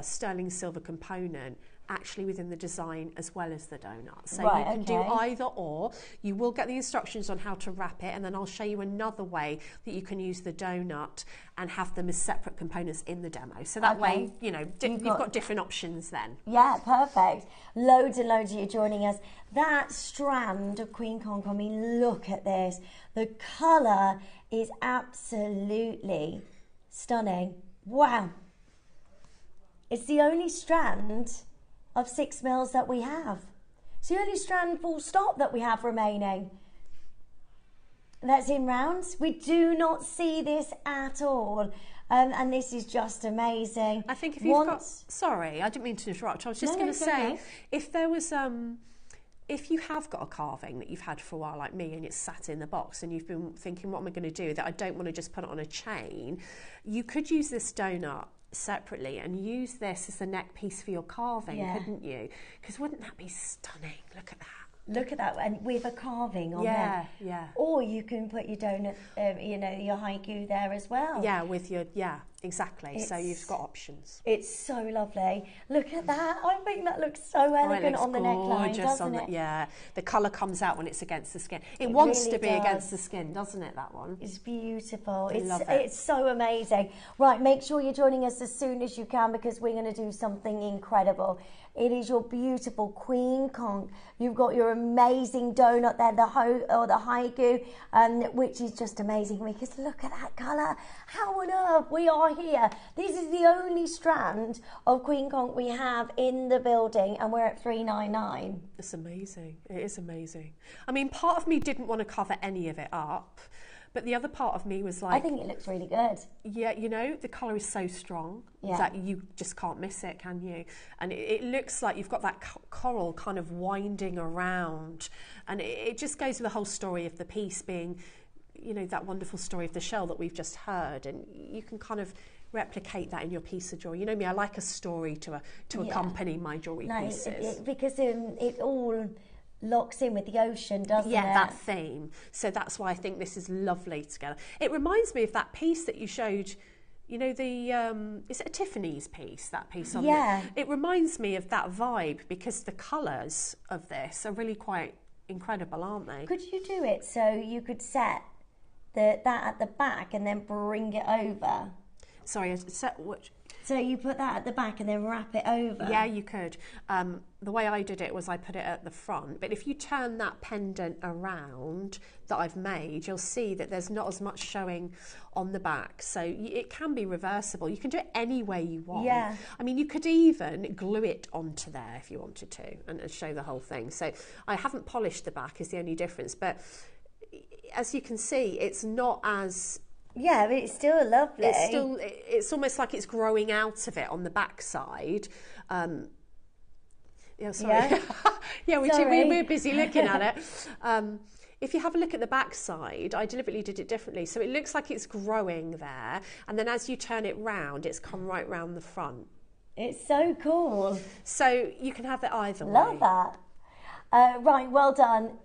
sterling silver component actually within the design as well as the donut. So you can do either or. You will get the instructions on how to wrap it, and then I'll show you another way that you can use the donut and have them as separate components in the demo. So that way, you know, you've got different options then. Yeah, perfect. Loads and loads of you joining us. That strand of Queen Conch, I mean, look at this. The colour is absolutely stunning. Wow. It's the only strand of 6 mils that we have. It's the only strand full stop that we have remaining. that's in rounds. We do not see this at all. And this is just amazing. I think if you've got... Sorry, I didn't mean to interrupt. I was just going to say, okay. if there was... if you have got a carving that you've had for a while like me and it's sat in the box and you've been thinking, what am I going to do with it? I don't want to just put it on a chain. You could use this donut separately and use this as the neck piece for your carving, couldn't you? Because wouldn't that be stunning? Look at that. Look at that, and with a carving on there. Yeah. Or you can put your donut, your haiku there as well. Yeah, with your, exactly. So you've got options. It's so lovely. Look at that. I think that looks so elegant on the neckline, doesn't it? Yeah, the colour comes out when it's against the skin. It wants really to be against the skin, doesn't it, that one? It's beautiful. I love it. It's so amazing. Right, make sure you're joining us as soon as you can because we're going to do something incredible. It is your beautiful Queen Conch. You've got your amazing donut there, the haiku, which is just amazing because look at that colour. How on earth? We are here. This is the only strand of Queen Conch we have in the building and we're at $399. It's amazing. It is amazing. I mean, part of me didn't want to cover any of it up, but the other part of me was like... I think it looks really good. Yeah, the colour is so strong that you just can't miss it, can you? And it looks like you've got that coral kind of winding around. And it just goes with the whole story of the piece being, that wonderful story of the shell that we've just heard. And you can kind of replicate that in your piece of jewellery. You know me, I like a story to accompany my jewellery pieces. Because it all... locks in with the ocean, doesn't it? Yeah, that theme. So that's why I think this is lovely together. It reminds me of that piece that you showed, is it a Tiffany's piece, that piece on it reminds me of that vibe because the colours of this are really quite incredible, aren't they? Could you do it so you could set that at the back and then bring it over? Sorry, set what? So you put that at the back and then wrap it over? Yeah, you could. The way I did it was I put it at the front, but if you turn that pendant around that I've made, you'll see that there's not as much showing on the back. So it can be reversible. You can do it any way you want. Yeah. I mean, you could even glue it onto there if you wanted to and show the whole thing. So I haven't polished the back is the only difference, but as you can see, it's not as... Yeah, but it's still lovely. It's almost like it's growing out of it on the back side. Sorry. Yeah, we're busy looking at it. If you have a look at the back side, I deliberately did it differently. So it looks like it's growing there. And then as you turn it round, it's come right round the front. It's so cool. So you can have it either way. Love that. Right, well done.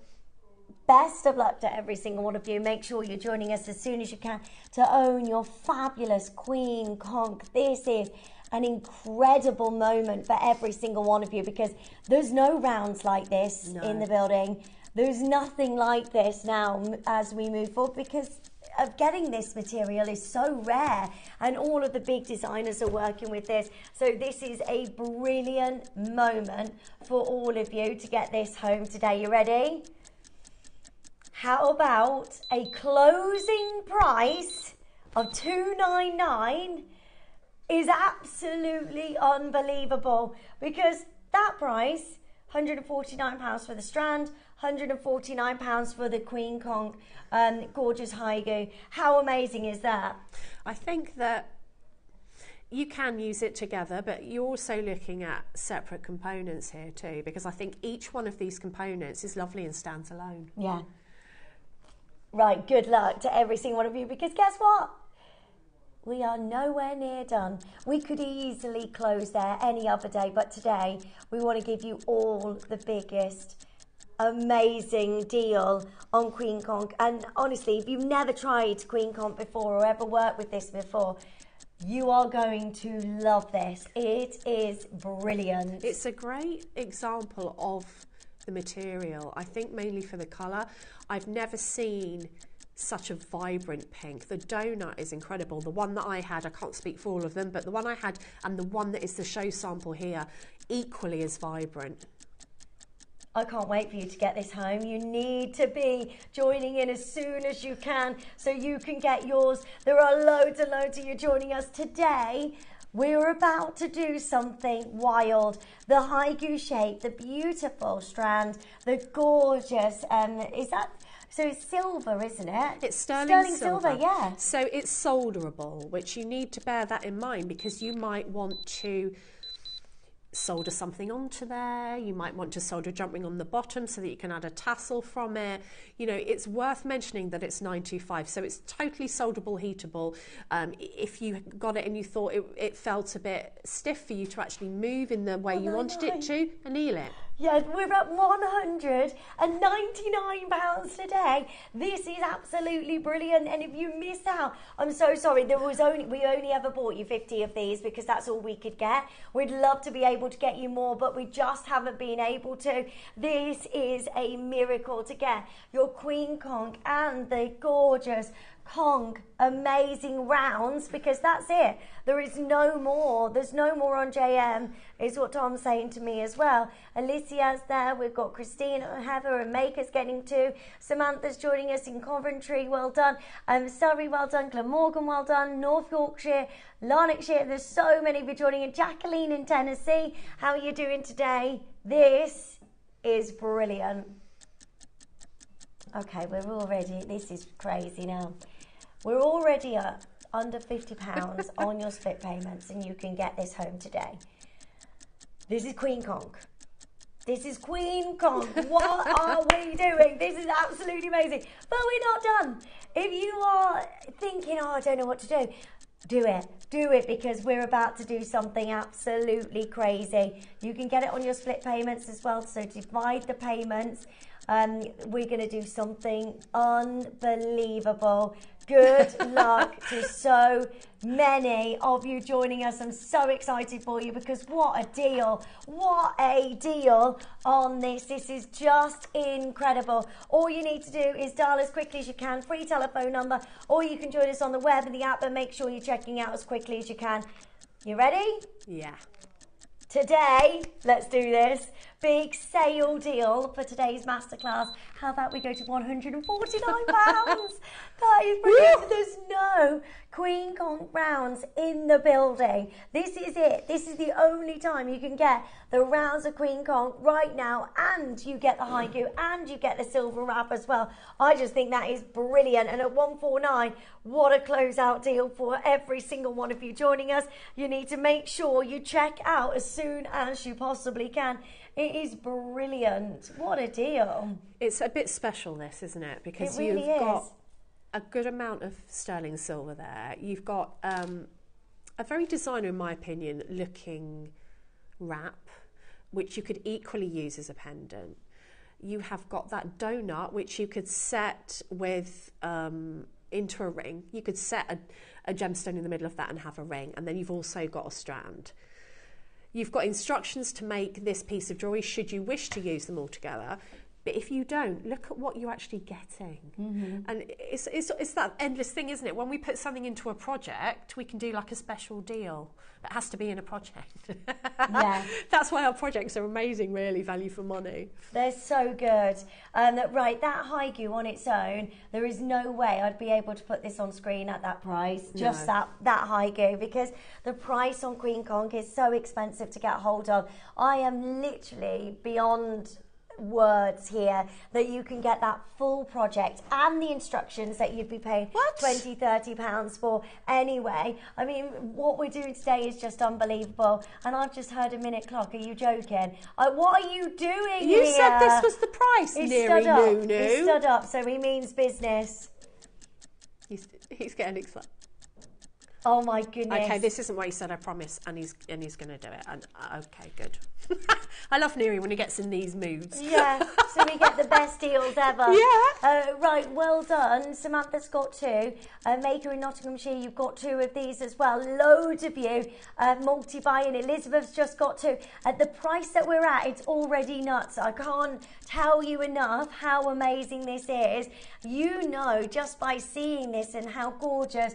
Best of luck to every single one of you. Make sure you're joining us as soon as you can to own your fabulous Queen Conch. This is an incredible moment for every single one of you because there's no rounds like this in the building. There's nothing like this now as we move forward because of getting this material is so rare and all of the big designers are working with this. So this is a brilliant moment for all of you to get this home today. You ready? How about a closing price of $299 is absolutely unbelievable because that price, £149 for the strand, £149 for the Queen Conch gorgeous haiku. How amazing is that? I think that you can use it together, but you're also looking at separate components here too, because I think each one of these components is lovely and stands alone. Yeah. Right, good luck to every single one of you because guess what? We are nowhere near done. We could easily close there any other day, but today we want to give you all the biggest, amazing deal on Queen Conch. And honestly, if you've never tried Queen Conch before or ever worked with this before, you are going to love this. It is brilliant. It's a great example of the material, I think mainly for the colour. I've never seen such a vibrant pink. The donut is incredible. The one that I had, I can't speak for all of them, but the one I had and the one that is the show sample here, equally as vibrant. I can't wait for you to get this home. You need to be joining in as soon as you can so you can get yours. There are loads and loads of you joining us today We're about to do something wild. The haiku shape, the beautiful strand, the gorgeous, is that, so it's silver, isn't it? It's sterling silver, yeah. So it's solderable, which you need to bear that in mind because you might want to solder something onto there. You might want to solder a jump ring on the bottom so that you can add a tassel from it. You know, it's worth mentioning that it's 925, so it's totally solderable, heatable. If you got it and you thought it felt a bit stiff for you to actually move in the way you wanted it to, anneal it. Yes, we're at £199 today. This is absolutely brilliant. And if you miss out, I'm so sorry. We only ever bought you 50 of these because that's all we could get. We'd love to be able to get you more, but we just haven't been able to. This is a miracle to get your Queen Conch and the gorgeous Conch amazing rounds, because that's it. There is no more. There's no more on JM, is what Tom's saying to me as well. Alicia's there. We've got Christina, Heather and Maker's getting to. Samantha's joining us in Coventry. Well done. Surrey, well done. Glamorgan, well done. North Yorkshire, Lanarkshire. There's so many of you joining in. Jacqueline in Tennessee. How are you doing today? This is brilliant. Okay, this is crazy now. We're already at under £50 on your split payments, and you can get this home today. This is Queen Conch. This is Queen Conch. What are we doing? This is absolutely amazing. But we're not done. If you are thinking, oh, I don't know what to do, do it. Do it, because we're about to do something absolutely crazy. You can get it on your split payments as well, so divide the payments. We're going to do something unbelievable. Good luck to so many of you joining us. I'm so excited for you, because what a deal. What a deal on this. This is just incredible. All you need to do is dial as quickly as you can, free telephone number, or you can join us on the web and the app, and make sure you're checking out as quickly as you can. You ready? Yeah. Today, let's do this. Big sale deal for today's masterclass. How about we go to £149? That is brilliant. There's no Queen Conch rounds in the building. This is it. This is the only time you can get the rounds of Queen Conch right now, and you get the haiku and you get the silver wrap as well. I just think that is brilliant. And at £149, what a closeout deal for every single one of you joining us. You need to make sure you check out as soon as you possibly can. It is brilliant. What a deal. It's a bit special, this, isn't it? Because it really you've got is. a good amount of sterling silver there. You've got a very designer, in my opinion, looking wrap, which you could equally use as a pendant. You have got that donut, which you could set with into a ring. You could set a gemstone in the middle of that and have a ring, and then you've also got a strand. You've got instructions to make this piece of jewellery should you wish to use them all together. But if you don't, look at what you're actually getting. Mm-hmm. And it's that endless thing, isn't it? When we put something into a project, we can do like a special deal. It has to be in a project. Yeah. That's why our projects are amazing, really, value for money. They're so good. Right, that haiku on its own, there is no way I'd be able to put this on screen at that price. Just that haiku, because the price on Queen Conch is so expensive to get hold of. I am literally beyond words here that you can get that full project and the instructions that you'd be paying £20-30 for anyway. I mean, what we're doing today is just unbelievable. And I've just heard a minute clock. Are you joking? What are you doing You here? said this was the price. It's Neary stood up. Nunu. It's stood up, so he means business. He's getting excited. Oh my goodness. Okay, this isn't what he said, I promise, and he's going to do it. And okay, good. I love Neary when he gets in these moods. Yeah, so we get the best deals ever. Yeah. Right, well done. Samantha's got 2. Maker in Nottinghamshire, you've got 2 of these as well. Loads of you multi-buying. Elizabeth's just got 2. At the price that we're at, it's already nuts. I can't tell you enough how amazing this is. You know, just by seeing this and how gorgeous.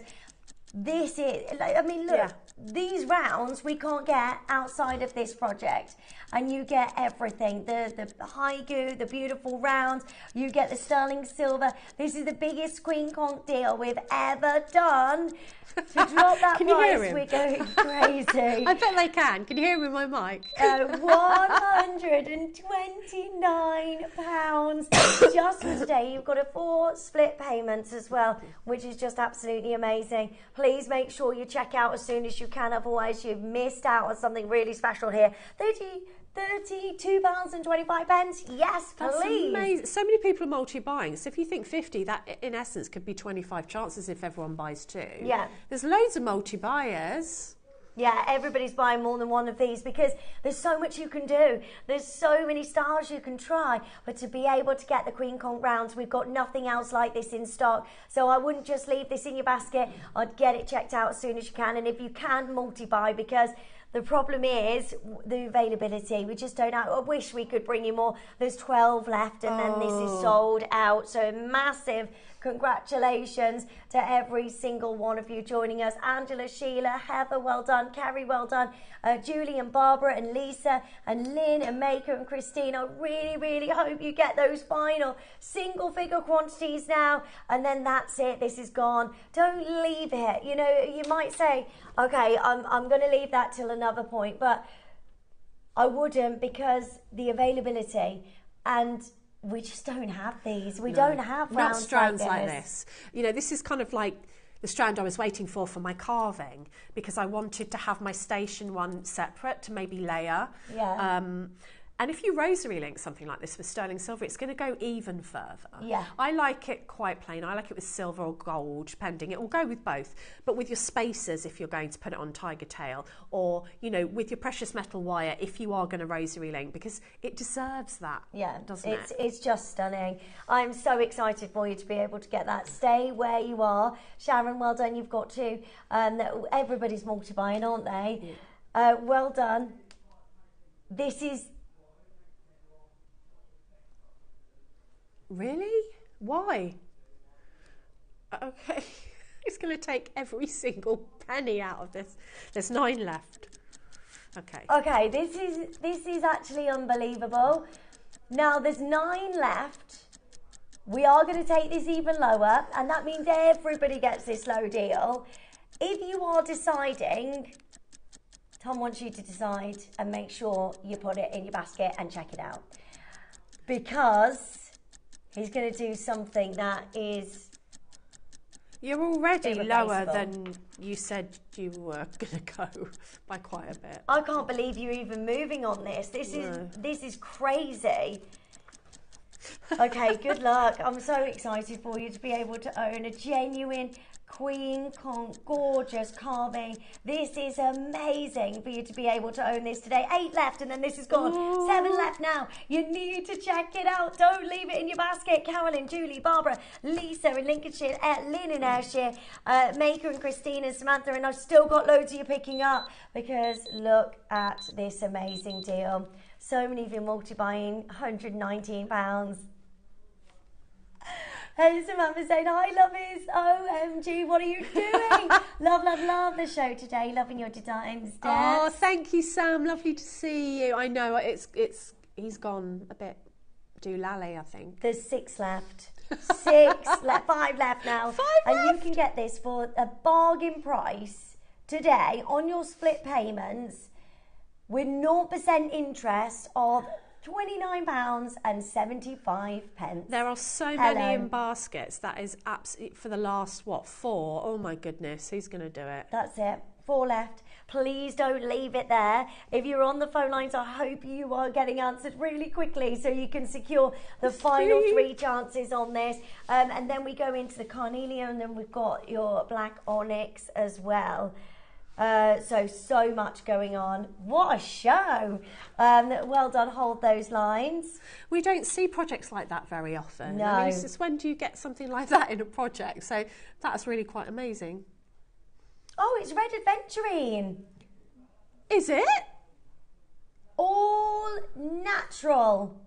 This is, I mean, look, these rounds we can't get outside of this project. And you get everything, the haiku, the beautiful rounds, you get the sterling silver. This is the biggest Queen Conch deal we've ever done. To drop that Can you hear price, him? we're going crazy. I bet they can. Can you hear him with my mic? £129 just for today. You've got 4 split payments as well, which is just absolutely amazing. Please make sure you check out as soon as you can, otherwise you've missed out on something really special here. £32.25. Yes, please. That's amazing. So many people are multi-buying. So if you think 50, that in essence could be 25 chances if everyone buys 2. Yeah. There's loads of multi-buyers. Yeah, everybody's buying more than one of these because there's so much you can do. There's so many styles you can try. But to be able to get the Queen Conch rounds, we've got nothing else like this in stock. So I wouldn't just leave this in your basket. I'd get it checked out as soon as you can. And if you can, multi-buy, because the problem is the availability. We just don't know. I wish we could bring you more. There's 12 left and then this is sold out. So massive congratulations to every single one of you joining us. Angela, Sheila, Heather, well done. Carrie, well done. Julie and Barbara and Lisa and Lynn and Maker and Christine. I really, really hope you get those final single figure quantities now. And then that's it. This is gone. Don't leave it. You know, you might say, okay, I'm going to leave that till another point. But I wouldn't, because the availability, and we just don't have these. We don't have rounds not strands like this. You know, this is kind of like the strand I was waiting for my carving, because I wanted to have my station one separate to maybe layer. Yeah. And if you rosary link something like this with sterling silver, it's going to go even further. Yeah. I like it quite plain. I like it with silver or gold, depending. It will go with both. But with your spacers, if you're going to put it on tiger tail, or, you know, with your precious metal wire, if you are going to rosary link, because it deserves that, doesn't it? It's just stunning. I'm so excited for you to be able to get that. Stay where you are. Sharon, well done. You've got to. Everybody's multi-buying, aren't they? Yeah. Well done. This is... Really? Why? Okay. It's going to take every single penny out of this. There's 9 left. Okay. Okay, this is actually unbelievable. Now there's 9 left. We are going to take this even lower, and that means everybody gets this low deal. If you are deciding, Tom wants you to decide and make sure you put it in your basket and check it out, because he's going to do something that is... You're already lower than you said you were going to go by quite a bit. I can't believe you're even moving on this. This is crazy. Okay, good luck. I'm so excited for you to be able to own a genuine Queen Conch, gorgeous carving. This is amazing for you to be able to own this today. 8 left and then this is gone. Ooh. 7 left now. You need to check it out. Don't leave it in your basket. Carolyn, Julie, Barbara, Lisa in Lincolnshire, Lynn in Ayrshire, Maker and Christine and Samantha, and I've still got loads of you picking up, because look at this amazing deal. So many of you multi-buying, £119. Hey, Samantha saying, hi, lovies. OMG, what are you doing? love the show today. Loving your designs, Deb. Oh, thank you, Sam. Lovely to see you. I know, he's gone a bit doolally, I think. There's 6 left. 6 left. 5 left now. 5 and left. You can get this for a bargain price today on your split payments with 0% interest of £29.75. There are so many in baskets. That is absolutely, for the last, 4? Oh my goodness, who's going to do it? That's it. 4 left. Please don't leave it there. If you're on the phone lines, I hope you are getting answered really quickly so you can secure the final 3 chances on this. And then we go into the carnelian, and then we've got your black onyx as well. So much going on. What a show. Well done. Hold those lines. We don't see projects like that very often. No. I mean, it's when do you get something like that in a project? So that's really quite amazing. Oh, it's Red Adventurine. Is it? All natural.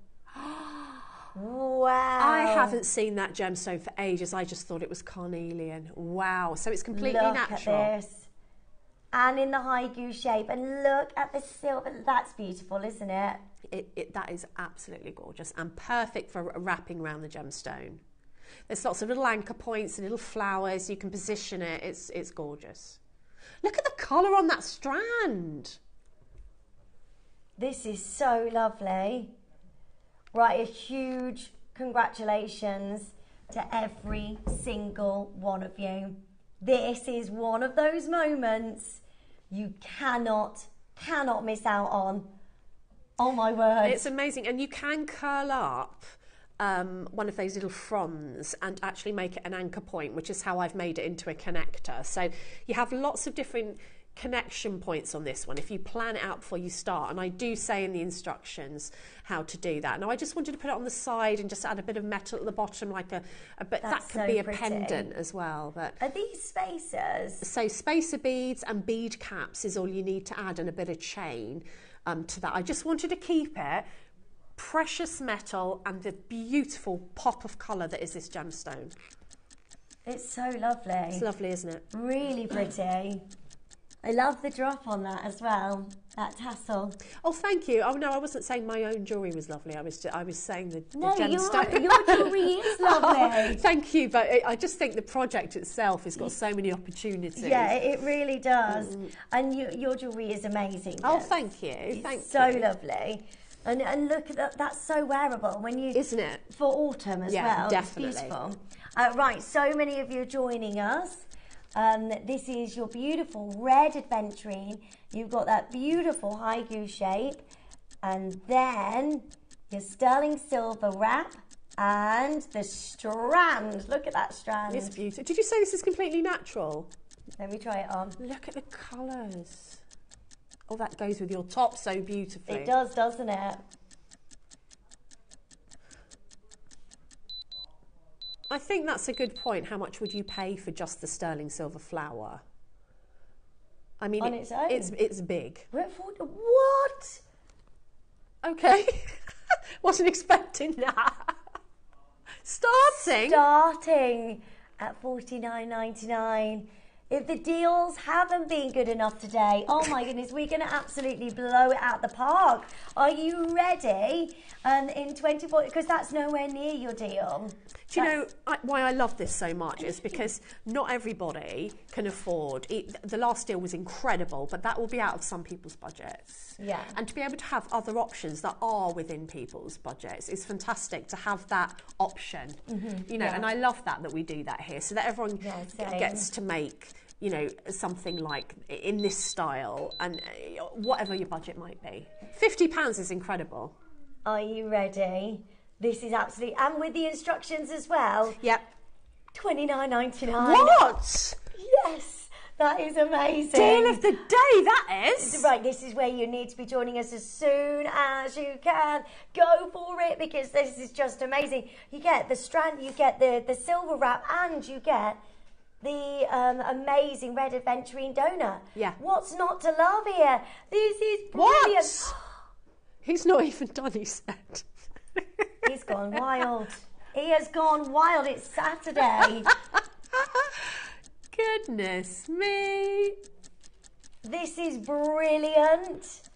Wow. I haven't seen that gemstone for ages. I just thought it was carnelian. Wow. So it's completely Look natural. at this. And in the high goose shape. And look at the silver. That's beautiful, isn't it? That is absolutely gorgeous and perfect for wrapping around the gemstone. There's lots of little anchor points and little flowers. You can position it. It's gorgeous. Look at the colour on that strand. This is so lovely. Right, a huge congratulations to every single one of you. This is one of those moments you cannot miss out on. Oh my word. It's amazing. And you can curl up one of those little fronds and actually make it an anchor point, which is how I've made it into a connector. So you have lots of different connection points on this one if you plan it out before you start, and I do say in the instructions how to do that. Now I just wanted to put it on the side and just add a bit of metal at the bottom, like but that could be a pendant as well. But are these spacers? So spacer beads and bead caps is all you need to add, and a bit of chain to that. I just wanted to keep it precious metal and the beautiful pop of colour that is this gemstone. It's so lovely. It's lovely, isn't it? Really pretty. I love the drop on that as well, that tassel. Oh, thank you. Oh no, I wasn't saying my own jewellery was lovely. I was saying the no, gemstone. your jewellery is lovely. Oh, thank you, but I just think the project itself has got so many opportunities. Yeah, it really does. And your jewellery is amazing. Oh, thank you. It's so lovely. And look at that, that's so wearable when you, isn't it? For autumn as well. Definitely. It's beautiful. Right, so many of you are joining us. This is your beautiful red adventurine. You've got that beautiful high goose shape, and then your sterling silver wrap and the strand. Look at that strand. It's beautiful. Did you say this is completely natural? Let me try it on. Look at the colours. Oh, that goes with your top so beautifully. It does, doesn't it? I think that's a good point. How much would you pay for just the sterling silver flower? I mean, on its own? It's big. We're at 40. What? Okay. Wasn't expecting that. Starting at $49.99. If the deals haven't been good enough today, oh my goodness, we're going to absolutely blow it out the park. Are you ready? In 24, because that's nowhere near your deal. Do you know why I love this so much? Is because not everybody can afford it. The last deal was incredible, but that will be out of some people's budgets. Yeah. And to be able to have other options that are within people's budgets is fantastic, to have that option. You know, and I love that we do that here, so that everyone gets to make, you know, something like in this style, and whatever your budget might be. £50 is incredible. Are you ready? This is absolutely, and with the instructions as well. Yep. $29.99. What? Yes, that is amazing. Deal of the day, that is. Right, this is where you need to be joining us as soon as you can. Go for it, because this is just amazing. You get the strand, you get the silver wrap, and you get the amazing red adventurine donut. Yeah. What's not to love here? This is brilliant. What? He's not even done, he said. He's gone wild. He has gone wild. It's Saturday. Goodness me. This is brilliant.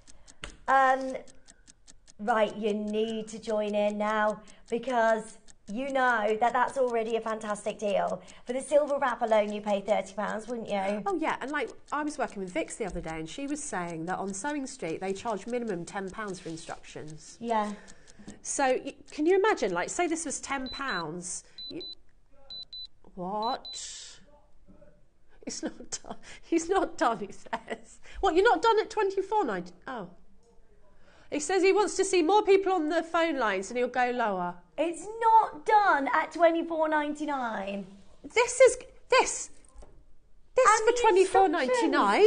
Right, you need to join in now, because you know that's already a fantastic deal. For the silver wrap alone, you pay £30, wouldn't you? Oh yeah, and like I was working with Vix the other day, and she was saying that on Sewing Street they charge minimum £10 for instructions. Yeah. So can you imagine, like, say this was £10. What? It's not done. He's not done, he says. What, you're not done at £24.90? Oh. He says he wants to see more people on the phone lines and he'll go lower. It's not done at $24.99. This for $24.99.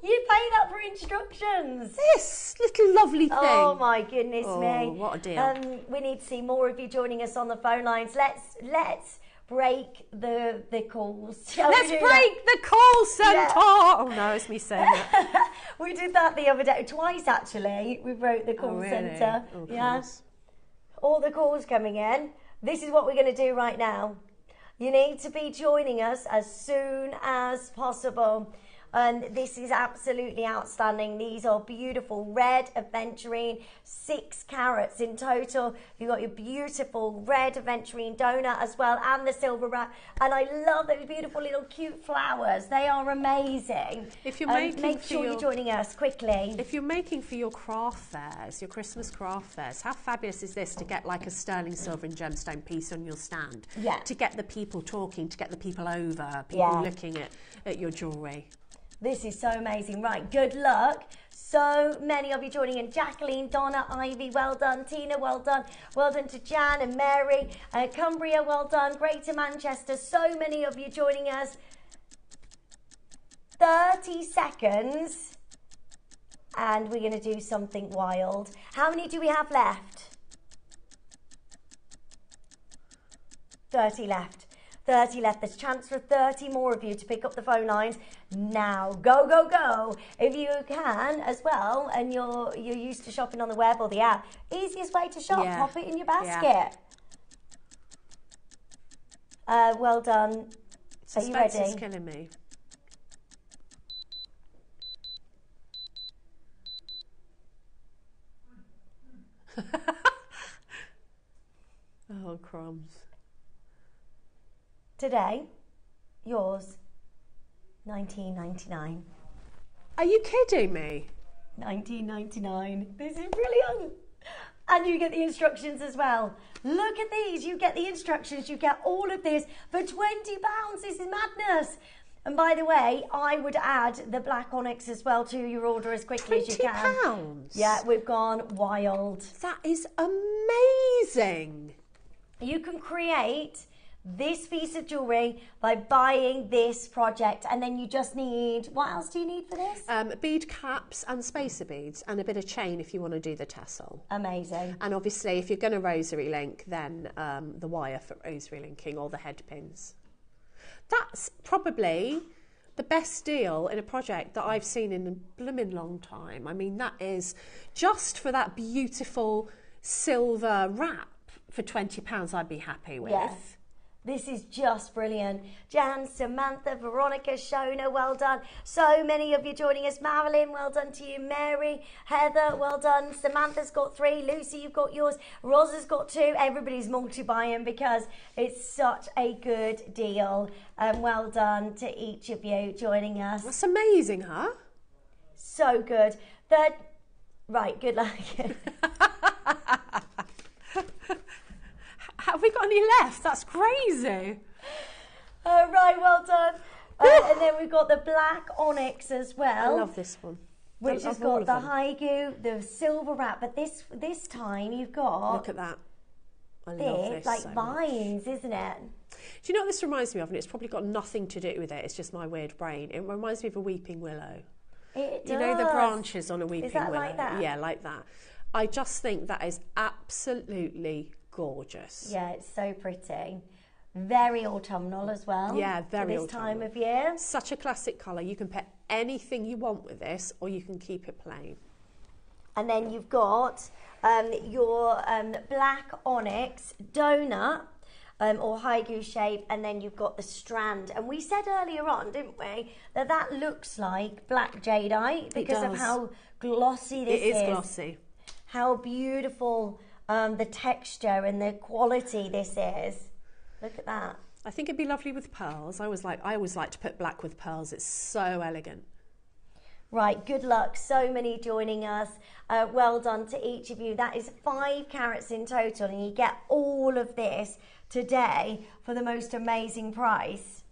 You pay that for instructions. This little lovely thing. Oh my goodness me. What a deal. We need to see more of you joining us on the phone lines. Let's break the calls. Let's break the call centre. Yeah. Oh no, it's me saying that. We did that the other day, twice actually. We broke the call centre. Oh, yeah. all the calls coming in. This is what we're going to do right now. You need to be joining us as soon as possible. And this is absolutely outstanding. These are beautiful red aventurine, 6 carats in total. You've got your beautiful red aventurine donut as well, and the silver wrap. And I love those beautiful little cute flowers. They are amazing. If you're making make sure you're joining us quickly. If you're making for your craft fairs, your Christmas craft fairs, how fabulous is this to get like a sterling silver and gemstone piece on your stand? Yeah. To get the people talking, to get the people over, people looking at your jewellery. This is so amazing. Right, good luck. So many of you joining in. Jacqueline, Donna, Ivy, well done. Tina, well done. Well done to Jan and Mary. Cumbria, well done. Greater Manchester, so many of you joining us. 30 seconds. And we're going to do something wild. How many do we have left? 30 left. 30 left. There's a chance for 30 more of you to pick up the phone lines. Now, go, go, go. If you can as well, and you're used to shopping on the web or the app, easiest way to shop, pop it in your basket. Well done. Are you ready? Suspense is killing me. Oh, crumbs. Today, yours, 1999. Are you kidding me? 1999. This is brilliant. And you get the instructions as well. Look at these. You get the instructions. You get all of this for £20. This is madness. And by the way, I would add the black onyx as well to your order as quickly as you can. £20? Yeah, we've gone wild. That is amazing. You can create this piece of jewellery by buying this project, and then you just need, what else do you need for this? Bead caps and spacer beads and a bit of chain if you want to do the tassel. Amazing. And obviously if you're going to rosary link, then the wire for rosary linking or the head pins. That's probably the best deal in a project that I've seen in a blooming long time. I mean, that is just for that beautiful silver wrap for £20 I'd be happy with. Yes. This is just brilliant. Jan, Samantha, Veronica, Shona, well done. So many of you joining us. Marilyn, well done to you. Mary, Heather, well done. Samantha's got 3. Lucy, you've got yours. Roz has got 2. Everybody's multi-buying because it's such a good deal. And well done to each of you joining us. That's amazing, huh? So good. Right, good luck. Have we got any left? That's crazy. Right, well done. And then we've got the black onyx as well. I love this one. Which has got the haigu, the silver wrap, but this time you've got... Look at that. I love this like so vines, much. Isn't it? Do you know what this reminds me of? And it's probably got nothing to do with it. It's just my weird brain. It reminds me of a weeping willow. It does. You know the branches on a weeping Is that willow? like that? Yeah, like that. I just think that is absolutely gorgeous. Yeah, it's so pretty. Very autumnal as well. Yeah, very for this autumnal. time of year. Such a classic colour. You can put anything you want with this, or you can keep it plain. And then you've got your black onyx donut or haigu shape, and then you've got the strand. And we said earlier on, didn't we, that looks like black jadeite because of how glossy this is. It is glossy. How beautiful the texture and the quality this is. Look at that. I think it'd be lovely with pearls. I always like to put black with pearls. It's so elegant. Right, good luck. So many joining us. Well done to each of you. That is 5 carats in total, and you get all of this today for the most amazing price.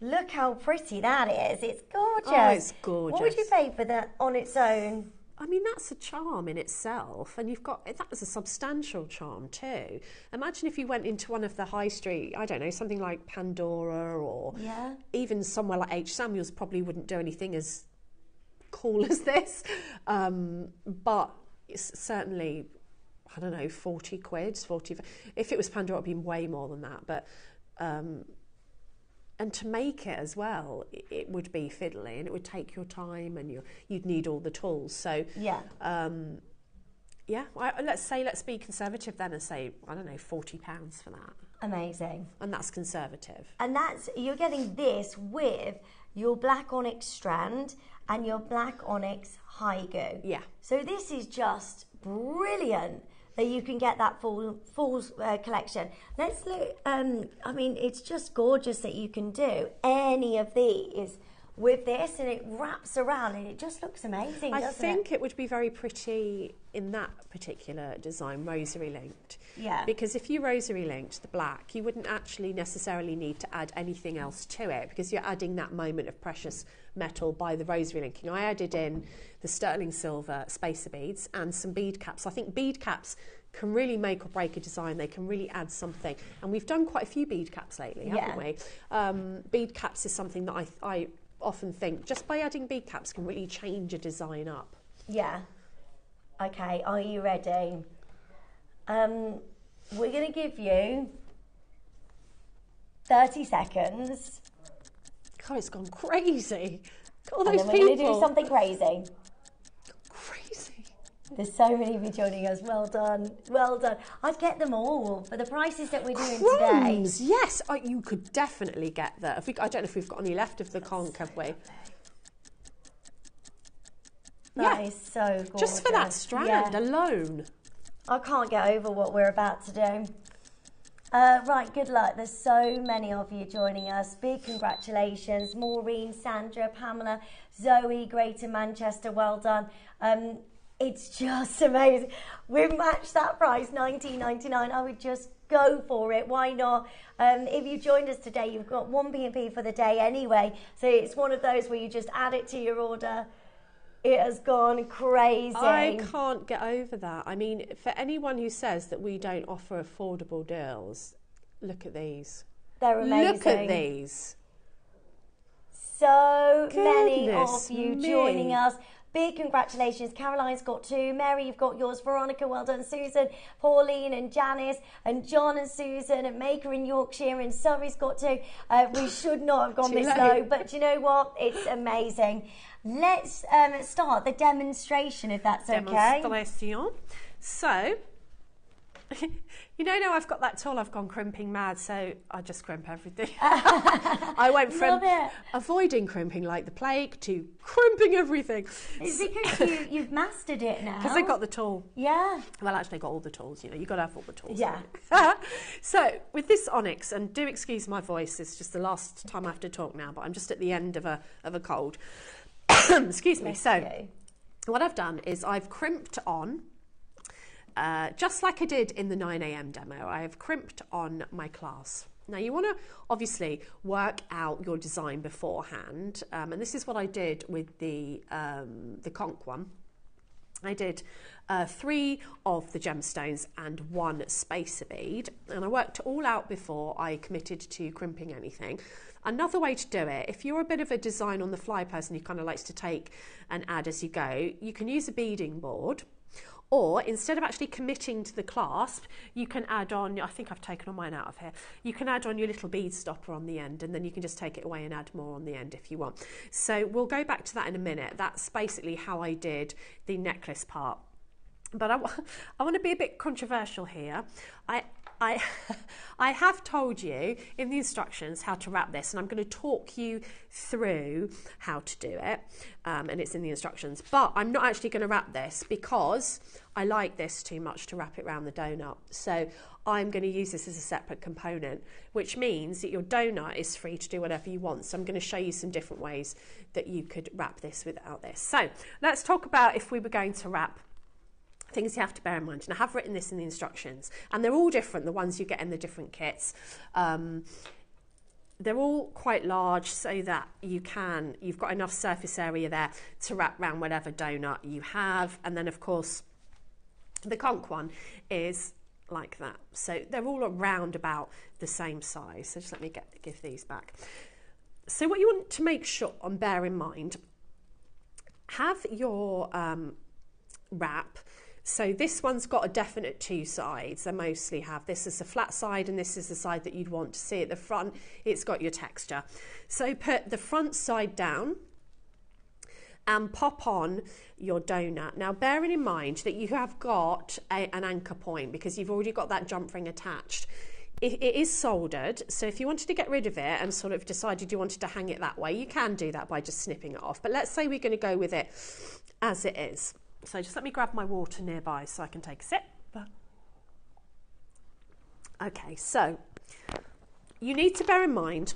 Look how pretty that is. It's gorgeous. Oh, it's gorgeous. What would you pay for that on its own? I mean, that's a charm in itself, and that was a substantial charm too. Imagine if you went into one of the high street, I don't know, something like Pandora, or even somewhere like H. Samuel's probably wouldn't do anything as cool as this, but it's certainly, I don't know, 40 quid, 40. If it was Pandora, it'd be way more than that, but and to make it as well, it would be fiddly, and it would take your time, and you'd need all the tools. So Yeah, let's be conservative then and say, I don't know, £40 for that. Amazing. And that's conservative. And you're getting this with your black onyx strand and your black onyx haigu. Yeah. So this is just brilliant that you can get that full collection. Let's look. I mean, it's just gorgeous that you can do any of these with this, and it wraps around, and it just looks amazing. I think it would be very pretty in that particular design, rosary linked. Yeah. Because if you rosary linked the black, you wouldn't actually necessarily need to add anything else to it, because you're adding that moment of precious metal by the rosary linking. I added in the sterling silver spacer beads and some bead caps. I think bead caps can really make or break a design. They can really add something. And we've done quite a few bead caps lately, haven't we? Bead caps is something that I often think just by adding bead caps can really change a design up. Yeah. Okay, are you ready? We're going to give you 30 seconds. God, it's gone crazy. All And those then we're going to people. do something crazy. Crazy. There's so many of you joining us. Well done. Well done. I'd get them all for the prices that we're doing Crumbs, today. yes. You could definitely get that. I don't know if we've got any left of the conch, have we? That is so gorgeous. Just for that strand alone. I can't get over what we're about to do. Right, good luck. There's so many of you joining us. Big congratulations. Maureen, Sandra, Pamela, Zoe, Greater Manchester, well done. It's just amazing. We've matched that price, $19.99. I would just go for it. Why not? If you joined us today, you've got one P&P for the day anyway. So it's one of those where you just add it to your order. It has gone crazy. I can't get over that. I mean, for anyone who says that we don't offer affordable deals, look at these. They're amazing. Look at these. So many Goodness of you me. joining us. Big congratulations. Caroline's got 2. Mary, you've got yours. Veronica, well done. Susan, Pauline and Janice and John and Susan and Maker in Yorkshire and Surrey's got 2. We should not have gone Too this late. low, but you know what? It's amazing. Let's start the demonstration, if that's okay. Demonstration. So, you know now I've got that tool, I've gone crimping mad, so I just crimp everything. I went from Love it. avoiding crimping like the plague to crimping everything. It's because you've mastered it now. Because I got the tool. Yeah. Well, actually, I got all the tools. You know, you've got to have all the tools. Yeah. So, with this onyx, and do excuse my voice, it's just the last time I have to talk now, but I'm just at the end of a cold. Excuse me. So, what I've done is I've crimped on, just like I did in the 9 a.m. demo, I have crimped on my class. Now, you want to obviously work out your design beforehand, and this is what I did with the conch one. I did 3 of the gemstones and 1 spacer bead, and I worked it all out before I committed to crimping anything. Another way to do it, if you're a bit of a design on the fly person who kind of likes to take and add as you go, you can use a beading board, or instead of actually committing to the clasp, you can add on, I think I've taken all mine out of here, you can add on your little bead stopper on the end, and then you can just take it away and add more on the end if you want. So we'll go back to that in a minute. That's basically how I did the necklace part. But I want to be a bit controversial here. I have told you in the instructions how to wrap this, and I'm going to talk you through how to do it, and it's in the instructions. But I'm not actually going to wrap this because I like this too much to wrap it around the donut. So I'm going to use this as a separate component, which means that your donut is free to do whatever you want. So I'm going to show you some different ways that you could wrap this without this. So let's talk about if we were going to wrap. Things you have to bear in mind, and I have written this in the instructions, and they're all different, the ones you get in the different kits. They're all quite large so that you've got enough surface area there to wrap around whatever donut you have. And then of course the conch one is like that, so they're all around about the same size. So just let me give these back. So what you want to make sure and bear in mind, have your wrap. So this one's got a definite 2 sides. They mostly have. This is the flat side and this is the side that you'd want to see at the front. It's got your texture. So put the front side down and pop on your donut. Now, bearing in mind that you have got an anchor point because you've already got that jump ring attached. It is soldered, so if you wanted to get rid of it and sort of decided you wanted to hang it that way, you can do that by just snipping it off. But let's say we're going to go with it as it is. So just let me grab my water nearby so I can take a sip. Okay, so you need to bear in mind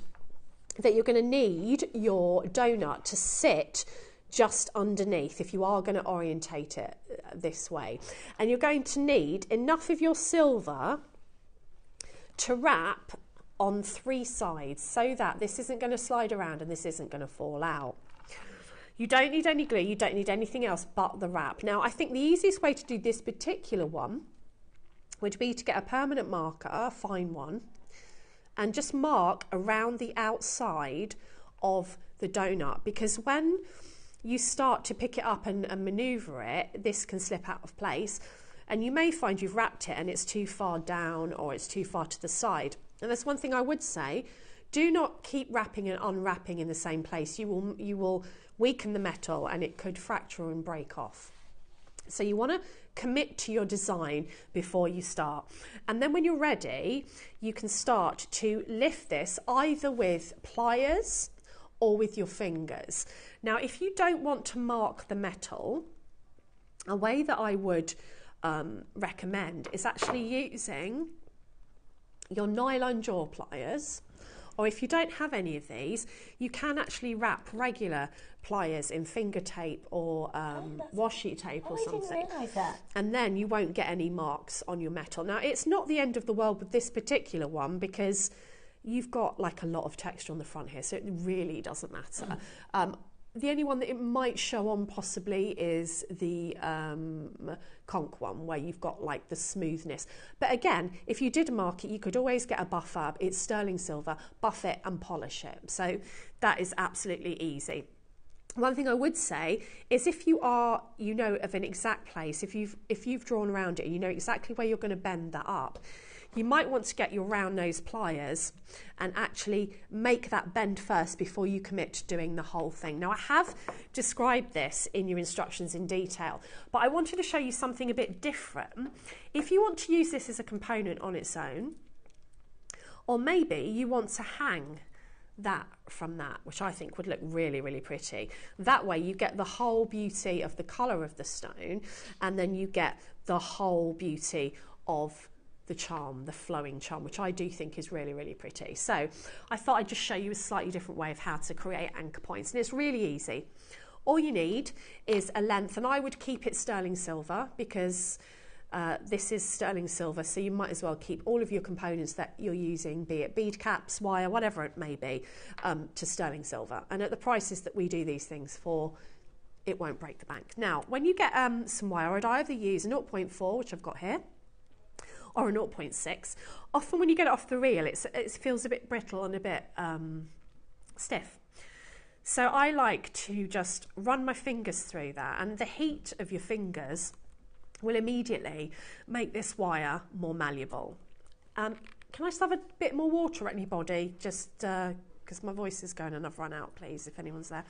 that you're going to need your donut to sit just underneath if you are going to orientate it this way. And you're going to need enough of your silver to wrap on 3 sides so that this isn't going to slide around and this isn't going to fall out. You don't need any glue, you don't need anything else but the wrap. Now, I think the easiest way to do this particular one would be to get a permanent marker, a fine one, and just mark around the outside of the donut, because when you start to pick it up and maneuver it, this can slip out of place. And you may find you've wrapped it and it's too far down or it's too far to the side. And that's one thing I would say, do not keep wrapping and unwrapping in the same place. You will weaken the metal and it could fracture and break off. So you want to commit to your design before you start. And then when you're ready, you can start to lift this either with pliers or with your fingers. Now, if you don't want to mark the metal, a way that I would recommend is actually using your nylon jaw pliers, or if you don't have any of these, you can actually wrap regular pliers in finger tape or washi tape or something. I didn't realise that. And then you won't get any marks on your metal. Now, it's not the end of the world with this particular one because you've got like a lot of texture on the front here, so it really doesn't matter. The only one that it might show on possibly is the conch one, where you've got like the smoothness. But again, if you did mark it, you could always get a buffer. It's sterling silver, buff it and polish it. So that is absolutely easy. One thing I would say is if you are, you know, of an exact place, if you've drawn around it and you know exactly where you're going to bend that up, you might want to get your round nose pliers and actually make that bend first before you commit to doing the whole thing. Now, I have described this in your instructions in detail, but I wanted to show you something a bit different. If you want to use this as a component on its own, or maybe you want to hang that from that, which I think would look really, really pretty. That way you get the whole beauty of the colour of the stone, and then you get the whole beauty of the charm, the flowing charm, which I do think is really, really pretty. So I thought I'd just show you a slightly different way of how to create anchor points, and it's really easy. All you need is a length, and I would keep it sterling silver because this is sterling silver, so you might as well keep all of your components that you're using, be it bead caps, wire, whatever it may be, to sterling silver. And at the prices that we do these things for, it won't break the bank. Now, when you get some wire, I'd either use a 0.4, which I've got here, or a 0.6. Often when you get it off the reel, it feels a bit brittle and a bit stiff. So I like to just run my fingers through that, and the heat of your fingers will immediately make this wire more malleable. Can I just have a bit more water, anybody? Just because my voice is going and I've run out, please, if anyone's there.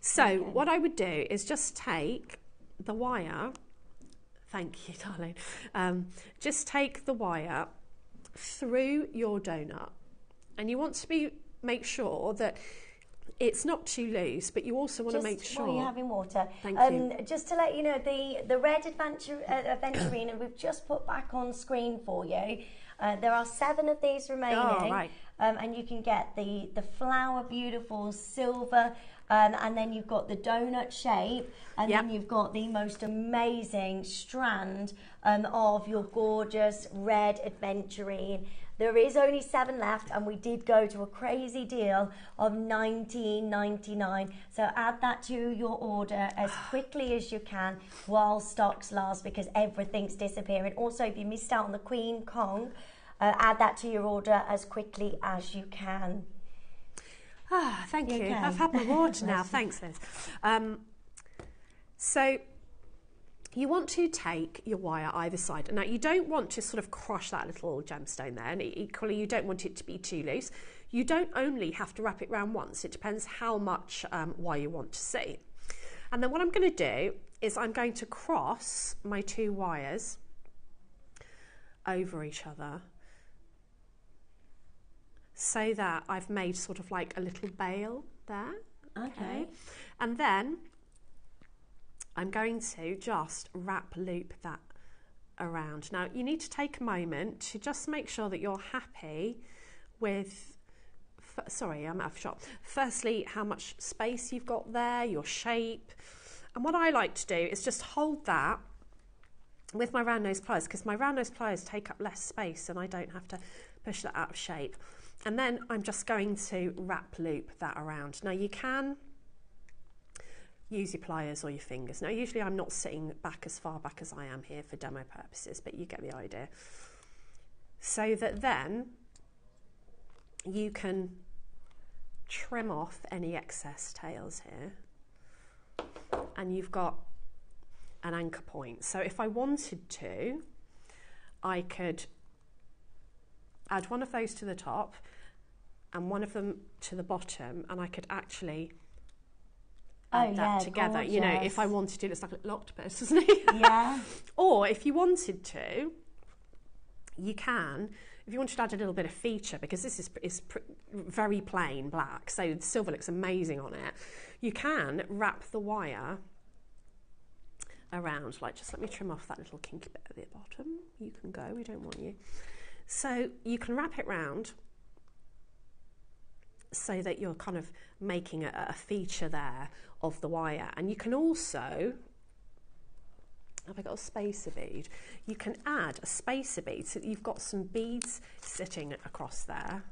So what I would do is just take the wire. Thank you, darling. Just take the wire through your donut, and you want to make sure that it's not too loose, but you also want to make sure. While you're having water, thank you. Just to let you know, the red aventurine we've just put back on screen for you. There are 7 of these remaining, right. And you can get the flower beautiful silver. And then you've got the donut shape, and then you've got the most amazing strand of your gorgeous red aventurine. There is only 7 left, and we did go to a crazy deal of $19.99. So add that to your order as quickly as you can while stocks last, because everything's disappearing. Also, if you missed out on the Queen Kong, add that to your order as quickly as you can. Ah, thank you. I've had my water now. Thanks, Liz. So you want to take your wire either side. Now, you don't want to sort of crush that little gemstone there, and equally you don't want it to be too loose. You don't only have to wrap it around once. It depends how much wire you want to see. And then what I'm going to do is I'm going to cross my 2 wires over each other so that I've made sort of like a little bail there. Okay. And then I'm going to just wrap loop that around. Now, you need to take a moment to just make sure that you're happy with, sorry, I'm out of shot. Firstly, how much space you've got there, your shape. And what I like to do is just hold that with my round nose pliers, because my round nose pliers take up less space and I don't have to push that out of shape. And then I'm just going to wrap loop that around. Now, you can use your pliers or your fingers. Now, usually I'm not sitting back as far back as I am here for demo purposes, but you get the idea. So that then you can trim off any excess tails here, and you've got an anchor point. So if I wanted to, I could add one of those to the top and one of them to the bottom, and I could actually add that together. Gorgeous. You know, if I wanted to, it's like a little octopus, isn't it? Yeah. Or if you wanted to, you can, if you wanted to add a little bit of feature, because this is very plain black, so the silver looks amazing on it, you can wrap the wire around, like, just let me trim off that little kinky bit at the bottom. You can go, we don't want you. So you can wrap it round so that you're kind of making a feature there of the wire. And you can also, have I got a spacer bead? You can add a spacer bead so that you've got some beads sitting across there.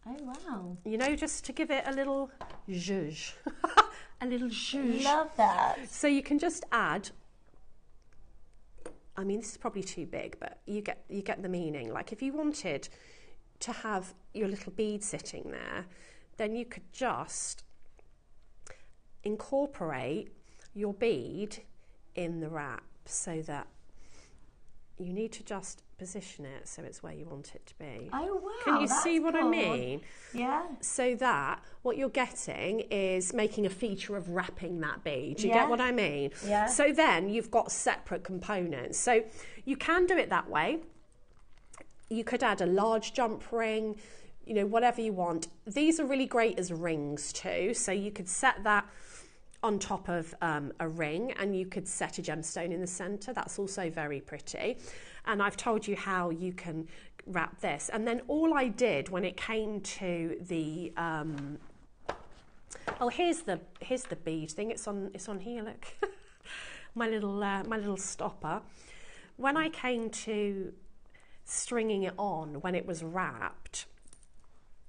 Oh, wow. You know, just to give it a little zhuzh. A little zhuzh. Love that. So you can just add, I mean, this is probably too big, but you get the meaning. Like, if you wanted to have your little bead sitting there, then you could just incorporate your bead in the wrap, so that you need to just position it so it's where you want it to be. Oh, wow. Can you see what cool. I mean? Yeah. So that what you're getting is making a feature of wrapping that bead. Do you get what I mean? Yeah. So then you've got separate components. So you can do it that way. You could add a large jump ring, you know, whatever you want. These are really great as rings too. So you could set that on top of a ring, and you could set a gemstone in the center. That's also very pretty. And I've told you how you can wrap this. And then all I did when it came to the oh, here's the bead thing. It's on here. Look, my little stopper. When I came to stringing it on, when it was wrapped,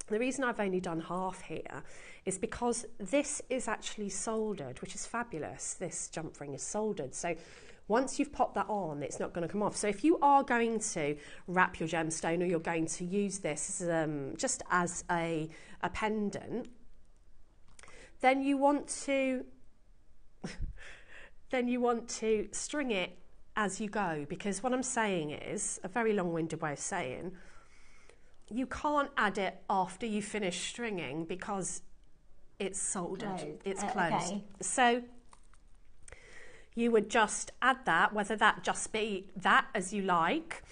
the reason I've only done half here is because this is actually soldered, which is fabulous. This jump ring is soldered. So once you've popped that on, it's not going to come off. So if you are going to wrap your gemstone, or you're going to use this just as a pendant, then you want to string it as you go, because what I'm saying is, a very long-winded way of saying, you can't add it after you finish stringing because it's soldered, it's closed. Okay. So you would just add that, whether that just be that as you like,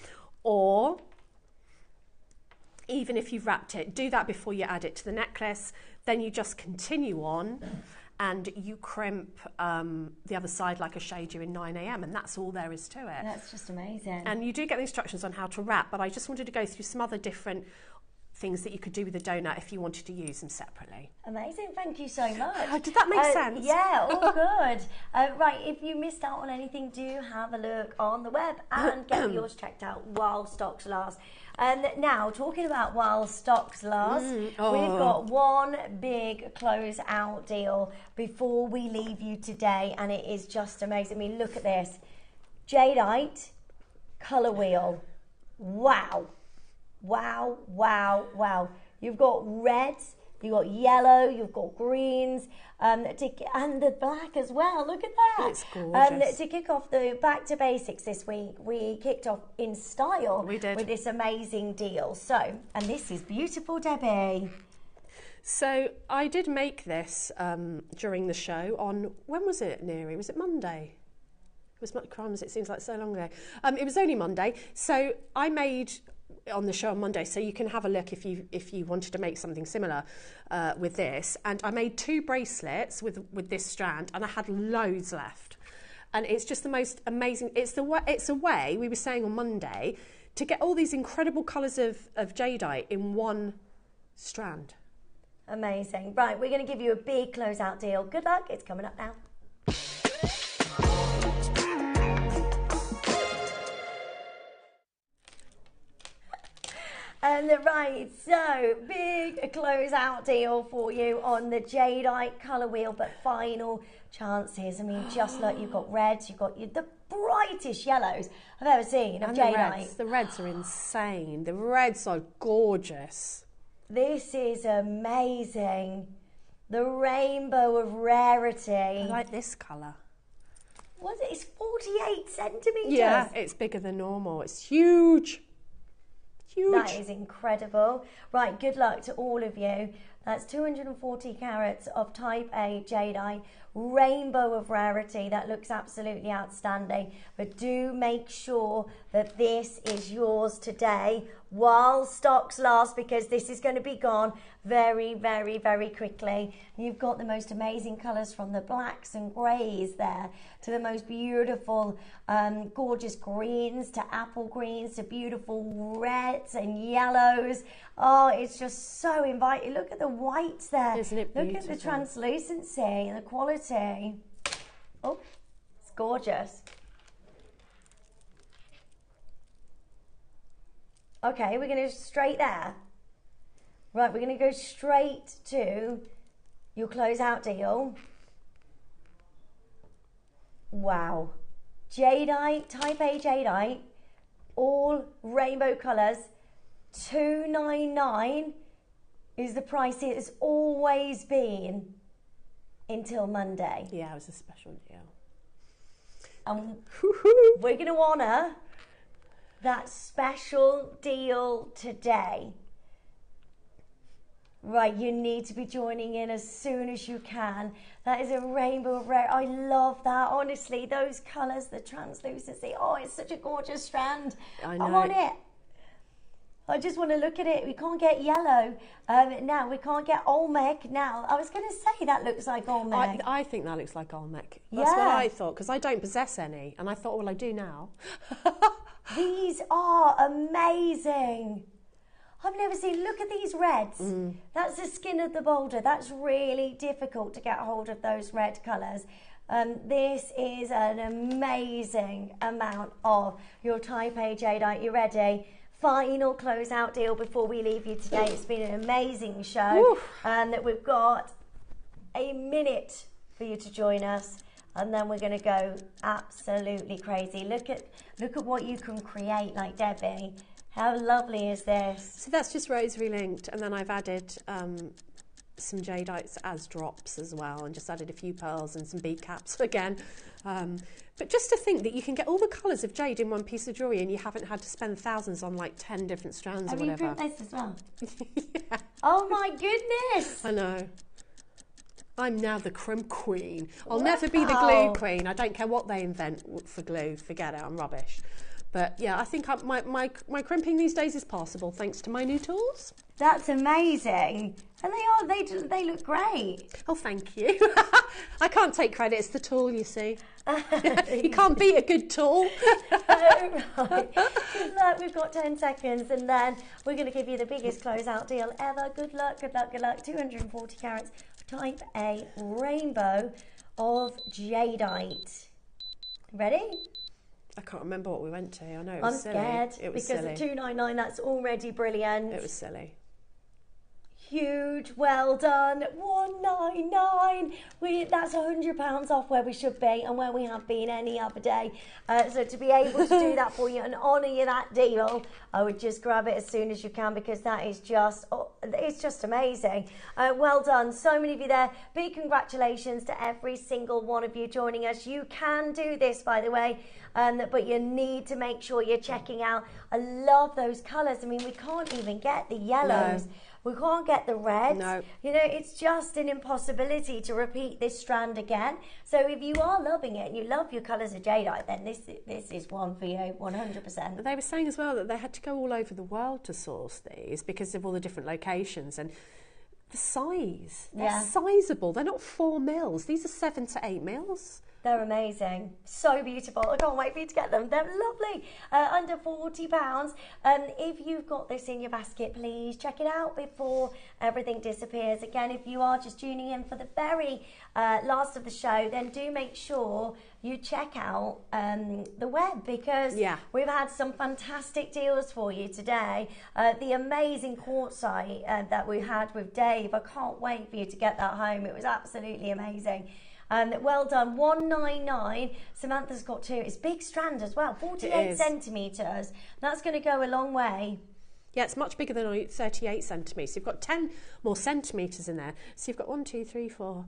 or even if you've wrapped it, do that before you add it to the necklace. Then you just continue on and you crimp the other side like I showed you in 9 AM, and that's all there is to it. That's just amazing. And you do get the instructions on how to wrap, but I just wanted to go through some other different things that you could do with the donut if you wanted to use them separately. Amazing, thank you so much. Did that make sense? Yeah, all good. Right, if you missed out on anything, do have a look on the web and get yours checked out while stocks last. Now, talking about while stocks last, we've got one big close out deal before we leave you today, and it is just amazing. I mean, look at this. Jadeite colour wheel. Wow. Wow, wow, wow. You've got reds you've got yellow, you've got greens, and the black as well. Look at that. It's gorgeous. To kick off the Back to Basics this week, we kicked off in style We did. with this amazing deal. So, and this is beautiful, Debbie. So I did make this during the show on, when was it, Neri? Was it Monday? It was crumbs, it seems like so long ago. It was only Monday. So I made on the show on Monday, so you can have a look if you wanted to make something similar with this. And I made 2 bracelets with this strand, and I had loads left. And it's just the most amazing. It's a way, we were saying on Monday, to get all these incredible colours of jadeite in one strand. Amazing. Right, we're going to give you a big closeout deal. Good luck. It's coming up now. And right, so big closeout deal for you on the jadeite colour wheel, but final chances. I mean, just like you've got reds, you've got the brightest yellows I've ever seen of And jadeite. the reds are insane. The reds are gorgeous. This is amazing. The rainbow of rarity. I like this colour. What is it? It's 48 centimetres. Yeah, it's bigger than normal. It's huge. Huge. That is incredible. Right, good luck to all of you. That's 240 carats of type A jadeite, rainbow of rarity. That looks absolutely outstanding. But do make sure that this is yours today while stocks last, because this is going to be gone very, very, very quickly. You've got the most amazing colours, from the blacks and greys there to the most beautiful, gorgeous greens, to apple greens, to beautiful reds and yellows. Oh, it's just so inviting. Look at the whites there. Isn't it Look beautiful? at the translucency and the quality. Oh, it's gorgeous. Okay, we're going to go straight there. Right, we're going to go straight to your closeout deal. Wow. Jadeite, type A jadeite, all rainbow colours. $299 is the price it has always been until Monday. Yeah, it was a special deal. And we're going to honour that special deal today. Right, you need to be joining in as soon as you can. That is a rainbow of rare. I love that. Honestly, those colours, the translucency. Oh, it's such a gorgeous strand. I know. I'm on it. I just want to look at it. We can't get yellow now. We can't get Olmec now. I was going to say that looks like Olmec. I think that looks like Olmec. That's Yeah. what I thought, because I don't possess any. And I thought, well, I do now. These are amazing. I've never seen, look at these reds. That's the skin of the boulder. That's really difficult to get hold of those red colours. This is an amazing amount of your type A jadeite. You ready? Final closeout deal before we leave you today. It's been an amazing show. That we've got a minute for you to join us, and then we're going to go absolutely crazy. Look at what you can create, like Debbie. How lovely is this? So that's just rosary linked, and then I've added some jadeites as drops as well, and just added a few pearls and some bead caps again. But just to think that you can get all the colours of jade in one piece of jewellery, and you haven't had to spend thousands on like 10 different strands Have or you whatever. print this as well? Yeah, Oh my goodness! I know. I'm now the crimp queen. I'll never be the glue Wow. queen. I don't care what they invent for glue. Forget it. I'm rubbish. But yeah, I think my crimping these days is possible thanks to my new tools. That's amazing. And they look great. Oh, thank you. I can't take credit. It's the tool, you see. You can't beat a good tool. Right. Good luck. We've got 10 seconds, and then we're going to give you the biggest closeout deal ever. Good luck, good luck, good luck. 240 carats, type A rainbow of jadeite. Ready? I can't remember what we went to. I know it I'm was silly. scared It was because silly. at 299 that's already brilliant. It was silly. Huge, well done. 199. That's £100 off where we should be and where we have been any other day. So to be able to do that for you and honour you that deal, I would just grab it as soon as you can, because that is just it's just amazing. Well done. So many of you there. Big congratulations to every single one of you joining us. You can do this, by the way, but you need to make sure you're checking out. I love those colours. I mean, we can't even get the yellows. No. We can't get the reds. No. You know, it's just an impossibility to repeat this strand again. So if you are loving it and you love your colours of jadeite, then this is one for you, 100%. They were saying as well that they had to go all over the world to source these because of all the different locations and the size. They're sizable. They're not 4 mils. These are 7 to 8 mils. They're amazing. So beautiful. I can't wait for you to get them. They're lovely. Under £40. If you've got this in your basket, please check it out before everything disappears. Again, if you are just tuning in for the very last of the show, then do make sure you check out the web, because we've had some fantastic deals for you today. The amazing quartzite that we had with Dave. I can't wait for you to get that home. It was absolutely amazing. Well done. 199. Samantha's got 2. It's big strand as well, 48 centimetres. That's going to go a long way. Yeah, it's much bigger than 38 centimetres. You've got 10 more centimetres in there. So you've got 1, 2, 3, 4.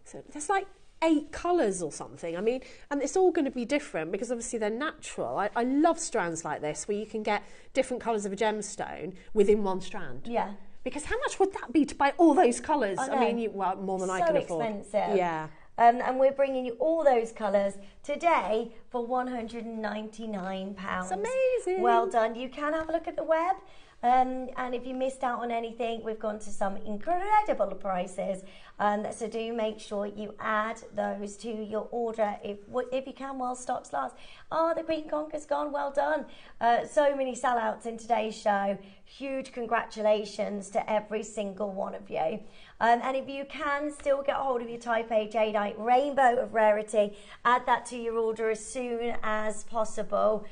So there's like 8 colours or something. I mean, and it's all going to be different because obviously they're natural. I love strands like this where you can get different colours of a gemstone within one strand. Yeah. Because how much would that be to buy all those colours? I mean, well, more than I can afford. So expensive. Yeah. And we're bringing you all those colours today for £199. It's amazing. Well done. You can have a look at the web. And if you missed out on anything, we've gone to some incredible prices. So do make sure you add those to your order if you can while stocks last. Oh, the Queen Conquer's gone. Well done. So many sellouts in today's show. Huge congratulations to every single one of you. And if you can still get a hold of your Type A Jadeite Rainbow of Rarity, add that to your order as soon as possible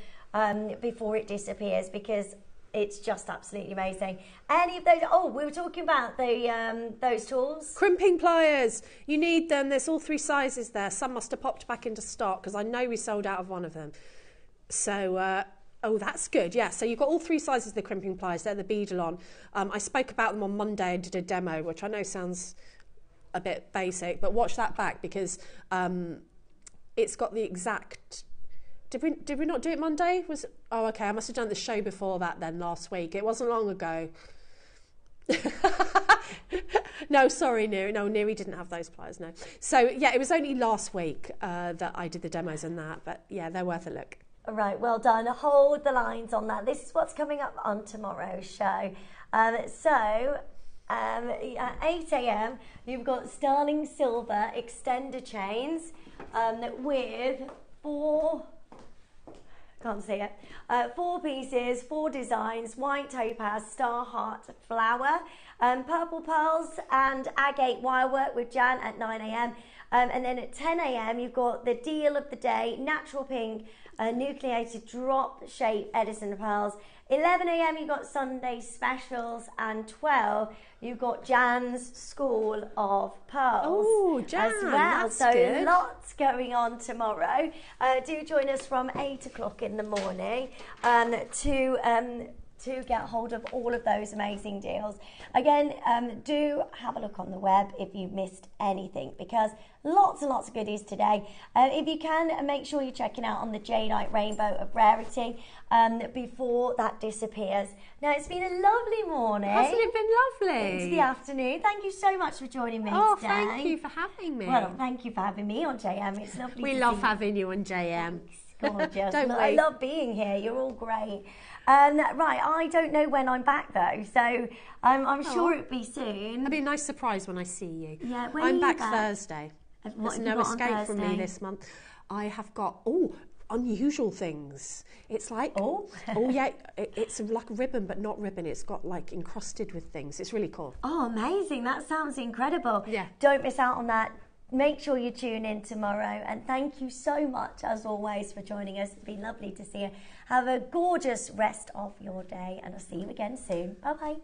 before it disappears, because it's just absolutely amazing. Any of those? Oh, we were talking about the those tools. Crimping pliers. You need them. There's all 3 sizes there. Some must have popped back into stock because I know we sold out of one of them. So, oh, that's good. Yeah. So you've got all 3 sizes of the crimping pliers. They're the Beadle-on. I spoke about them on Monday and did a demo, which I know sounds a bit basic, but watch that back because it's got the exact. Did we not do it Monday? Oh, okay. I must have done the show before that then last week. It wasn't long ago. No, sorry, Neri. No, Neri didn't have those pliers, no. So, yeah, it was only last week that I did the demos and that. But, yeah, they're worth a look. All right, well done. Hold the lines on that. This is what's coming up on tomorrow's show. At 8 a.m, you've got sterling silver extender chains with 4... Can't see it. 4 pieces, 4 designs: white topaz, star heart, flower, purple pearls, and agate wirework with Jan at 9 a.m. And then at 10 a.m, you've got the deal of the day: natural pink, nucleated drop shape Edison pearls. 11 a.m, you've got Sunday specials, and 12, you've got Jan's School of Pearls. Oh, Jan, as well. that's so good. Lots going on tomorrow. Do join us from 8 o'clock in the morning to get hold of all of those amazing deals. Again, do have a look on the web if you missed anything, because lots and lots of goodies today. If you can, make sure you're checking out on the Jadeite Rainbow of Rarity before that disappears. Now, it's been a lovely morning. Hasn't it been lovely? Into the afternoon. Thank you so much for joining me Oh, today. thank you for having me. Well, thank you for having me on JM. It's lovely We to love see having you on JM. Gorgeous. Don't I we? love being here. You're all great. Right, I don't know when I'm back though, so I'm sure it'll be soon. It'll be a nice surprise when I see you. Yeah, when I'm are you back back? Thursday. What There's have you no got on escape from me Thursday? this month. I have got unusual things. It's like yeah, it's like ribbon but not ribbon. It's got like encrusted with things. It's really cool. Oh, amazing. That sounds incredible. Yeah. Don't miss out on that. Make sure you tune in tomorrow, and thank you so much as always for joining us. It's been lovely to see you. Have a gorgeous rest of your day, and I'll see you again soon. Bye bye.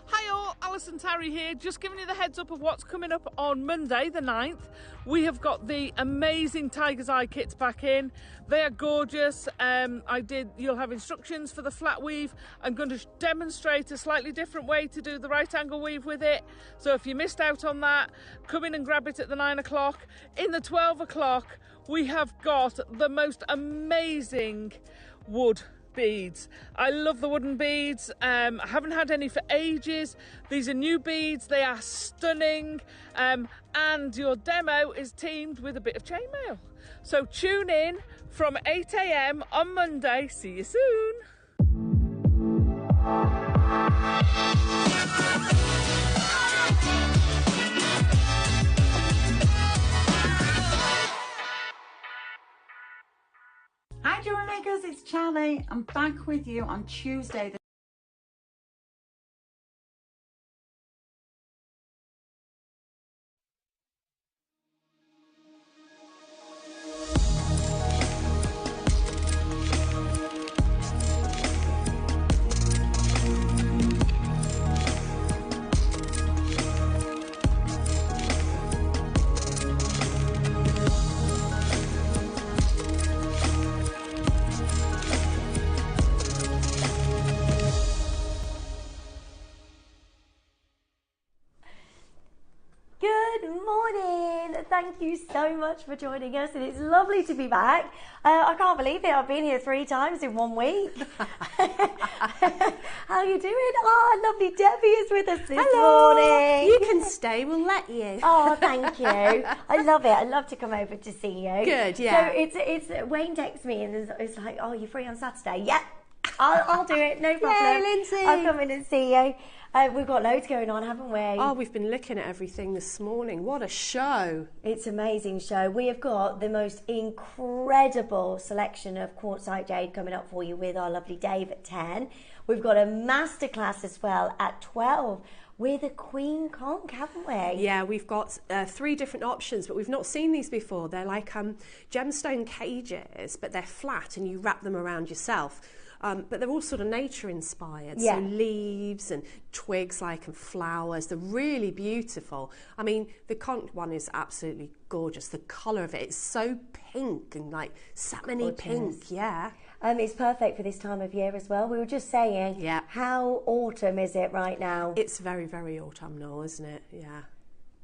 Hi all, Alison Tarry here, just giving you the heads up of what's coming up on Monday the 9th. We have got the amazing Tiger's Eye kits back in. They are gorgeous. You'll have instructions for the flat weave. I'm going to demonstrate a slightly different way to do the right angle weave with it. So if you missed out on that, come in and grab it at the 9 o'clock. In the 12 o'clock, we have got the most amazing wood beads. I love the wooden beads. I haven't had any for ages. These are new beads. They are stunning. And your demo is teamed with a bit of chainmail. So tune in from 8 a.m. on Monday. See you soon. Hi Jewellery Makers, it's Charlie. I'm back with you on Tuesday. Good morning. Thank you so much for joining us, and it's lovely to be back. I can't believe it. I've been here 3 times in 1 week. How are you doing? Oh, lovely Debbie is with us this morning. You can stay, we'll let you. Oh, thank you. I love it. I love to come over to see you. Good, yeah. So it's Wayne texts me and it's like, oh, you're free on Saturday? Yep. I'll do it, no problem. Yay, Lindsay. I'll come in and see you. We've got loads going on, haven't we? Oh, we've been looking at everything this morning. What a show. It's an amazing show. We have got the most incredible selection of quartzite jade coming up for you with our lovely Dave at 10. We've got a masterclass as well at 12 with a queen conch, haven't we? Yeah, we've got 3 different options, but we've not seen these before. They're like gemstone cages, but they're flat and you wrap them around yourself. But they're all sort of nature inspired, yeah. So leaves and twigs and flowers, they're really beautiful. I mean, the conch one is absolutely gorgeous. The colour of it is so pink and like salmony pink, yeah. It's perfect for this time of year as well. We were just saying, yeah. How autumn is it right now? It's very, very autumnal, isn't it? Yeah.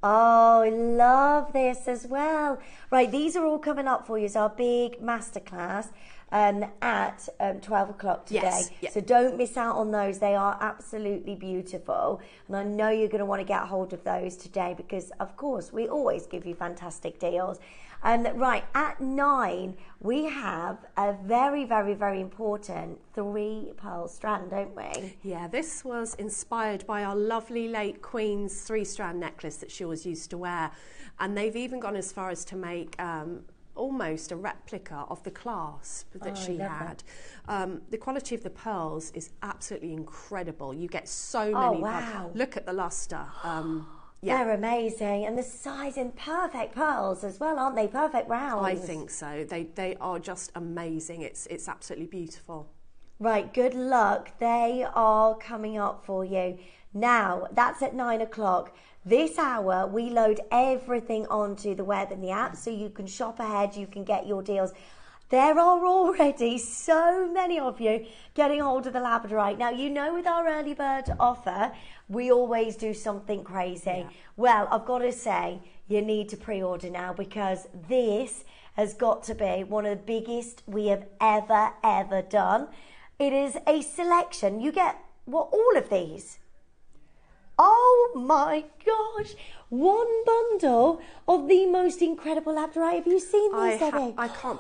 Oh, I love this as well. Right, these are all coming up for you as our big masterclass at 12 o'clock today. Yes, yeah. So don't miss out on those. They are absolutely beautiful. And I know you're going to want to get hold of those today because, of course, we always give you fantastic deals. Right, at 9, we have a very, very, very important 3-pearl strand, don't we? Yeah, this was inspired by our lovely late Queen's 3-strand necklace that she always used to wear. And they've even gone as far as to make almost a replica of the clasp that she had. The quality of the pearls is absolutely incredible. You get so many. Wow. Look at the luster. Yeah. They're amazing, and the size and perfect pearls as well, aren't they? Perfect rounds. I think so. They are just amazing. It's absolutely beautiful. Right, good luck. They are coming up for you. Now, that's at 9 o'clock. This hour, we load everything onto the web and the app so you can shop ahead, you can get your deals. There are already so many of you getting hold of the labradorite. Now, you know with our early bird offer, we always do something crazy. Yeah. Well, I've got to say, you need to pre-order now because this has got to be one of the biggest we have ever done. It is a selection. You get, all of these? Oh my gosh, 1 bundle of the most incredible labradorite. Have you seen these, Debbie? I can't